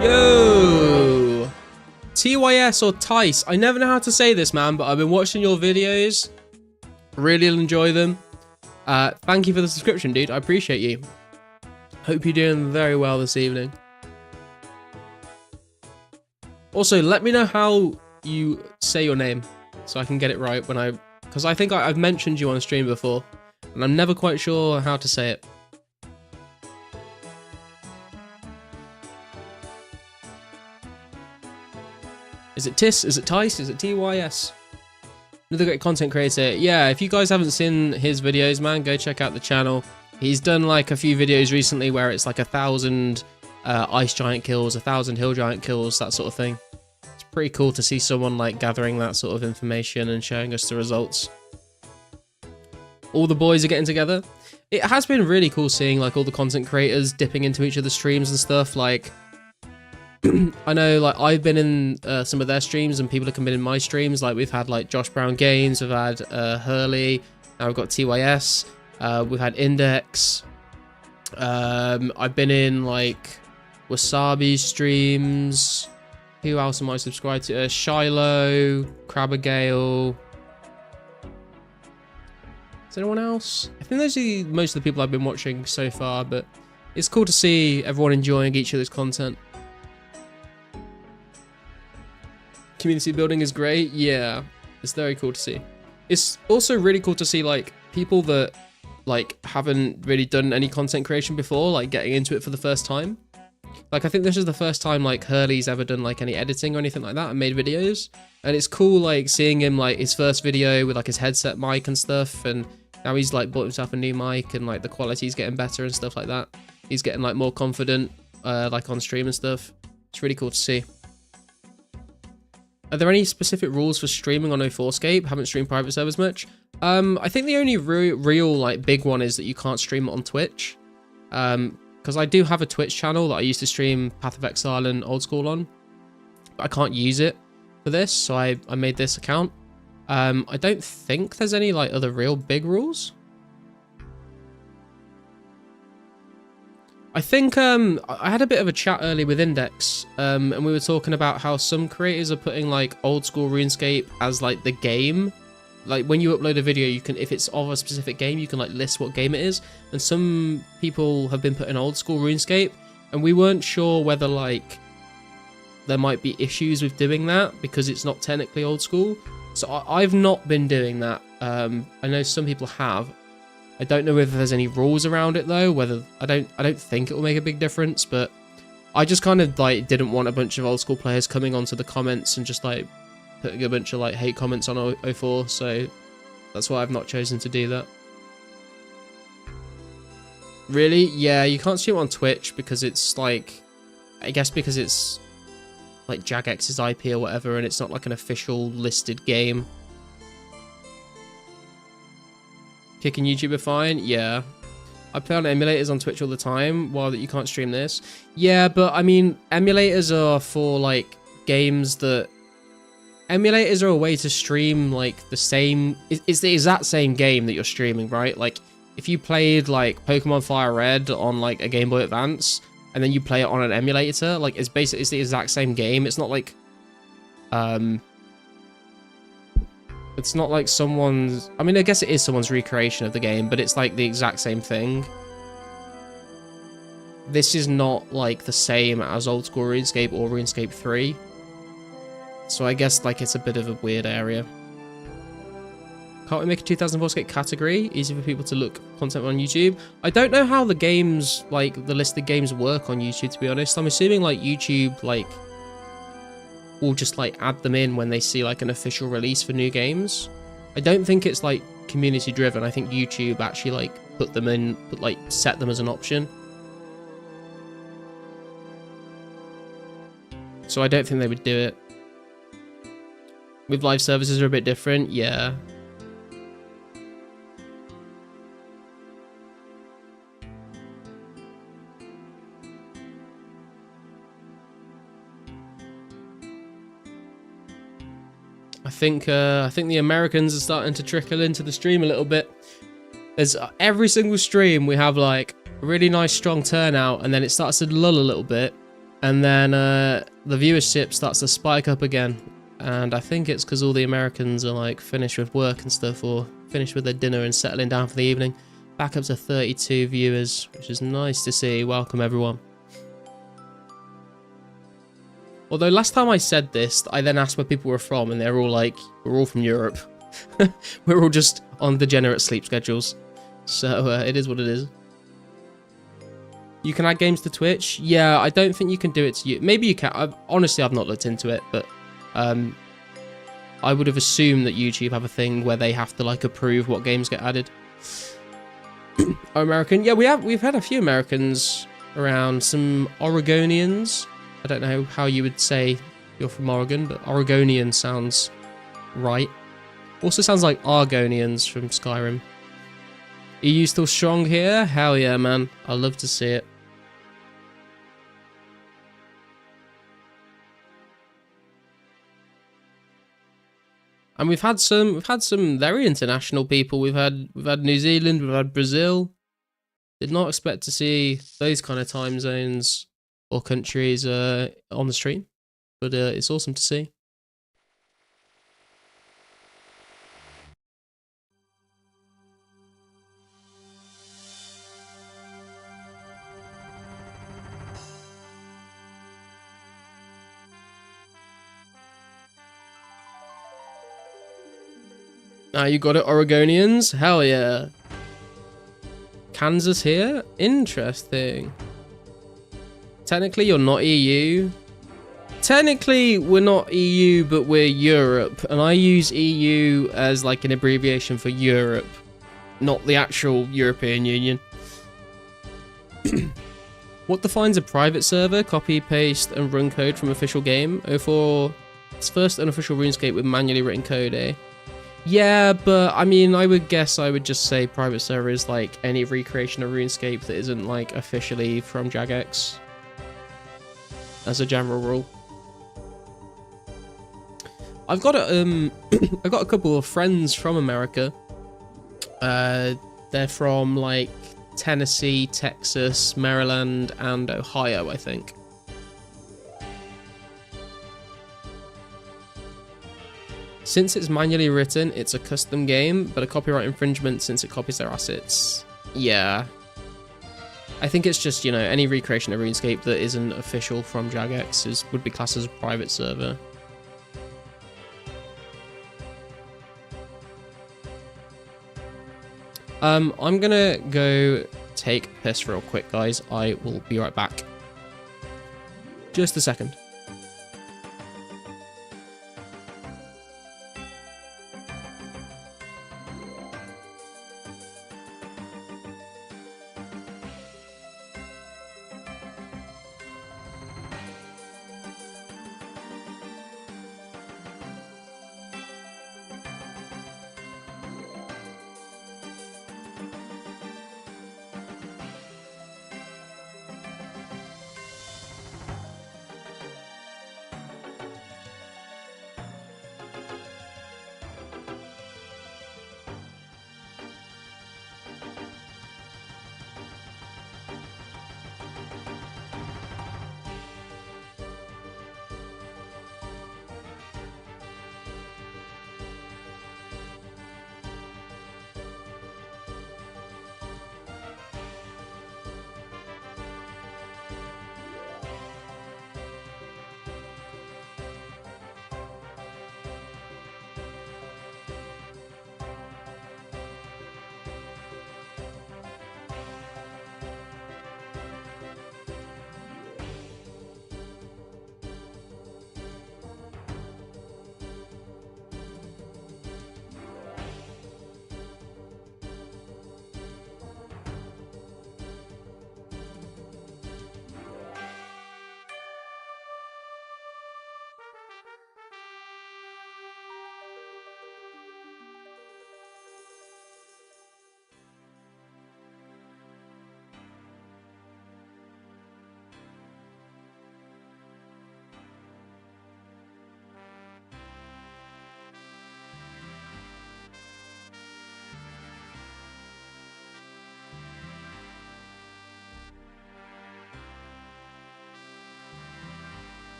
Yo! TYS or Tice. I never know how to say this, man, but I've been watching your videos. Really enjoy them. Thank you for the subscription, dude. I appreciate you. Hope you're doing very well this evening. Also, let me know how you say your name so I can get it right when because I think I've mentioned you on stream before, and I'm never quite sure how to say it. Is it Tis? Is it Tice? Is it TYS? Another great content creator. Yeah, if you guys haven't seen his videos, man, go check out the channel. He's done like a few videos recently where it's like 1,000 ice giant kills, 1,000 hill giant kills, that sort of thing. It's pretty cool to see someone like gathering that sort of information and showing us the results. All the boys are getting together. It has been really cool seeing like all the content creators dipping into each other's streams and stuff. Like, I know like I've been in some of their streams and people have come in my streams. Like we've had like Josh Brown Games, we've had Hurley, now we've got TYS, we've had Index. I've been in like Wasabi streams. Who else am I subscribed to? Shiloh, Crabbergale. Is anyone else? I think those are most of the people I've been watching so far, but it's cool to see everyone enjoying each other's content. Community building is great. Yeah, it's very cool to see. It's also really cool to see like people that like haven't really done any content creation before, like getting into it for the first time. Like I think this is the first time like Hurley's ever done like any editing or anything like that and made videos. And it's cool like seeing him like his first video with like his headset mic and stuff, and now he's like bought himself a new mic and like the quality's getting better and stuff like that. He's getting like more confident like on stream and stuff. It's really cool to see. Are there any specific rules for streaming on 2004scape? Haven't streamed private servers much. I think the only real like big one is that you can't stream it on Twitch. Because I do have a Twitch channel that I used to stream Path of Exile and Old School on. But I can't use it for this, so I made this account. I don't think there's any like other real big rules. I think I had a bit of a chat earlier with Index, and we were talking about how some creators are putting like old school RuneScape as like the game. Like when you upload a video, you can, if it's of a specific game, you can like list what game it is. And some people have been putting old school RuneScape, and we weren't sure whether like there might be issues with doing that because it's not technically old school. So I've not been doing that. I know some people have. I don't know whether there's any rules around it though, whether I don't think it will make a big difference, but I just kind of like didn't want a bunch of old school players coming onto the comments and just like putting a bunch of like hate comments on 04, so That's why I've not chosen to do that. Really? Yeah, you can't stream it on Twitch because it's like, I guess because it's like Jagex's IP or whatever, and it's not like an official listed game. Kicking YouTuber fine? Yeah. I play on emulators on Twitch all the time while you can't stream this. Yeah, but I mean, emulators are for like games that... Emulators are a way to stream like the same... It's the exact same game that you're streaming, right? Like, if you played like Pokemon Fire Red on like a Game Boy Advance, and then you play it on an emulator, like it's basically the exact same game. It's not like... It's not like someone's... I mean, I guess it is someone's recreation of the game, but it's like the exact same thing. This is not like the same as old school RuneScape or RuneScape 3. So I guess like it's a bit of a weird area. Can't we make a 2004scape category? Easy for people to look content on YouTube. I don't know how the games, like the listed games work on YouTube, to be honest. I'm assuming like YouTube like will just like add them in when they see like an official release for new games. I don't think it's like community driven. I think YouTube actually like put them in, like set them as an option. So I don't think they would do it. With live services are a bit different, yeah. I think the Americans are starting to trickle into the stream a little bit. There's every single stream we have like a really nice strong turnout, and then it starts to lull a little bit, and then the viewership starts to spike up again. And I think it's because all the Americans are like finished with work and stuff, or finished with their dinner and settling down for the evening. Back up to 32 viewers, which is nice to see. Welcome everyone. Although last time I said this, I then asked where people were from, and they're all like, we're all from Europe. We're all just on degenerate sleep schedules. So it is what it is. You can add games to Twitch? Yeah, I don't think you can do it to you. Maybe you can. Honestly, I've not looked into it, but I would have assumed that YouTube have a thing where they have to like approve what games get added. American? Yeah, we've had a few Americans around, some Oregonians. I don't know how you would say you're from Oregon, but Oregonian sounds right. Also sounds like Argonians from Skyrim. EU still strong here? Hell yeah, man. I love to see it. And we've had some very international people. We've had New Zealand, we've had Brazil. Did not expect to see those kind of time zones or countries on the stream, but it's awesome to see. Now you got it, Oregonians. Hell yeah. Kansas here? Interesting. Technically, you're not EU. Technically, we're not EU, but we're Europe. And I use EU as like an abbreviation for Europe, not the actual European Union. What defines a private server? Copy, paste, and run code from official game. 04, it's first unofficial RuneScape with manually written code, eh? Yeah, but I mean, I would guess I would just say private server is like any recreation of RuneScape that isn't like officially from Jagex, as a general rule. I've got a I got a couple of friends from America. They're from like Tennessee, Texas, Maryland, and Ohio, I think. Since it's manually written, it's a custom game, but a copyright infringement since it copies their assets. Yeah. I think it's just, you know, any recreation of RuneScape that isn't official from Jagex would be classed as a private server. I'm gonna go take a piss real quick, guys. I will be right back. Just a second.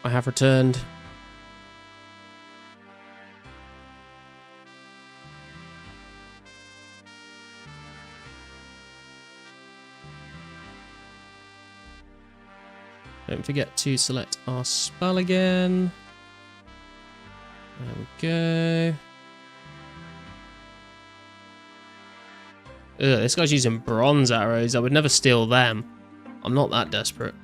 I have returned. Don't forget to select our spell again. There we go. Ugh, this guy's using bronze arrows. I would never steal them. I'm not that desperate.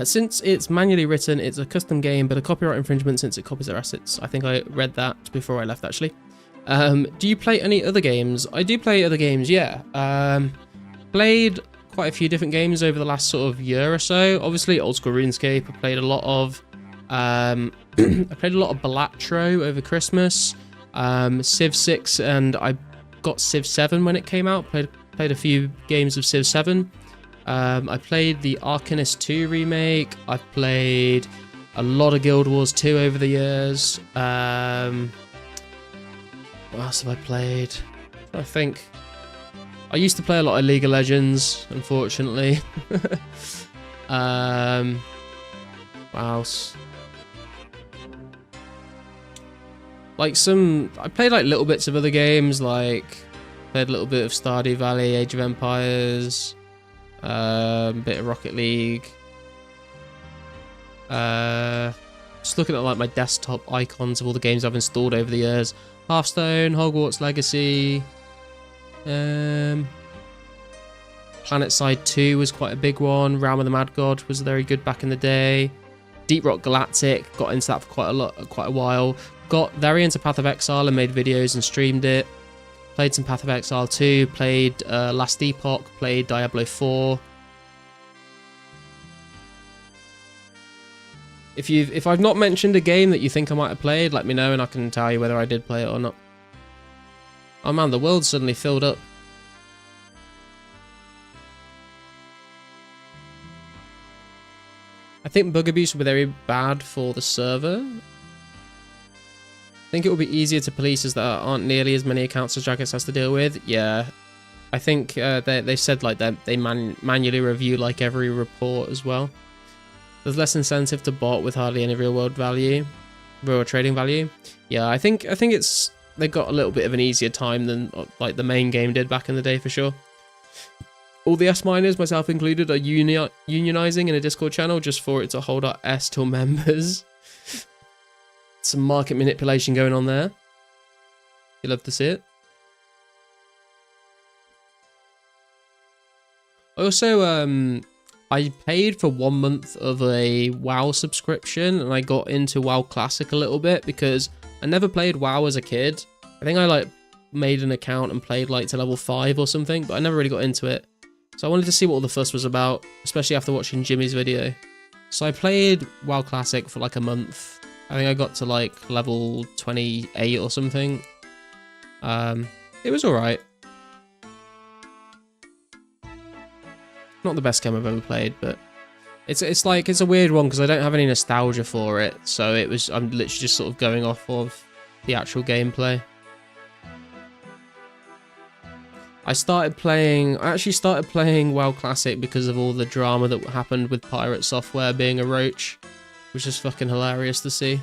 Since it's manually written, it's a custom game, but a copyright infringement since it copies their assets. I think I read that before I left, actually. Do you play any other games? I do play other games, yeah. Played quite a few different games over the last sort of year or so. Obviously, old school RuneScape. I played a lot of I played a lot of Balatro over Christmas. Civ 6, and I got Civ 7 when it came out. Played a few games of Civ 7. I played the Arcanist 2 remake. I've played a lot of Guild Wars 2 over the years. What else have I played? I think I used to play a lot of League of Legends, unfortunately. What else? Like I played like little bits of other games, like played a little bit of Stardew Valley, Age of Empires, bit of Rocket League. Just looking at like my desktop icons of all the games I've installed over the years. Hearthstone, Hogwarts Legacy, PlanetSide 2 was quite a big one. Realm of the Mad God was very good back in the day. Deep Rock Galactic, got into that for quite a while. Got very into Path of Exile and made videos and streamed it. Played some Path of Exile 2, played Last Epoch, played Diablo 4. If I've not mentioned a game that you think I might have played, let me know and I can tell you whether I did play it or not. Oh man, the world's suddenly filled up. I think bug abuse would be very bad for the server. I think it will be easier to police as there aren't nearly as many accounts as Jagex has to deal with. Yeah, I think they said like they manually review like every report as well. There's less incentive to bot with hardly any real world trading value. Yeah, I think they got a little bit of an easier time than like the main game did back in the day for sure. All the S miners, myself included, are unionizing in a Discord channel just for it to hold our S till members. Some market manipulation going on there. You love to see it. Also, I paid for 1 month of a WoW subscription, and I got into WoW Classic a little bit because I never played WoW as a kid. I think I like made an account and played like to level 5 or something, but I never really got into it. So I wanted to see what all the fuss was about, especially after watching Jimmy's video. So I played WoW Classic for like a month. I think I got to like level 28 or something. It was alright. Not the best game I've ever played, but it's a weird one because I don't have any nostalgia for it. So I'm literally just sort of going off of the actual gameplay. I actually started playing WoW Classic because of all the drama that happened with Pirate Software being a roach, which is fucking hilarious to see.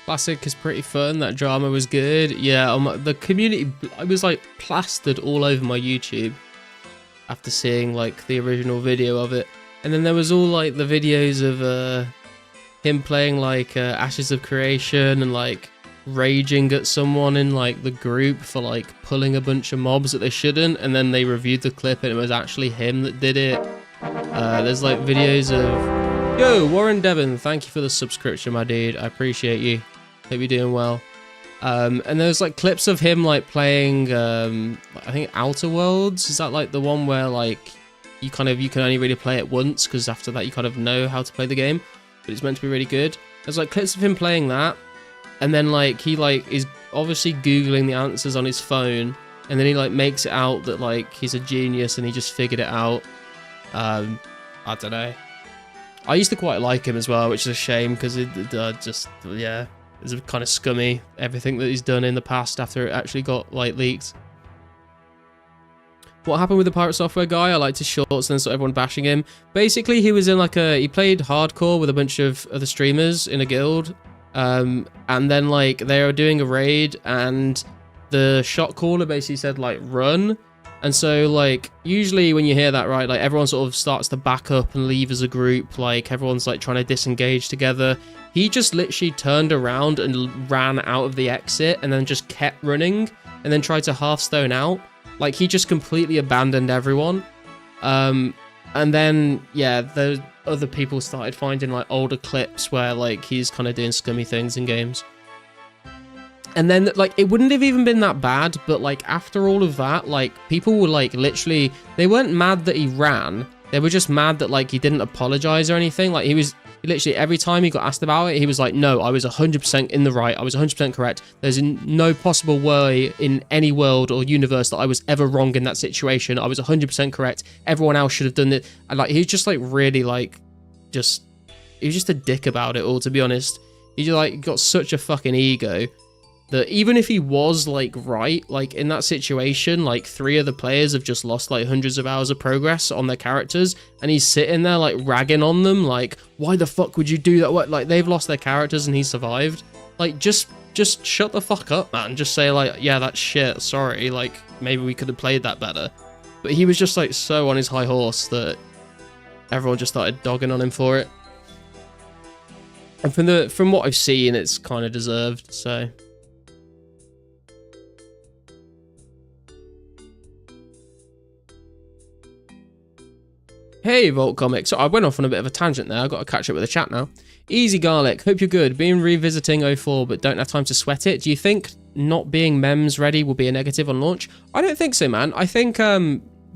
Classic is pretty fun. That drama was good. Yeah, the community, I was like plastered all over my YouTube after seeing like the original video of it. And then there was all like the videos of him playing like Ashes of Creation and like raging at someone in like the group for like pulling a bunch of mobs that they shouldn't, and then they reviewed the clip and it was actually him that did it. There's like videos of Yo, Warren Devon, thank you for the subscription, my dude. I appreciate you. Hope you're doing well. And there's like clips of him like playing, I think Outer Worlds. Is that like the one where like you can only really play it once because after that you kind of know how to play the game, but it's meant to be really good. There's like clips of him playing that, and then like he like is obviously Googling the answers on his phone, and then he like makes it out that like he's a genius and he just figured it out. I don't know. I used to quite like him as well, which is a shame because it just, yeah, it's kind of scummy, everything that he's done in the past after it actually got like leaked. What happened with the Pirate Software guy? I liked his shorts and then saw everyone bashing him. Basically, he was in like he played hardcore with a bunch of other streamers in a guild. And then like they were doing a raid and the shot caller basically said like run. And so, like, usually when you hear that, right, like, everyone sort of starts to back up and leave as a group. Like, everyone's, like, trying to disengage together. He just literally turned around and ran out of the exit and then just kept running and then tried to half-stone out. Like, he just completely abandoned everyone. And then, yeah, the other people started finding, like, older clips where, like, he's kind of doing scummy things in games. And then, like, it wouldn't have even been that bad, but, like, after all of that, like, people were, like, literally, they weren't mad that he ran. They were just mad that, like, he didn't apologize or anything. Like, he was, literally, every time he got asked about it, he was like, no, I was 100% in the right. I was 100% correct. There's no possible way in any world or universe that I was ever wrong in that situation. I was 100% correct. Everyone else should have done it. And, like, he was just, like, really, like, he was just a dick about it all, to be honest. He just, like, got such a fucking ego that even if he was like right, like in that situation, like 3 of the players have just lost like hundreds of hours of progress on their characters, and he's sitting there like ragging on them, like, why the fuck would you do that? What, like, they've lost their characters and he survived. Like, just shut the fuck up, man. Just say like, yeah, that's shit, sorry, like maybe we could have played that better. But he was just like so on his high horse that everyone just started dogging on him for it. And from what I've seen, it's kind of deserved, so. Hey, Vault Comics. So I went off on a bit of a tangent there. I've got to catch up with the chat now. Easy Garlic. Hope you're good. Been revisiting 04, but don't have time to sweat it. Do you think not being mems ready will be a negative on launch? I don't think so, man. I think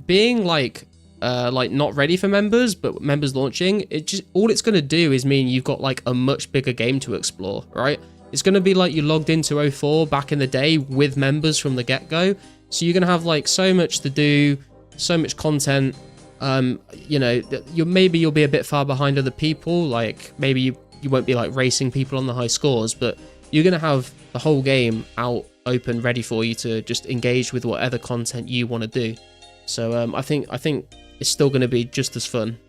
being like not ready for members, but members launching, all it's going to do is mean you've got like a much bigger game to explore, right? It's going to be like you logged into 04 back in the day with members from the get-go. So you're going to have like so much to do, so much content. You know, maybe you'll be a bit far behind other people, like maybe you won't be like racing people on the high scores, but you're gonna have the whole game out open ready for you to just engage with whatever content you want to do. So I think it's still gonna be just as fun.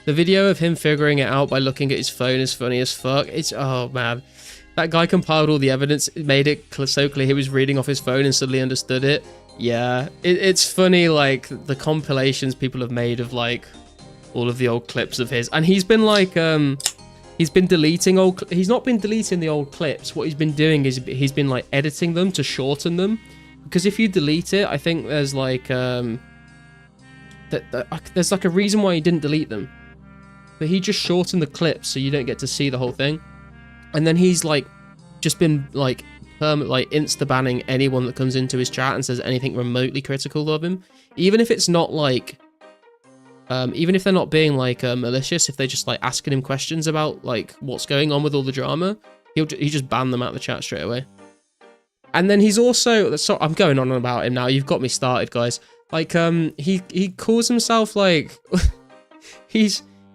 The video of him figuring it out by looking at his phone is funny as fuck. It's, oh man, that guy compiled all the evidence. It made it so clear he was reading off his phone and suddenly understood it. Yeah, it's funny, like, the compilations people have made of, like, all of the old clips of his. And he's been, like, he's been deleting he's not been deleting the old clips. What he's been doing is he's been, like, editing them to shorten them. Because if you delete it, I think there's, like, there's, like, a reason why he didn't delete them. But he just shortened the clips so you don't get to see the whole thing. And then he's, like, just been, like insta-banning anyone that comes into his chat and says anything remotely critical of him, even if it's not like even if they're not being like malicious, if they're just like asking him questions about like what's going on with all the drama, he just ban them out of the chat straight away. And then he's also, so I'm going on about him now, you've got me started, guys. Like he calls himself like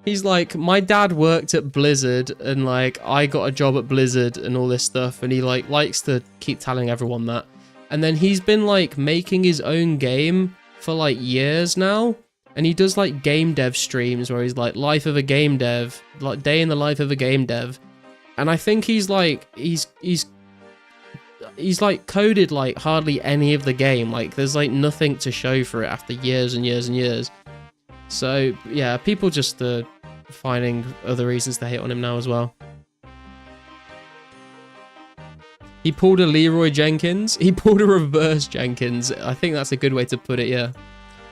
He's like, my dad worked at Blizzard and like I got a job at Blizzard and all this stuff, and he like likes to keep telling everyone that. And then he's been like making his own game for like years now, and he does like game dev streams where he's like life of a game dev, like day in the life of a game dev. And I think he's like he's like coded like hardly any of the game. Like there's like nothing to show for it after years and years and years. So yeah, people just finding other reasons to hate on him now as well. He pulled a Leroy Jenkins. He pulled a reverse Jenkins. I think that's a good way to put it, yeah.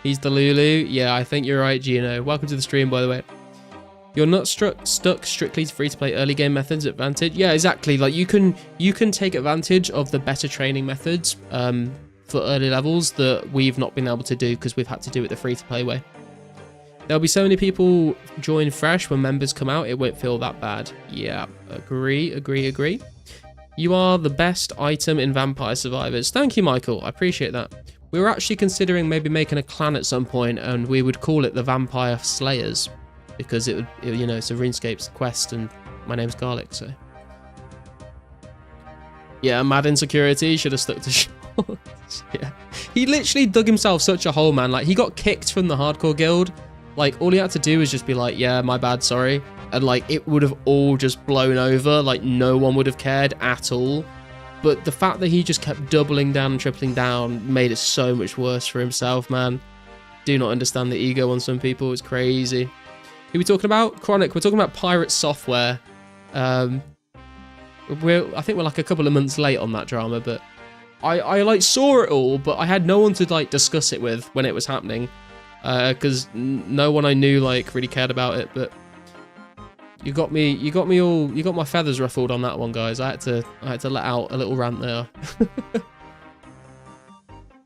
He's the Lulu. Yeah, I think you're right, Gino. Welcome to the stream, by the way. You're not stuck strictly to free-to-play early game methods at Vantage. Yeah, exactly. Like you can take advantage of the better training methods for early levels that we've not been able to do because we've had to do it the free-to-play way. There'll be so many people join fresh when members come out, it won't feel that bad. Yeah, agree. You are the best item in Vampire Survivors. Thank you, Michael. I appreciate that. We were actually considering maybe making a clan at some point, and we would call it the Vampire Slayers, because it would, you know, it's a RuneScape's quest, and my name's Garlic, so. Yeah, mad insecurity. Should have stuck to shorts. Yeah, he literally dug himself such a hole, man. Like, he got kicked from the hardcore guild. Like, all he had to do was just be like, yeah, my bad, sorry. And, like, it would have all just blown over. Like, no one would have cared at all. But the fact that he just kept doubling down and tripling down made it so much worse for himself, man. Do not understand the ego on some people. It's crazy. Who are we talking about? Chronic. We're talking about Pirate Software. I think we're, like, a couple of months late on that drama, but I like, saw it all, but I had no one to, like, discuss it with when it was happening. Because no one I knew like really cared about it, but you got my feathers ruffled on that one, guys. I had to let out a little rant there.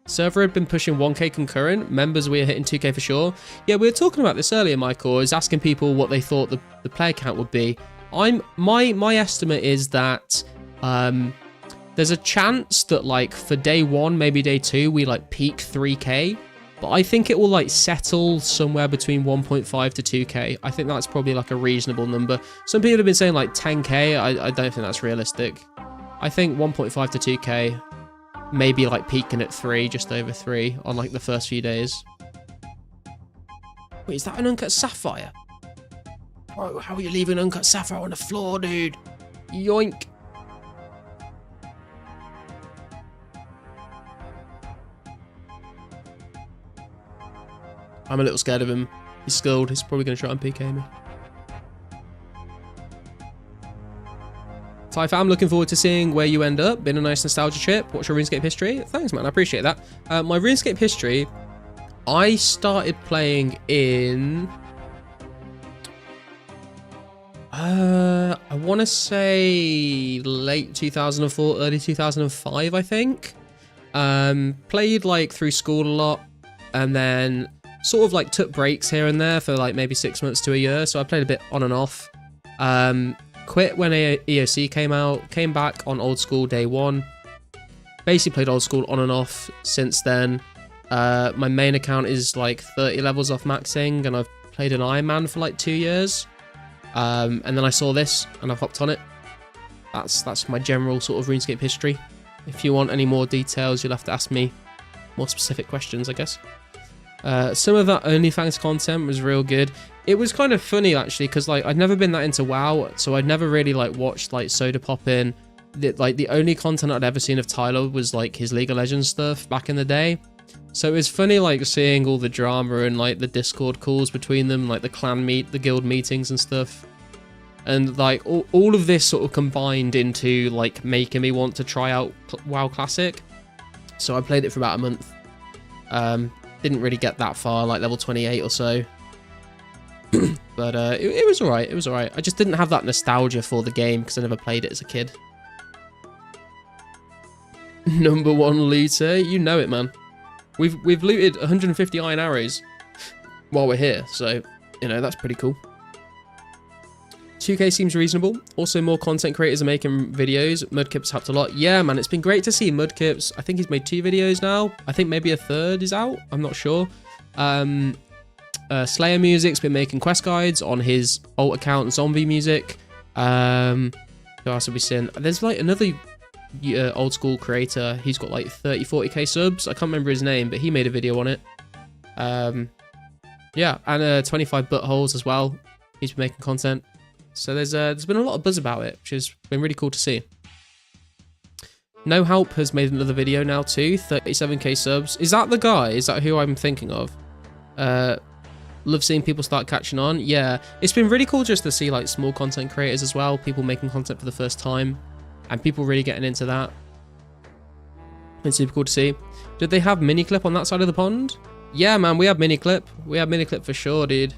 Server had been pushing 1k concurrent. Members, we are hitting 2k for sure. Yeah, we were talking about this earlier, Michael. I was asking people what they thought the player count would be. My estimate is that there's a chance that like for day 1, maybe day 2, we like peak 3k. But I think it will like settle somewhere between 1.5 to 2k. I think that's probably like a reasonable number. Some people have been saying like 10k. I don't think that's realistic. I think 1.5 to 2k, maybe like peaking at 3, just over 3 on like the first few days. Wait, is that an uncut sapphire? Bro, how are you leaving an uncut sapphire on the floor, dude? Yoink. I'm a little scared of him. He's skilled. He's probably going to try and PK me. Ty fam, looking forward to seeing where you end up. Been a nice nostalgia trip. What's your RuneScape history? Thanks, man. I appreciate that. My RuneScape history, I started playing in... I want to say late 2004, early 2005, I think. Played like through school a lot, and then sort of like took breaks here and there for like maybe 6 months to a year. So I played a bit on and off. Quit when EOC came out, came back on old school day 1. Basically played old school on and off since then. My main account is like 30 levels off maxing, and I've played an Iron Man for like 2 years. And then I saw this and I've hopped on it. That's my general sort of RuneScape history. If you want any more details, you'll have to ask me more specific questions, I guess. Some of that OnlyFans content was real good. It was kind of funny actually, because like I'd never been that into WoW, so I'd never really like watched like Soda Poppin'. The only content I'd ever seen of Tyler was like his League of Legends stuff back in the day. So it was funny like seeing all the drama and like the Discord calls between them, like the guild meetings and stuff. And like all of this sort of combined into like making me want to try out WoW Classic. So I played it for about a month. Didn't really get that far, like level 28 or so. But it was alright, it was alright. I just didn't have that nostalgia for the game because I never played it as a kid. Number 1 looter, you know it, man. We've looted 150 iron arrows while we're here, so, you know, that's pretty cool. 2k seems reasonable. Also, more content creators are making videos. Mudkip's helped a lot. Yeah, man, it's been great to see Mudkips. I think he's made 2 videos now. I think maybe a 3rd is out. I'm not sure. Slayer Music's been making quest guides on his alt account, Zombie Music. Who else have we seen? There's like another old school creator. He's got like 30, 40k subs. I can't remember his name, but he made a video on it. Yeah, and 25 buttholes as well. He's been making content. So there's been a lot of buzz about it, which has been really cool to see. No Help has made another video now too, 37k subs. Is that the guy? Is that who I'm thinking of? Love seeing people start catching on. Yeah, it's been really cool just to see like small content creators as well, people making content for the first time, and people really getting into that. It's super cool to see. Did they have mini clip on that side of the pond? Yeah, man, we have mini clip. We have mini clip for sure, dude.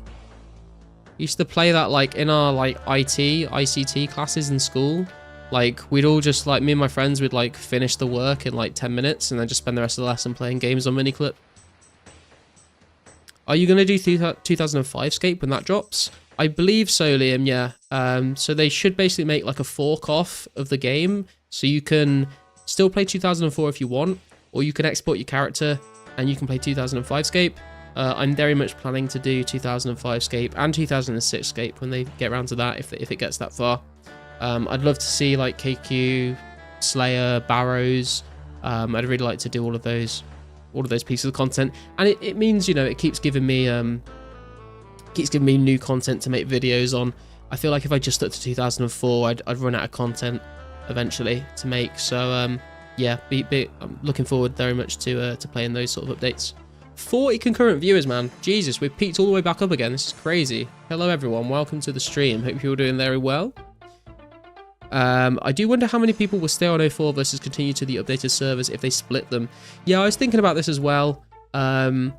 Used to play that like in our like ICT classes in school. Like we'd all just like, me and my friends would like finish the work in like 10 minutes and then just spend the rest of the lesson playing games on miniclip. Are you going to do 2005scape when that drops? I believe so, Liam, yeah. So they should basically make like a fork off of the game. So you can still play 2004 if you want, or you can export your character and you can play 2005scape. I'm very much planning to do 2005scape and 2006scape when they get around to that, if it gets that far. I'd love to see like KQ, Slayer, Barrows. I'd really like to do all of those pieces of content, and it means, you know, it keeps giving me new content to make videos on. I feel like if I just stuck to 2004, I'd run out of content eventually to make. So yeah, I'm looking forward very much to playing those sort of updates. 40 concurrent viewers, man. Jesus, we've peaked all the way back up again. This is crazy. Hello everyone, welcome to the stream. Hope you're doing very well. I do wonder how many people will stay on 04 versus continue to the updated servers if they split them. Yeah, I was thinking about this as well. I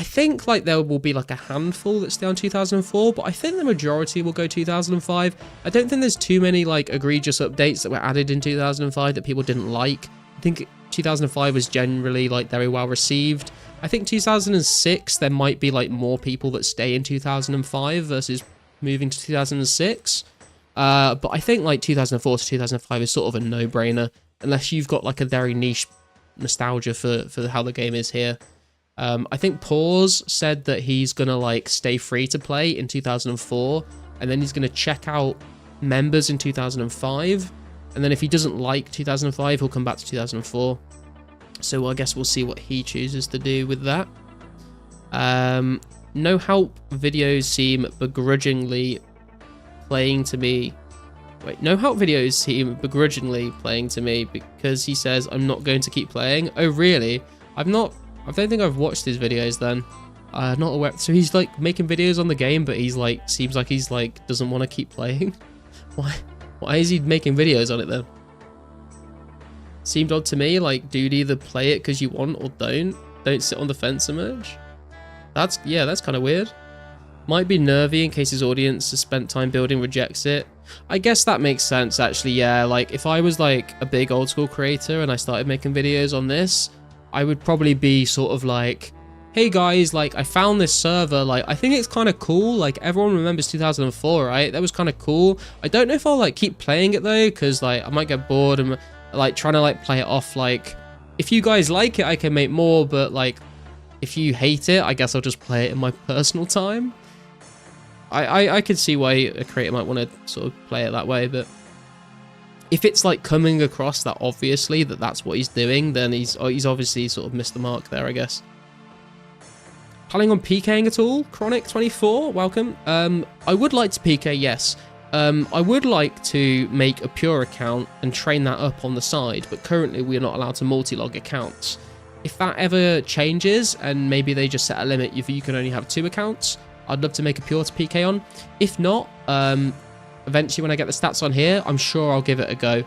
think like there will be like a handful that stay on 2004, but I think the majority will go 2005. I don't think there's too many like egregious updates that were added in 2005 that people didn't like. I think 2005 was generally like very well received. I think 2006 there might be like more people that stay in 2005 versus moving to 2006. But I think like 2004 to 2005 is sort of a no-brainer unless you've got like a very niche nostalgia for how the game is here. I think Pause said that he's gonna like stay free to play in 2004, and then he's gonna check out members in 2005, and then if he doesn't like 2005, he'll come back to 2004. So I guess we'll see what he chooses to do with that. No help videos seem begrudgingly playing to me. Wait, no help videos seem begrudgingly playing to me because he says I'm not going to keep playing. Oh really? I don't think I've watched his videos then. Not aware. So he's like making videos on the game, but he's like, seems like he's like doesn't want to keep playing. Why is he making videos on it then? Seemed odd to me. Like, dude, either play it because you want or don't sit on the fence so much. That's kind of weird. Might be nervy in case his audience has spent time building rejects it. I guess that makes sense actually. Yeah, like if I was like a big old school creator and I started making videos on this, I would probably be sort of like, hey guys, like I found this server, like I think it's kind of cool, like everyone remembers 2004, right? That was kind of cool. I don't know if I'll like keep playing it though, because like I might get bored and like trying to like play it off. Like if you guys like it, I can make more, but like if you hate it, I guess I'll just play it in my personal time. I could see why a creator might want to sort of play it that way, but if it's like coming across that obviously that that's what he's doing, then he's obviously sort of missed the mark there, I guess. Planning on PKing at all? Chronic24, welcome. I would like to PK, yes. I would like to make a pure account and train that up on the side, but currently we're not allowed to multi-log accounts. If that ever changes and maybe they just set a limit, if you can only have 2 accounts, I'd love to make a pure to PK on. If not, eventually when I get the stats on here, I'm sure I'll give it a go.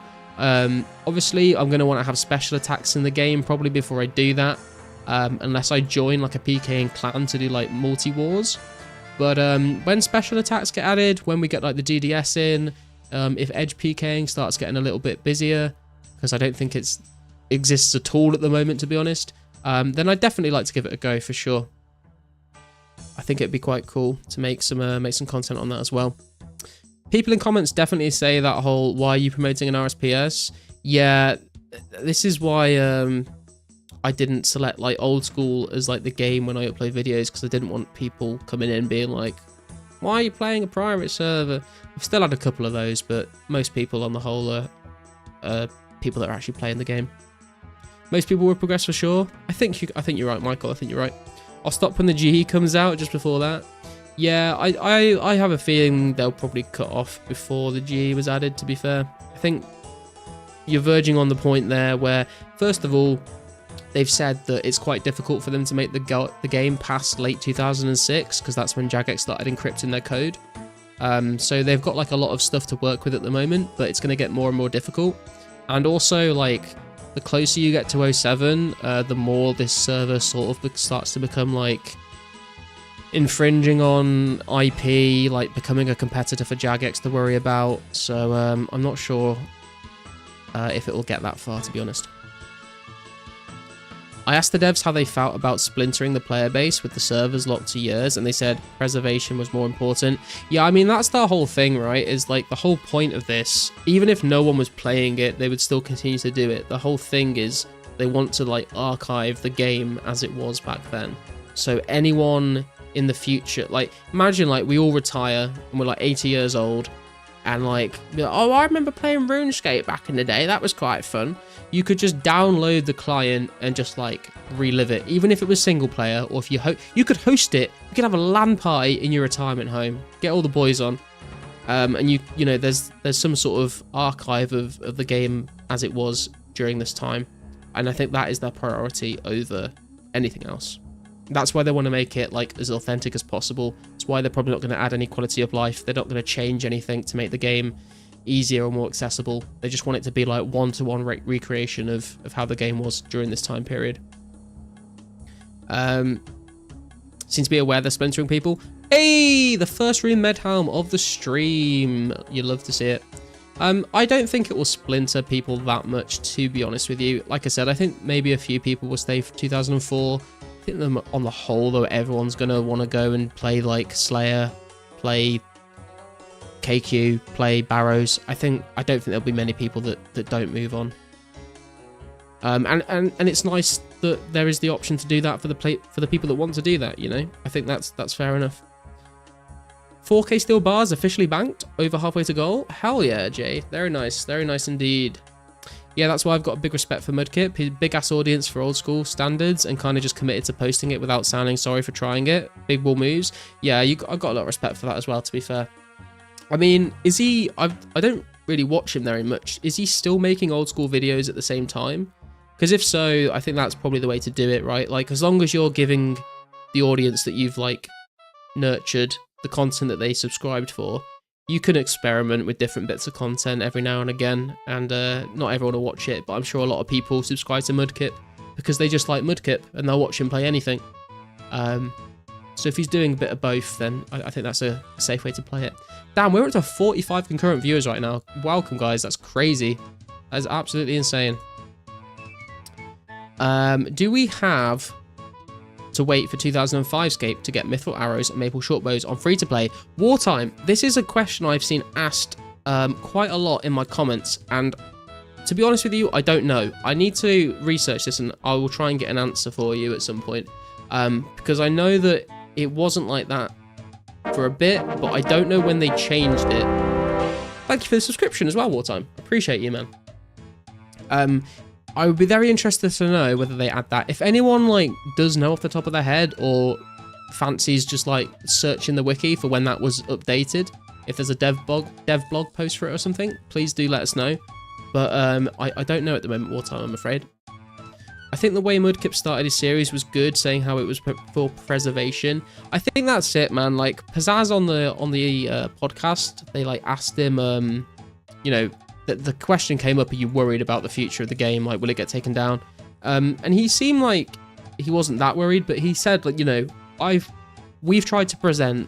Obviously, I'm going to want to have special attacks in the game probably before I do that, unless I join like a PKing clan to do like multi-wars. But when special attacks get added, when we get like the DDS in, if edge PKing starts getting a little bit busier, because I don't think it exists at all at the moment, to be honest, then I'd definitely like to give it a go for sure. I think it'd be quite cool to make some content on that as well. People in comments definitely say that whole, why are you promoting an RSPS? Yeah, this is why I didn't select like old school as like the game when I upload videos, because I didn't want people coming in being like, why are you playing a private server? I've still had a couple of those, but most people on the whole are people that are actually playing the game. Most people will progress for sure. I think you're right, Michael. I think you're right. I'll stop when the GE comes out just before that. Yeah, I have a feeling they'll probably cut off before the GE was added, to be fair. I think you're verging on the point there where, first of all, they've said that it's quite difficult for them to make the game past late 2006, because that's when Jagex started encrypting their code. So they've got like a lot of stuff to work with at the moment, but it's going to get more and more difficult. And also, like, the closer you get to 07, the more this server sort of starts to become like infringing on IP, like becoming a competitor for Jagex to worry about. So I'm not sure if it will get that far, to be honest. I asked the devs how they felt about splintering the player base with the servers locked to years, and they said preservation was more important. Yeah, I mean, that's the whole thing, right? Is like the whole point of this, even if no one was playing it, they would still continue to do it. The whole thing is they want to like archive the game as it was back then. So anyone in the future, like imagine like we all retire and we're like 80 years old and like, oh, I remember playing RuneScape back in the day. That was quite fun. You could just download the client and just like relive it, even if it was single player, or if you could host it. You could have a LAN party in your retirement home, get all the boys on, and you know there's some sort of archive of the game as it was during this time, and I think that is their priority over anything else. That's why they want to make it like as authentic as possible. It's why they're probably not going to add any quality of life. They're not going to change anything to make the game easier or more accessible. They just want it to be like one-to-one recreation of how the game was during this time period. Seems to be aware they're splintering people. Hey, the first Rune med helm of the stream. You love to see it. I don't think it will splinter people that much, to be honest with you. Like I said, I think maybe a few people will stay for 2004. I think them on the whole, though, everyone's gonna want to go and play like Slayer, play KQ, play Barrows. I don't think there'll be many people that don't move on. And it's nice that there is the option to do that for the people that want to do that. You know, I think that's fair enough. 4K steel bars officially banked, over halfway to goal. Hell yeah, Jay. Very nice indeed. Yeah, that's why I've got a big respect for Mudkip. He's a big ass audience for old school standards and kind of just committed to posting it without sounding sorry for trying it. Big ball moves. Yeah, I've got a lot of respect for that as well, to be fair. I mean, is he... I don't really watch him very much. Is he still making old school videos at the same time? Because if so, I think that's probably the way to do it, right? Like, as long as you're giving the audience that you've, like, nurtured the content that they subscribed for, you can experiment with different bits of content every now and again, and not everyone will watch it, but I'm sure a lot of people subscribe to Mudkip because they just like Mudkip and they'll watch him play anything. So if he's doing a bit of both, then I think that's a safe way to play it. Damn, we're up to 45 concurrent viewers right now. Welcome, guys. That's crazy. That is absolutely insane. Do we have to wait for 2005scape to get Mythril Arrows and Maple Shortbows on free-to-play? Wartime. This is a question I've seen asked quite a lot in my comments, and to be honest with you, I don't know. I need to research this, and I will try and get an answer for you at some point, because I know that it wasn't like that for a bit, but I don't know when they changed it. Thank you for the subscription as well, Wartime. Appreciate you, man. I would be very interested to know whether they add that. If anyone like does know off the top of their head, or fancies just like searching the wiki for when that was updated, if there's a dev blog post for it or something, please do let us know. But I don't know at the moment, Wartime, I'm afraid. I think the way Mudkip started his series was good, saying how it was for preservation. I think that's it, man. Like Pizzazz on the podcast, they like asked him, you know, the question came up: are you worried about the future of the game? Like, will it get taken down? And he seemed like he wasn't that worried, but he said, like, you know, we've tried to present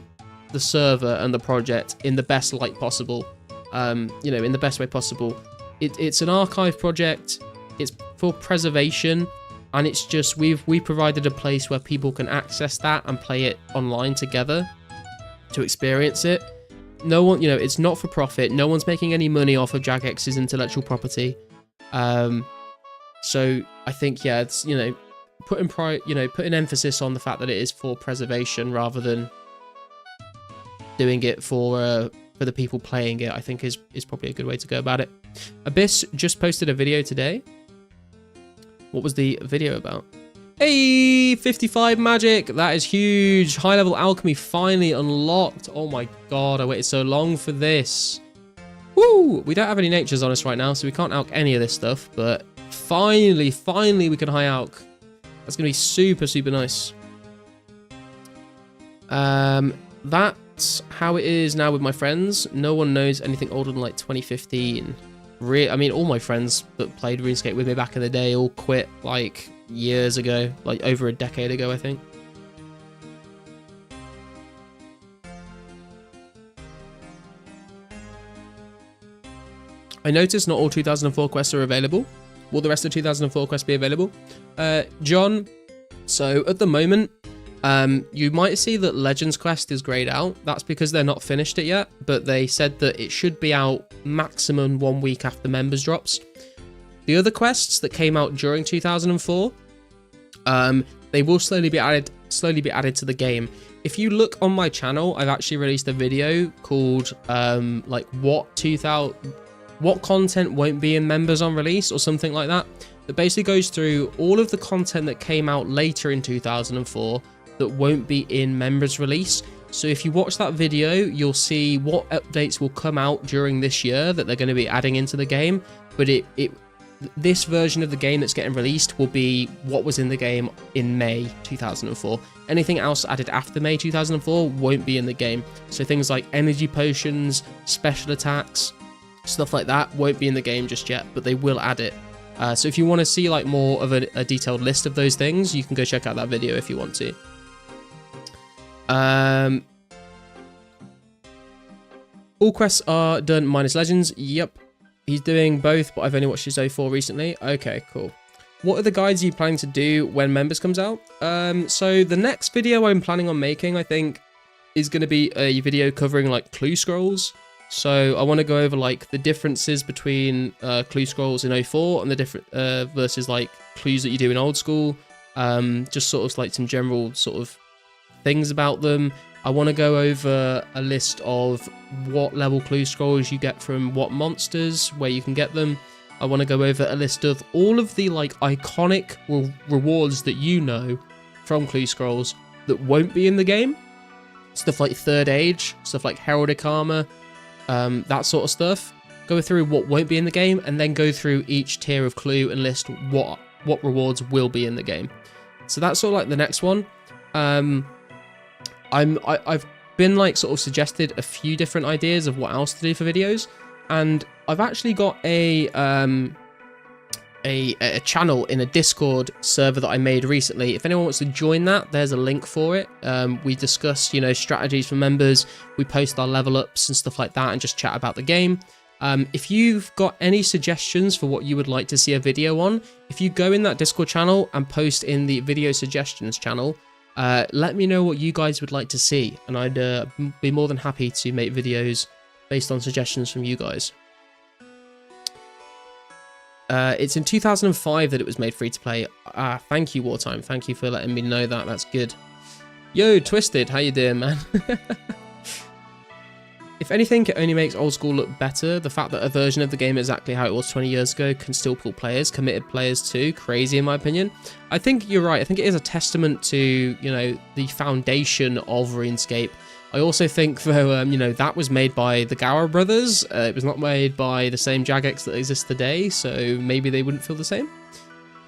the server and the project in the best light possible. You know, in the best way possible. It's an archive project. It's for preservation, and it's just we've provided a place where people can access that and play it online together to experience it. No one, you know, it's not for profit. No one's making any money off of Jagex's intellectual property. So I think, yeah, it's, you know, put an emphasis on the fact that it is for preservation rather than doing it for the people playing it. I think is probably a good way to go about it. Abyss just posted a video today. What was the video about? Hey, 55 magic. That is huge. High level alchemy finally unlocked. Oh my god, I waited so long for this. Woo! We don't have any natures on us right now, so we can't alch any of this stuff, but finally we can high alch. That's gonna be super, super nice. That's how it is now with my friends. No one knows anything older than like 2015. I mean, all my friends that played RuneScape with me back in the day all quit like years ago, like over a decade ago, I think. I noticed not all 2004 quests are available. Will the rest of 2004 quests be available? John, so at the moment, you might see that Legends quest is grayed out. That's because they're not finished it yet, but they said that it should be out maximum 1 week after members drops. The other quests that came out during 2004, they will slowly be added to the game. If you look on my channel, I've actually released a video called like what content won't be in members on release or something like that. That basically goes through all of the content that came out later in 2004 that won't be in members release. So if you watch that video, you'll see what updates will come out during this year that they're going to be adding into the game. But this version of the game that's getting released will be what was in the game in May 2004. Anything else added after May 2004 won't be in the game. So things like energy potions, special attacks, stuff like that won't be in the game just yet, but they will add it. So if you want to see like more of a detailed list of those things, you can go check out that video if you want to. All quests are done minus Legends. Yep. He's doing both, but I've only watched his 04 recently. Okay, cool. What are the guides you planning to do when members comes out? So the next video I'm planning on making, I think, is going to be a video covering like clue scrolls. So I want to go over like the differences between clue scrolls in 04 and the different versus like clues that you do in old school. Just sort of like some general sort of things about them. I want to go over a list of what level clue scrolls you get from what monsters, where you can get them. I want to go over a list of all of the like iconic rewards that you know from clue scrolls that won't be in the game. Stuff like Third Age, stuff like Heraldic Armor, that sort of stuff. Go through what won't be in the game, and then go through each tier of clue and list what rewards will be in the game. So that's sort of like the next one. I've been like sort of suggested a few different ideas of what else to do for videos, and I've actually got a channel in a Discord server that I made recently. If anyone wants to join that, there's a link for it. We discuss, you know, strategies for members. We post our level ups and stuff like that, and just chat about the game. If you've got any suggestions for what you would like to see a video on, if you go in that Discord channel and post in the video suggestions channel, let me know what you guys would like to see, and I'd be more than happy to make videos based on suggestions from you guys. It's in 2005 that it was made free to play. Thank you, Wartime. Thank you for letting me know that. That's good. Yo, Twisted, how you doing, man? If anything, it only makes old school look better. The fact that a version of the game exactly how it was 20 years ago can still pull players, committed players too. Crazy, in my opinion. I think you're right. I think it is a testament to, you know, the foundation of RuneScape. I also think, though, you know, that was made by the Gower brothers. It was not made by the same Jagex that exists today, so maybe they wouldn't feel the same.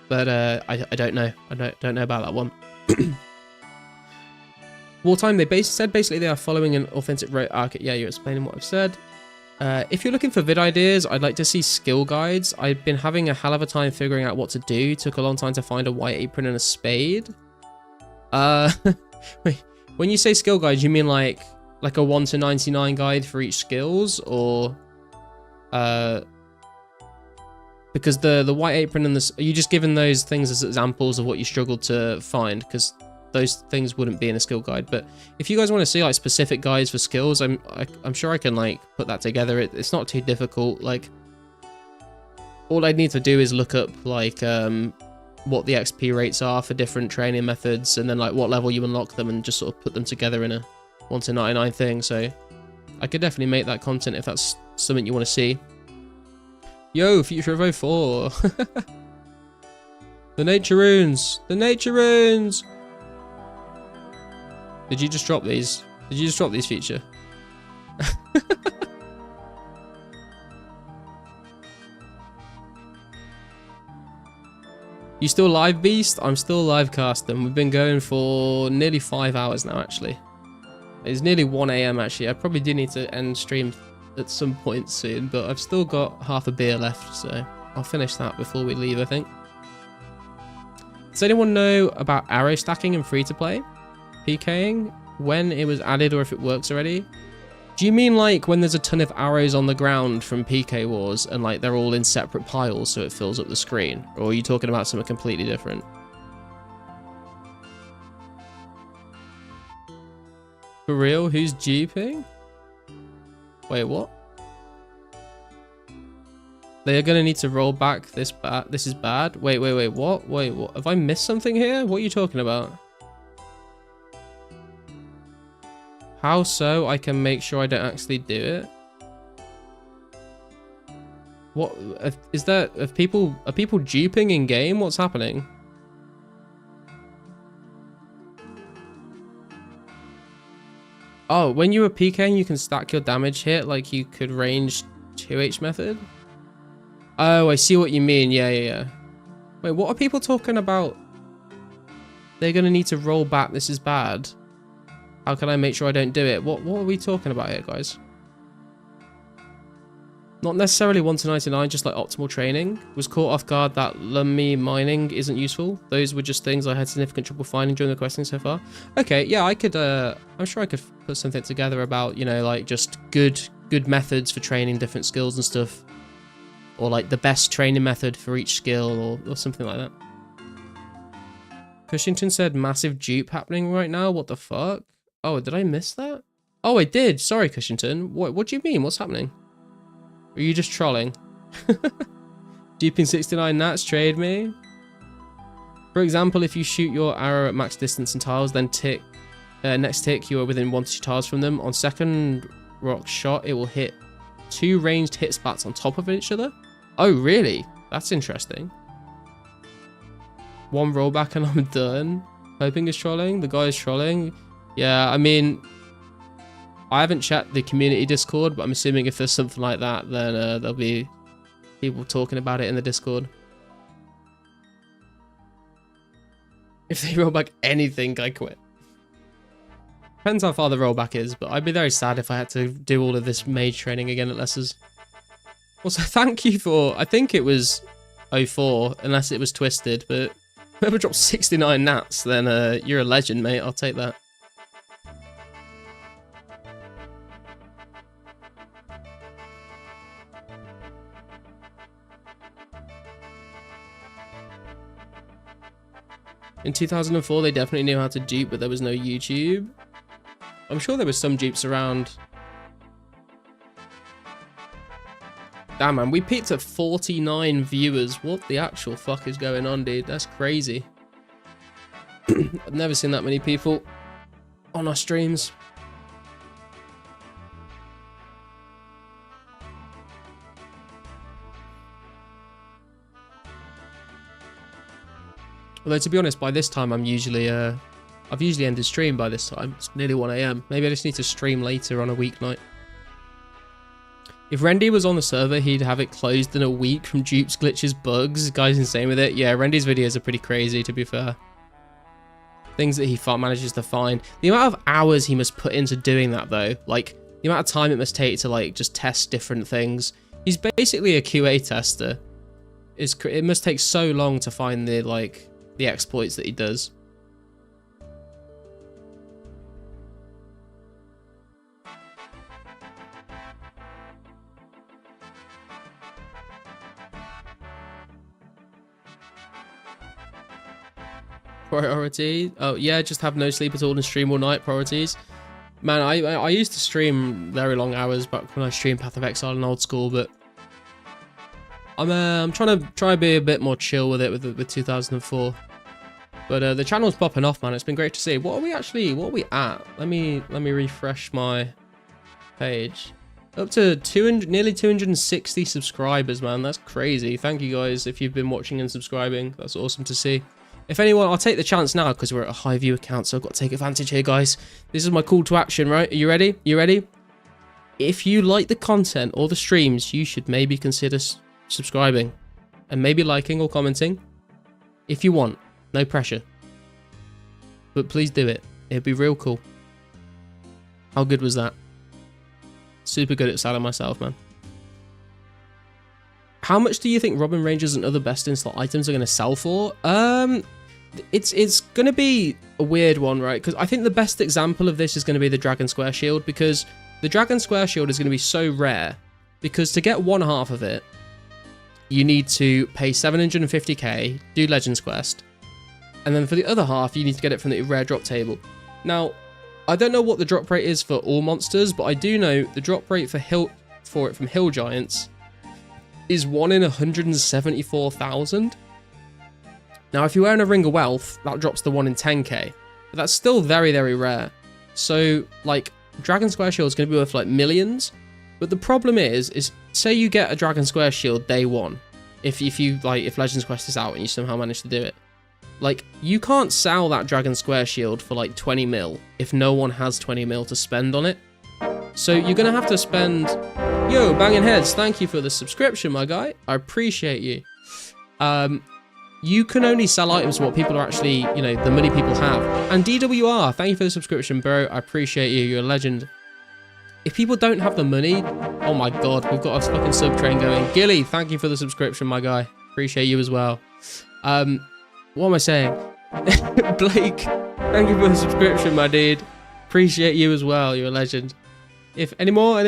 But I don't know. I don't know about that one. Wartime, they said basically they are following an authentic road. Okay, yeah, you're explaining what I've said. If you're looking for vid ideas, I'd like to see skill guides. I've been having a hell of a time figuring out what to do. Took a long time to find a white apron and a spade. Wait, when you say skill guides, you mean like a 1 to 99 guide for each skills, or because the white apron and are you just giving those things as examples of what you struggled to find? Because those things wouldn't be in a skill guide. But if you guys want to see like specific guides for skills, I'm sure I can like put that together. It's not too difficult. Like, all I'd need to do is look up like what the XP rates are for different training methods, and then like what level you unlock them, and just sort of put them together in a 1 to 99 thing. So I could definitely make that content if that's something you want to see. Yo, Future of 04. The nature runes. The nature runes. Did you just drop these? Did you just drop these, Future? You still live, Beast? I'm still live casting. We've been going for nearly 5 hours now, actually. It's nearly 1 AM, actually. I probably do need to end stream at some point soon, but I've still got half a beer left, so I'll finish that before we leave, I think. Does anyone know about arrow stacking and free-to-play? PKing? When it was added, or if it works already? Do you mean like when there's a ton of arrows on the ground from PK Wars and like they're all in separate piles so it fills up the screen? Or are you talking about something completely different? For real? Who's jeeping? Wait, what? They are going to need to roll back this bad. This is bad. Wait, what? Wait, what? Have I missed something here? What are you talking about? How so? I can make sure I don't actually do it. What is that? Are people duping in game? What's happening? Oh, when you were PKing, you can stack your damage hit like you could range 2H method. Oh, I see what you mean. Yeah. Wait, what are people talking about? They're gonna need to roll back. This is bad. How can I make sure I don't do it? What are we talking about here, guys? Not necessarily 1 to 99, just like optimal training. Was caught off guard that Lummi mining isn't useful. Those were just things I had significant trouble finding during the questing so far. Okay, yeah, I could, I'm sure I could put something together about, you know, like just good methods for training different skills and stuff. Or like the best training method for each skill or something like that. Cushington said massive dupe happening right now. What the fuck? Oh, did I miss that? Oh, I did. Sorry, Cushington. What do you mean? What's happening? Are you just trolling? Duping 69 nats, trade me. For example, if you shoot your arrow at max distance and tiles, then next tick you are within 1 to 2 tiles from them. On second rock shot, it will hit 2 ranged hit spots on top of each other. Oh, really? That's interesting. 1 rollback and I'm done. Hoping is trolling. The guy is trolling. Yeah, I mean, I haven't checked the community Discord, but I'm assuming if there's something like that, then there'll be people talking about it in the Discord. If they roll back anything, I quit. Depends how far the rollback is, but I'd be very sad if I had to do all of this mage training again at Lesser's. Also, thank you for, I think it was 04, unless it was twisted, but whoever dropped 69 nats, then you're a legend, mate. I'll take that. In 2004, they definitely knew how to dupe, but there was no YouTube. I'm sure there was some dupes around. Damn, man, we peaked at 49 viewers. What the actual fuck is going on, dude? That's crazy. I've never seen that many people on our streams. Although, to be honest, by this time, I've usually ended stream by this time. It's nearly 1 AM. Maybe I just need to stream later on a weeknight. If Rendy was on the server, he'd have it closed in a week from dupes, glitches, bugs. Guy's insane with it. Yeah, Rendy's videos are pretty crazy, to be fair. Things that he manages to find. The amount of hours he must put into doing that, though. Like, the amount of time it must take to, like, just test different things. He's basically a QA tester. It must take so long to find the, like, the exploits that he does. Priority. Oh yeah, just have no sleep at all and stream all night. Priorities. Man, I used to stream very long hours back when I streamed Path of Exile and Old School, but I'm trying to be a bit more chill with it with 2004. But the channel's popping off, man. It's been great to see. What are we at? Let me refresh my page. Up to nearly 260 subscribers, man. That's crazy. Thank you guys if you've been watching and subscribing. That's awesome to see. If anyone, I'll take the chance now because we're at a high view account, so I've got to take advantage here, guys. This is my call to action, right? Are you ready? You ready? If you like the content or the streams, you should maybe consider subscribing and maybe liking or commenting if you want. No pressure. But please do it. It'd be real cool. How good was that? Super good at selling myself, man. How much do you think Robin Rangers and other best in slot items are going to sell for? It's going to be a weird one, right? Because I think the best example of this is going to be the Dragon Square Shield, because the Dragon Square Shield is going to be so rare because to get one half of it, you need to pay 750k, do Legends Quest, and then for the other half, you need to get it from the rare drop table. Now, I don't know what the drop rate is for all monsters, but I do know the drop rate for it from Hill Giants is 1 in 174,000. Now, if you're wearing a Ring of Wealth, that drops to 1 in 10k, but that's still very, very rare. So, like, Dragon Square Shield is going to be worth, like, millions, but the problem is say you get a Dragon Square Shield day one, if Legends Quest is out and you somehow manage to do it, like, you can't sell that Dragon Square Shield for, like, 20 mil if no one has 20 mil to spend on it. So you're going to have to spend... Yo, Banging Heads, thank you for the subscription, my guy. I appreciate you. You can only sell items for what people are actually, you know, the money people have. And DWR, thank you for the subscription, bro. I appreciate you. You're a legend. If people don't have the money... Oh, my God. We've got a fucking sub train going. Gilly, thank you for the subscription, my guy. Appreciate you as well. What am I saying? Blake, thank you for the subscription, my dude. Appreciate you as well. You're a legend. If any more?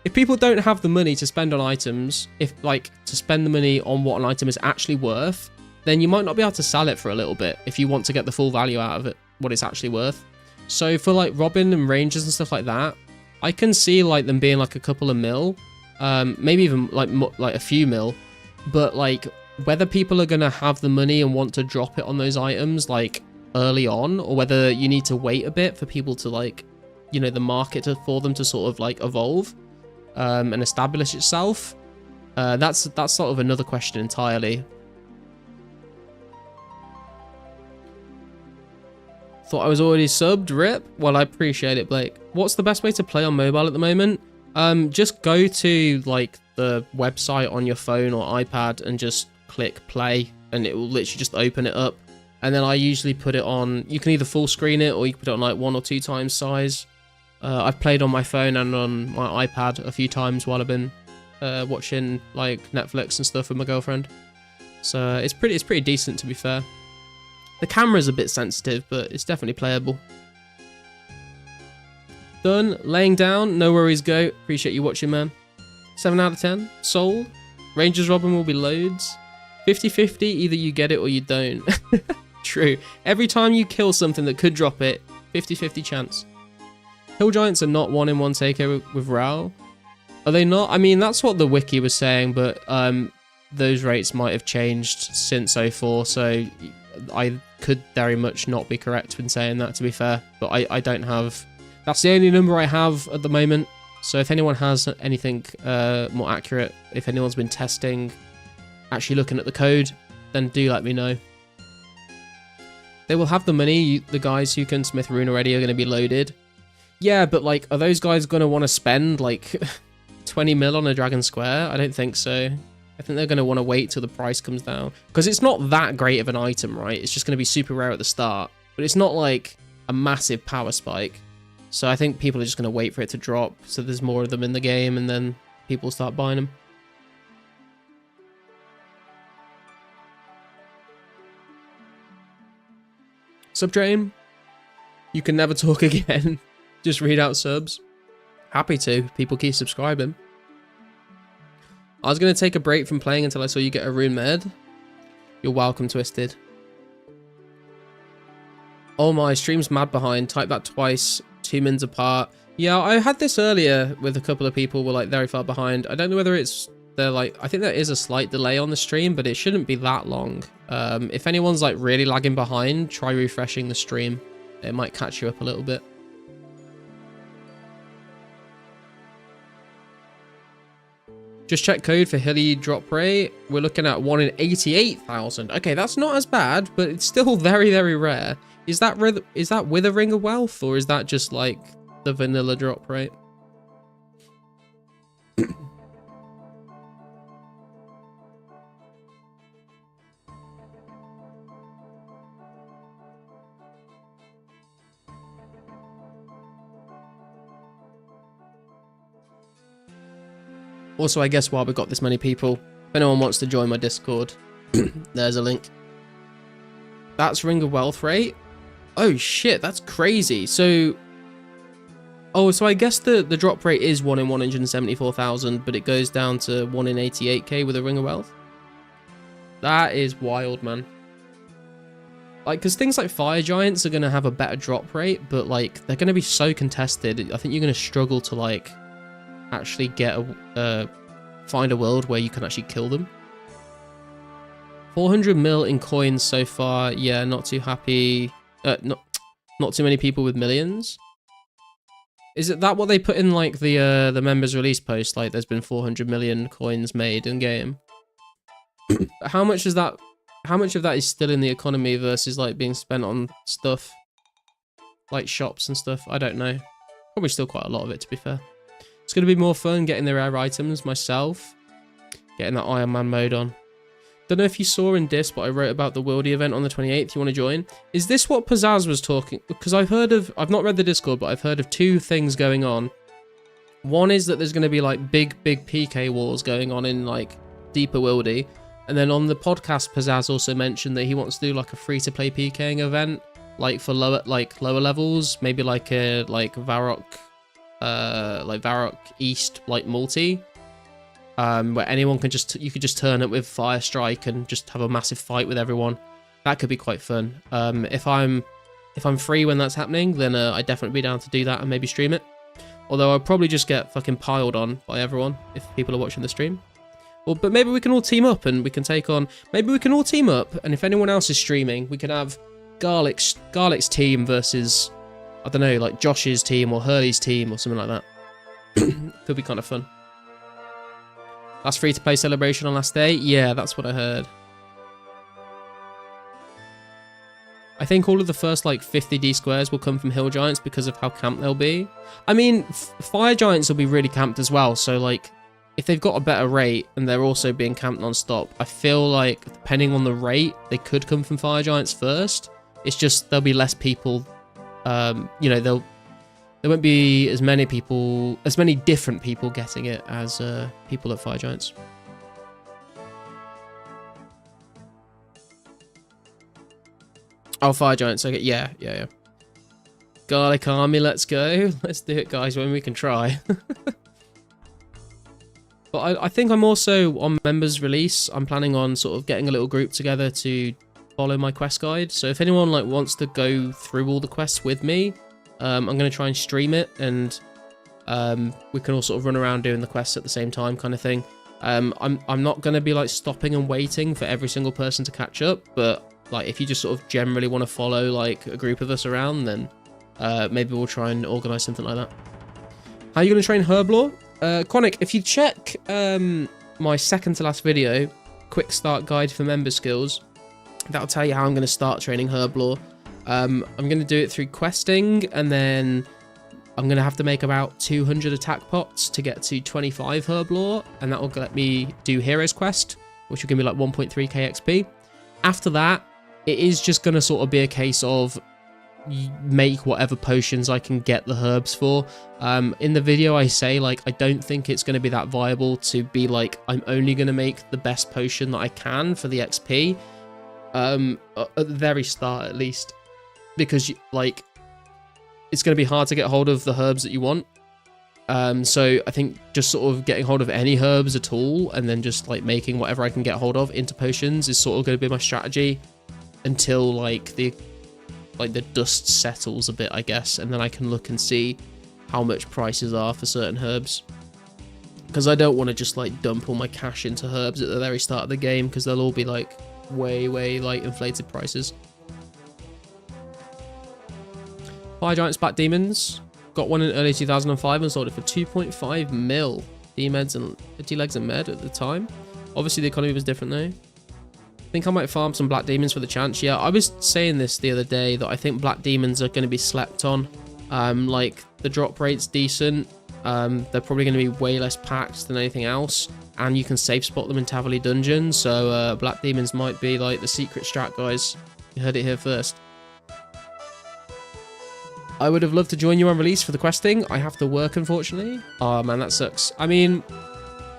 If people don't have the money to spend on items, to spend the money on what an item is actually worth, then you might not be able to sell it for a little bit if you want to get the full value out of it, what it's actually worth. So for like Robin and Rangers and stuff like that, I can see like them being like a couple of mil, maybe even like a few mil, but like whether people are going to have the money and want to drop it on those items like early on, or whether you need to wait a bit for people to like, you know, the market for them to sort of like evolve and establish itself, that's sort of another question entirely. Thought I was already subbed, rip. Well, I appreciate it, Blake. What's the best way to play on mobile at the moment? Just go to like the website on your phone or iPad and just click play, and it will literally just open it up. And then I usually put it on, you can either full screen it or you can put it on like 1 or 2 times size. I've played on my phone and on my iPad a few times while I've been watching like Netflix and stuff with my girlfriend. So it's pretty decent, to be fair. The camera's a bit sensitive, but it's definitely playable. Done. Laying down. No worries, go. Appreciate you watching, man. 7 out of 10. Sold. Rangers Robin will be loads. 50-50. Either you get it or you don't. True. Every time you kill something that could drop it, 50-50 chance. Hill Giants are not 1 in 1 takeover with Ral. Are they not? I mean, that's what the wiki was saying, but those rates might have changed since 2004, so I could very much not be correct in saying that, to be fair. But I don't have... That's the only number I have at the moment. So if anyone has anything more accurate, if anyone's been testing, actually looking at the code, then do let me know. They will have the money. The guys who can Smith Rune already are going to be loaded. Yeah, but like, are those guys going to want to spend like 20 mil on a Dragon Square? I don't think so. I think they're going to want to wait till the price comes down. Because it's not that great of an item, right? It's just going to be super rare at the start. But it's not like a massive power spike. So I think people are just going to wait for it to drop. So there's more of them in the game and then people start buying them. Subtrain. You can never talk again. Just read out subs. Happy to. People keep subscribing. I was going to take a break from playing until I saw you get a Rune med. You're welcome, Twisted. Oh my, stream's mad behind. Type that twice. 2 minutes apart. Yeah, I had this earlier with a couple of people who were like very far behind. I don't know whether it's... They're like... I think there is a slight delay on the stream, but it shouldn't be that long. If anyone's like really lagging behind, try refreshing the stream. It might catch you up a little bit. Just check code for Hilly drop rate. We're looking at 1 in 88,000. Okay, that's not as bad, but it's still very, very rare. Is that with a Ring of Wealth, or is that just like the vanilla drop rate? Also, I guess while we've got this many people, if anyone wants to join my Discord, there's a link. That's Ring of Wealth rate. Oh shit, that's crazy. So, Oh, so I guess the drop rate is 1 in 174,000, but it goes down to 1 in 88k with a Ring of Wealth. That is wild, man. Like, because things like Fire Giants are going to have a better drop rate, but, like, they're going to be so contested. I think you're going to struggle to, like, actually get find a world where you can actually kill them. 400 mil in coins so far. Yeah, not too happy. Not too many people with millions. Is it that what they put in, like, the members release post? Like, there's been 400 million coins made in game. How much is that? How much of that is still in the economy versus, like, being spent on stuff like shops and stuff? I don't know. Probably still quite a lot of it, to be fair. It's going to be more fun getting the rare items myself. Getting that Iron Man mode on. Don't know if you saw in Dis, but I wrote about the Worldy event on the 28th. You want to join? Is this what Pizzazz was talking? Because I've not read the Discord, but I've heard of 2 things going on. One is that there's going to be, like, big PK wars going on in, like, deeper Worldy. And then on the podcast, Pizzazz also mentioned that he wants to do, like, a free-to-play PKing event, like, for lower levels, maybe like a Varrock East, like, multi, where anyone can you could just turn up with Fire Strike and just have a massive fight with everyone. That could be quite fun. If I'm free when that's happening, then I'd definitely be down to do that and maybe stream it. Although I'll probably just get fucking piled on by everyone if people are watching the stream. Well, but maybe we can all team up and we can take on... Maybe we can all team up, and if anyone else is streaming, we can have Garlic's team versus, I don't know, like Josh's team or Hurley's team or something like that. Could be kind of fun. Last free-to-play celebration on last day? Yeah, that's what I heard. I think all of the first, like, 50D squares will come from Hill Giants because of how camped they'll be. I mean, Fire Giants will be really camped as well, so, like... If they've got a better rate and they're also being camped non-stop, I feel like, depending on the rate, they could come from Fire Giants first. It's just there'll be less people, you know, there won't be as many different people getting it as people at Fire Giants. Oh, Fire Giants, okay, yeah. Garlic Army, let's go. Let's do it, guys, when we can try. But I think I'm also, on members release, I'm planning on sort of getting a little group together to follow my quest guide. So if anyone, like, wants to go through all the quests with me, I'm going to try and stream it, and we can all sort of run around doing the quests at the same time, kind of thing. I'm not going to be, like, stopping and waiting for every single person to catch up, but, like, if you just sort of generally want to follow, like, a group of us around, then maybe we'll try and organise something like that. How are you going to train Herblore? Quanic, if you check my second to last video, quick start guide for member skills, that'll tell you how I'm going to start training Herblore. I'm going to do it through questing, and then I'm going to have to make about 200 attack pots to get to 25 Herblore, and that will let me do Heroes Quest, which will give me like 1.3k XP. After that, it is just going to sort of be a case of make whatever potions I can get the herbs for. In the video I say, like, I don't think it's going to be that viable to be like, I'm only going to make the best potion that I can for the XP, at the very start at least, because like it's going to be hard to get hold of the herbs that you want. So I think just sort of getting hold of any herbs at all and then just like making whatever I can get hold of into potions is sort of going to be my strategy until like the dust settles a bit, I guess, and then I can look and see how much prices are for certain herbs, because I don't want to just like dump all my cash into herbs at the very start of the game, because they'll all be like way like inflated prices. Fire Giants Black Demons, got one in early 2005 and sold it for 2.5 mil. D-Legs and Med at the time. Obviously the economy was different though. I think I might farm some Black Demons for the chance. Yeah, I was saying this the other day, that I think Black Demons are going to be slept on. Like, the drop rate's decent. They're probably going to be way less packed than anything else. And you can safe spot them in Tavali Dungeon. So, Black Demons might be, like, the secret strat, guys. You heard it here first. I would have loved to join you on release for the questing. I have to work, unfortunately. Oh, man, that sucks. I mean,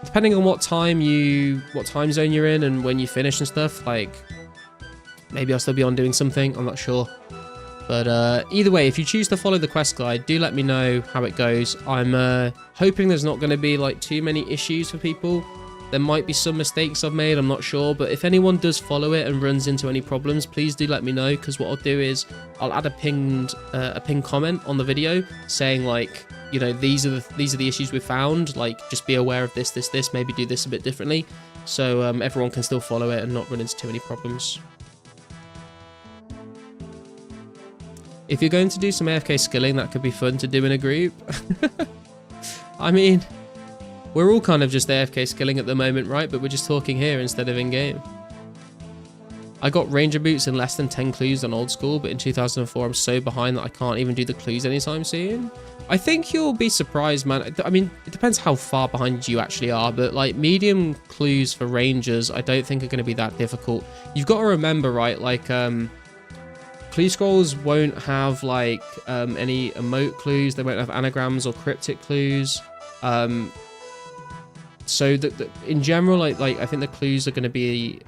depending on what time zone you're in and when you finish and stuff, like, maybe I'll still be on doing something, I'm not sure. But either way, if you choose to follow the quest guide, do let me know how it goes. I'm hoping there's not going to be like too many issues for people. There might be some mistakes I've made, I'm not sure. But if anyone does follow it and runs into any problems, please do let me know. Because what I'll do is I'll add a pinned comment on the video saying like, you know, these are the issues we found. Like, just be aware of this, maybe do this a bit differently. So everyone can still follow it and not run into too many problems. If you're going to do some AFK skilling, that could be fun to do in a group. I mean, we're all kind of just AFK skilling at the moment, right? But we're just talking here instead of in-game. I got ranger boots in less than 10 clues on old school, but in 2004 I'm so behind that I can't even do the clues anytime soon. I think you'll be surprised, man. I mean, it depends how far behind you actually are, but like medium clues for rangers, I don't think are going to be that difficult. You've got to remember, right, like clue scrolls won't have like any emote clues. They won't have anagrams or cryptic clues. So in general, like I think the clues are going to be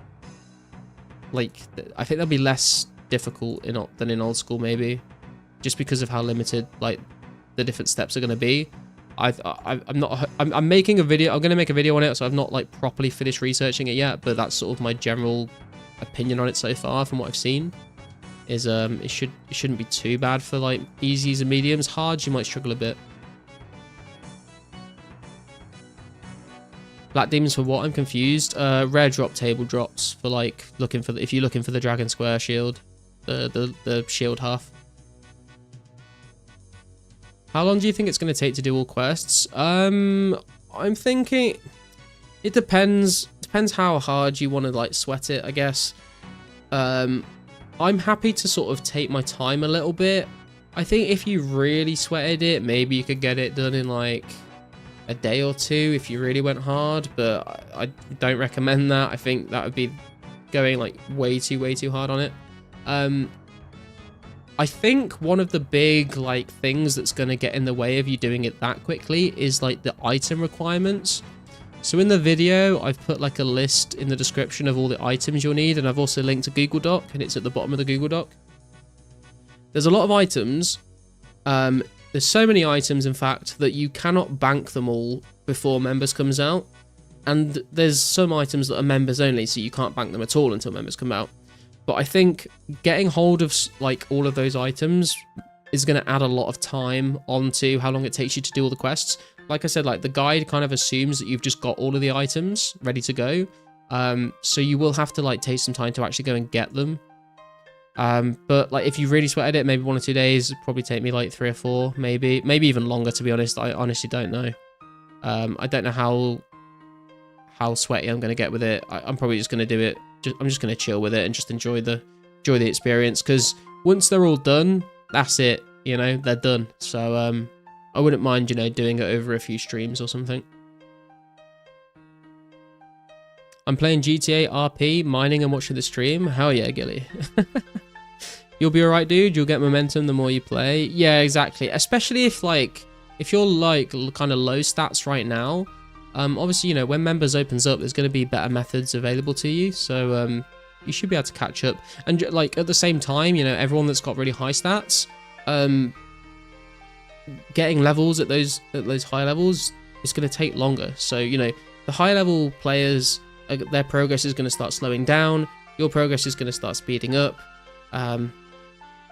like, I think they'll be less difficult than in old school, maybe, just because of how limited like the different steps are going to be. I'm making a video. I'm going to make a video on it, so I've not like properly finished researching it yet. But that's sort of my general opinion on it so far from what I've seen. Is it shouldn't be too bad for like easies and mediums. Hards you might struggle a bit. Black demons for what? I'm confused. Rare drop table drops for like looking for if you're looking for the dragon square shield, the shield half. How long do you think it's going to take to do all quests? I'm thinking it depends. Depends how hard you want to like sweat it, I guess. I'm happy to sort of take my time a little bit. I think if you really sweated it, maybe you could get it done in like a day or two if you really went hard, but I don't recommend that. I think that would be going like way too hard on it. I think one of the big like things that's going to get in the way of you doing it that quickly is like the item requirements. So in the video, I've put like a list in the description of all the items you'll need, and I've also linked a Google Doc, and it's at the bottom of the Google Doc. There's a lot of items. There's so many items, in fact, that you cannot bank them all before members comes out. And there's some items that are members only, so you can't bank them at all until members come out. But I think getting hold of like all of those items is going to add a lot of time onto how long it takes you to do all the quests. Like I said, like the guide kind of assumes that you've just got all of the items ready to go. So you will have to like take some time to actually go and get them. But like if you really sweated it, maybe 1 or 2 days, it'd probably take me like 3 or 4, maybe even longer, to be honest. I honestly don't know. I don't know how sweaty I'm going to get with it. I'm probably just going to do it. I'm just going to chill with it and just enjoy the experience, because once they're all done, that's it, you know, they're done. So I wouldn't mind, you know, doing it over a few streams or something. I'm playing GTA RP, mining and watching the stream. Hell yeah, Gilly. You'll be alright, dude. You'll get momentum the more you play. Yeah, exactly. Especially if you're like kind of low stats right now. Obviously, you know, when members opens up, there's going to be better methods available to you. So you should be able to catch up. And like at the same time, you know, everyone that's got really high stats, getting levels at those high levels is going to take longer. So, you know, the high level players, their progress is going to start slowing down. Your progress is going to start speeding up.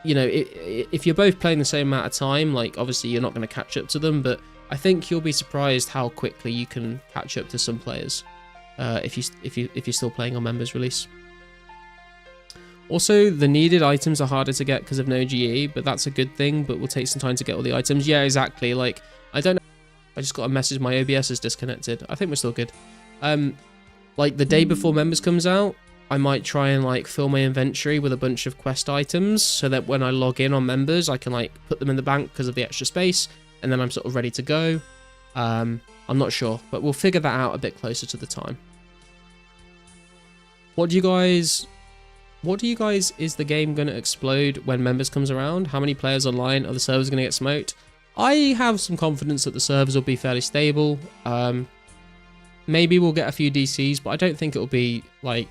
You know, if you're both playing the same amount of time, like obviously you're not going to catch up to them, but I think you'll be surprised how quickly you can catch up to some players if you're still playing on members release. Also, the needed items are harder to get because of no GE, but that's a good thing. But will take some time to get all the items. Yeah, exactly. Like I don't know. I just got a message. My OBS is disconnected. I think we're still good. Like the day before members comes out, I might try and like fill my inventory with a bunch of quest items so that when I log in on members, I can like put them in the bank because of the extra space, and then I'm sort of ready to go. I'm not sure, but we'll figure that out a bit closer to the time. What do you guys, is the game going to explode when members comes around? How many players online? Are the servers going to get smoked? I have some confidence that the servers will be fairly stable. Maybe we'll get a few DCs, but I don't think it'll be like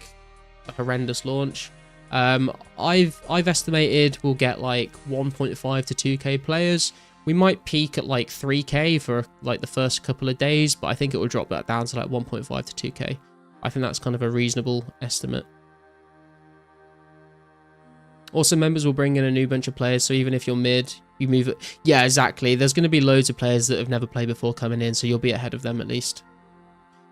a horrendous launch. I've estimated we'll get like 1.5 to 2k players. We might peak at like 3k for like the first couple of days, but I think it will drop that down to like 1.5 to 2k. I think that's kind of a reasonable estimate. Also, members will bring in a new bunch of players, so even if you're mid, you move it. Yeah, exactly. There's going to be loads of players that have never played before coming in, so you'll be ahead of them at least.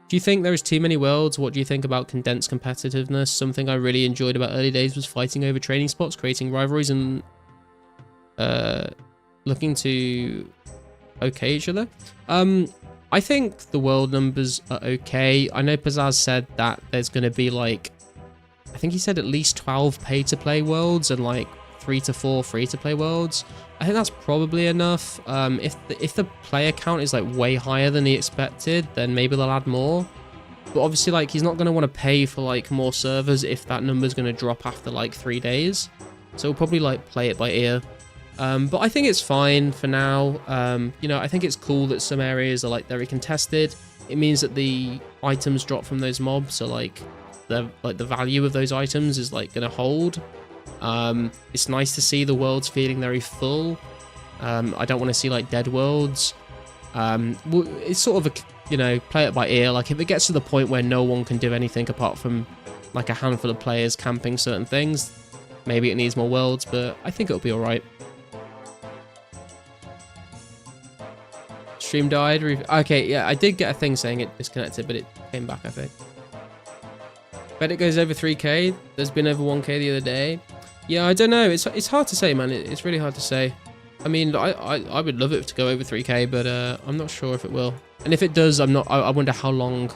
Do you think there is too many worlds? What do you think about condensed competitiveness? Something I really enjoyed about early days was fighting over training spots, creating rivalries, and looking to okay each other. I think the world numbers are okay. I know Pizzazz said that there's going to be like, I think he said at least 12 pay-to-play worlds and like 3 to 4 free-to-play worlds. I think that's probably enough. If the player count is like way higher than he expected, then maybe they'll add more. But obviously, like, he's not going to want to pay for like more servers if that number's going to drop after like 3 days. So we'll probably like play it by ear. But I think it's fine for now. You know, I think it's cool that some areas are like very contested. It means that the items drop from those mobs, so like the value of those items is like going to hold. It's nice to see the worlds feeling very full. I don't want to see like dead worlds. It's sort of a, you know, play it by ear. Like if it gets to the point where no one can do anything apart from like a handful of players camping certain things, maybe it needs more worlds, but I think it'll be all right. Stream died. Okay, yeah, I did get a thing saying it disconnected, but it came back, I think. Bet it goes over 3k. There's been over 1k the other day. Yeah, I don't know. It's hard to say, man. It's really hard to say. I mean, I would love it to go over 3k, but I'm not sure if it will. And if it does, I wonder how long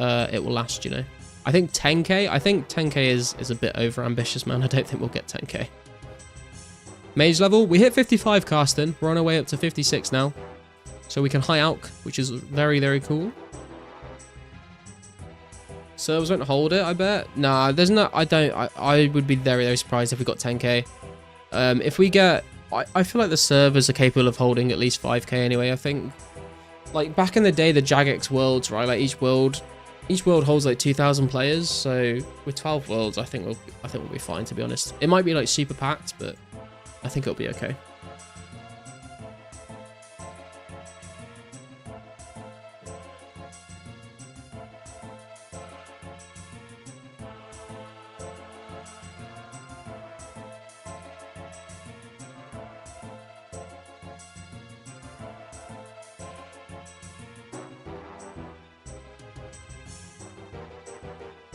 it will last, you know. I think 10k. I think 10k is a bit over ambitious, man. I don't think we'll get 10k. Mage level. We hit 55 casting. We're on our way up to 56 now. So we can high alch, which is very, very cool. Servers won't hold it, I bet. Nah, there's no... I would be very, very surprised if we got 10k. If we get... I feel like the servers are capable of holding at least 5k anyway, I think. Like, back in the day, the Jagex worlds, right? Like, each world holds, like, 2,000 players. So, with 12 worlds, I think we'll be fine, to be honest. It might be, like, super packed, but I think it'll be okay.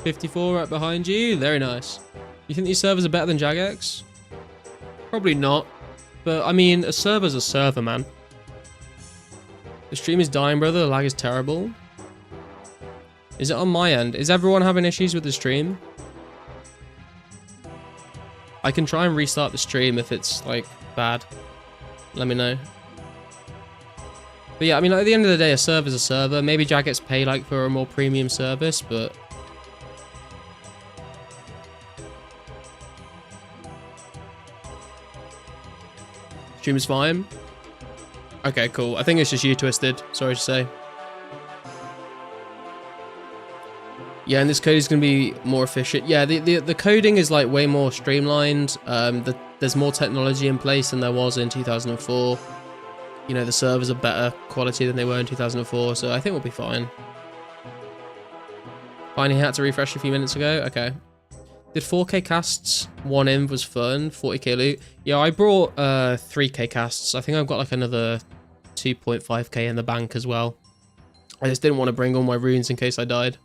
$54 right behind you. Very nice. You think these servers are better than Jagex? Probably not. But, I mean, a server's a server, man. The stream is dying, brother. The lag is terrible. Is it on my end? Is everyone having issues with the stream? I can try and restart the stream if it's, like, bad. Let me know. But yeah, I mean, like, at the end of the day, a server's a server. Maybe Jagex pay, like, for a more premium service, but... Stream is fine. Okay, cool. I think it's just you, Twisted. Sorry to say. Yeah, and this code is going to be more efficient. Yeah, the coding is like way more streamlined. There's more technology in place than there was in 2004. You know, the servers are better quality than they were in 2004, so I think we'll be fine. Finally had to refresh a few minutes ago. Okay. Did 4k casts, 1 inv was fun, 40k loot. Yeah, I brought 3k casts. I think I've got like another 2.5k in the bank as well. I just didn't want to bring all my runes in case I died.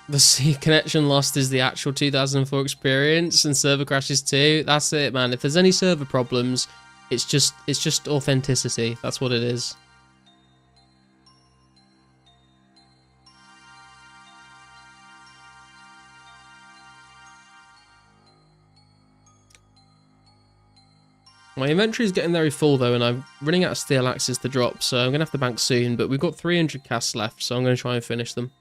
The C connection lost is the actual 2004 experience and server crashes too. That's it, man. If there's any server problems, it's just authenticity. That's what it is. My inventory is getting very full though, and I'm running out of steel axes to drop, so I'm going to have to bank soon, but we've got 300 casts left, so I'm going to try and finish them.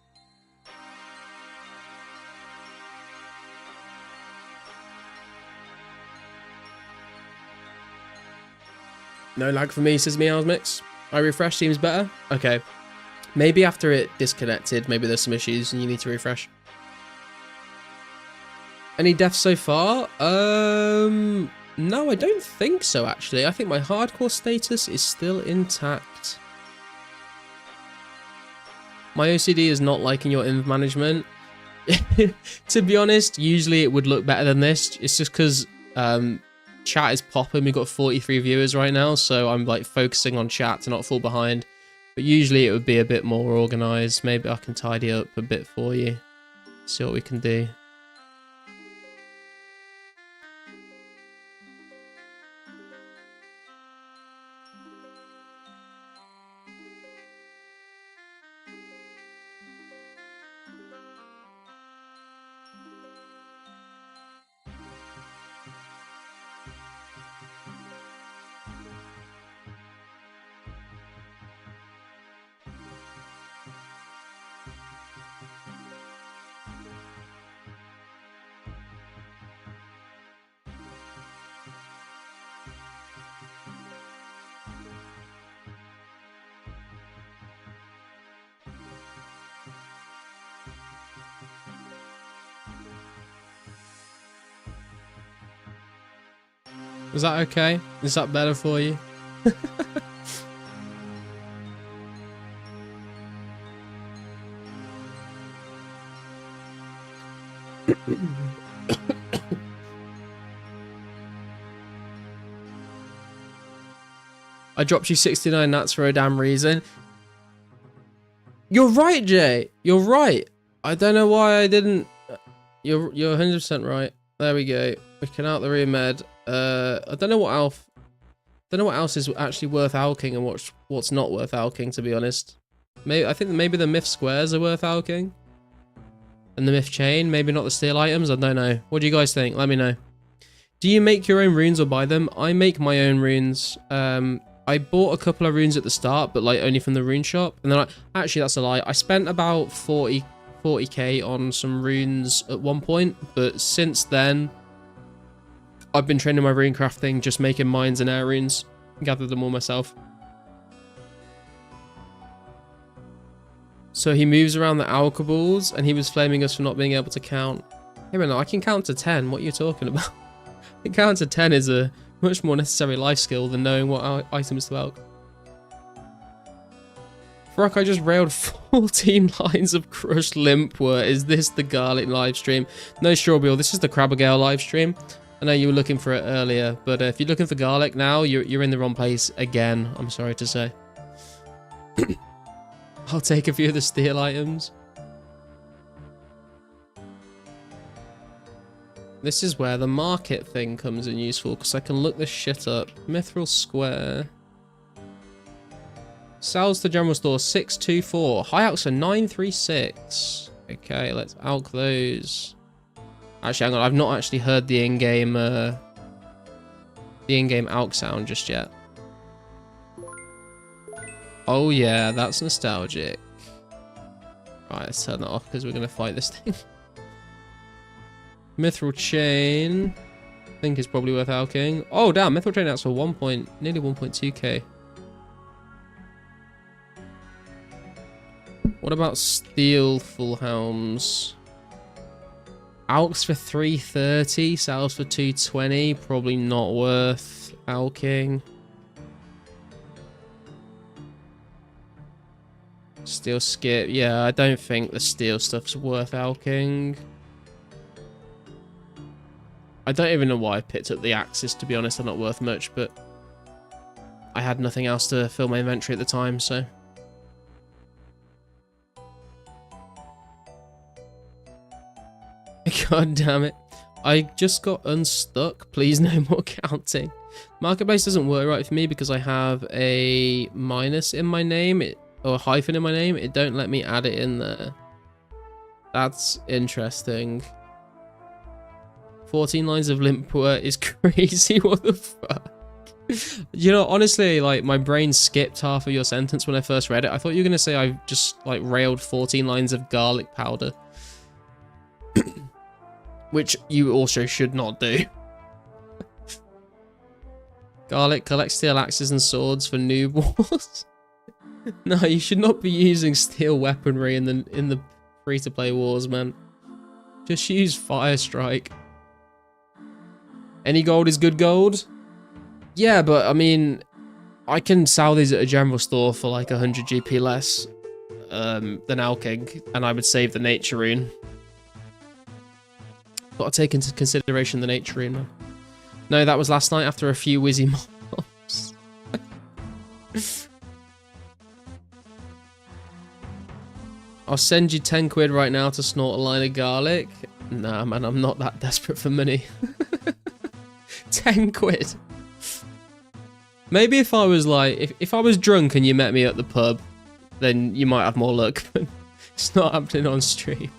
No lag for me, says Meow's Mix. I refresh seems better. Okay. Maybe after it disconnected, maybe there's some issues and you need to refresh. Any deaths so far? No, I don't think so, actually. I think my hardcore status is still intact. My OCD is not liking your inv management. To be honest, usually it would look better than this. It's just because chat is popping. We've got 43 viewers right now, so I'm like focusing on chat to not fall behind. But usually it would be a bit more organized. Maybe I can tidy up a bit for you. See what we can do. Is that okay? Is that better for you? I dropped you 69 nuts for a damn reason. You're right, Jay. You're right. I don't know why I didn't. You're 100% right. There we go. We can out the remed. I don't know what else is actually worth alking and what's not worth alking, to be honest. I think maybe the myth squares are worth alking. And the myth chain, maybe not the steel items, I don't know. What do you guys think? Let me know. Do you make your own runes or buy them? I make my own runes. I bought a couple of runes at the start, but like only from the rune shop. And then actually that's a lie. I spent about 40k on some runes at one point, but since then I've been training my rune crafting, just making mines and air runes. Gathered them all myself. So he moves around the alkaballs, and he was flaming us for not being able to count. Hey man, I can count to 10. What are you talking about? I think count to 10 is a much more necessary life skill than knowing what items to alk. Fuck, I just railed 14 lines of crushed limpwort. Is this the garlic live stream? No, Strawberry, this is the Crabbergale live stream. I know you were looking for it earlier, but if you're looking for garlic now, you're in the wrong place again, I'm sorry to say. I'll take a few of the steel items. This is where the market thing comes in useful, because I can look this shit up. Mithril Square. Sells to general store 624. High alks are 936. Okay, let's alk those. Actually, hang on. I've not actually heard the in-game alk sound just yet. Oh yeah, that's nostalgic. Right, let's turn that off because we're gonna fight this thing. Mithril chain, I think is probably worth alking. Oh damn, mithril chain outs for nearly 1.2k. What about steel full helms? Alks for 330, sells for 220. Probably not worth alking. Steel skip. Yeah, I don't think the steel stuff's worth alking. I don't even know why I picked up the axes, to be honest. They're not worth much, but I had nothing else to fill my inventory at the time, so. God damn it. I just got unstuck. Please no more counting. Marketplace doesn't work right for me because I have a minus in my name, or a hyphen in my name. It don't let me add it in there. That's interesting. 14 lines of limpwort is crazy. What the fuck? You know, honestly, like, my brain skipped half of your sentence when I first read it. I thought you were going to say I just, like, railed 14 lines of garlic powder. Which you also should not do. Garlic collects steel axes and swords for noob wars. No, you should not be using steel weaponry in the free-to-play wars, man. Just use fire strike. Any gold is good gold. Yeah, but I mean, I can sell these at a general store for like 100 GP less than alking, and I would save the nature rune. Got to take into consideration the nature rune, man. No, that was last night after a few whizzy mobs. I'll send you 10 quid right now to snort a line of garlic. Nah, man, I'm not that desperate for money. 10 quid. Maybe if I was like, if I was drunk and you met me at the pub, then you might have more luck, but it's not happening on stream.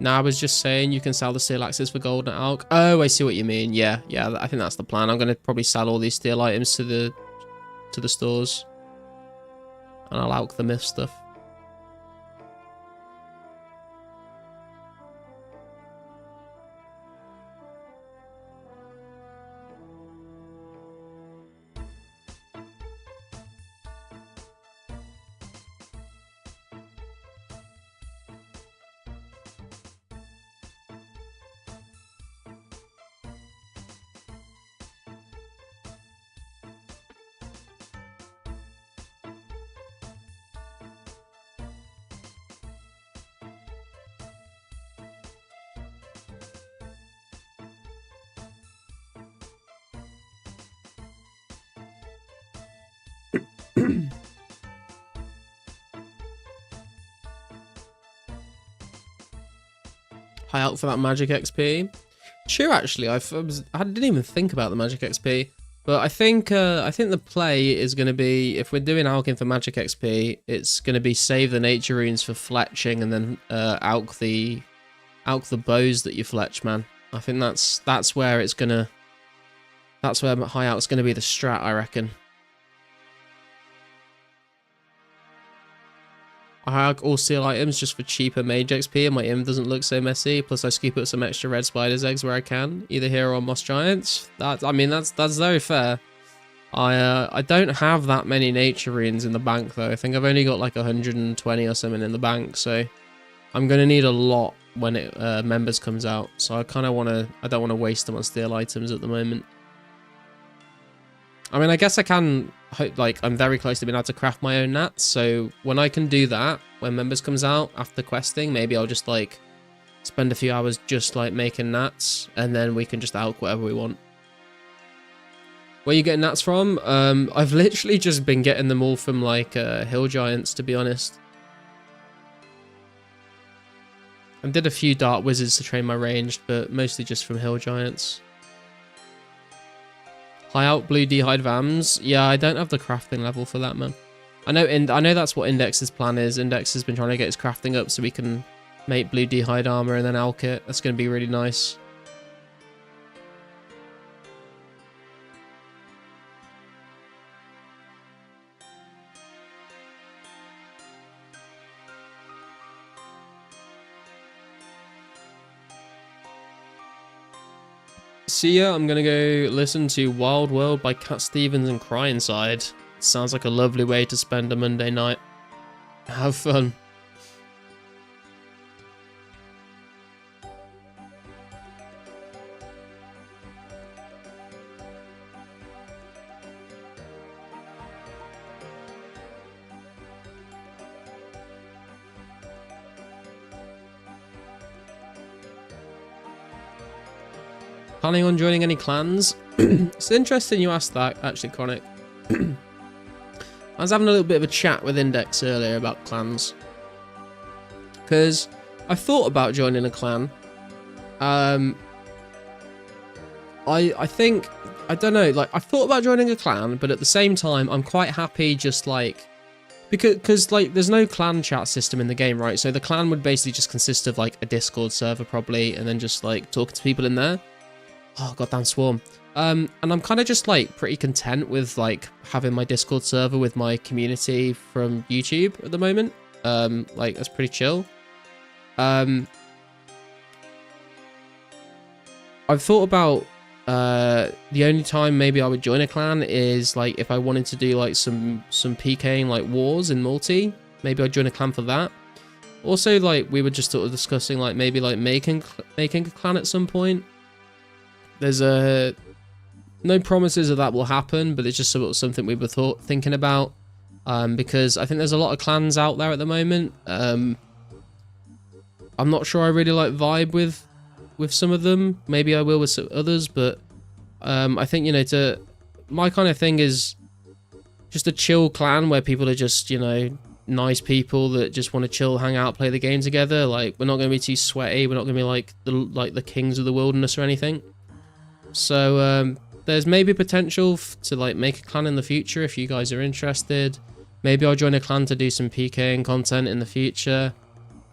No, I was just saying you can sell the steel axes for gold and alk. Oh, I see what you mean. Yeah, I think that's the plan. I'm going to probably sell all these steel items to the stores. And I'll alk the myth stuff. High out for that magic XP. True, actually, I didn't even think about the magic XP, but I think the play is going to be, if we're doing alching for magic XP, it's going to be save the nature runes for fletching and then alch the bows that you fletch, man. I think that's where it's gonna, that's where high out's going to be the strat, I reckon. I alch all steel items just for cheaper mage XP and my im doesn't look so messy. Plus I scoop up some extra red spider's eggs where I can, either here or on moss giants. I mean that's very fair. I don't have that many nature runes in the bank though. I think I've only got like 120 or something in the bank, so I'm gonna need a lot when it members comes out. So I don't want to waste them on steel items at the moment. I mean, I guess I can, like, I'm very close to being able to craft my own nats, so when I can do that, when members comes out after questing, maybe I'll just, like, spend a few hours just, like, making nats, and then we can just alch whatever we want. Where are you getting nats from? I've literally just been getting them all from, like, hill giants, to be honest. I did a few dark wizards to train my ranged, but mostly just from hill giants. High out blue d'hide vams. Yeah, I don't have the crafting level for that, man. I know that's what Index's plan is. Index has been trying to get his crafting up so we can make blue d'hide armor and then alch it. That's going to be really nice. See ya, I'm gonna go listen to Wild World by Cat Stevens and cry inside. Sounds like a lovely way to spend a Monday night. Have fun. Planning on joining any clans? It's interesting you asked that, actually, Chronic. I was having a little bit of a chat with Index earlier about clans. Because I thought about joining a clan. I think, I don't know, like, I thought about joining a clan, but at the same time, I'm quite happy just, like, because like, there's no clan chat system in the game, right? So the clan would basically just consist of, like, a Discord server, probably, and then just, like, talking to people in there. Oh, goddamn swarm. And I'm kind of just like pretty content with like having my Discord server with my community from YouTube at the moment. Like that's pretty chill. I've thought about the only time maybe I would join a clan is like if I wanted to do like some PKing like wars in multi. Maybe I'd join a clan for that. Also, like we were just sort of discussing like maybe like making a clan at some point. There's no promises of that will happen, but it's just sort of something we were thinking about. Because I think there's a lot of clans out there at the moment. I'm not sure I really like vibe with some of them. Maybe I will with some others, but I think, you know, my kind of thing is just a chill clan where people are just, you know, nice people that just want to chill, hang out, play the game together. Like, we're not going to be too sweaty. We're not going to be like the kings of the wilderness or anything. So there's maybe potential to like make a clan in the future if you guys are interested. Maybe I'll join a clan to do some PKing content in the future.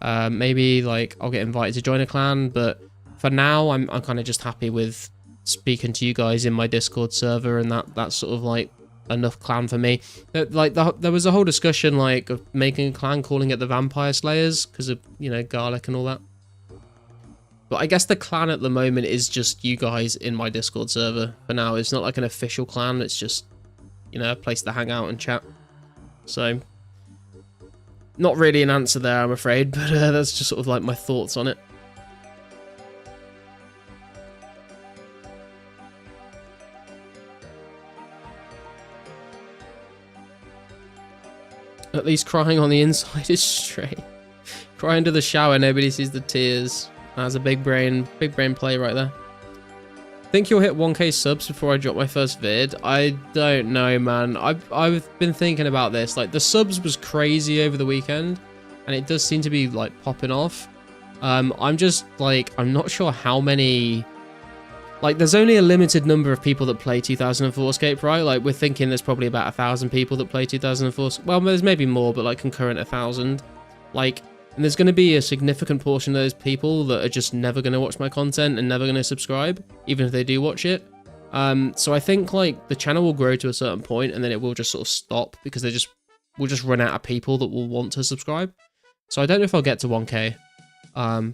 Maybe like I'll get invited to join a clan, but for now I'm kind of just happy with speaking to you guys in my Discord server, and that's sort of like enough clan for me. Like there was a whole discussion like of making a clan, calling it the Vampire Slayers because of, you know, garlic and all that. But I guess the clan at the moment is just you guys in my Discord server for now. It's not like an official clan. It's just, you know, a place to hang out and chat. So, not really an answer there, I'm afraid, but that's just sort of like my thoughts on it. At least crying on the inside is straight. Cry into the shower, nobody sees the tears. That's a big brain play right there. Think you'll hit 1k subs before I drop my first vid? I don't know, man. I've been thinking about this. Like, the subs was crazy over the weekend, and it does seem to be like popping off. I'm just like, I'm not sure how many. Like, there's only a limited number of people that play 2004scape, right? Like, we're thinking there's probably about 1,000 people that play 2004. Well, there's maybe more, but like concurrent 1,000. Like, and there's going to be a significant portion of those people that are just never going to watch my content and never going to subscribe, even if they do watch it. So I think like the channel will grow to a certain point, and then it will just sort of stop because we'll just run out of people that will want to subscribe. So I don't know if I'll get to 1k.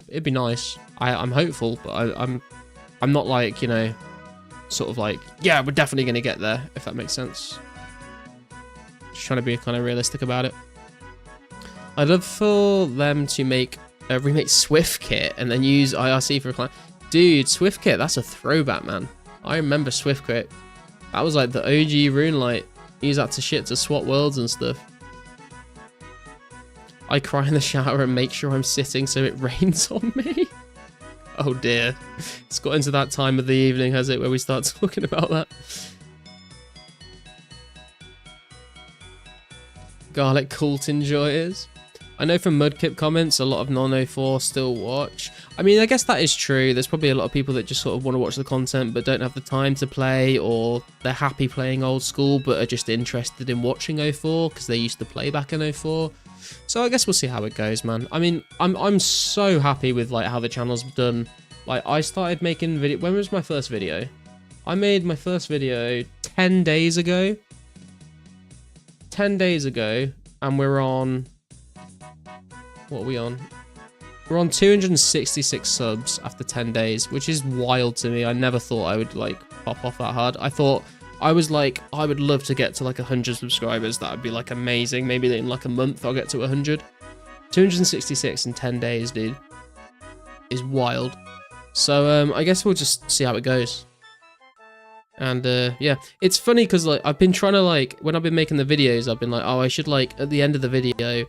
It'd be nice. I'm hopeful, but I'm not like, you know, sort of like, yeah, we're definitely going to get there, if that makes sense. Just trying to be kind of realistic about it. I'd love for them to make a remake Swift Kit and then use IRC for a client. Dude, Swift Kit, that's a throwback, man. I remember Swift Kit. That was like the OG Rune light. Use that to shit to swap worlds and stuff. I cry in the shower and make sure I'm sitting so it rains on me. Oh dear. It's got into that time of the evening, has it, where we start talking about that. Garlic cult enjoyers. I know from Mudkip comments, a lot of non-04 still watch. I mean, I guess that is true. There's probably a lot of people that just sort of want to watch the content but don't have the time to play, or they're happy playing old school but are just interested in watching 04 because they used to play back in 04. So I guess we'll see how it goes, man. I mean, I'm so happy with like how the channel's done. Like, I started making video. When was my first video? I made my first video 10 days ago. 10 days ago, and we're on. What are we on? We're on 266 subs after 10 days, which is wild to me. I never thought I would like pop off that hard. I thought I was like, I would love to get to like 100 subscribers. That would be like amazing. Maybe in like a month I'll get to 100. 266 in 10 days, dude, is wild. So I guess we'll just see how it goes. And yeah, it's funny because like I've been trying to like, when I've been making the videos, I've been like, oh, I should like at the end of the video,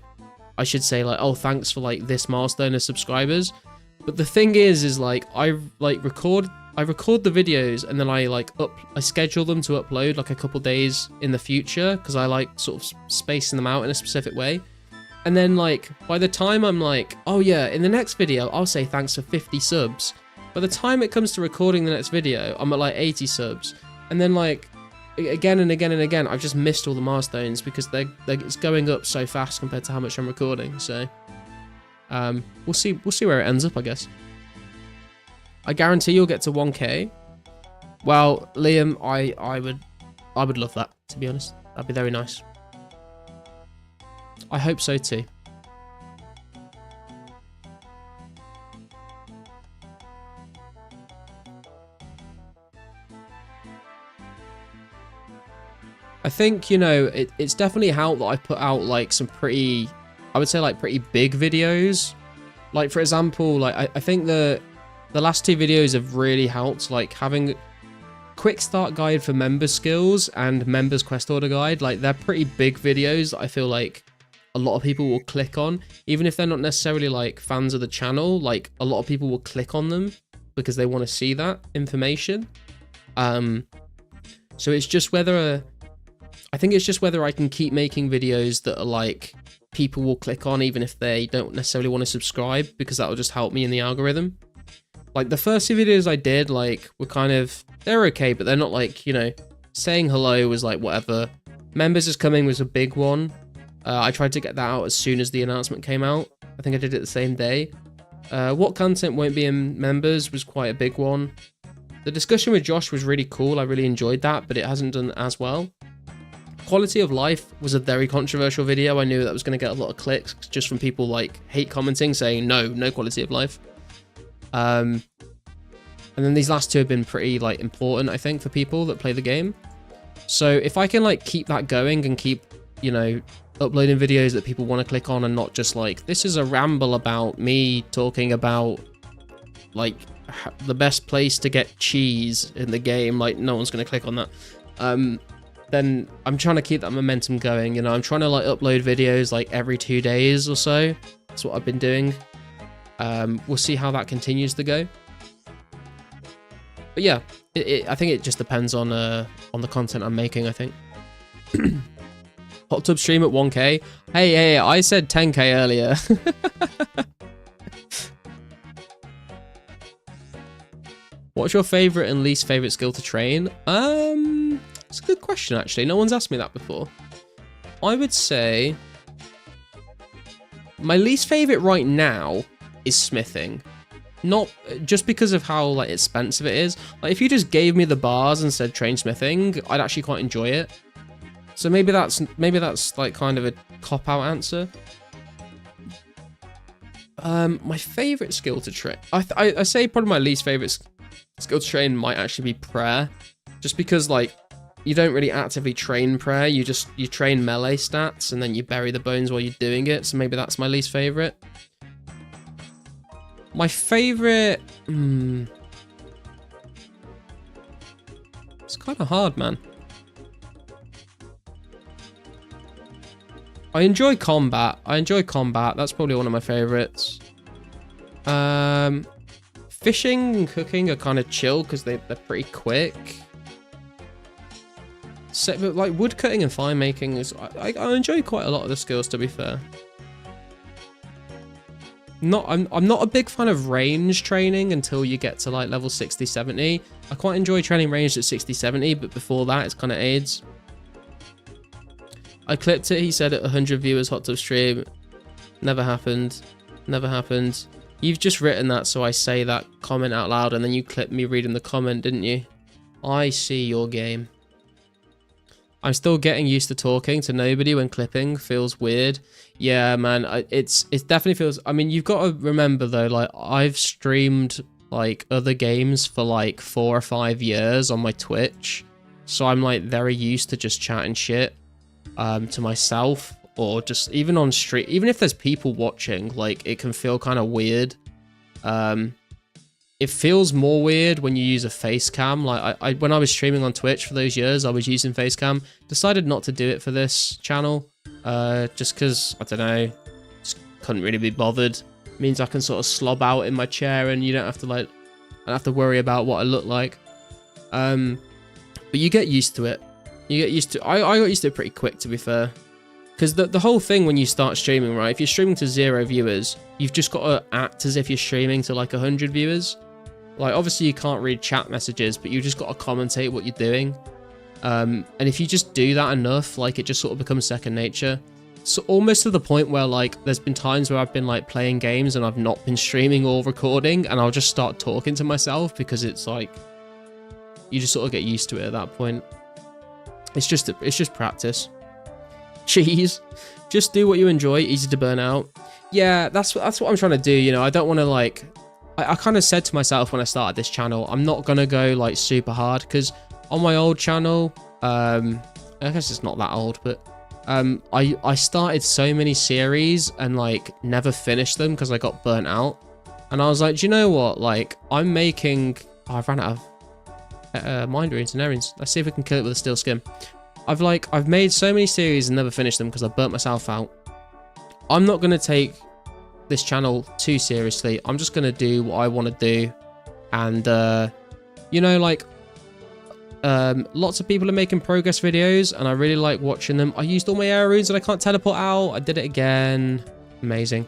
I should say like, oh, thanks for like this milestone of subscribers. But the thing is like I record the videos and then I schedule them to upload like a couple days in the future because I like sort of spacing them out in a specific way. And then like by the time I'm like, oh yeah, in the next video I'll say thanks for 50 subs. By the time it comes to recording the next video, I'm at like 80 subs. And then like again and again and again, I've just missed all the milestones because it's going up so fast compared to how much I'm recording. So we'll see where it ends up, I guess. I guarantee you'll get to 1k. Well, Liam, I would love that, to be honest. That'd be very nice. I hope so too. I think, you know, it's definitely helped that I put out like some pretty, I would say like pretty big videos. Like for example, like I think the last two videos have really helped, like having quick start guide for member skills and members quest order guide. Like they're pretty big videos that I feel like a lot of people will click on, even if they're not necessarily like fans of the channel. Like a lot of people will click on them because they want to see that information. So it's just whether I think it's just whether I can keep making videos that are like people will click on even if they don't necessarily want to subscribe, because that will just help me in the algorithm. Like the first two videos I did, like were kind of, they're okay, but they're not like, you know, saying hello was like whatever. Members is coming was a big one. I tried to get that out as soon as the announcement came out. I think I did it the same day. What content won't be in members was quite a big one. The discussion with Josh was really cool. I really enjoyed that, but it hasn't done as well. Quality of life was a very controversial video. I knew that was going to get a lot of clicks just from people like hate commenting saying no quality of life. And then these last two have been pretty like important, I think, for people that play the game. So if I can like keep that going and keep, you know, uploading videos that people want to click on and not just like, this is a ramble about me talking about like the best place to get cheese in the game, like no one's going to click on that. Then I'm trying to keep that momentum going. You know, I'm trying to like upload videos like every 2 days or so. That's what I've been doing. We'll see how that continues to go. But yeah, I think it just depends on the content I'm making, I think. Hot tub stream at 1k. Hey, I said 10k earlier. What's your favorite and least favorite skill to train? It's a good question, actually. No one's asked me that before. I would say my least favorite right now is smithing. Not just because of how like expensive it is. Like if you just gave me the bars and said train smithing, I'd actually quite enjoy it. So maybe that's like kind of a cop-out answer. My favorite skill to train, I say probably my least favorite skill to train might actually be prayer, just because like you don't really actively train prayer. You train melee stats and then you bury the bones while you're doing it. So maybe that's my least favorite. My favorite, it's kind of hard, man. I enjoy combat. That's probably one of my favorites. Fishing and cooking are kind of chill because they're pretty quick. So, but like wood cutting and fire making is, I enjoy quite a lot of the skills, to be fair. I'm not a big fan of range training until you get to like level 60, 70. I quite enjoy training range at 60, 70, but before that it's kind of AIDS. I clipped it, he said at 100 viewers hot tub stream. Never happened. Never happened. You've just written that, so I say that comment out loud and then you clipped me reading the comment, didn't you? I see your game. I'm still getting used to talking to nobody when clipping. Feels weird. Yeah, man, it definitely feels... I mean, you've got to remember, though, like, I've streamed, like, other games for, like, 4 or 5 years on my Twitch. So I'm, like, very used to just chatting shit to myself. Or just, even on stream, even if there's people watching, like, it can feel kind of weird. It feels more weird when you use a face cam. Like when I was streaming on Twitch for those years, I was using face cam. Decided not to do it for this channel, just because I don't know, just couldn't really be bothered. It means I can sort of slob out in my chair, and you don't have to like, I don't have to worry about what I look like. But you get used to it. You get used to. I got used to it pretty quick, to be fair. Because the whole thing when you start streaming, right? If you're streaming to 0 viewers, you've just got to act as if you're streaming to like 100 viewers. Like, obviously you can't read chat messages, but you just got to commentate what you're doing. And if you just do that enough, like, it just sort of becomes second nature. So almost to the point where, like, there's been times where I've been, like, playing games and I've not been streaming or recording, and I'll just start talking to myself because it's, like, you just sort of get used to it at that point. It's just practice. Cheese. Just do what you enjoy, easy to burn out. Yeah, that's what I'm trying to do, you know. I don't want to like, I kind of said to myself when I started this channel, I'm not going to go like super hard, because on my old channel, I guess it's not that old, but I started so many series and like never finished them because I got burnt out. And I was like, do you know what? Like, I'm making, oh, I've ran out of mind runes and areas. Let's see if we can kill it with a steel skin. I've made so many series and never finished them because I burnt myself out. I'm not going to take this channel too seriously. I'm just going to do what I want to do. And, you know, like, lots of people are making progress videos and I really like watching them. I used all my air runes and I can't teleport out. I did it again. Amazing.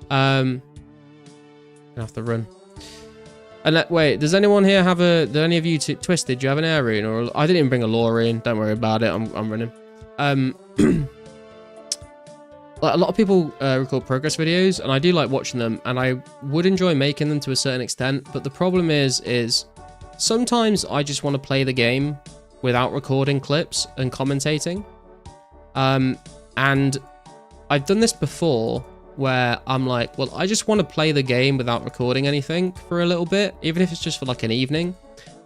Gonna have to run. And wait, does anyone here have a... Do any of you Twisted, do you have an air rune? Or I didn't even bring a lore rune. Don't worry about it. I'm running. A lot of people record progress videos, and I do like watching them, and I would enjoy making them to a certain extent. But the problem is sometimes I just want to play the game without recording clips and commentating. And I've done this before, where I'm like, well, I just want to play the game without recording anything for a little bit, even if it's just for like an evening.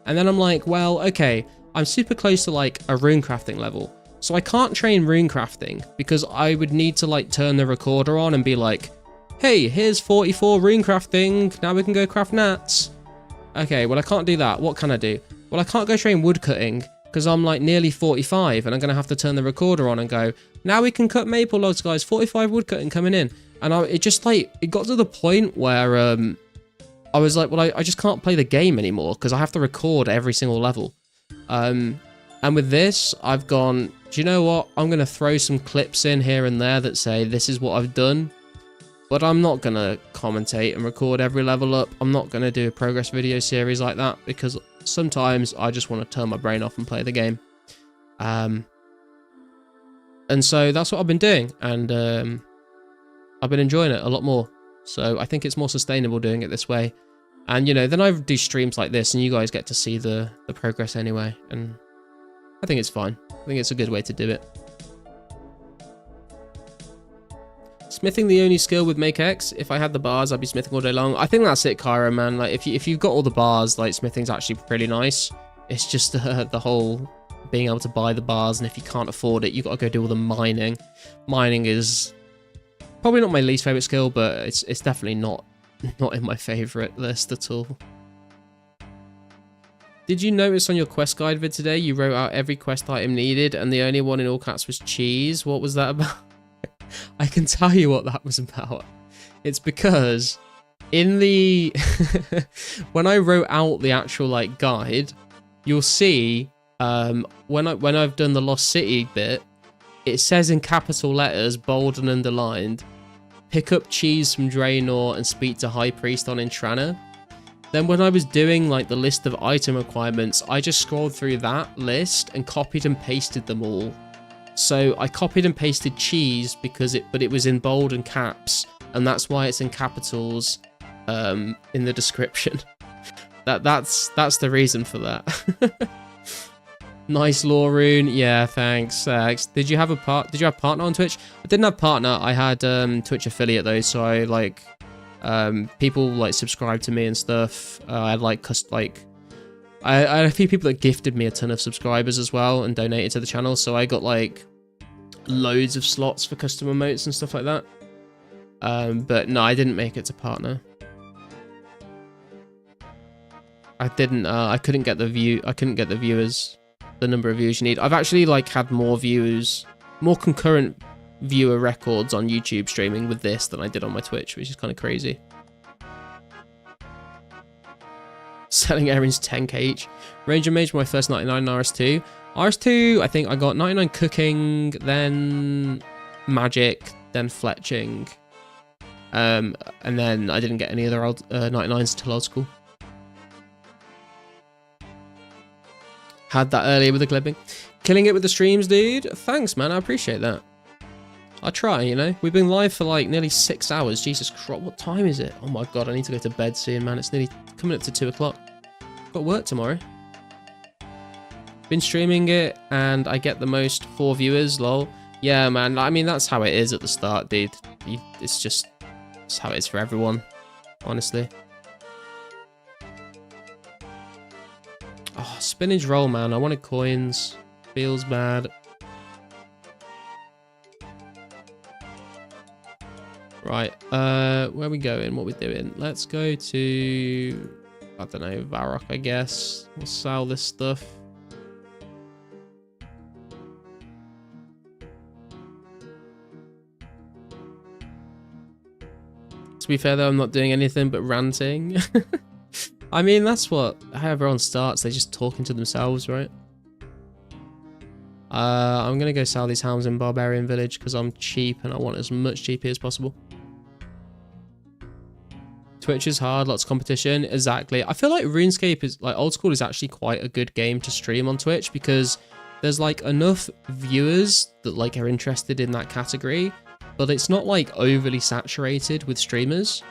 And then I'm like, well, okay, I'm super close to like a rune crafting level. So I can't train rune crafting because I would need to like turn the recorder on and be like, hey, here's 44 rune crafting. Now we can go craft nats. Okay, well, I can't do that. What can I do? Well, I can't go train wood cutting because I'm like nearly 45 and I'm going to have to turn the recorder on and go, now we can cut maple logs, guys. 45 wood cutting coming in. And it just like, it got to the point where I was like, well, I just can't play the game anymore because I have to record every single level. And with this, I've gone, do you know what? I'm going to throw some clips in here and there that say, this is what I've done. But I'm not going to commentate and record every level up. I'm not going to do a progress video series like that because sometimes I just want to turn my brain off and play the game. And so that's what I've been doing. And I've been enjoying it a lot more. So I think it's more sustainable doing it this way. And, you know, then I do streams like this and you guys get to see the progress anyway. And I think it's fine. I think it's a good way to do it. Smithing the only skill with Make X. If I had the bars, I'd be smithing all day long. I think that's it, Kyra, man. Like, if you've got all the bars, like, smithing's actually pretty nice. It's just the whole being able to buy the bars, and if you can't afford it, you've got to go do all the mining. Mining is probably not my least favorite skill, but it's definitely not in my favorite list at all. Did you notice on your quest guide vid today, you wrote out every quest item needed, and the only one in all caps was cheese? What was that about? I can tell you what that was about. It's because in the when I wrote out the actual like guide, you'll see when I've done the Lost City bit, it says in capital letters, bold and underlined, pick up cheese from Draenor and speak to High Priest on Intrana. Then when I was doing like the list of item requirements, I just scrolled through that list and copied and pasted them all. So I copied and pasted cheese because it was in bold and caps, and that's why it's in capitals in the description. That's the reason for that. Nice lore rune. Yeah, thanks. Did you have partner on Twitch? I didn't have partner. I had Twitch affiliate though, so I like people like subscribe to me and stuff. I had I had a few people that gifted me a ton of subscribers as well and donated to the channel, so I got like loads of slots for custom emotes and stuff like that. But no, I didn't make it to partner. I couldn't get the viewers, the number of views you need. I've actually like had more concurrent viewer records on YouTube streaming with this than I did on my Twitch, which is kind of crazy. Selling errands 10k each. Ranger Mage, my first 99 in RS2. RS2, I think I got 99 cooking, then magic, then fletching. And then I didn't get any other 99s until old school. Had that earlier with the clipping. Killing it with the streams, dude. Thanks, man. I appreciate that. I try, you know. We've been live for like nearly 6 hours. Jesus Christ, what time is it? Oh my god, I need to go to bed soon, man. It's nearly coming up to 2 o'clock. Got work tomorrow. Been streaming it and I get the most 4 viewers, lol. Yeah, man. I mean, that's how it is at the start, dude. It's how it is for everyone, honestly. Oh, spinach roll, man. I wanted coins. Feels bad. Right, where are we going? What are we doing? Let's go to, I don't know, Varrock, I guess. We'll sell this stuff. To be fair, though, I'm not doing anything but ranting. I mean, that's how everyone starts. They're just talking to themselves, right? I'm going to go sell these hounds in Barbarian Village because I'm cheap and I want as much GP as possible. Twitch is hard, lots of competition. Exactly. I feel like RuneScape is, like, old school is actually quite a good game to stream on Twitch because there's, like, enough viewers that, like, are interested in that category, but it's not, like, overly saturated with streamers.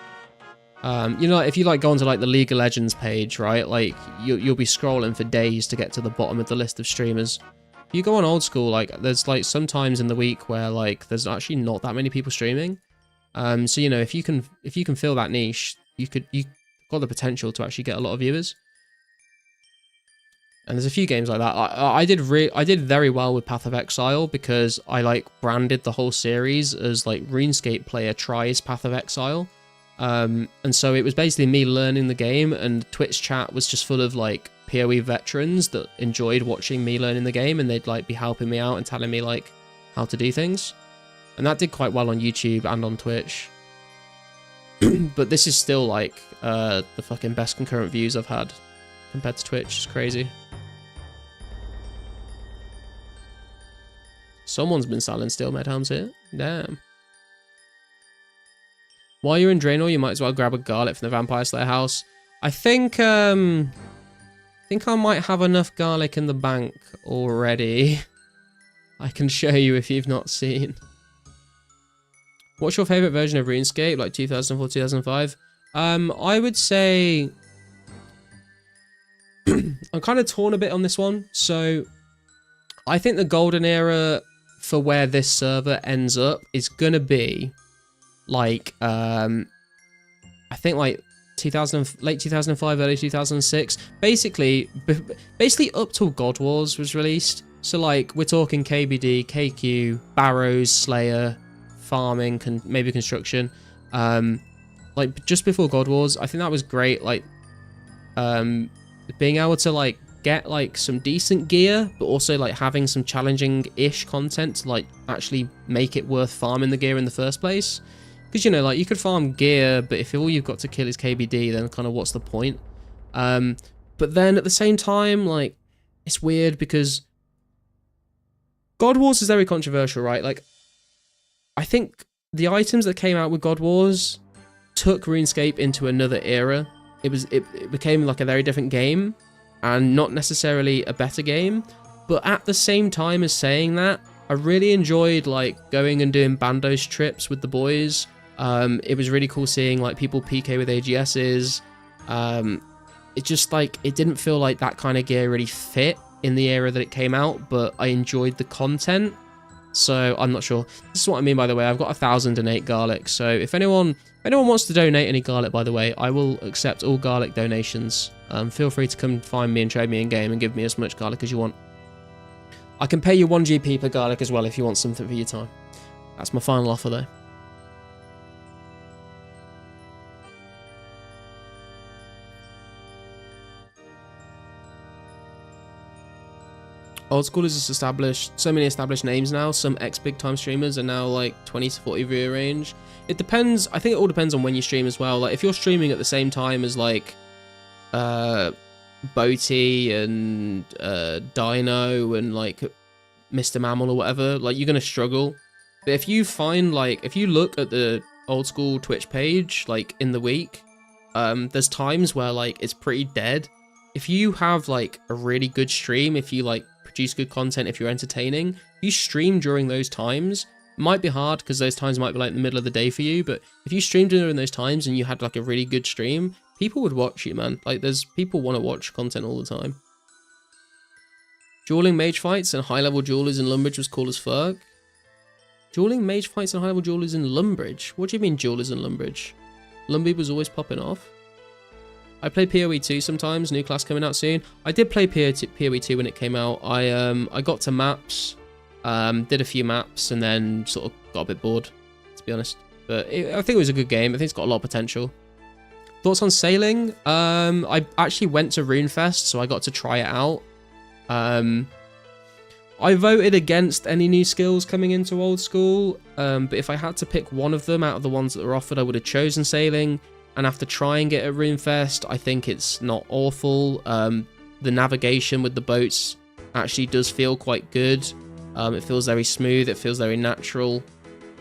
You know, if you, like, go onto, like, the League of Legends page, right, like, you'll be scrolling for days to get to the bottom of the list of streamers. If you go on old school, like, there's, like, some times in the week where, like, there's actually not that many people streaming. So, you know, if you can fill that niche, you've got the potential to actually get a lot of viewers. And there's a few games like that. I did very well with Path of Exile because I, like, branded the whole series as, like, RuneScape player tries Path of Exile. And so it was basically me learning the game, and Twitch chat was just full of, like, PoE veterans that enjoyed watching me learning the game, and they'd, like, be helping me out and telling me, like, how to do things. And that did quite well on YouTube and on Twitch. But this is still, like, the fucking best concurrent views I've had compared to Twitch. It's crazy. Someone's been selling steel med helms here. Damn. While you're in Draenor, you might as well grab a garlic from the Vampire Slayer house. I think I might have enough garlic in the bank already. I can show you if you've not seen. What's your favorite version of RuneScape, like 2004, 2005? I would say I'm kind of torn a bit on this one. So I think the golden era for where this server ends up is gonna be like I think like late 2005, early 2006. Basically up till God Wars was released. So like we're talking KBD, KQ, Barrows, Slayer, farming, maybe construction. Like just before God Wars, I think that was great. Like being able to like get like some decent gear, but also like having some challenging-ish content to like actually make it worth farming the gear in the first place. Because, you know, like you could farm gear, but if all you've got to kill is KBD, then kind of what's the point? But then at the same time, like it's weird because God Wars is very controversial, right? Like I think the items that came out with God Wars took RuneScape into another era. It became like a very different game and not necessarily a better game. But at the same time as saying that, I really enjoyed like going and doing Bandos trips with the boys. It was really cool seeing like people PK with AGSs. It just like, it didn't feel like that kind of gear really fit in the era that it came out, but I enjoyed the content. So I'm not sure. This is what I mean, by the way. I've got 1,008 garlic. So if anyone wants to donate any garlic, by the way, I will accept all garlic donations. Feel free to come find me and trade me in game and give me as much garlic as you want. I can pay you 1 GP per garlic as well if you want something for your time. That's my final offer though. Old school is just established, so many established names now. Some ex-big time streamers are now like 20 to 40 viewer range. It depends. I think it all depends on when you stream as well. Like if you're streaming at the same time as like Boaty and Dino and like Mr. Mammal or whatever, like you're gonna struggle. But if you find like, if you look at the old school Twitch page like in the week, there's times where like it's pretty dead. If you have like a really good stream, if you like produce good content, if you're entertaining, you stream during those times. It might be hard because those times might be like the middle of the day for you, but if you streamed during those times and you had like a really good stream, people would watch you, man. Like there's people want to watch content all the time. Dueling mage fights and high-level duelers in Lumbridge was cool as fuck. Dueling mage fights and high-level duelers in Lumbridge? What do you mean duelers in Lumbridge? Lumby was always popping off. I play PoE 2 sometimes, new class coming out soon. I did play PoE 2 when it came out. I got to maps, did a few maps, and then sort of got a bit bored, to be honest. But I think it was a good game. I think it's got a lot of potential. Thoughts on sailing? I actually went to Rune Fest, so I got to try it out. I voted against any new skills coming into old school, but if I had to pick one of them out of the ones that were offered, I would have chosen sailing. And after trying it at Rune Fest, I think it's not awful. The navigation with the boats actually does feel quite good. It feels very smooth. It feels very natural.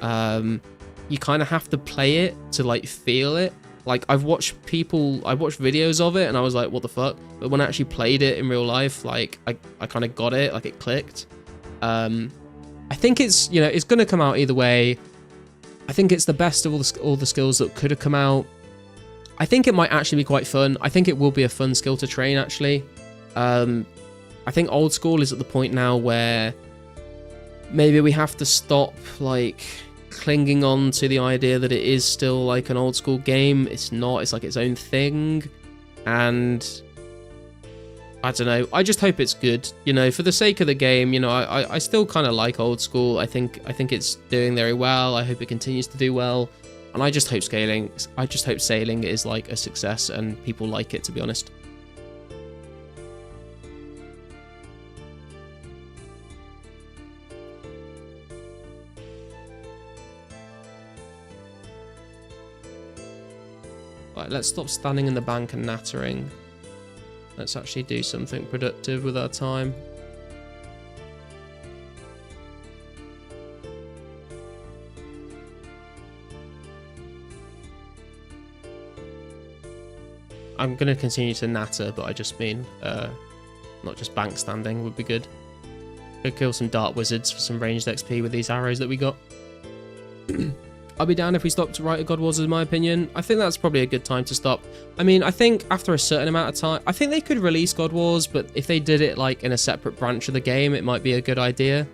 You kind of have to play it to like feel it. Like I watched videos of it and I was like, what the fuck? But when I actually played it in real life, like I kind of got it, like it clicked. I think it's, you know, it's going to come out either way. I think it's the best of all the skills that could have come out. I think it might actually be quite fun. I think it will be a fun skill to train, actually. I think old school is at the point now where maybe we have to stop, like, clinging on to the idea that it is still, like, an old school game. It's not. It's, like, its own thing. And I don't know. I just hope it's good. You know, for the sake of the game, you know, I still kind of like old school. I think it's doing very well. I hope it continues to do well. And I just hope sailing is like a success and people like it, to be honest. Right, let's stop standing in the bank and nattering. Let's actually do something productive with our time. I'm going to continue to natter, but I just mean not just bank standing would be good. Could kill some dart wizards for some ranged XP with these arrows that we got. I'll be down if we stop to write a God Wars, in my opinion. I think that's probably a good time to stop. I mean, I think after a certain amount of time, I think they could release God Wars, but if they did it like in a separate branch of the game, it might be a good idea.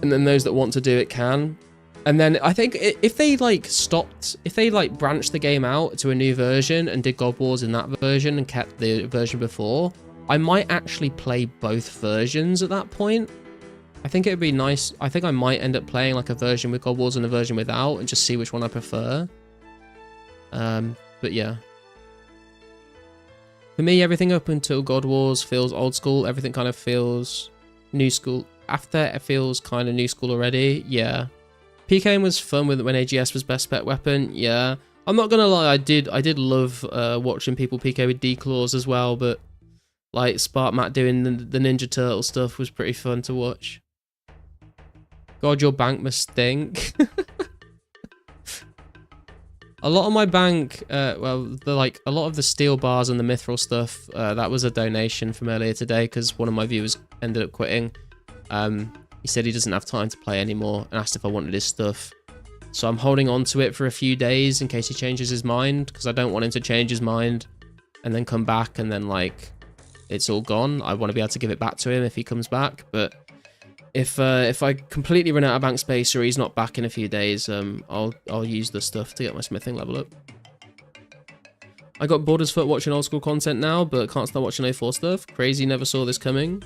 And then those that want to do it can. And then I think if they branched the game out to a new version and did God Wars in that version and kept the version before, I might actually play both versions at that point. I think it would be nice. I think I might end up playing like a version with God Wars and a version without and just see which one I prefer. But yeah. For me, everything up until God Wars feels old school. Everything kind of feels new school. After it feels kind of new school already. Yeah. PKing was fun with when AGS was best pet weapon. Yeah. I'm not gonna lie, I did love watching people PK with D-claws as well, but like Spark Matt doing the Ninja Turtle stuff was pretty fun to watch. God, your bank must stink. A lot of my bank, a lot of the steel bars and the mithril stuff, that was a donation from earlier today because one of my viewers ended up quitting. He said he doesn't have time to play anymore and asked if I wanted his stuff. So I'm holding on to it for a few days in case he changes his mind, because I don't want him to change his mind and then come back and then like it's all gone. I want to be able to give it back to him if he comes back. But if I completely run out of bank space or he's not back in a few days, I'll use the stuff to get my smithing level up. I got bored as fuck watching old school content now, but can't start watching 2004 stuff. Crazy, never saw this coming.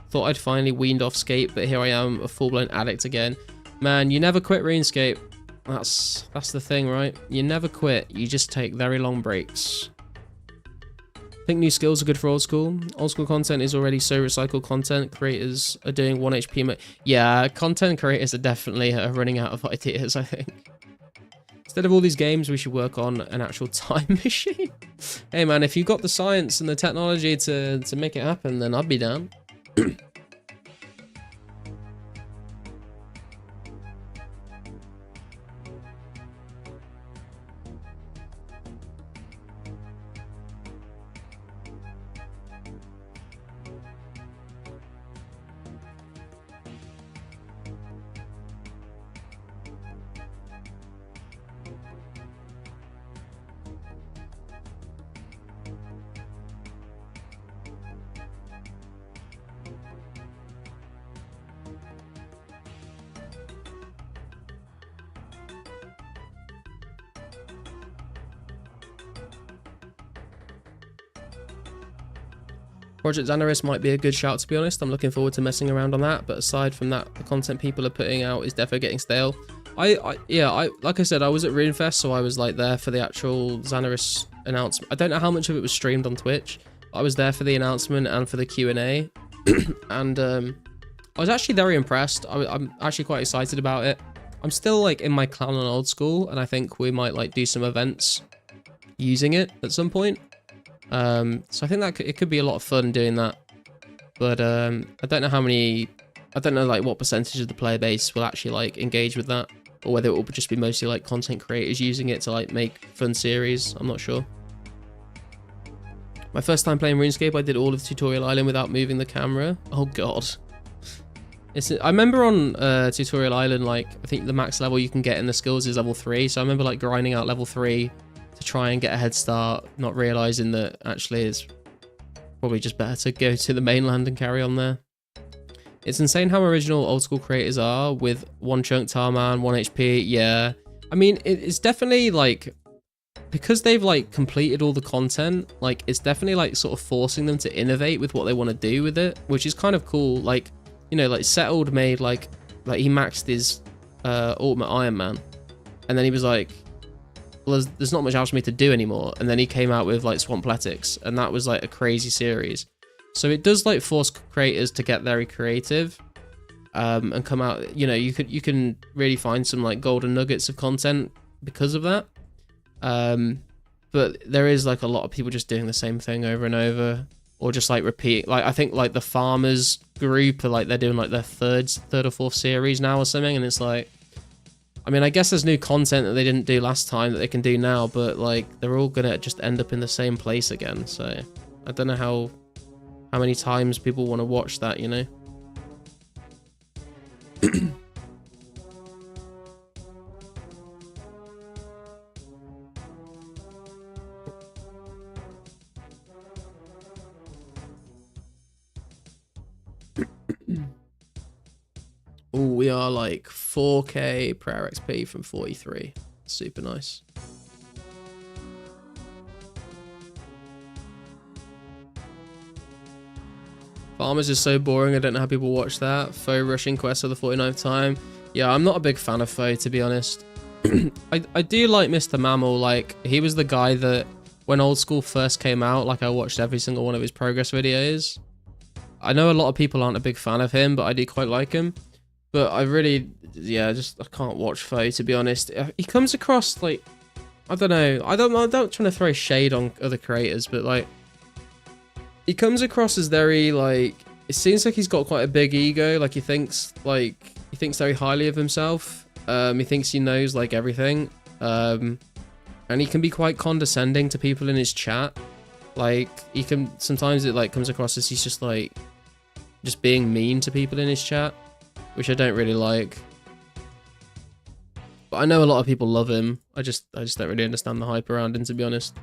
Thought I'd finally weaned off Scape, but here I am, a full-blown addict again. Man, you never quit RuneScape. That's the thing, right? You never quit. You just take very long breaks. I think new skills are good for old school. Old school content is already so recycled content. Creators are doing 1 HP. Yeah, content creators are definitely running out of ideas, I think. Instead of all these games, we should work on an actual time machine. Hey man, if you've got the science and the technology to make it happen, then I'd be down. Project Xanaris might be a good shout, to be honest. I'm looking forward to messing around on that. But aside from that, the content people are putting out is definitely getting stale. Yeah, like I said, I was at Rune Fest, so I was like there for the actual Xanaris announcement. I don't know how much of it was streamed on Twitch. I was there for the announcement and for the Q&A. And I was actually very impressed. I'm actually quite excited about it. I'm still like in my clan on old school, and I think we might like do some events using it at some point. So I think that it could be a lot of fun doing that. But I don't know how many, I don't know like what percentage of the player base will actually like engage with that, or whether it will just be mostly like content creators using it to like make fun series. I'm not sure. My first time playing RuneScape, I did all of Tutorial Island without moving the camera. Oh god. I remember on Tutorial Island, like, I think the max level you can get in the skills is level 3. So I remember like grinding out level 3 to try and get a head start, not realizing that actually it's probably just better to go to the mainland and carry on there. It's insane how original old school creators are with one chunk Tarman, 1 HP. Yeah. I mean, it's definitely like, because they've like completed all the content, like it's definitely like sort of forcing them to innovate with what they want to do with it, which is kind of cool. Like, you know, like Settled made like he maxed his Ultimate Iron Man, and then he was like, well, there's not much else for me to do anymore, and then he came out with like Swampletics, and that was like a crazy series. So it does like force creators to get very creative and come out, you know, you can really find some like golden nuggets of content because of that. But there is like a lot of people just doing the same thing over and over, or just like repeat. Like I think like the farmers group are like, they're doing like their third or fourth series now or something, and it's like, I mean, I guess there's new content that they didn't do last time that they can do now, but like they're all gonna just end up in the same place again. So I don't know how many times people want to watch that, you know. Oh, we are like 4k prayer XP from 43. Super nice. Farmers is so boring. I don't know how people watch that. Foe rushing quest for the 49th time. Yeah, I'm not a big fan of Foe, to be honest. I do like Mr. Mammal. Like, he was the guy that when Old School first came out, like I watched every single one of his progress videos. I know a lot of people aren't a big fan of him, but I do quite like him. But I really, yeah, I can't watch Foe, to be honest. He comes across like, I don't know. I don't trying to throw shade on other creators, but like, he comes across as very like, it seems like he's got quite a big ego. Like he thinks very highly of himself. He thinks he knows like everything. And he can be quite condescending to people in his chat. Like he can, sometimes it like comes across as he's just like, just being mean to people in his chat, which I don't really like. But I know a lot of people love him. I just don't really understand the hype around him, to be honest.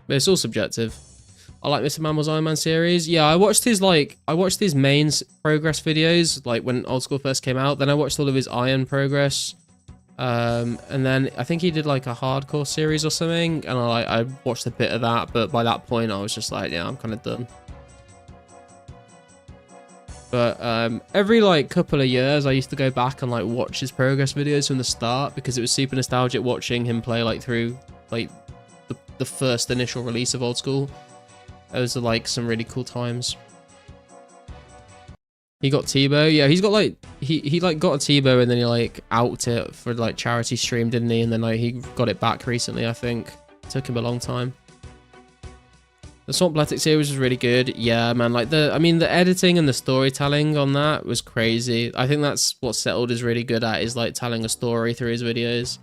But it's all subjective. I like Mr. Mammal's Iron Man series. Yeah, I watched his main progress videos, like when Old School first came out. Then I watched all of his Iron progress. And then I think he did like a hardcore series or something. And I watched a bit of that, but by that point I was just like, yeah, I'm kind of done. But every like couple of years I used to go back and like watch his progress videos from the start, because it was super nostalgic watching him play like through like the first initial release of Old School. Those are like some really cool times. He got Tebow. Yeah, he's got like he like got a Tebow and then he like outed it for like charity stream, didn't he? And then like he got it back recently, I think. It took him a long time. The Swampletics series was really good. Yeah, man, like the editing and the storytelling on that was crazy. I think that's what Settled is really good at, is like telling a story through his videos.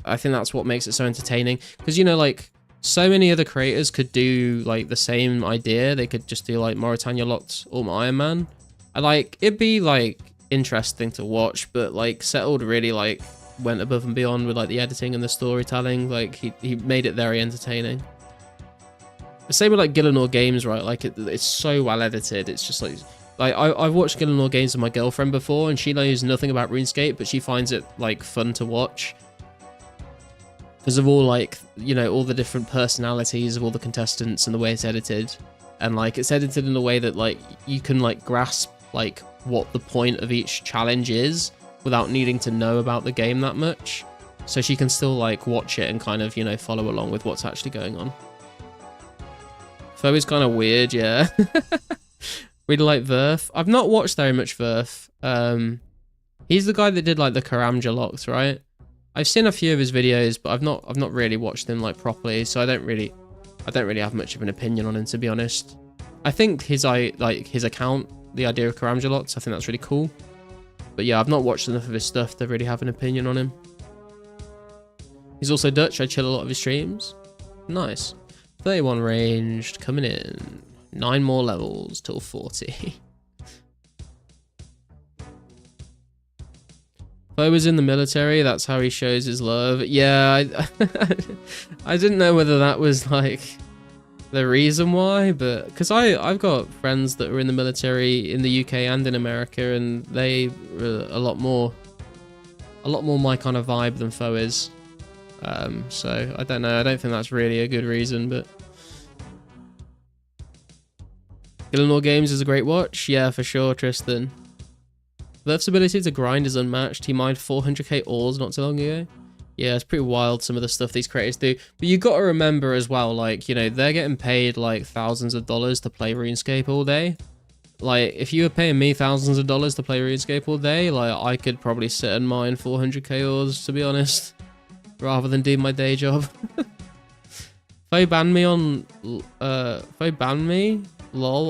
I think that's what makes it so entertaining, because you know, like so many other creators could do like the same idea. They could just do like Mauritania Locked Ultimate Iron Man, and like it'd be like interesting to watch, but like Settled really like went above and beyond with like the editing and the storytelling. Like he made it very entertaining. The same with like Gillinor Games, right? Like it's so well edited. It's just like I've watched Gillinor Games with my girlfriend before, and she knows nothing about RuneScape, but she finds it like fun to watch. because of all like, you know, all the different personalities of all the contestants and the way it's edited. And like it's edited in a way that like you can like grasp like what the point of each challenge is without needing to know about the game that much. So she can still like watch it and kind of, you know, follow along with what's actually going on. Foe is kind of weird, yeah. Really like Verf. I've not watched very much Verf. He's the guy that did like the Karamja locks, right? I've seen a few of his videos, but I've not really watched him like properly, so I don't really have much of an opinion on him, to be honest. I think his account, the idea of Karamja locks, I think that's really cool. But yeah, I've not watched enough of his stuff to really have an opinion on him. He's also Dutch. I chill a lot of his streams. Nice. 31 ranged, coming in. 9 more levels till 40. Foe was in the military, that's how he shows his love. Yeah, I didn't know whether that was like the reason why, but because I've got friends that were in the military in the UK and in America, and they were a lot more my kind of vibe than Foe is. So I don't know, I don't think that's really a good reason, but Gillenor Games is a great watch. Yeah, for sure, Tristan. Verf's ability to grind is unmatched. He mined 400k ores not too long ago. Yeah, it's pretty wild, some of the stuff these creators do. But you got to remember as well, like, you know, they're getting paid like thousands of dollars to play RuneScape all day. Like, if you were paying me thousands of dollars to play RuneScape all day, like, I could probably sit and mine 400k ores, to be honest, rather than do my day job. Foe banned me on, lol,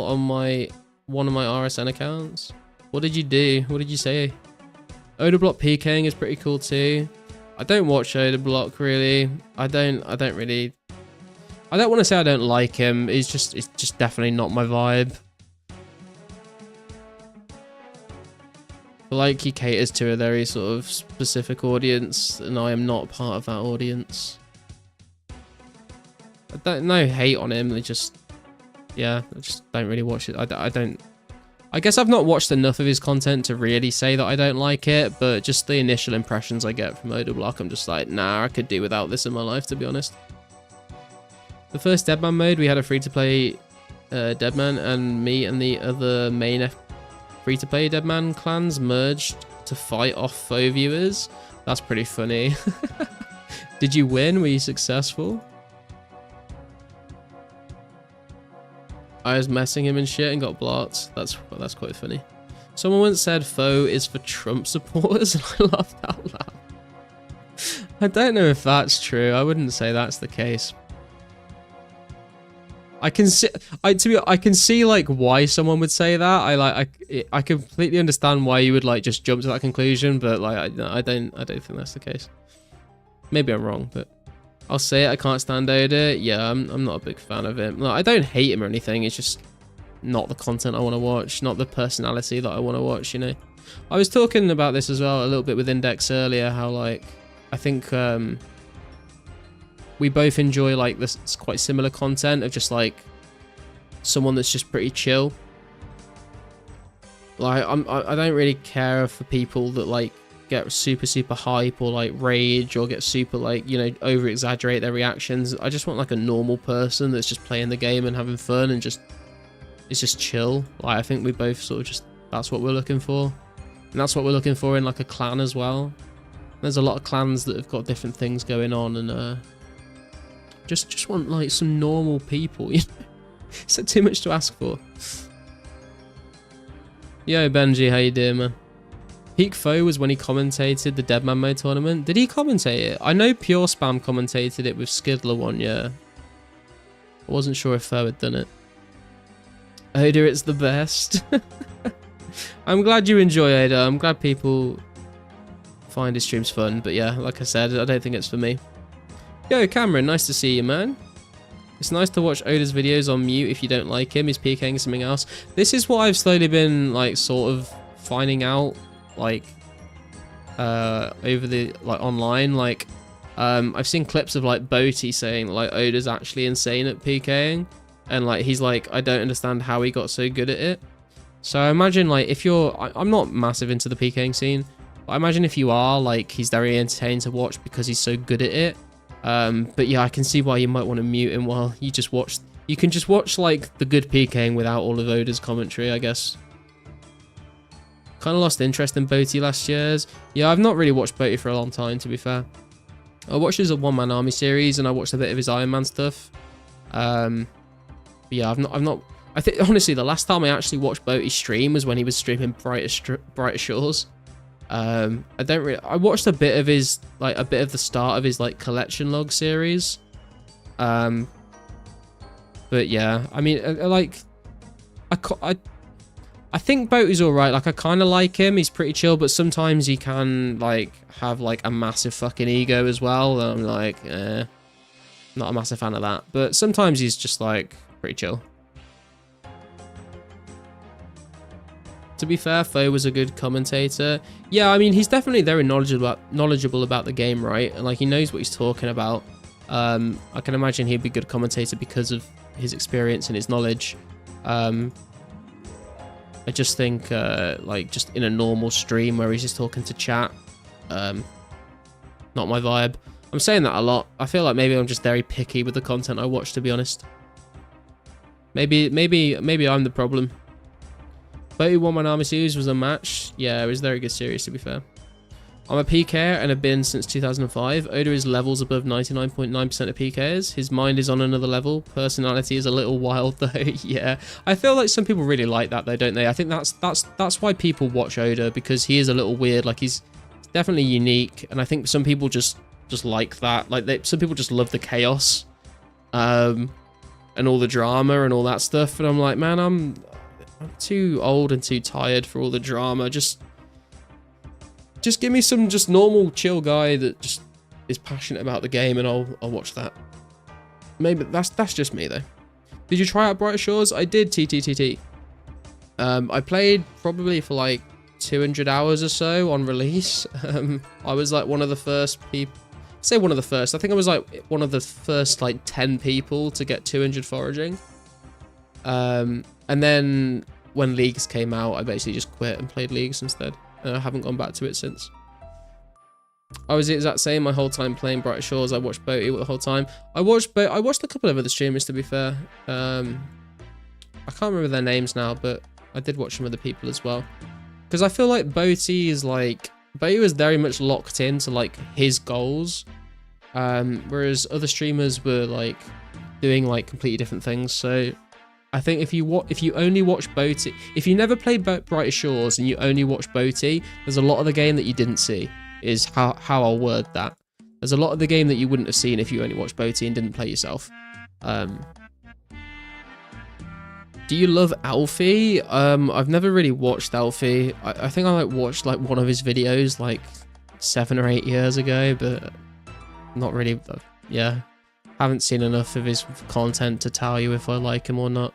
on one of my RSN accounts. What did you do? What did you say? Odablock PKing is pretty cool too. I don't watch Odablock really. I don't want to say I don't like him. It's just definitely not my vibe. Like, he caters to a very sort of specific audience, and I am not part of that audience. I don't no hate on him. I just don't really watch it. I guess I've not watched enough of his content to really say that I don't like it, but just the initial impressions I get from Odablock, I'm just like, nah, I could do without this in my life, to be honest. The first Deadman mode, we had a free-to-play Deadman, and me and the other main free-to-play Deadman clans merged to fight off foe viewers. That's pretty funny. Did you win? Were you successful? I was messing him and shit and got blocked. That's quite funny. Someone once said Foe is for Trump supporters, and I laughed out loud. I don't know if that's true. I wouldn't say that's the case. I can see like why someone would say that. I completely understand why you would like just jump to that conclusion, but like I don't think that's the case. Maybe I'm wrong, but I'll say it. I can't stand Oda. Yeah, I'm not a big fan of him. Like, I don't hate him or anything. It's just not the content I want to watch, not the personality that I want to watch, you know. I was talking about this as well a little bit with Index earlier, how like I think we both enjoy like this quite similar content of just like someone that's just pretty chill. Like I don't really care for people that like get super hype or like rage or get super like, you know, over exaggerate their reactions. I just want like a normal person that's just playing the game and having fun and just it's just chill. Like I think we both sort of just, that's what we're looking for, and that's what we're looking for in like a clan as well. There's a lot of clans that have got different things going on, and just want like some normal people, you know. Is that too much to ask for? Yo Benji, how you doing, man? Peak Foe was when he commentated the Deadman mode tournament. Did he commentate it? I know Pure Spam commentated it with Skidler one year. I wasn't sure if Foe had done it. Oda, it's the best. I'm glad you enjoy Oda. I'm glad people find his streams fun. But yeah, like I said, I don't think it's for me. Yo, Cameron, nice to see you, man. It's nice to watch Oda's videos on mute if you don't like him. He's PKing something else. This is what I've slowly been like sort of finding out, like over the like online. Like I've seen clips of like Boaty saying like Oda's actually insane at PKing, and like he's like, I don't understand how he got so good at it. So I imagine like if you're, I'm not massive into the PKing scene, but I imagine if you are, like, he's very entertaining to watch because he's so good at it. But yeah, I can see why you might want to mute him while you just watch. You can just watch like the good PKing without all of Oda's commentary, I guess. Kind of lost interest in Boaty last year's. Yeah, I've not really watched Boaty for a long time, to be fair. I watched his one-man army series and I watched a bit of his Iron Man stuff. But yeah, I've not. I think honestly, the last time I actually watched Boaty stream was when he was streaming Brighter Shores. I watched a bit of his, like, a bit of the start of his, like, collection log series. But yeah, I mean, I think Boaty's alright. Like, I kind of like him. He's pretty chill, but sometimes he can, like, have, like, a massive fucking ego as well. And I'm like, not a massive fan of that. But sometimes he's just, like, pretty chill. To be fair, Foe was a good commentator. Yeah, I mean, he's definitely very knowledgeable about the game, right? And like, he knows what he's talking about. I can imagine he'd be a good commentator because of his experience and his knowledge. I just think, like, just in a normal stream where he's just talking to chat, not my vibe. I'm saying that a lot. I feel like maybe I'm just very picky with the content I watch, to be honest. Maybe I'm the problem. Boaty won my army series was a match. Yeah, it was a very good series, to be fair. I'm a PKer and have been since 2005. Oda is levels above 99.9% of PKers. His mind is on another level. Personality is a little wild though. Yeah, I feel like some people really like that though, don't they? I think that's why people watch Oda, because he is a little weird. Like, he's definitely unique, and I think some people just like that. Like, some people just love the chaos, and all the drama and all that stuff. And I'm like, man, I'm too old and too tired for all the drama. Just give me some just normal chill guy that just is passionate about the game, and I'll watch that. Maybe that's just me though. Did you try out Brighter Shores? I did. TTTT. I played probably for like 200 hours or so on release. I was like one of the first people. Say one of the first. I think I was like one of the first like 10 people to get 200 foraging. And then when Leagues came out, I basically just quit and played Leagues instead. And I haven't gone back to it since. I was the exact same my whole time playing Brighter Shores. I watched Boaty the whole time. I watched a couple of other streamers, to be fair. I can't remember their names now, but I did watch some other people as well. Because I feel like Boaty was very much locked into like his goals. Whereas other streamers were like doing like completely different things. So I think if you only watch Boaty, if you never played Brighter Shores and you only watch Boaty, there's a lot of the game that you didn't see, is how I'll word that. There's a lot of the game that you wouldn't have seen if you only watched Boaty and didn't play yourself. Do you love Alfie? I've never really watched Alfie. I think I like watched like one of his videos like 7 or 8 years ago, but not really. Yeah. Haven't seen enough of his content to tell you if I like him or not.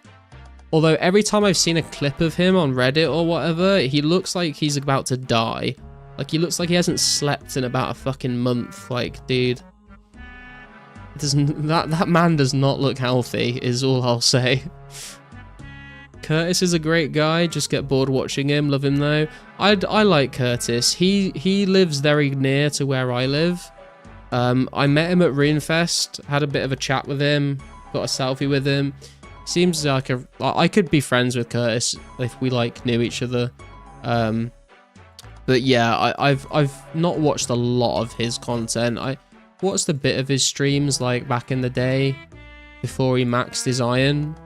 Although every time I've seen a clip of him on Reddit or whatever, he looks like he's about to die. Like, he looks like he hasn't slept in about a fucking month. Like, dude, that man does not look healthy, is all I'll say. Curtis is a great guy. Just get bored watching him. Love him though. I like Curtis. He lives very near to where I live. I met him at Rune Fest, had a bit of a chat with him, got a selfie with him. Seems like I could be friends with Curtis if we like knew each other. But yeah, I've not watched a lot of his content. I watched a bit of his streams like back in the day before he maxed his iron.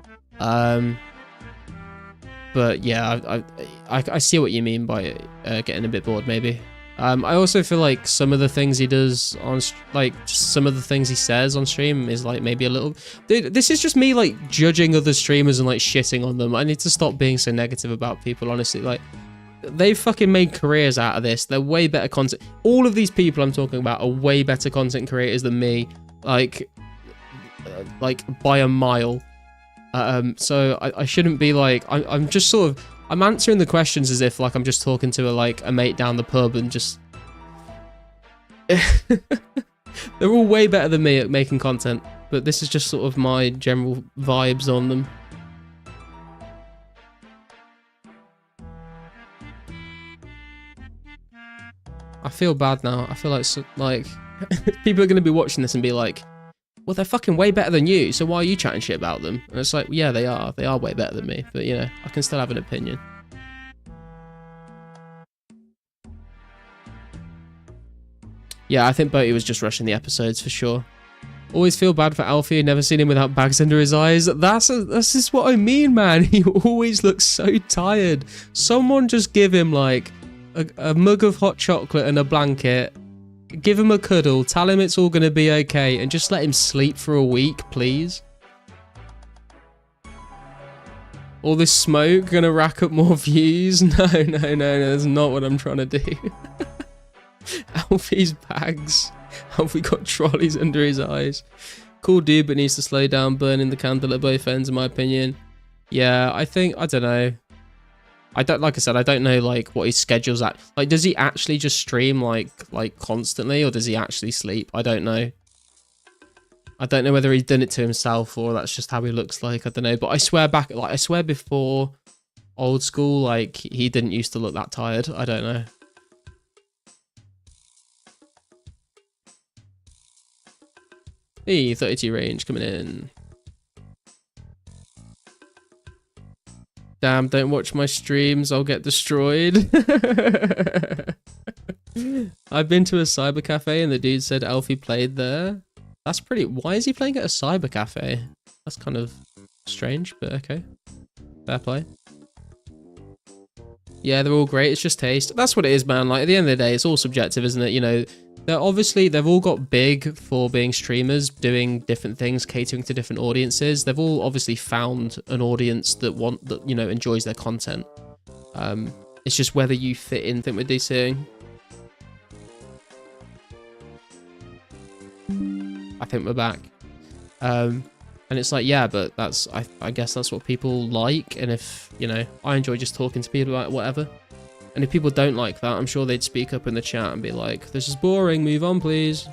But yeah, I see what you mean by getting a bit bored maybe. I also feel like some of the things he does on, like, just some of the things he says on stream is like maybe a little. Dude, this is just me like judging other streamers and like shitting on them. I need to stop being so negative about people, honestly. Like, they've fucking made careers out of this. They're way better content. All of these people I'm talking about are way better content creators than me, like by a mile. So I shouldn't be like, I'm just sort of. I'm answering the questions as if like I'm just talking to a mate down the pub and just they're all way better than me at making content, but this is just sort of my general vibes on them. I feel bad now. I feel like People are going to be watching this and be like, well, they're fucking way better than you, so why are you chatting shit about them? And it's like, yeah, they are. They are way better than me. But, you know, I can still have an opinion. Yeah, I think Boaty was just rushing the episodes for sure. Always feel bad for Alfie. Never seen him without bags under his eyes. That's just what I mean, man. He always looks so tired. Someone just give him, like, a mug of hot chocolate and a blanket. Give him a cuddle. Tell him it's all going to be okay. And just let him sleep for a week, please. All this smoke going to rack up more views? No, that's not what I'm trying to do. Alfie's bags. Alfie got trolleys under his eyes. Cool dude, but needs to slow down, burning the candle at both ends, in my opinion. Yeah, I don't know. Like I said, I don't know, like, what his schedule's at. Like, does he actually just stream, like constantly, or does he actually sleep? I don't know. I don't know whether he's done it to himself, or that's just how he looks like. I don't know. But I swear I swear before old school, like, he didn't used to look that tired. I don't know. Hey, 32 range coming in. Damn, don't watch my streams, I'll get destroyed. I've been to a cyber cafe and the dude said Alfie played there. That's pretty... Why is he playing at a cyber cafe? That's kind of strange, but okay. Fair play. Yeah, they're all great, it's just taste. That's what it is, man. Like, at the end of the day, it's all subjective, isn't it? You know, they've all got big for being streamers, doing different things, catering to different audiences. They've all obviously found an audience that you know, enjoys their content. It's just whether you fit in with DCing. I think we're back. And it's like, yeah, but I guess that's what people like. And if, you know, I enjoy just talking to people about whatever. And if people don't like that, I'm sure they'd speak up in the chat and be like, this is boring, move on, please.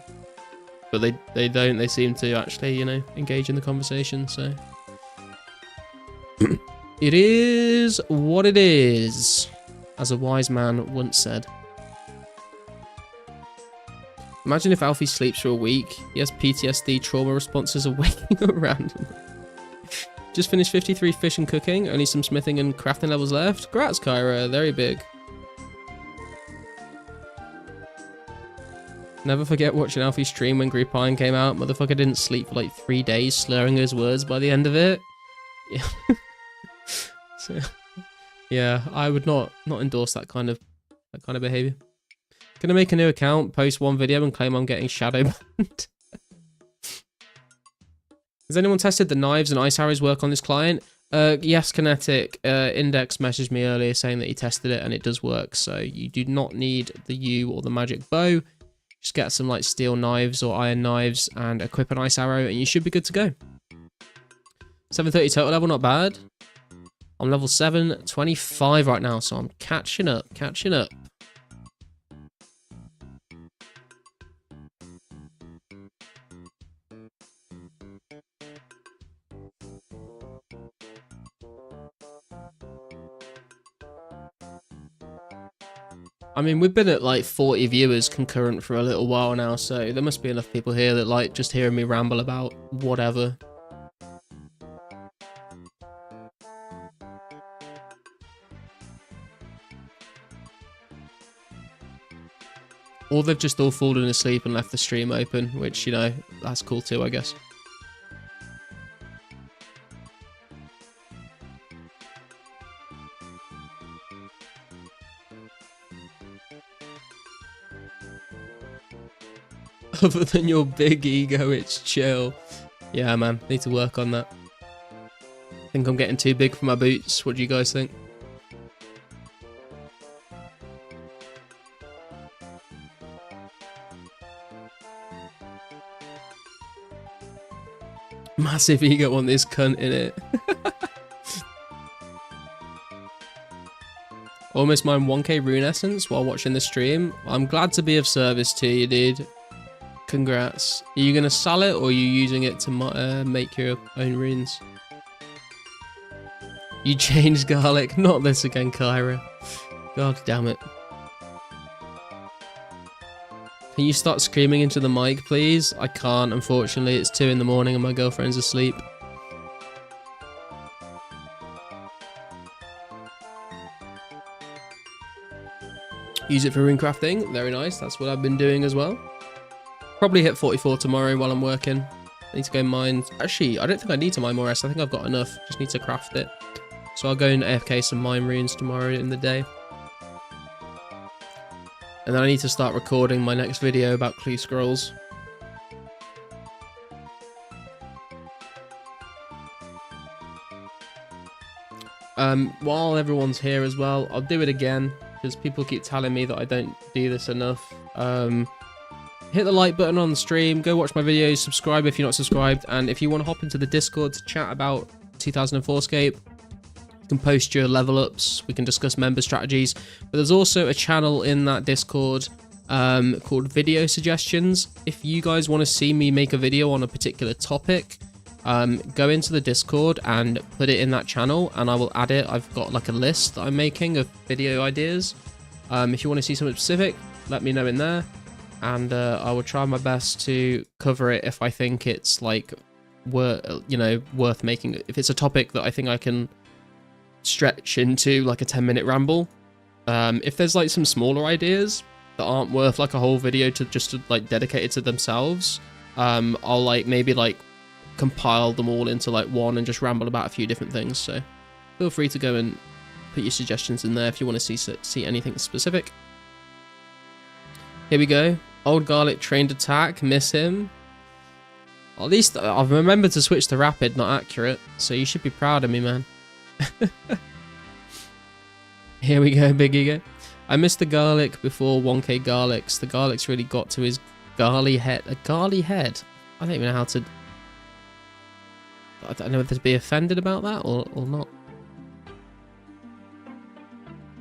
But they don't. They seem to actually, you know, engage in the conversation, so. It is what it is, as a wise man once said. Imagine if Alfie sleeps for a week. He has PTSD trauma responses of waking up randomly. Just finished 53 fish and cooking. Only some smithing and crafting levels left. Congrats, Kyra. Very big. Never forget watching Alfie stream when Group Iron came out. Motherfucker didn't sleep for like 3 days, slurring his words by the end of it. Yeah. So, yeah, I would not endorse that kind of behavior. Gonna make a new account, post one video, and claim I'm getting shadow banned. Has anyone tested the knives and ice arrows work on this client? Yes, Kinetic. Index messaged me earlier saying that he tested it and it does work. So you do not need the U or the magic bow. Just get some like steel knives or iron knives and equip an ice arrow and you should be good to go. 730 total level, not bad. I'm level 725 right now, so I'm catching up. I mean, we've been at like 40 viewers concurrent for a little while now, so there must be enough people here that like just hearing me ramble about whatever. Or they've just all fallen asleep and left the stream open, which, you know, that's cool too, I guess. Other than your big ego, it's chill. Yeah, man, need to work on that. Think I'm getting too big for my boots. What do you guys think? Massive ego on this cunt in it. Almost mined 1k rune essence while watching the stream. I'm glad to be of service to you, dude. Congrats. Are you gonna sell it or are you using it to make your own runes? You changed garlic. Not this again, Kyra. God damn it. Can you start screaming into the mic, please? I can't, unfortunately. It's 2 in the morning and my girlfriend's asleep. Use it for rune crafting. Very nice. That's what I've been doing as well. Probably hit 44 tomorrow while I'm working. I need to go mine. Actually, I don't think I need to mine more S. I think I've got enough. Just need to craft it. So I'll go and AFK some mine runes tomorrow in the day. And then I need to start recording my next video about clue scrolls. While everyone's here as well, I'll do it again because people keep telling me that I don't do this enough. Hit the like button on the stream, go watch my videos, subscribe if you're not subscribed, and if you want to hop into the Discord to chat about 2004scape, you can post your level ups, we can discuss member strategies, but there's also a channel in that Discord called Video Suggestions. If you guys want to see me make a video on a particular topic, go into the Discord and put it in that channel and I will add it. I've got like a list that I'm making of video ideas. If you want to see something specific, let me know in there. And I will try my best to cover it if I think it's like worth making. If it's a topic that I think I can stretch into like a 10-minute ramble. If there's like some smaller ideas that aren't worth like a whole video to like dedicated to themselves, I'll like maybe like compile them all into like one and just ramble about a few different things. So feel free to go and put your suggestions in there if you want to see anything specific. Here we go. Old Garlic trained attack. Miss him. At least I've remembered to switch to rapid, not accurate. So you should be proud of me, man. Here we go, big ego. I missed the garlic before 1k garlics. The garlics really got to his garly head. A garly head? I don't even know how to... I don't know whether to be offended about that or not.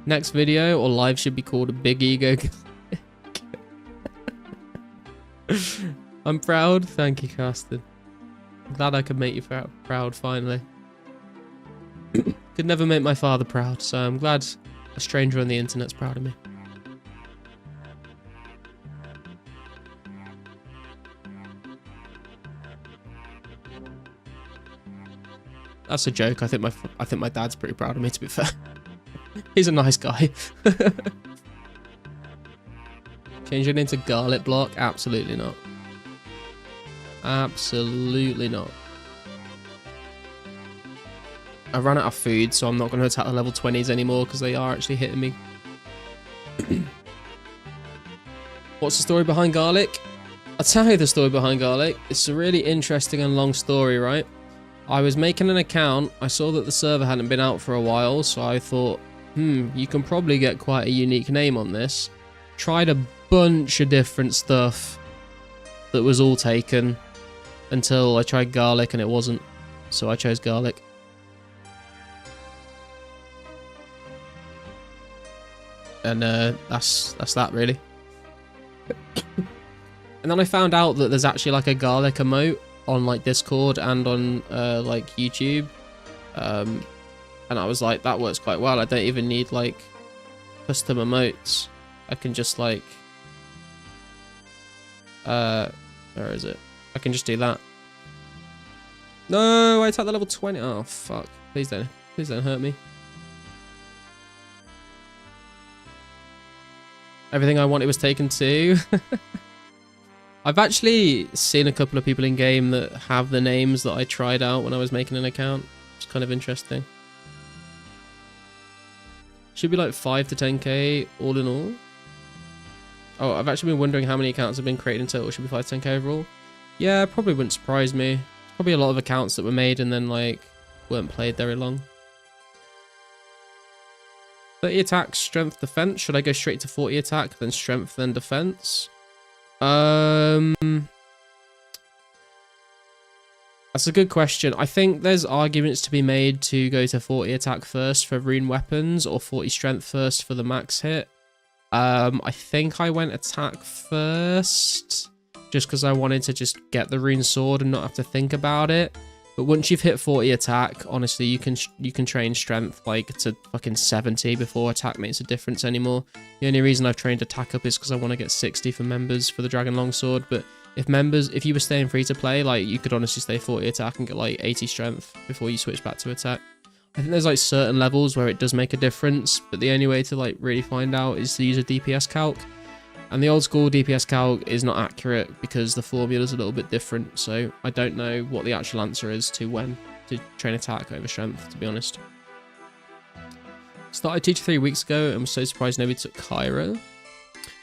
Next video or live should be called a big ego. I'm proud. Thank you, Caston. I'm glad I could make you proud finally. Could never make my father proud, so I'm glad a stranger on the internet's proud of me. That's a joke. I think my dad's pretty proud of me, to be fair. He's a nice guy. Change your name to Garlic Block? Absolutely not. Absolutely not. I ran out of food, so I'm not going to attack the level 20s anymore because they are actually hitting me. What's the story behind Garlic? I'll tell you the story behind Garlic. It's a really interesting and long story, right? I was making an account. I saw that the server hadn't been out for a while, so I thought, you can probably get quite a unique name on this. Tried a bunch of different stuff that was all taken until I tried Garlic and it wasn't, so I chose Garlic. And that's that really. And then I found out that there's actually like a Garlic emote on like Discord and on like YouTube, and I was like, that works quite well. I don't even need like custom emotes. I can just like where is it? I can just do that. No, I attacked the level 20. Oh fuck. Please don't hurt me. Everything I wanted was taken too. I've actually seen a couple of people in game that have the names that I tried out when I was making an account. It's kind of interesting. Should be like 5 to 10k all in all. Oh, I've actually been wondering how many accounts have been created in total. Should be 5 to 10k overall. Yeah, probably wouldn't surprise me. Probably a lot of accounts that were made and then like weren't played very long. 30 attack, strength, defense. Should I go straight to 40 attack, then strength, then defense? That's a good question. I think there's arguments to be made to go to 40 attack first for rune weapons or 40 strength first for the max hit. I think I went attack first just because I wanted to just get the rune sword and not have to think about it. But once you've hit 40 attack, honestly, you can train strength like to fucking 70 before attack makes a difference anymore. The only reason I've trained attack up is because I want to get 60 for members for the Dragon Longsword. But if you were staying free to play, like you could honestly stay 40 attack and get like 80 strength before you switch back to attack. I think there's like certain levels where it does make a difference, but the only way to like really find out is to use a DPS calc. And the old school DPS calc is not accurate because the formula is a little bit different, so I don't know what the actual answer is to when to train attack over strength, to be honest. Started teaching 3 weeks ago and was so surprised nobody took Kyra.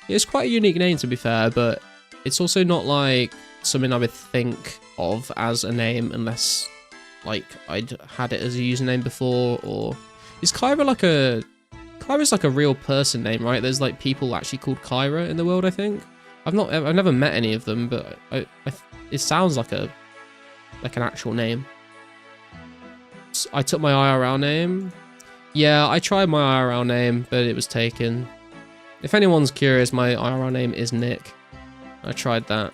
It's quite a unique name, to be fair, but it's also not like something I would think of as a name unless like I'd had it as a username before. Or is Kyra like a... Kyra's like a real person name, right? There's like people actually called Kyra in the world, I think. I've never met any of them, but it sounds like an actual name. I took my IRL name. Yeah, I tried my IRL name, but it was taken. If anyone's curious, my IRL name is Nick. I tried that,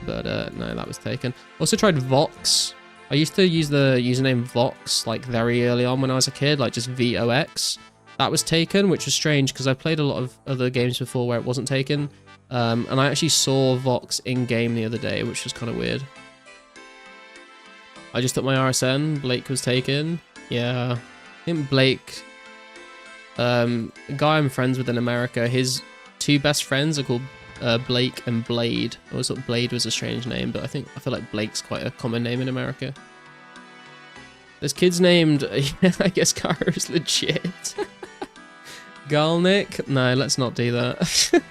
but no, that was taken. Also tried Vox. I used to use the username Vox like very early on when I was a kid, like just VOX. That was taken, which was strange because I've played a lot of other games before where it wasn't taken. And I actually saw Vox in-game the other day, which was kind of weird. I just took my RSN. Blake was taken. Yeah. I think Blake... a guy I'm friends with in America, his 2 best friends are called Blake and Blade. I always thought Blade was a strange name, but I feel like Blake's quite a common name in America. There's kids named... I guess Kara is legit. Garlnick? No, let's not do that.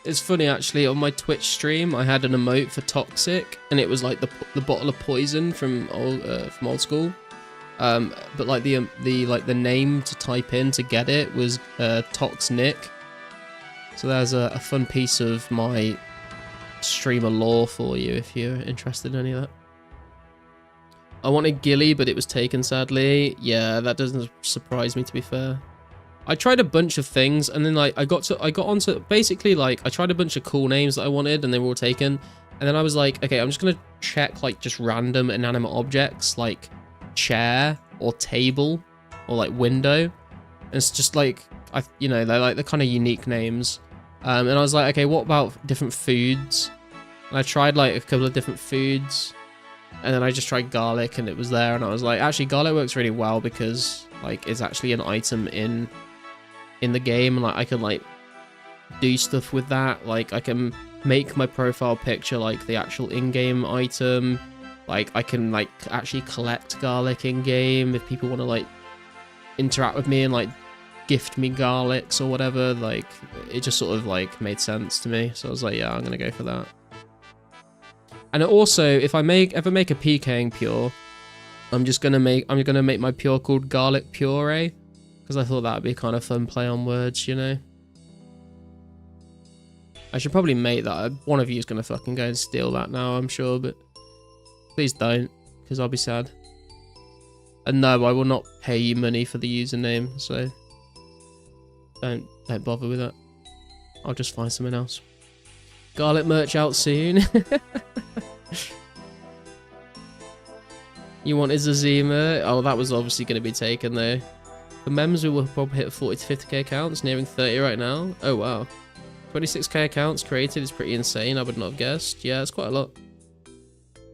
It's funny actually, on my Twitch stream I had an emote for toxic and it was like the bottle of poison from old school. But like the name to type in to get it was Toxnick. So there's a fun piece of my streamer lore for you if you're interested in any of that. I wanted Gilly, but it was taken sadly. Yeah, that doesn't surprise me, to be fair. I tried a bunch of things and then like I got onto basically like I tried a bunch of cool names that I wanted and they were all taken. And then I was like, okay, I'm just gonna check like just random inanimate objects like chair or table or like window. And it's just like they're like the kind of unique names. And I was like, okay, what about different foods? And I tried like a couple of different foods, and then I just tried garlic, and it was there. And I was like, actually, garlic works really well because like it's actually an item in the game, and like I can like do stuff with that. Like I can make my profile picture like the actual in-game item. Like I can like actually collect garlic in game if people want to like interact with me and like gift me garlics or whatever. Like it just sort of like made sense to me, so I was like, yeah, I'm gonna go for that. And also, if I ever make a PKing pure, I'm gonna make my pure called garlic puree, because I thought that would be kind of fun play on words, you know. I should probably make that. One of you is gonna fucking go and steal that now, I'm sure, but please don't, because I'll be sad. And no, I will not pay you money for the username, so don't bother with that. I'll just find something else. Garlic merch out soon. You wanted Zazima? Oh, that was obviously going to be taken though. The mems we will probably hit 40 to 50k accounts, nearing 30 right now. Oh wow. 26k accounts created is pretty insane, I would not have guessed. Yeah, it's quite a lot.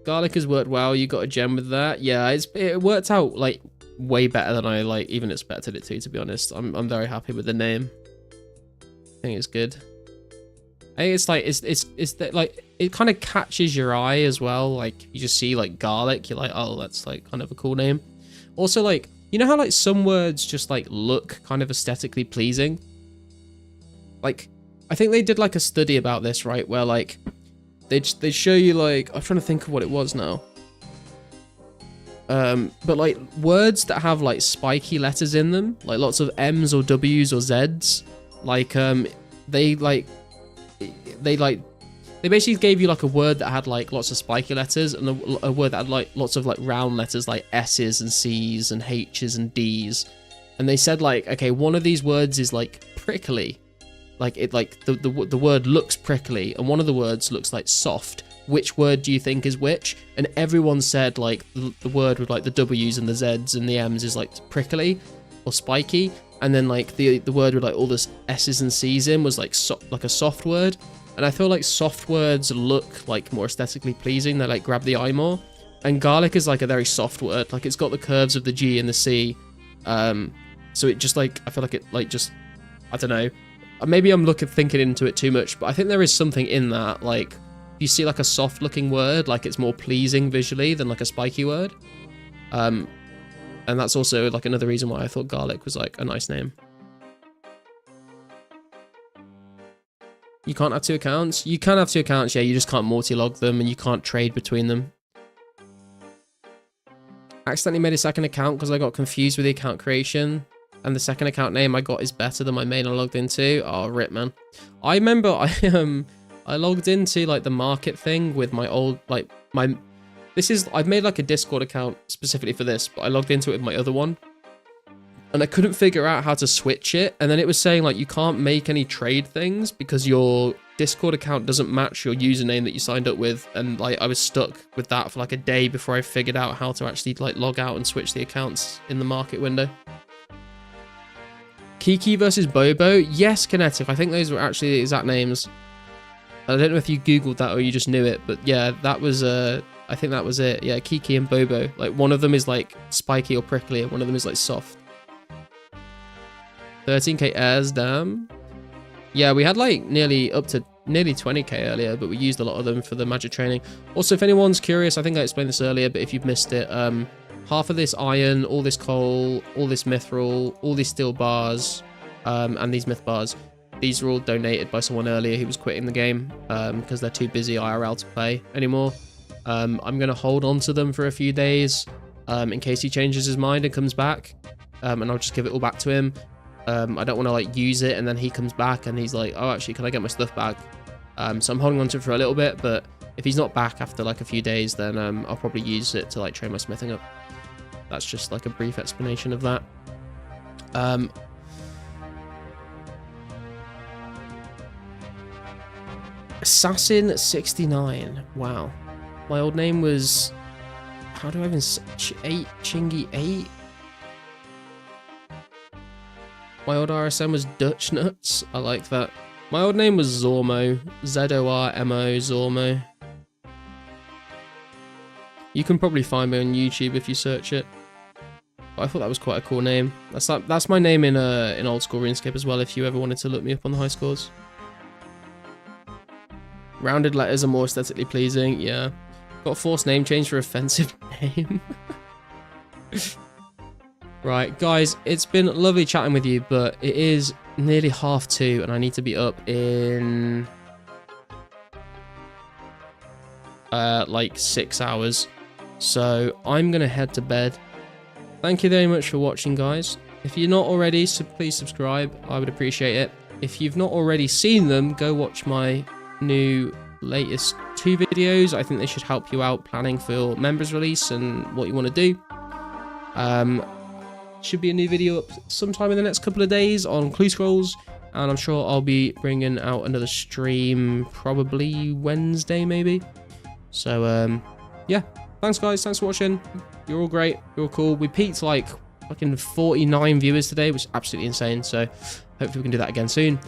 Garlic has worked well, you got a gem with that. Yeah, it worked out like way better than I like even expected it to be honest. I'm very happy with the name. I think it's good. I think it's like it's that like it kind of catches your eye as well. Like you just see like garlic, you're like, oh, that's like kind of a cool name. Also, like, you know how like some words just like look kind of aesthetically pleasing? Like I think they did like a study about this, right, where like they'd show you like, I'm trying to think of what it was now. But like words that have like spiky letters in them, like lots of M's or W's or Z's, like they They basically gave you like a word that had like lots of spiky letters, and a word that had like lots of like round letters like S's and C's and H's and D's. And they said like, okay, one of these words is like prickly. Like it, like the word looks prickly, and one of the words looks like soft. Which word do you think is which? And everyone said like the word with like the W's and the Z's and the M's is like prickly or spiky. And then like the word with like all this S's and C's in was like like a soft word. And I feel like soft words look like more aesthetically pleasing. They like grab the eye more. And garlic is like a very soft word. Like it's got the curves of the G and the C. So it just like, I feel like it like just, I don't know. Maybe I'm thinking into it too much, but I think there is something in that. Like you see like a soft looking word, like it's more pleasing visually than like a spiky word. And that's also like another reason why I thought garlic was like a nice name. You can't have 2 accounts? You can have 2 accounts, yeah, you just can't multi-log them and you can't trade between them. I accidentally made a second account because I got confused with the account creation. And the second account name I got is better than my main I logged into. Oh, rip, man. I remember I logged into like the market thing with my old, like I've made like a Discord account specifically for this, but I logged into it with my other one. And I couldn't figure out how to switch it. And then it was saying like, you can't make any trade things because your Discord account doesn't match your username that you signed up with. And like, I was stuck with that for like a day before I figured out how to actually like log out and switch the accounts in the market window. Kiki versus Bobo. Yes, Kinetic. I think those were actually the exact names. I don't know if you Googled that or you just knew it, but yeah, that was, I think that was it. Yeah, Kiki and Bobo. Like one of them is like spiky or prickly and one of them is like soft. 13k airs, damn. Yeah, we had like nearly 20k earlier, but we used a lot of them for the magic training. Also, if anyone's curious, I think I explained this earlier, but if you've missed it, half of this iron, all this coal, all this mithril, all these steel bars, and these myth bars, these were all donated by someone earlier who was quitting the game because they're too busy IRL to play anymore. I'm going to hold on to them for a few days in case he changes his mind and comes back, and I'll just give it all back to him. I don't want to like use it and then he comes back and he's like, oh, actually, can I get my stuff back? So I'm holding on to it for a little bit, but if he's not back after like a few days, then I'll probably use it to like train my smithing up. That's just like a brief explanation of that. Assassin 69. Wow. My old name was, how do I even Chingy 8? My old RSM was Dutch Nuts. I like that. My old name was Zormo. Z-O-R-M-O, Zormo. You can probably find me on YouTube if you search it. But I thought that was quite a cool name. That's my name in old school RuneScape as well, if you ever wanted to look me up on the high scores. Rounded letters are more aesthetically pleasing, yeah. Got a forced name change for offensive name. Right, guys, it's been lovely chatting with you, but it is nearly 2:30 and I need to be up in like 6 hours. So I'm gonna head to bed. Thank you very much for watching, guys. If you're not already, so please subscribe. I would appreciate it. If you've not already seen them, go watch my new latest 2 videos. I think they should help you out planning for your members release and what you want to do. Should be a new video up sometime in the next couple of days on Clue Scrolls, and I'm sure I'll be bringing out another stream probably Wednesday maybe. So yeah, thanks guys, thanks for watching. You're all great, you're all cool. We peaked like fucking 49 viewers today, which is absolutely insane, so hopefully we can do that again soon.